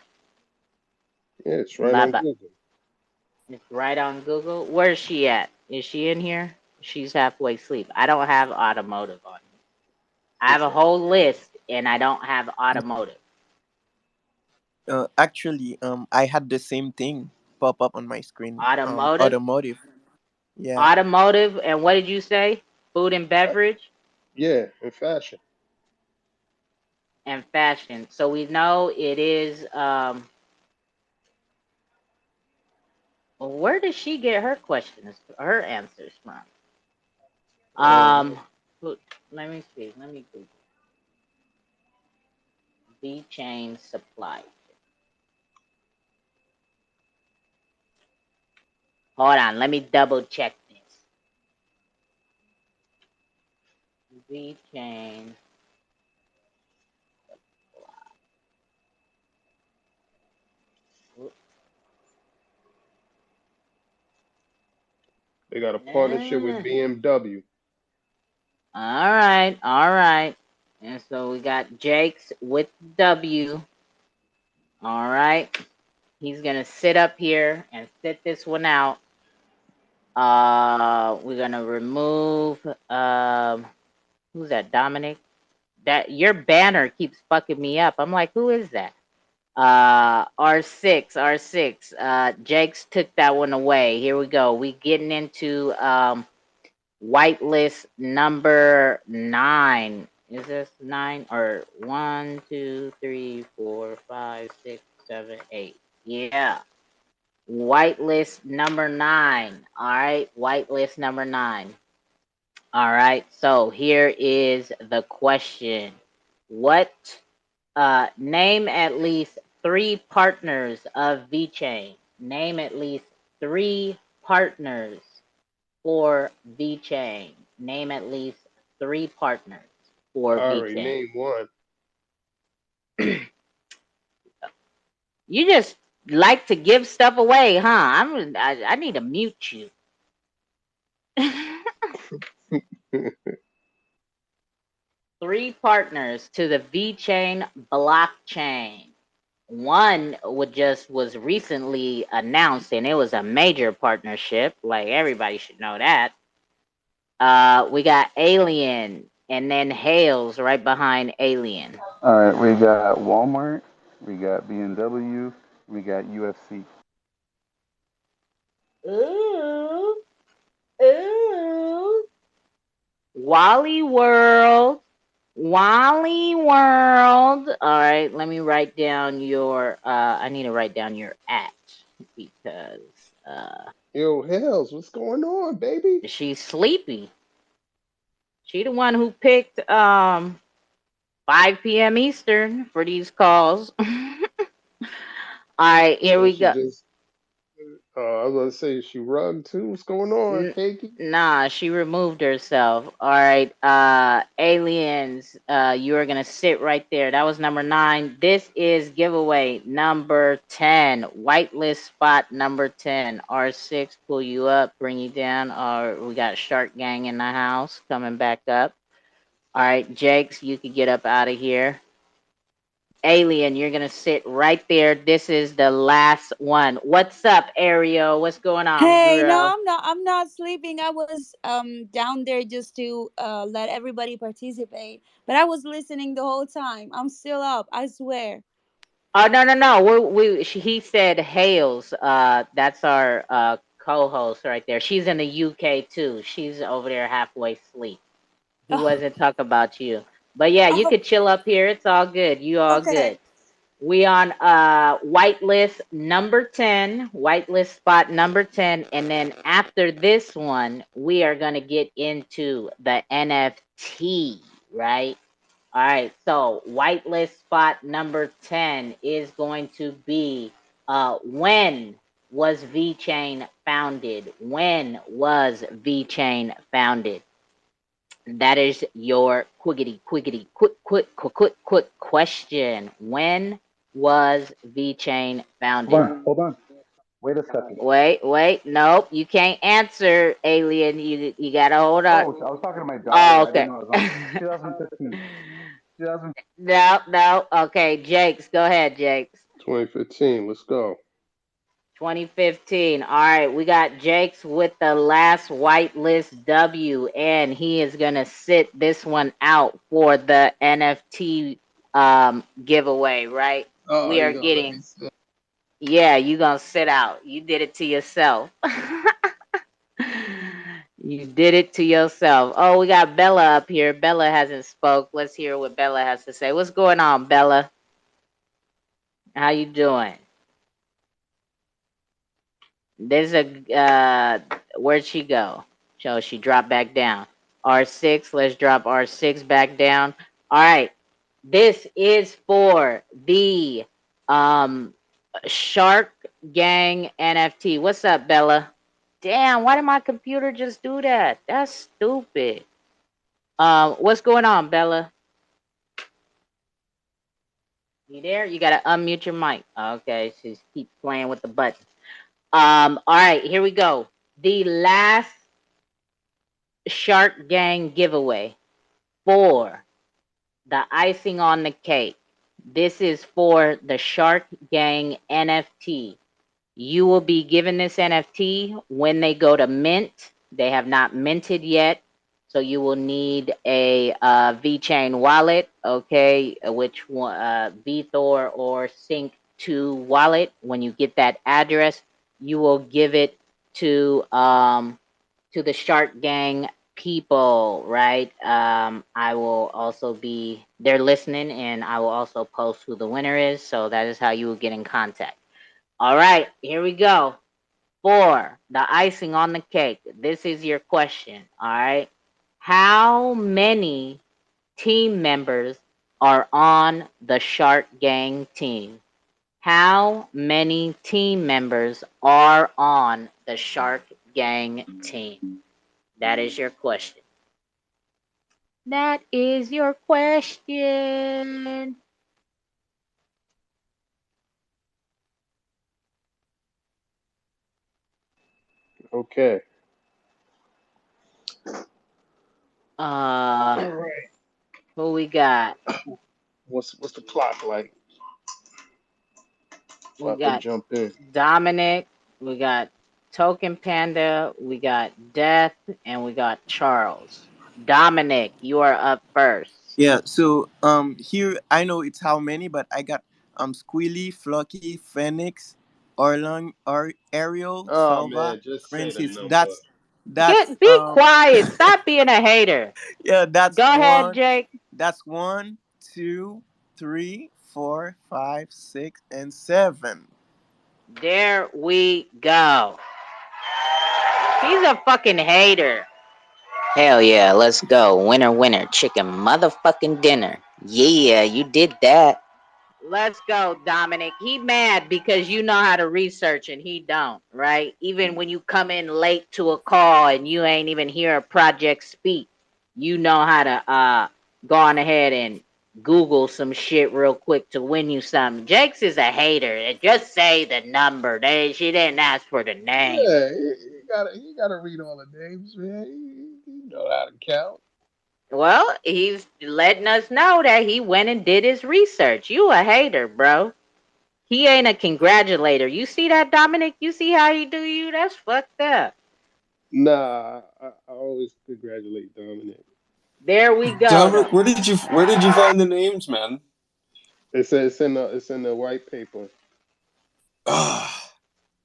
Speaker 1: Yeah, it's right
Speaker 2: Bye
Speaker 1: on
Speaker 2: bye.
Speaker 1: Google.
Speaker 2: It's right on Google. Where's she at? Is she in here? She's halfway asleep. I don't have automotive on here. I have
Speaker 1: It's
Speaker 2: a whole list and I don't have automotive.
Speaker 17: Actually, I had the same thing pop up on my screen.
Speaker 2: Automotive?
Speaker 17: Automotive. Yeah.
Speaker 2: Automotive, and what did you say? Food and beverage
Speaker 1: yeah, and fashion.
Speaker 2: and fashion. So we know it is well, where does she get her questions, her answers from?
Speaker 1: Uh,
Speaker 2: Let me see. Let me Google VeChain supply. Hold on, let me double check this. VeChain.
Speaker 1: they got a partnership with BMW.
Speaker 2: All right, all right. And so we got Jake's with W. All right. He's gonna sit up here and sit this one out. We're gonna remove who's that? Dominic? That your banner keeps fucking me up. I'm like, who is that? R6. Jake's took that one away. Here we go. We getting into whitelist number 9. Is this 9 or 1, 2, 3, 4, 5, 6, 7, 8? Yeah. Whitelist number 9. All right. Whitelist number 9. All right. So here is the question. What name at least 3 partners of VeChain. Name at least 3 partners for VeChain. Name at least 3 partners
Speaker 1: I
Speaker 2: for
Speaker 1: already
Speaker 2: VeChain.
Speaker 1: named one.
Speaker 2: You just like to give stuff away, huh? I need to mute you. 3 partners to the VeChain blockchain. One was recently announced, and it was a major partnership. Like everybody should know that. We got Alien, and then Hales right behind Alien.
Speaker 18: All right, we got Walmart, we got BMW, we got UFC.
Speaker 2: Ooh, ooh. Wally World, Wally World. All right, let me write down your. I need to write down your at because
Speaker 1: Yo, Hells, what's going on, baby?
Speaker 2: she's sleepy. She the one who picked 5 p.m. Eastern for these calls. All right, here
Speaker 1: So
Speaker 2: we
Speaker 1: she
Speaker 2: go.
Speaker 1: just, I was gonna say, she rugged too. What's going on,
Speaker 2: N-
Speaker 1: Cakey?
Speaker 2: nah, she removed herself. All right, aliens, you are gonna sit right there. That was number 9. This is giveaway number 10. Whitelist spot number 10. R6, pull you up, bring you down. Or we got Shark Gang in the house coming back up. All right, Jakes, you can get up out of here. Alien, you're gonna sit right there. This is the last one. What's up, Ariel? What's going on,
Speaker 3: Hey, no,
Speaker 2: bro?
Speaker 3: I'm not. I'm not sleeping. I was down there just to let everybody participate, but I was listening the whole time. I'm still up. I swear.
Speaker 2: Oh no no no. He said Hales. That's our co-host right there. She's in the UK too. She's over there halfway asleep. He
Speaker 3: Oh,
Speaker 2: wasn't talking about you. But yeah, you
Speaker 3: oh,
Speaker 2: could chill up here. It's all good. You all
Speaker 3: okay.
Speaker 2: good. We on whitelist number 10, whitelist spot number 10, and then after this one, we are gonna get into the NFT, right? All right, so whitelist spot number 10 is going to be when was VeChain founded? When was VeChain founded? That is your quick question. When was VeChain founded?
Speaker 18: Hold on. Wait a second.
Speaker 2: Wait, nope, you can't answer, alien. You gotta hold on.
Speaker 18: Oh, I was talking to my
Speaker 2: Oh,
Speaker 18: daughter. I didn't
Speaker 2: okay.
Speaker 18: know it was on. 2015. 2000.
Speaker 2: No, no. Okay, Jakes, go ahead, Jakes.
Speaker 1: 2015. Let's go.
Speaker 2: 2015. All right, we got Jakes with the last whitelist W, and he is gonna sit this one out for the NFT giveaway. Right?
Speaker 1: Oh,
Speaker 2: We
Speaker 1: you
Speaker 2: are
Speaker 1: gonna let me
Speaker 2: getting.
Speaker 1: sit?
Speaker 2: Yeah, you gonna sit out. You did it to yourself. You did it to yourself. Oh, we got Bella up here. Bella hasn't spoke. Let's hear what Bella has to say. What's going on, Bella? How you doing? There's a where'd she go? So she dropped back down. R6, let's drop R6 back down. All right. This is for the um Shark Gang NFT. What's up, Bella? Damn, why did my computer just do that? That's stupid. What's going on, Bella? You there? You gotta unmute your mic. Okay, she keeps playing with the button. All right, here we go. The last Shark Gang giveaway for the icing on the cake. This is for the Shark Gang NFT. You will be given this NFT when they go to mint. They have not minted yet, so you will need a VeChain wallet, okay, which one, VThor or Sync2 wallet. When you get that address, you will give it to the Shark Gang people, right? I will also be there listening, and I will also post who the winner is. So that is how you will get in contact. All right, here we go. For the icing on the cake, this is your question. All right. How many team members are on the Shark Gang team? How many team members are on the Shark Gang team? That is your question. That is your question.
Speaker 1: Okay.
Speaker 2: Uh,
Speaker 1: All right.
Speaker 2: who we got?
Speaker 1: What's the clock like?
Speaker 2: We
Speaker 1: About to
Speaker 2: got
Speaker 1: jump in.
Speaker 2: Dominic, we got Token Panda, we got Death, and we got Charles. Dominic, you are up first.
Speaker 17: Yeah, so here I know it's how many, but I got Squealy, Flocky, Phoenix, Ariel,
Speaker 1: Oh
Speaker 17: Salva,
Speaker 1: man, just say the
Speaker 17: Francis.
Speaker 1: number.
Speaker 17: That's
Speaker 2: Get be quiet. Stop being a hater.
Speaker 17: yeah, that's
Speaker 2: Go ahead,
Speaker 17: one.
Speaker 2: Jake.
Speaker 17: That's 1, 2, 3, 4, 5, 6, and 7.
Speaker 2: There we go. He's a fucking hater.
Speaker 7: Hell yeah, let's go. Winner, winner, chicken motherfucking dinner. Yeah, you did that.
Speaker 2: Let's go, Dominic. He mad because you know how to research and he don't, right? Even when you come in late to a call and you ain't even hear a project speak, you know how to go on ahead and Google some shit real quick to win you something. Jakes is a hater. Just say the number. She didn't ask for the name.
Speaker 1: Yeah, you gotta read all the names, man. You know how to count.
Speaker 2: Well, he's letting us know that he went and did his research. You a hater, bro. He ain't a congratulator. You see that, Dominic? You see how he do you? That's fucked up.
Speaker 1: Nah, I always congratulate Dominic.
Speaker 2: There we go,
Speaker 11: Dominic,
Speaker 2: though.
Speaker 11: where did you find the names, man?
Speaker 1: It's in the white paper,
Speaker 11: Ah,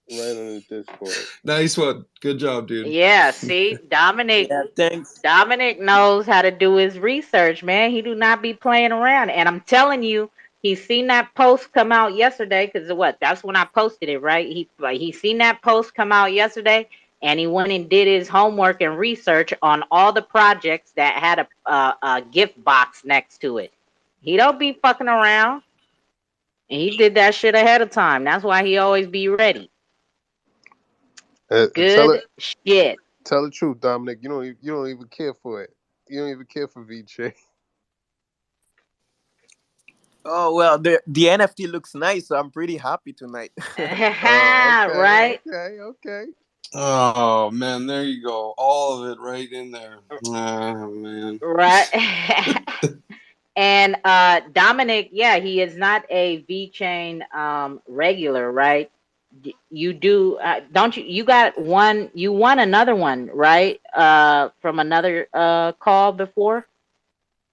Speaker 1: right on the Discord.
Speaker 11: nice one. Good job, dude.
Speaker 2: Yeah, see, Dominic.
Speaker 17: Yeah, thanks.
Speaker 2: Dominic knows how to do his research, man. He do not be playing around. And I'm telling you, he seen that post come out yesterday. Cause what? That's when I posted it, right? He seen that post come out yesterday, and he went and did his homework and research on all the projects that had a gift box next to it. He don't be fucking around, and he did that shit ahead of time. That's why he always be ready.
Speaker 1: Tell it.
Speaker 2: Good shit.
Speaker 1: Tell the truth, Dominic. You don't even care for it. You don't even care for VJ.
Speaker 17: Oh well, the NFT looks nice, so I'm pretty happy tonight.
Speaker 1: Okay,
Speaker 2: Right?
Speaker 1: okay, okay.
Speaker 11: Oh man, there you go. All of it right in there. Ah man.
Speaker 2: Right. And Dominic, yeah, he is not a VeChain regular, right? You do, don't you? You got one. You won another one, right? From another call before.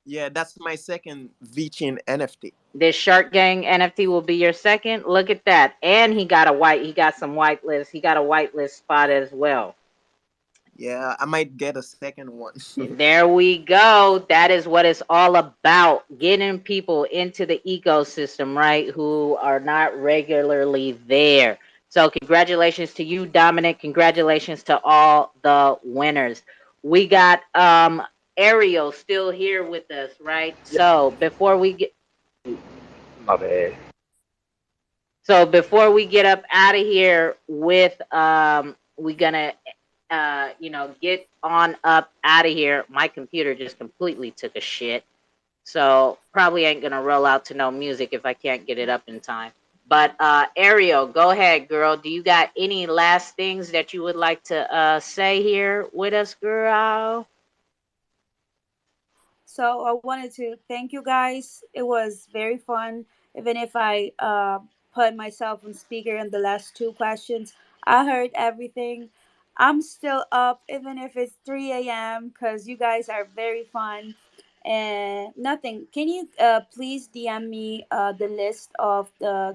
Speaker 17: Yeah, that's my second VChin NFT.
Speaker 2: This Shark Gang NFT will be your second. Look at that, and he got a white. He got some whitelist. He got a whitelist spot as well.
Speaker 17: Yeah, I might get a second one.
Speaker 2: There we go. That is what it's all about. Getting people into the ecosystem, right? Who are not regularly there. So congratulations to you, Dominic. Congratulations to all the winners. We got Ariel still here with us, right?
Speaker 16: My bad.
Speaker 2: So before we get up out of here with we gonna get on up out of here. My computer just completely took a shit. So probably ain't gonna roll out to no music if I can't get it up in time. But Ariel, go ahead, girl. Do you got any last things that you would like to say here with us, girl?
Speaker 3: So I wanted to thank you guys. It was very fun. Even if I put myself on speaker in the last two questions, I heard everything. I'm still up, even if it's 3 a.m., because you guys are very fun. And nothing. Can you please DM me the list of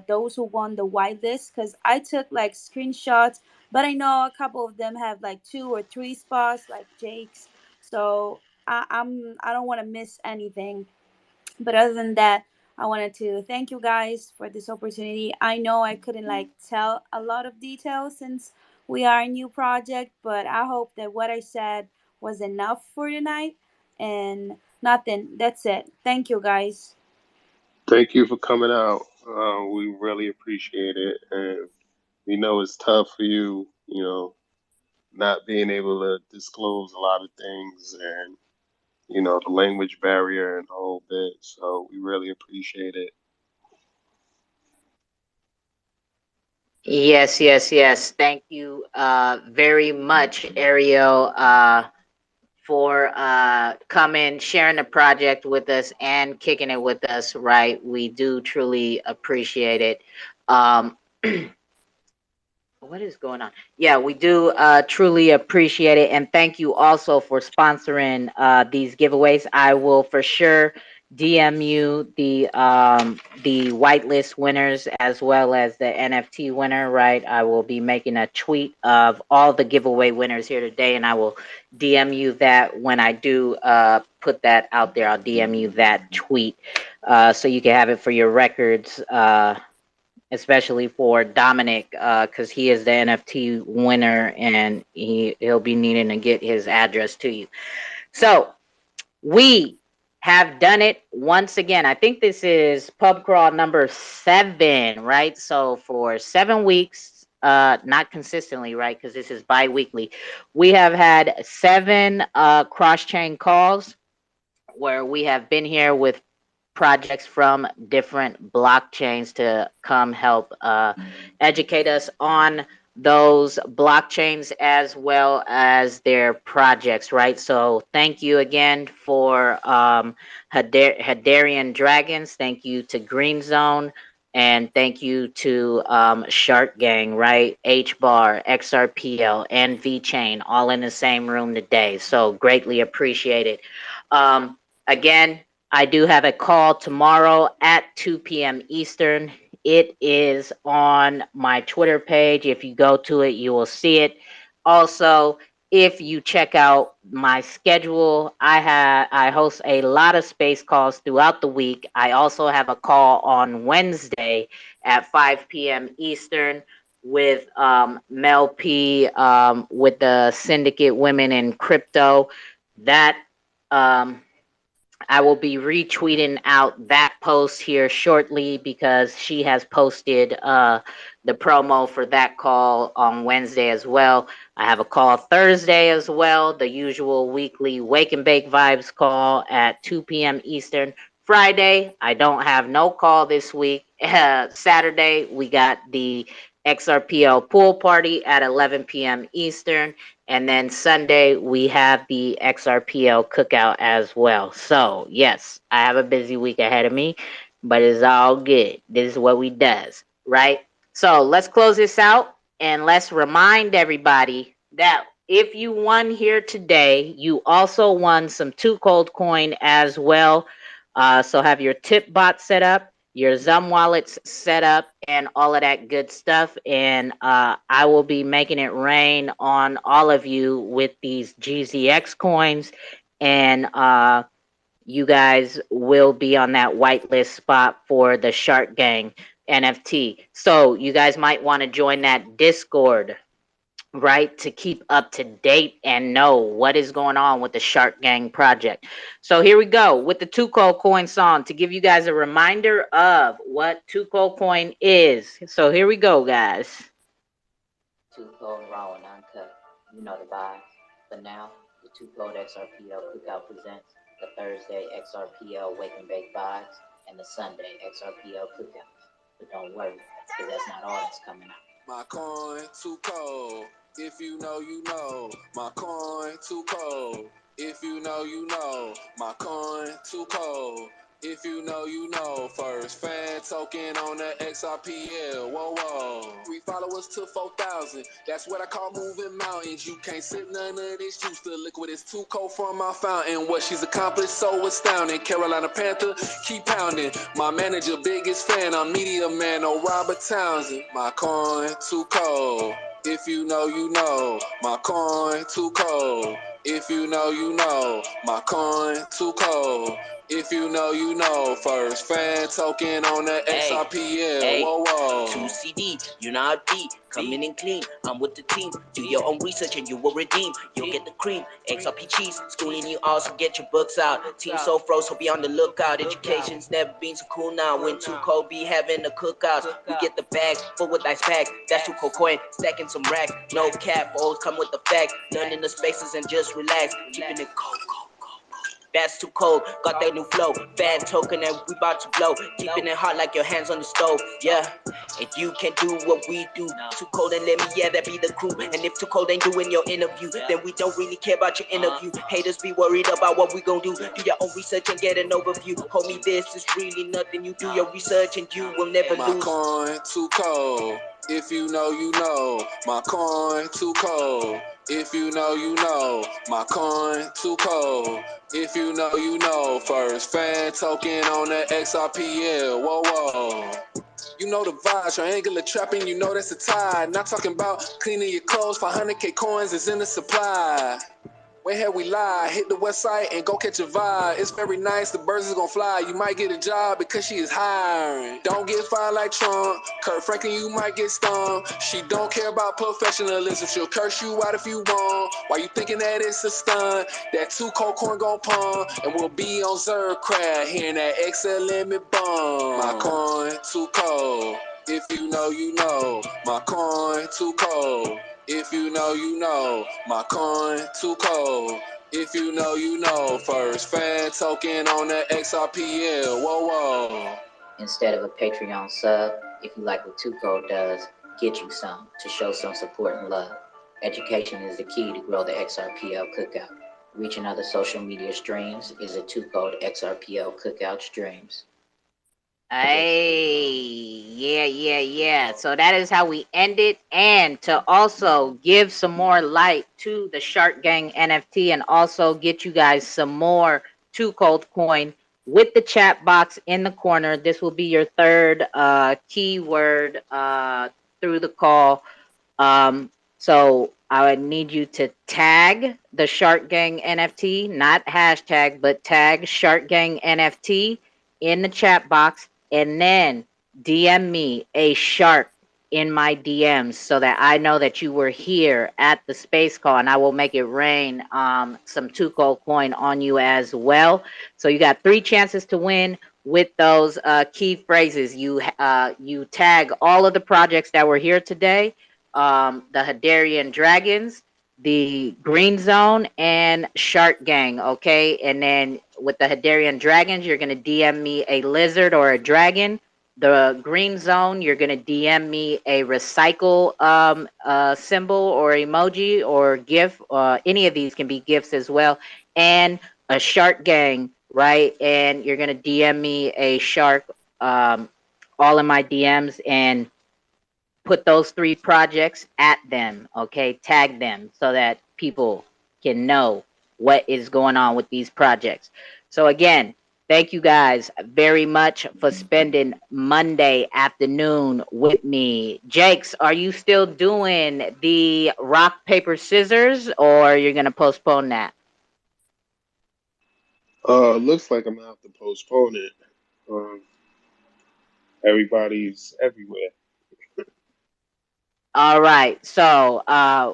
Speaker 3: those who won the white list? Because I took like screenshots, but I know a couple of them have like 2 or 3 spots, like Jake's. So I don't want to miss anything. But other than that, I wanted to thank you guys for this opportunity. I know I couldn't like tell a lot of details since we are a new project, but I hope that what I said was enough for tonight. And nothing. That's it. Thank you guys.
Speaker 1: Thank you for coming out. We really appreciate it, and we know it's tough for you. Not being able to disclose a lot of things, and the language barrier and the whole bit. So we really appreciate it.
Speaker 2: Yes, yes, yes. Thank you very much, Ariel, for coming, sharing the project with us, and kicking it with us. Right, we do truly appreciate it. Um, what is going on? Yeah, we do truly appreciate it, and thank you also for sponsoring these giveaways. I will for sure DM you the whitelist winners as well as the NFT winner, right? I will be making a tweet of all the giveaway winners here today, and I will DM you that when I do put that out there. I'll DM you that tweet so you can have it for your records, especially for Dominic, because he is the NFT winner and he'll be needing to get his address to you. So we have done it once again. I think this is pub crawl number 7, right? So for 7 weeks, not consistently, right? Because this is bi-weekly. We have had 7 cross-chain calls where we have been here with projects from different blockchains to come help educate us on those blockchains as well as their projects, right? So thank you again for Hederian Dragons. Thank you to Green Zone. And thank you to Shark Gang, right? Hbar, Xrpl, and VeChain, all in the same room today. So greatly appreciated. Again, I do have a call tomorrow at 2 p.m. Eastern. It is on my Twitter page. If you go to it, you will see it. Also, if you check out my schedule, I host a lot of space calls throughout the week. I also have a call on Wednesday at 5 p.m. Eastern with Mel P with the Syndicate Women in Crypto. That I will be retweeting out that post here shortly because she has posted the promo for that call on Wednesday as well. I have a call Thursday as well, the usual weekly Wake and Bake Vibes call at 2 p.m. Eastern. Friday, I don't have no call this week. Saturday, we got the XRPL pool party at 11 p.m. Eastern. And then Sunday, we have the XRPL cookout as well. So, yes, I have a busy week ahead of me, but it's all good. This is what we does, right? So, let's close this out and let's remind everybody that if you won here today, you also won some 2 Cold coin as well. So, have your tip bot set up, your Zum wallets set up, and all of that good stuff. And I will be making it rain on all of you with these GZX coins. And you guys will be on that whitelist spot for the Shark Gang NFT. So you guys might want to join that Discord, right, to keep up to date and know what is going on with the Shark Gang project. So here we go with the 2 Cold Coin song to give you guys a reminder of what 2 Cold Coin is. So here we go, guys. 2 Cold raw and uncut. You know the vibe. But now, the 2 Cold XRPL Cookout presents the Thursday XRPL Wake and Bake Vibes and the Sunday XRPL Cookout. But don't worry, because that's not all that's coming out.
Speaker 6: My coin too cold. If you know, you know. My coin too cold. If you know, you know. My coin too cold. If you know, you know. First fan token on the XRPL. Whoa, whoa. 3 followers to 4,000. That's what I call moving mountains. You can't sip none of this juice. The liquid is too cold from my fountain. What she's accomplished so astounding. Carolina Panther, keep pounding. My manager, biggest fan. I'm media man, no Robert Townsend. My coin too cold. If you know, you know. My coin too cold. If you know, you know. My coin too cold. If you know, you know. First fan token on the XRPL. Whoa, whoa.
Speaker 7: 2 CD, you know how deep. Coming in clean, I'm with the team. Do your own research and you will redeem. You'll get the cream, XRP cheese. Schooling you also get your books out. Team so froze, so be on the lookout. Education's never been so cool now. When 2 Cold be having the cookouts. We get the bag, full with ice packs. That's 2 Cold coin, stacking some racks. No cap, always come with the facts. Learning the spaces and just relax. Keeping it cold. That's 2 Cold, got that new flow. Fan token and we about to blow. Keeping it hot like your hands on the stove. Yeah, if you can do what we do, 2 Cold and let me, yeah, that be the crew. And if 2 Cold ain't doing your interview, then we don't really care about your interview. Haters be worried about what we gon' do. Do your own research and get an overview. Homie, this is really nothing. You do your research and you will never lose.
Speaker 6: My coin too cold. If you know, you know. My coin too cold. If you know, you know. My coin too cold. If you know, you know. First fan token on the Xrpl. Whoa, whoa. You know the vibes, triangular trapping, you know that's a tie. Not talking about cleaning your clothes, 500K coins is in the supply. Where have we lie? Hit the website and go catch a vibe. It's very nice, the birds is gonna fly. You might get a job because she is hiring. Don't get fired like Trump. Kurt Franklin, you might get stung. She don't care about professionalism. She'll curse you out if you want. Why you thinking that it's a stunt? That 2 cold coin gon' pump. And we'll be on Xrpl, hearing that XL limit bump. My coin too cold. If you know, you know. My coin too cold. If you know, you know. My coin too cold. If you know, you know. First fan token on the Xrpl. Whoa, whoa.
Speaker 2: Instead of a Patreon sub, if you like what Two Cold does, get you some to show some support and love. Education is the key to grow the Xrpl cookout. Reaching other social media streams is a Two Cold Xrpl cookout streams. Hey, yeah. So that is how we end it. And to also give some more light to the Shark Gang NFT and also get you guys some more Two Cold coin with the chat box in the corner. This will be your third keyword through the call. So I would need you to tag the Shark Gang NFT, not hashtag, but tag Shark Gang NFT in the chat box, and then DM me a shark in my DMs so that I know that you were here at the space call, and I will make it rain some Tuco coin on you as well. So you got 3 chances to win with those key phrases. You tag all of the projects that were here today, the Hederian Dragons, the Green Zone, and Shark Gang, okay? And then with the Hederian Dragons, you're going to DM me a lizard or a dragon. The Green Zone, you're going to DM me a recycle symbol or emoji or GIF. Any of these can be GIFs as well. And a Shark Gang, right? And you're going to DM me a shark all in my DMs, and put those 3 projects at them, okay? Tag them so that people can know what is going on with these projects. So again, thank you guys very much for spending Monday afternoon with me. Jakes, are you still doing the rock, paper, scissors, or you're going to postpone that?
Speaker 1: Looks like I'm gonna have to postpone it. Um, everybody's everywhere.
Speaker 2: All right, so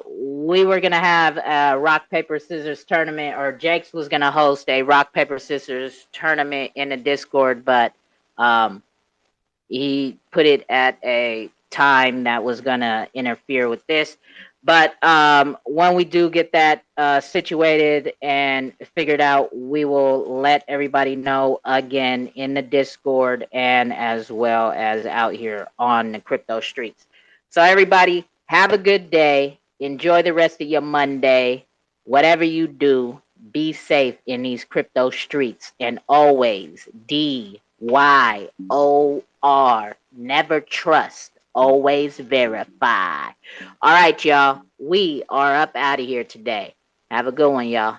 Speaker 2: we were gonna have a rock paper scissors tournament, or Jakes was gonna host a rock paper scissors tournament in the Discord, but he put it at a time that was gonna interfere with this. But when we do get that situated and figured out, we will let everybody know again in the Discord and as well as out here on the crypto streets. So everybody, have a good day. Enjoy the rest of your Monday. Whatever you do, be safe in these crypto streets, and always DYOR. Never trust, always verify. All right, y'all. We are up out of here today. Have a good one, y'all.